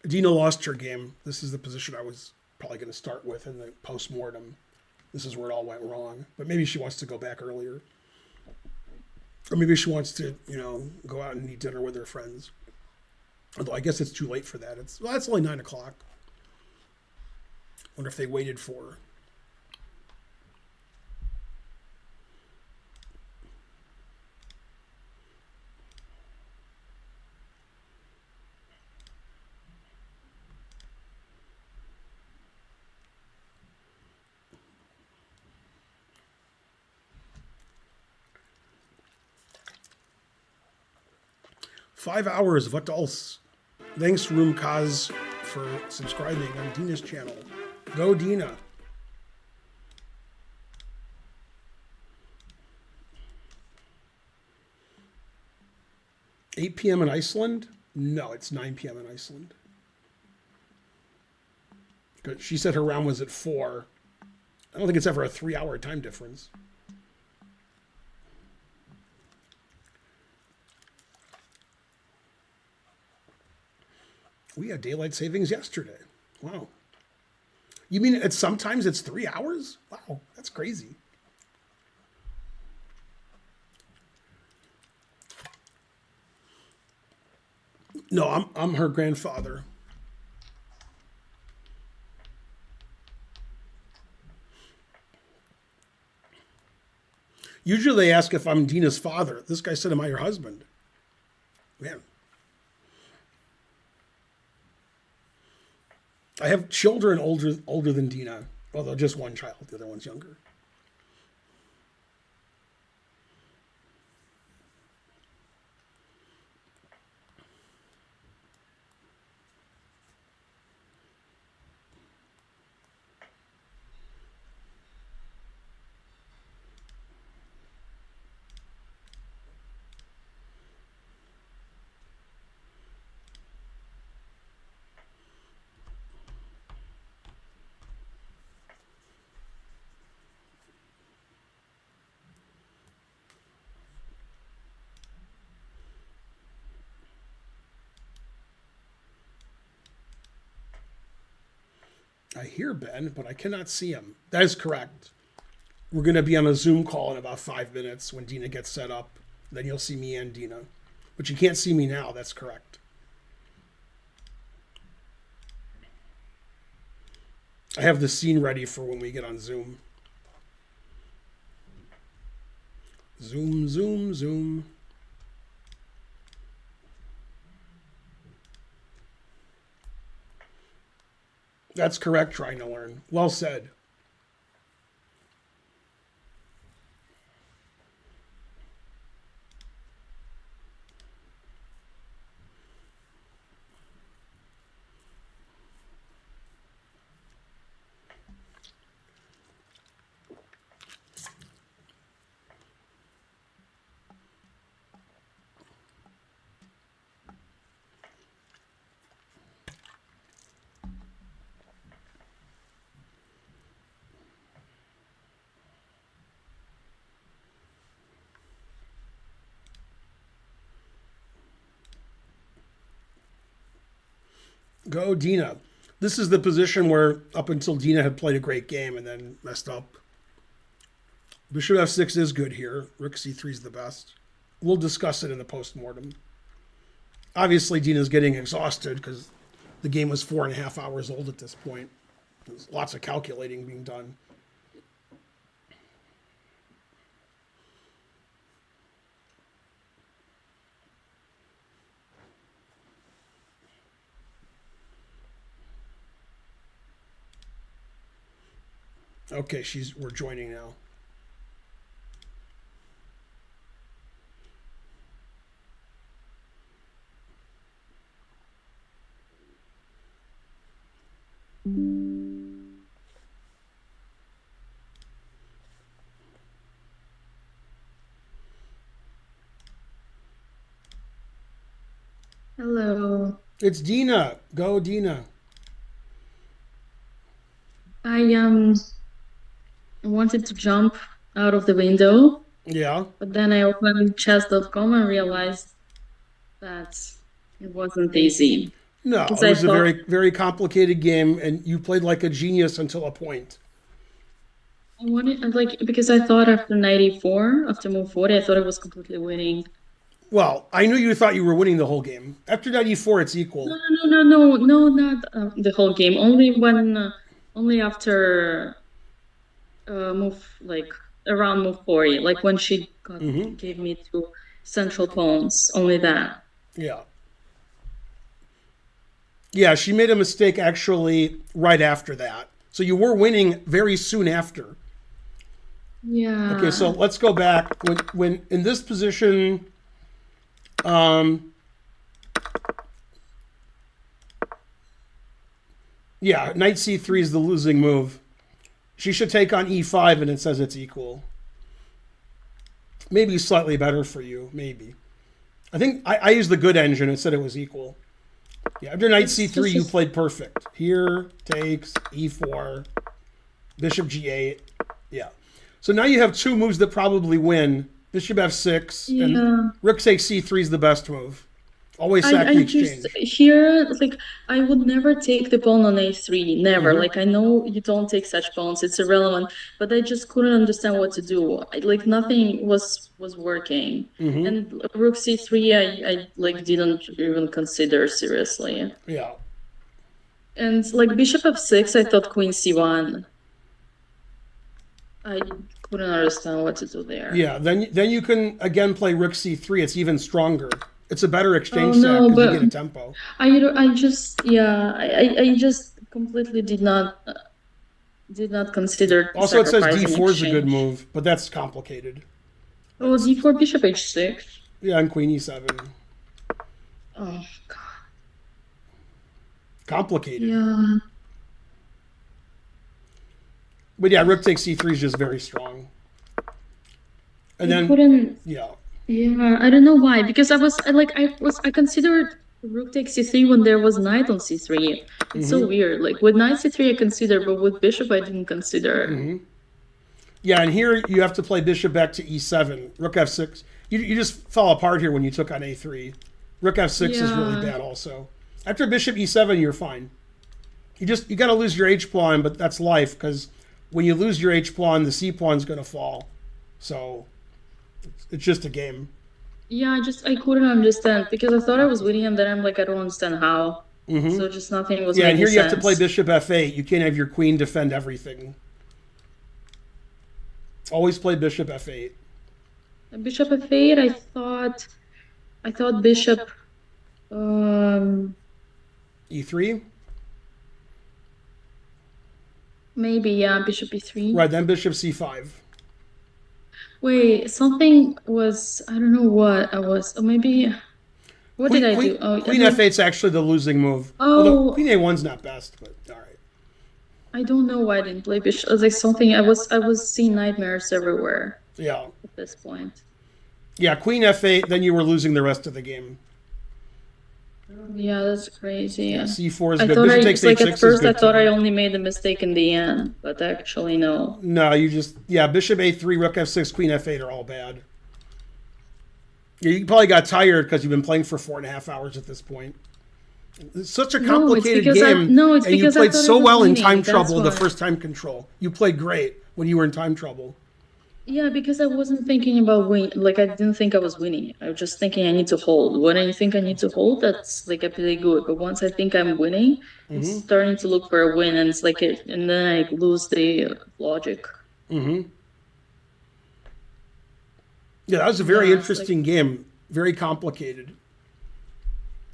Dina lost her game. This is the position I was probably going to start with in the post-mortem. This is where it all went wrong. But maybe she wants to go back earlier. Or maybe she wants to, go out and eat dinner with her friends. Although I guess it's too late for that. It's only 9 o'clock. Wonder if they waited for her. Five hours, what else? Thanks, Roomkaz, for subscribing on Dina's channel. Go, Dina. $8 p.m. in Iceland? No, it's 9 p.m. in Iceland. She said her round was at 4. I don't think it's ever a 3-hour time difference. We had daylight savings yesterday. Wow. You mean sometimes it's 3 hours? Wow, that's crazy. No, I'm her grandfather. Usually they ask if I'm Dina's father. This guy said, am I your husband? Man. I have children older than Dina, although just one child. The other one's younger. I hear Ben, but I cannot see him. That is correct. We're going to be on a Zoom call in about 5 minutes when Dina gets set up. Then you'll see me and Dina. But you can't see me now. That's correct. I have the scene ready for when we get on Zoom. Zoom, zoom, zoom. That's correct, trying to learn. Well said. Go Dina. This is the position where up until Dina had played a great game and then messed up. Bishop f6 is good here. Rook c3 is the best. We'll discuss it in the post-mortem. Obviously, Dina's getting exhausted because the game was 4.5 hours old at this point. There's lots of calculating being done. Okay, we're joining now. Hello. It's Dina. Go Dina. I wanted to jump out of the window, Yeah. but then I opened chess.com and realized that it wasn't easy. No, Because it I was a thought- very, very complicated game, and you played like a genius until a point. I wanted because I thought after 94, after move 40, I thought I was completely winning. Well, I knew you thought you were winning the whole game. After 94, it's equal. No, not the whole game. Only after move around move 40, like when she gave me two central pawns. Only that. Yeah. Yeah, she made a mistake actually right after that. So you were winning very soon after. Yeah. Okay, so let's go back. When in this position, yeah, knight c3 is the losing move. She should take on e5, and it says it's equal. Maybe slightly better for you, maybe. I think I used the good engine. It said it was equal. Yeah, after knight c3, you played perfect. Here, takes, e4, bishop g8. Yeah. So now you have two moves that probably win. Bishop f6, and rook takes c3 is the best move. Always sack the exchange. Just here, I would never take the pawn on a3, never. I know you don't take such pawns; it's irrelevant. But I just couldn't understand what to do. Nothing was working. And rook c3, I didn't even consider seriously. Yeah. And bishop f6, I thought queen c1. I couldn't understand what to do there. Yeah. Then you can again play rook c3. It's even stronger. It's a better exchange no, sack because but you get a tempo. I just completely did not consider. Also, it says sacrificing d4 is a good exchange. move, but that's complicated. Oh, d4, bishop h6. Yeah, and queen e7. Oh god. Complicated. Yeah. But yeah, rook takes c3 is just very strong. And I then couldn't. yeah. Yeah, I don't know why. Because I considered rook takes c3 when there was knight on c3. It's so weird. With knight c3 I consider, but with bishop I didn't consider. Yeah, and here you have to play bishop back to e7. Rook f6. You just fell apart here when you took on a3. Rook f6 is really bad also. After bishop e7, you're fine. You got to lose your h pawn, but that's life because when you lose your h pawn, the c pawn's going to fall. So it's just a game. Yeah, I couldn't understand because I thought I was winning and then I'm I don't understand how. So just nothing was Yeah, and making here you have to sense. play bishop f8. You can't have your queen defend everything. Always play bishop f8. Bishop f8, I thought bishop e3. maybe bishop e3. Right, then bishop c5. Wait, something was I don't know what I was. Or maybe what did I do? Oh, Queen f8 is actually the losing move. Oh. Although queen a1's not best, but all right. I don't know why I didn't play bishop. Something I was seeing nightmares everywhere Yeah. at this point. Yeah, queen f8, then you were losing the rest of the game. Yeah, that's crazy. c4 is I good. thought Bishop I takes at h6 is first I good thought too. I only made a mistake in the end, but actually no. No, bishop a3, rook f6, queen f8 are all bad. Yeah, you probably got tired because you've been playing for 4.5 hours at this point. It's such a No, it's complicated because game. it's and you because I played thought so I was well in winning, time that's trouble the why. first time control. You played great when you were in time trouble. Yeah, because I wasn't thinking about win. Like I didn't think I was winning. I was just thinking I need to hold. When I think I need to hold, that's like I play good. But once I think I'm winning, it's starting to look for a win, and it's like and then I lose the logic. Yeah, that was a very Yeah, it's like interesting game. Very complicated.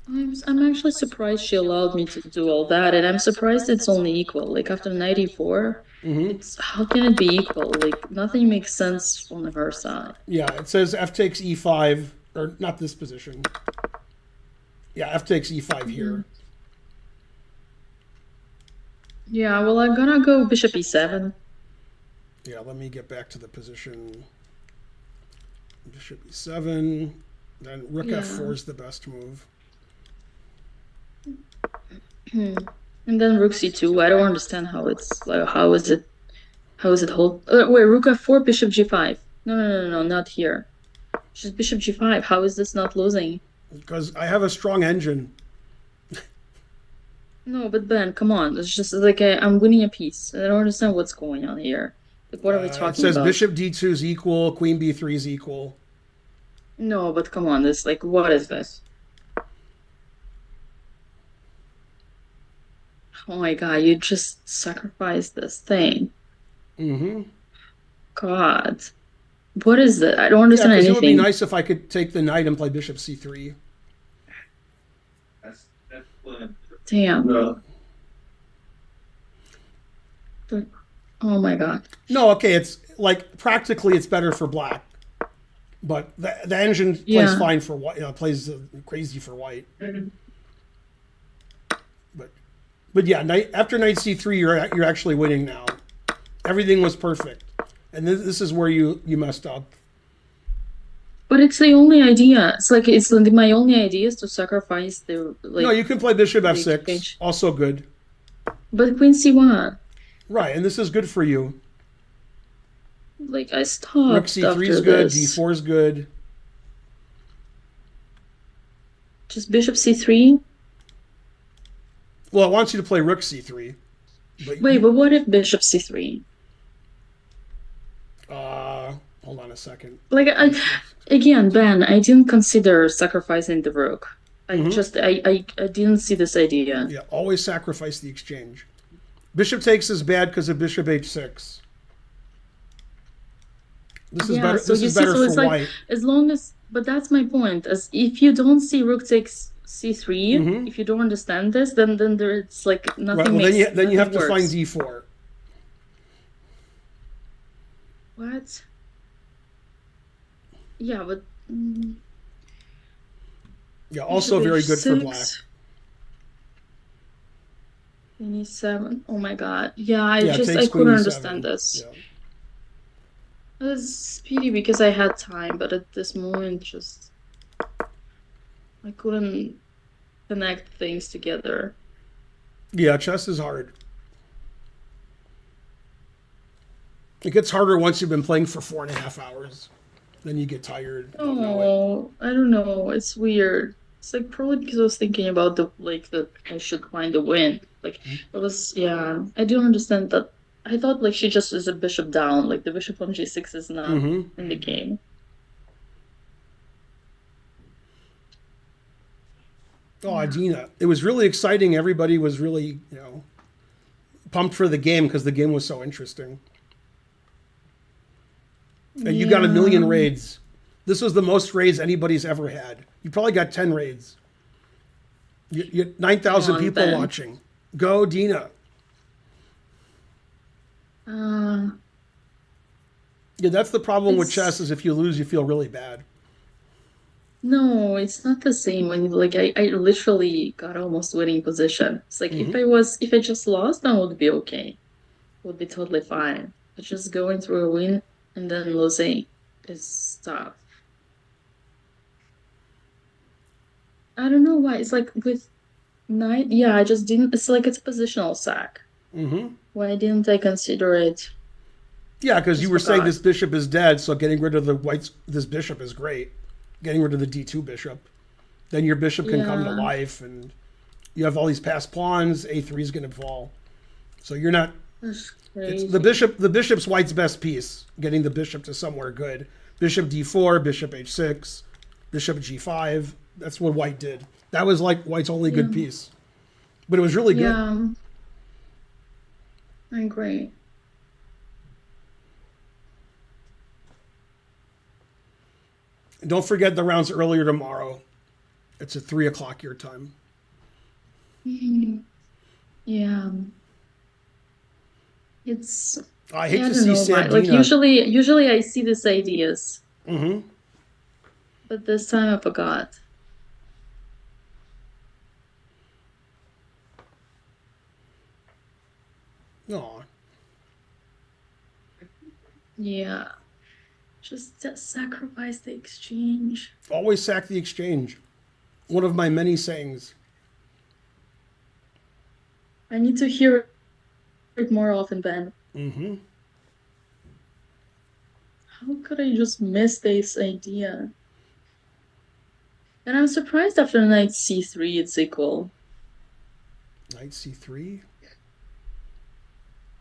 I'm actually surprised she allowed me to do all that, and I'm surprised it's only equal. Like after 94, it's how can it be equal? Like nothing makes sense on her side. Yeah, it says F takes E5, or not this position. Yeah, F takes E5 here. Yeah, well, I'm gonna go bishop e7. Yeah, let me get back to the position. Bishop E7. Then Rook Yeah. F4 is the best move. And then rook c2. I don't understand how it's like. How is it hold? Wait, rook f4, bishop g5. No, not here. Just bishop g5. How is this not losing? Because I have a strong engine. No, but Ben, come on. It's just like I'm winning a piece. I don't understand what's going on here. Like, what are we It talking says about? bishop D2 is equal, queen B3 is equal. No, but come on. This like, what is this? Oh my God! You just sacrificed this thing. God, what is it? I don't Yeah, understand because it would be anything. nice if I could take the knight and play bishop C3. Damn. Oh my God. No, okay, it's like practically it's better for black. But the engine plays Yeah. fine for white. Plays crazy for white. But yeah, after knight c3, you're actually winning now. Everything was perfect, and this is where you messed up. But it's the only idea. It's like my only idea is to sacrifice the like. No, you can play bishop the f6, exchange. also good. But queen c1. Right, and this is good for you. Like I Rook stopped c3 after is good, this. d4 is good. Just bishop c3. Well, it wants you to play rook c3. But Wait, but what if bishop c3? hold on a second. Like again, Ben, I didn't consider sacrificing the rook. I didn't see this idea. Yeah, always sacrifice the exchange. Bishop takes is bad because of bishop h6. This is better. So This you is see, better so it's for like white. as long as, but that's my point. As if you don't see rook takes c3, if you don't understand this, then it's like Right, nothing well, makes. then you have nothing to find works. d4. What? Yeah, but Yeah, also bishop very good for h6, black. queen e7. Oh my God. Yeah, I Yeah, it takes queen couldn't e7. understand this. Yeah. It's pity because I had time, but at this moment, just I couldn't connect things together. Yeah, chess is hard. It gets harder once you've been playing for 4.5 hours. Then you get tired. You don't know it. Oh, I don't know. It's weird. It's like probably because I was thinking about that I should find a win. Like it was, yeah. I don't understand that. I thought like she just is a bishop down. Like the bishop on g6 is not in the game. Oh, Dina. It was really exciting. Everybody was really, pumped for the game because the game was so interesting. And you got 1 million raids. This was the most raids anybody's ever had. You probably got 10 raids. You 9,000 people Ben. watching. Go, Dina. Yeah, that's the problem with chess is if you lose, you feel really bad. No, it's not the same when like I literally got almost winning position. It's like if I just lost, then it would be okay. It would be totally fine. But just going through a win and then losing is tough. I don't know why. It's like with knight, yeah, I just didn't. It's like it's a positional sack. Why didn't I consider it? Yeah, because you Just were saying forgot. this bishop is dead, so getting rid of this bishop is great. Getting rid of the d2 bishop. Then your bishop can come to Yeah. life, and You have all these passed pawns. A3 is going to fall. So you're not. That's It's crazy. the bishop's white's best piece. Getting the bishop to somewhere good. Bishop d4, bishop h6, bishop g5. That's what white did. That was like white's only good piece. But it was really good. Yeah. I agree. And don't forget the rounds earlier tomorrow. It's at 3 o'clock your time. Yeah. It's I hate I to don't see know why. Like Dina. usually I see these ideas, Mm-hmm. but this time I forgot. Aw. Yeah. Just sacrifice the exchange. Always sack the exchange. One of my many sayings. I need to hear it more often, Ben. Mm-hmm. How could I just miss this idea? And I'm surprised after knight c3 it's equal. Knight c3.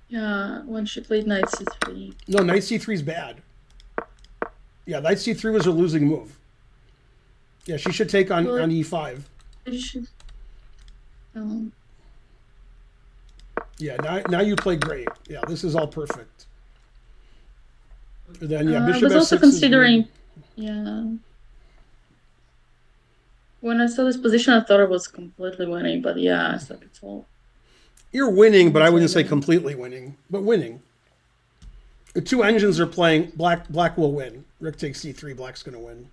Yeah, when she played knight c3. No, knight c3 is bad. Yeah, knight c3 was a losing move. Yeah, she should take on Well, e5. I should... Oh. Yeah, now you play great. Yeah, this is all perfect. And then yeah, I bishop was f6 also is considering, good. yeah. When I saw this position, I thought it was completely winning, but yeah, so it's all. You're winning, but I wouldn't say winning. completely winning, but winning. The two engines are playing. Black will win. Rook takes c3. Black's going to win.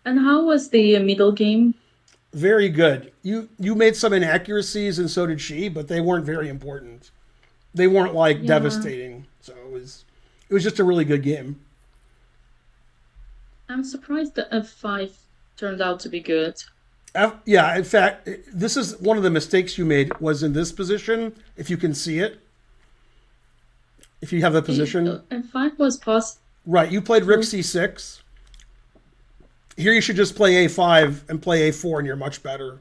And how was the middle game? Very good. You made some inaccuracies, and so did she, but they weren't very important. They weren't like Yeah. devastating. So it was just a really good game. I'm surprised that f5 turned out to be good. Yeah, in fact, this is one of the mistakes you made was in this position. If you can see it, if you have the position, F5 was possible. right? You played rook c6. Here you should just play a5 and play a4, and you're much better.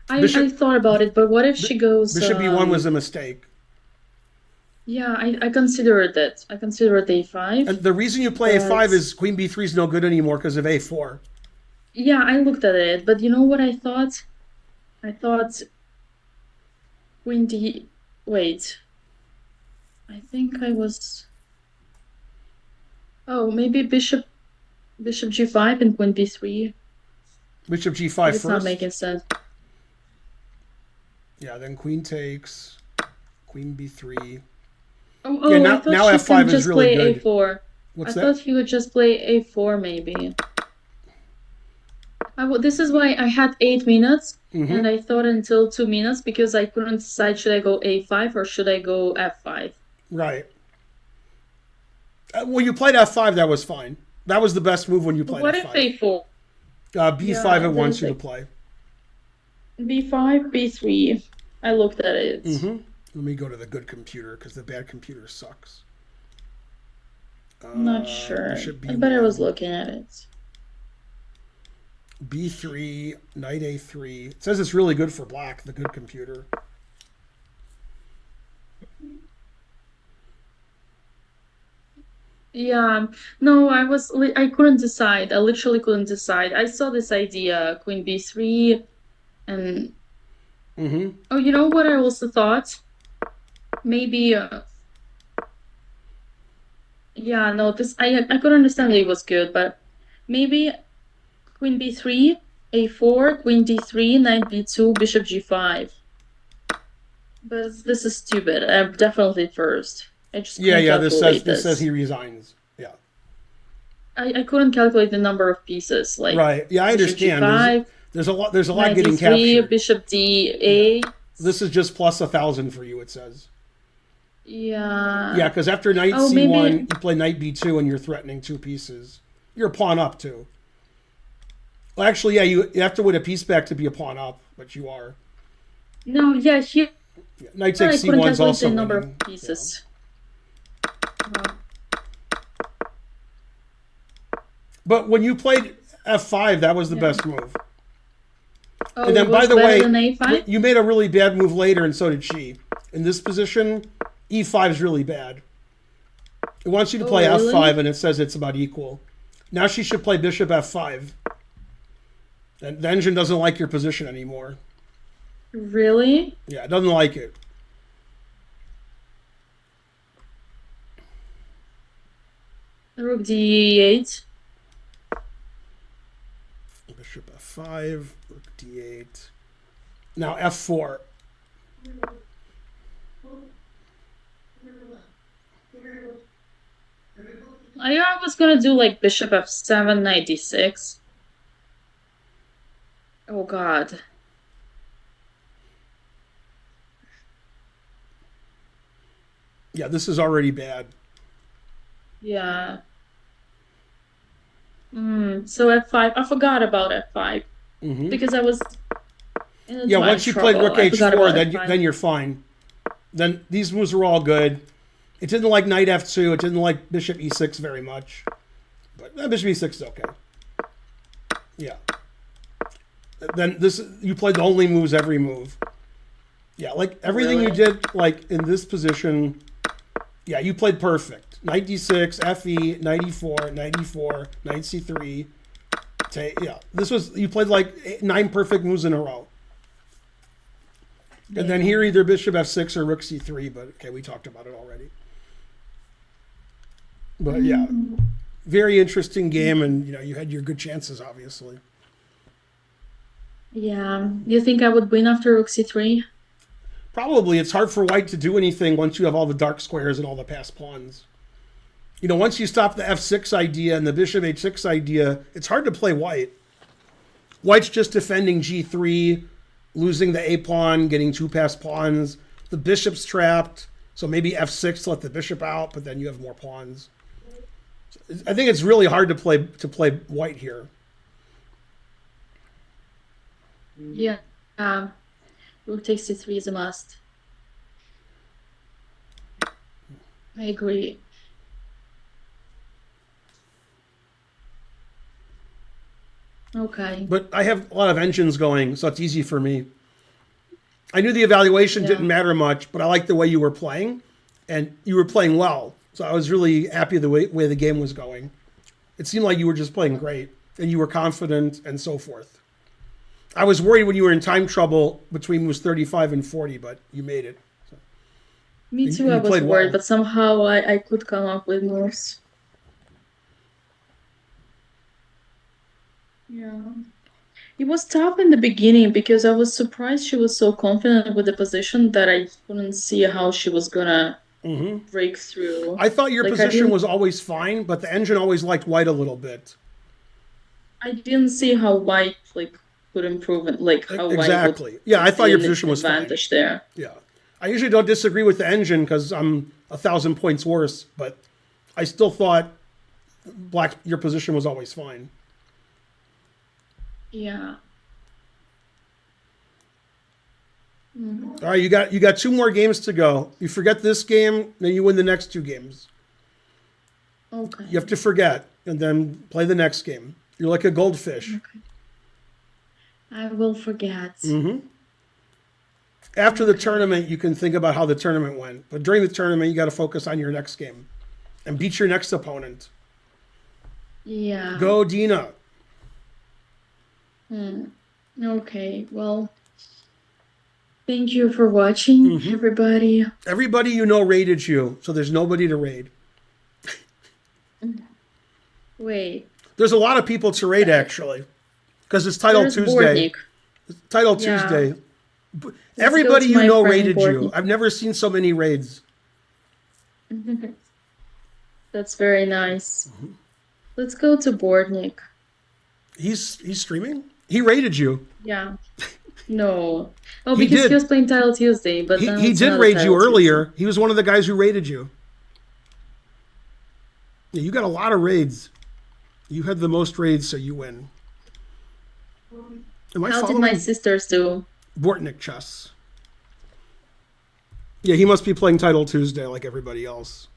I Bishop- thought about it, but what if she goes? Bishop e1 was a mistake. Yeah, I considered it. I considered a5. And the reason you play But- a5 is queen b3 is no good anymore because of a4. Yeah, I looked at it, but you know what I thought? I thought queen d. Wait. I think I was. Oh, maybe bishop g5 and queen b3. Bishop g5 It's not first. making sense. Yeah, then queen takes, queen b3. Oh, Yeah, I now thought she f5 can is just really play good. a4. What's I that? thought he would just play a4 maybe. This is why I had 8 minutes, Mm-hmm. and I thought until 2 minutes because I couldn't decide should I go a5 or should I go f5. Right. When you played f5, that was fine. That was the best move when you played What if f5. a4? B5 Yeah, it wants you to there's play. b5, b3. I looked at it. Mm-hmm. Let me go to the good computer because the bad computer sucks. I'm not sure. Bishop I bet I was b1, looking at it. b3, knight a3. It says it's really good for black, the good computer. Yeah, no, I couldn't decide. I literally couldn't decide. I saw this idea, queen b3, and Mm-hmm. oh, you know what I also thought? Maybe, yeah, no, I could understand that it was good, but maybe queen b3, a4, queen d3, knight b2, bishop g5. But this is stupid. I'm definitely first. I just Yeah, couldn't yeah. calculate This says he resigns. Yeah. I couldn't calculate the number of pieces. Like Right. Yeah, I bishop understand. g5, There's a lot getting 93, captured. bishop d8. This is just plus 1,000 for you, it says. Yeah. Yeah, because after knight Oh, c1, maybe- you play knight b2 and you're threatening 2 pieces. You're a pawn up, too. Well, actually, yeah, you have to win a piece back to be a pawn up, but you are. No, yeah, here Yeah, knight I takes couldn't c1 is calculate also the number winning. of pieces. Wow. But when you played f5, that was the best move. Oh, And then, it was by the better way, than A5? you made a really bad move later, and so did she. In this position, e5 is really bad. It wants you to play really? f5, and it says it's about equal. Now she should play bishop f5. And the engine doesn't like your position anymore. Really? Yeah, it doesn't like it. Rook D8. Bishop f5, rook d8. Now f4. I was gonna do like bishop f7, knight d6. Oh god. Yeah, this is already bad. Yeah. So f5. I forgot about f5 because I was. Yeah, once you played rook h4, then you're fine. Then these moves are all good. It didn't like knight f2. It didn't like bishop e6 very much. But bishop e6 is okay. Yeah. Then you played the only moves every move. Yeah, like everything you did like in this position, yeah, you played perfect. Knight d6, fe, knight e4, knight e4, knight c3. Yeah, you played like 9 perfect moves in a row. And then here either bishop f6 or rook c3, but okay, we talked about it already. But yeah, very interesting game, and you had your good chances, obviously. Yeah. You think I would win after rook c3? Probably. It's hard for white to do anything once you have all the dark squares and all the passed pawns. Once you stop the f6 idea and the bishop h6 idea, it's hard to play white. White's just defending g3, losing the a pawn, getting 2 passed pawns. The bishop's trapped, so maybe f6 to let the bishop out, but then you have more pawns. I think it's really hard to play white here. Yeah. Rook takes c3 is a must. I agree. Okay. But I have a lot of engines going, so it's easy for me. I knew the evaluation didn't matter much, but I liked the way you were playing, and you were playing well. So I was really happy the way the game was going. It seemed like you were just playing great, and you were confident, and so forth. I was worried when you were in time trouble between moves 35 and 40, but you made it. So. Me too, you I was played worried, well. but somehow I could come up with moves. Yeah. It was tough in the beginning because I was surprised she was so confident with the position that I couldn't see how she was gonna break through. I thought your Like, position was always fine, but the engine always liked white a little bit. I didn't see how white could improve it, how white Exactly. would Yeah, I thought your gain position was fine. advantage there. Yeah. I usually don't disagree with the engine because I'm 1,000 points worse, but I still thought your position was always fine. Yeah. All right, you got 2 more games to go. You forget this game, then you win the next 2 games. Okay. You have to forget and then play the next game. You're like a goldfish. Okay. I will forget. After the tournament, you can think about how the tournament went. But during the tournament, you got to focus on your next game and beat your next opponent. Yeah. Go, Dina. Okay, well, thank you for watching, everybody. Everybody raided you, so there's nobody to raid. Wait. There's a lot of people to raid, actually, because it's Title There's Tuesday. Bortnik. Title Yeah. Tuesday. Everybody go to my friend raided you. Bortnik. I've never seen so many raids. That's very nice. Let's go to Bortnik. He's streaming? He raided you. Yeah. No. Oh, He because did. he was playing Title Tuesday, but then He it's did another raid Title you Tuesday. earlier. He was one of the guys who raided you. Yeah, you got a lot of raids. You had the most raids, so you win. Am I How did following my sisters do? Bortnik chess? Yeah, he must be playing Title Tuesday like everybody else.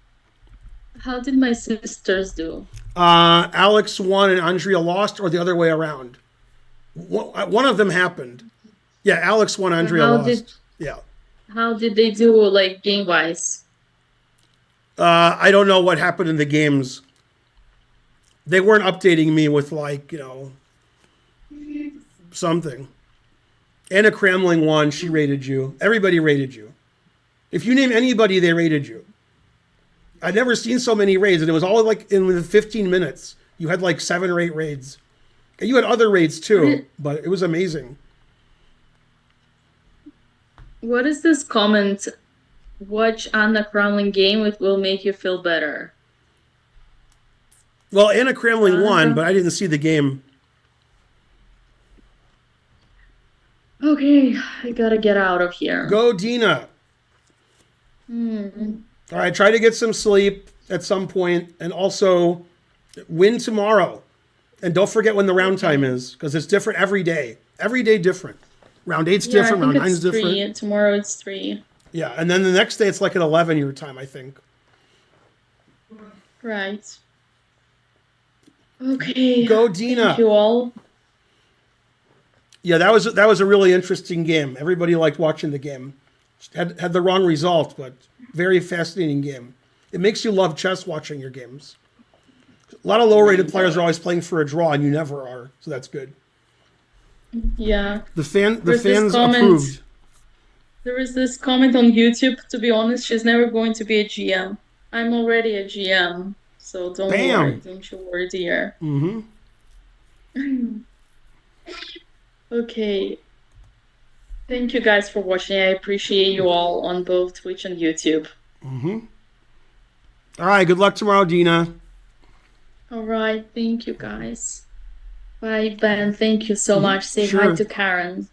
How did my sisters do? Alex won and Andrea lost, or the other way around. One of them happened. Yeah, Alex won, Andrea How lost. did Yeah. how did they do like game wise? I don't know what happened in the games. They weren't updating me with like, something. Anna Cramling won. She rated you. Everybody rated you. If you name anybody, they rated you. I'd never seen so many raids, and it was all like in within 15 minutes. You had like 7 or 8 raids. And you had other raids too, but it was amazing. What is this comment? Watch Anna Cramling game, it will make you feel better. Well, Anna Cramling won, Anna- but I didn't see the game. Okay, I gotta get out of here. Go, Dina. All right, try to get some sleep at some point, and also win tomorrow. And don't forget when the round time is, because it's different every day. Every day different. Round 8's Yeah, different, I round think 9's it's 3. different. Tomorrow it's 3. Yeah, and then the next day it's like at 11 your time, I think. Right. Okay. Go, Dina. Thank you all. Yeah, that was a really interesting game. Everybody liked watching the game. Had the wrong result, but very fascinating game. It makes you love chess watching your games. A lot of low-rated players are always playing for a draw, and you never are, so that's good. Yeah. The There's this fans comment. approved. There is this comment on YouTube. To be honest, she's never going to be a GM. I'm already a GM, so don't Bam. worry. Don't you worry, dear. Okay. Thank you guys for watching. I appreciate you all on both Twitch and YouTube. All right, good luck tomorrow, Dina. All right. Thank you guys. Bye, Ben. Thank you so much. Say Sure. hi to Karen.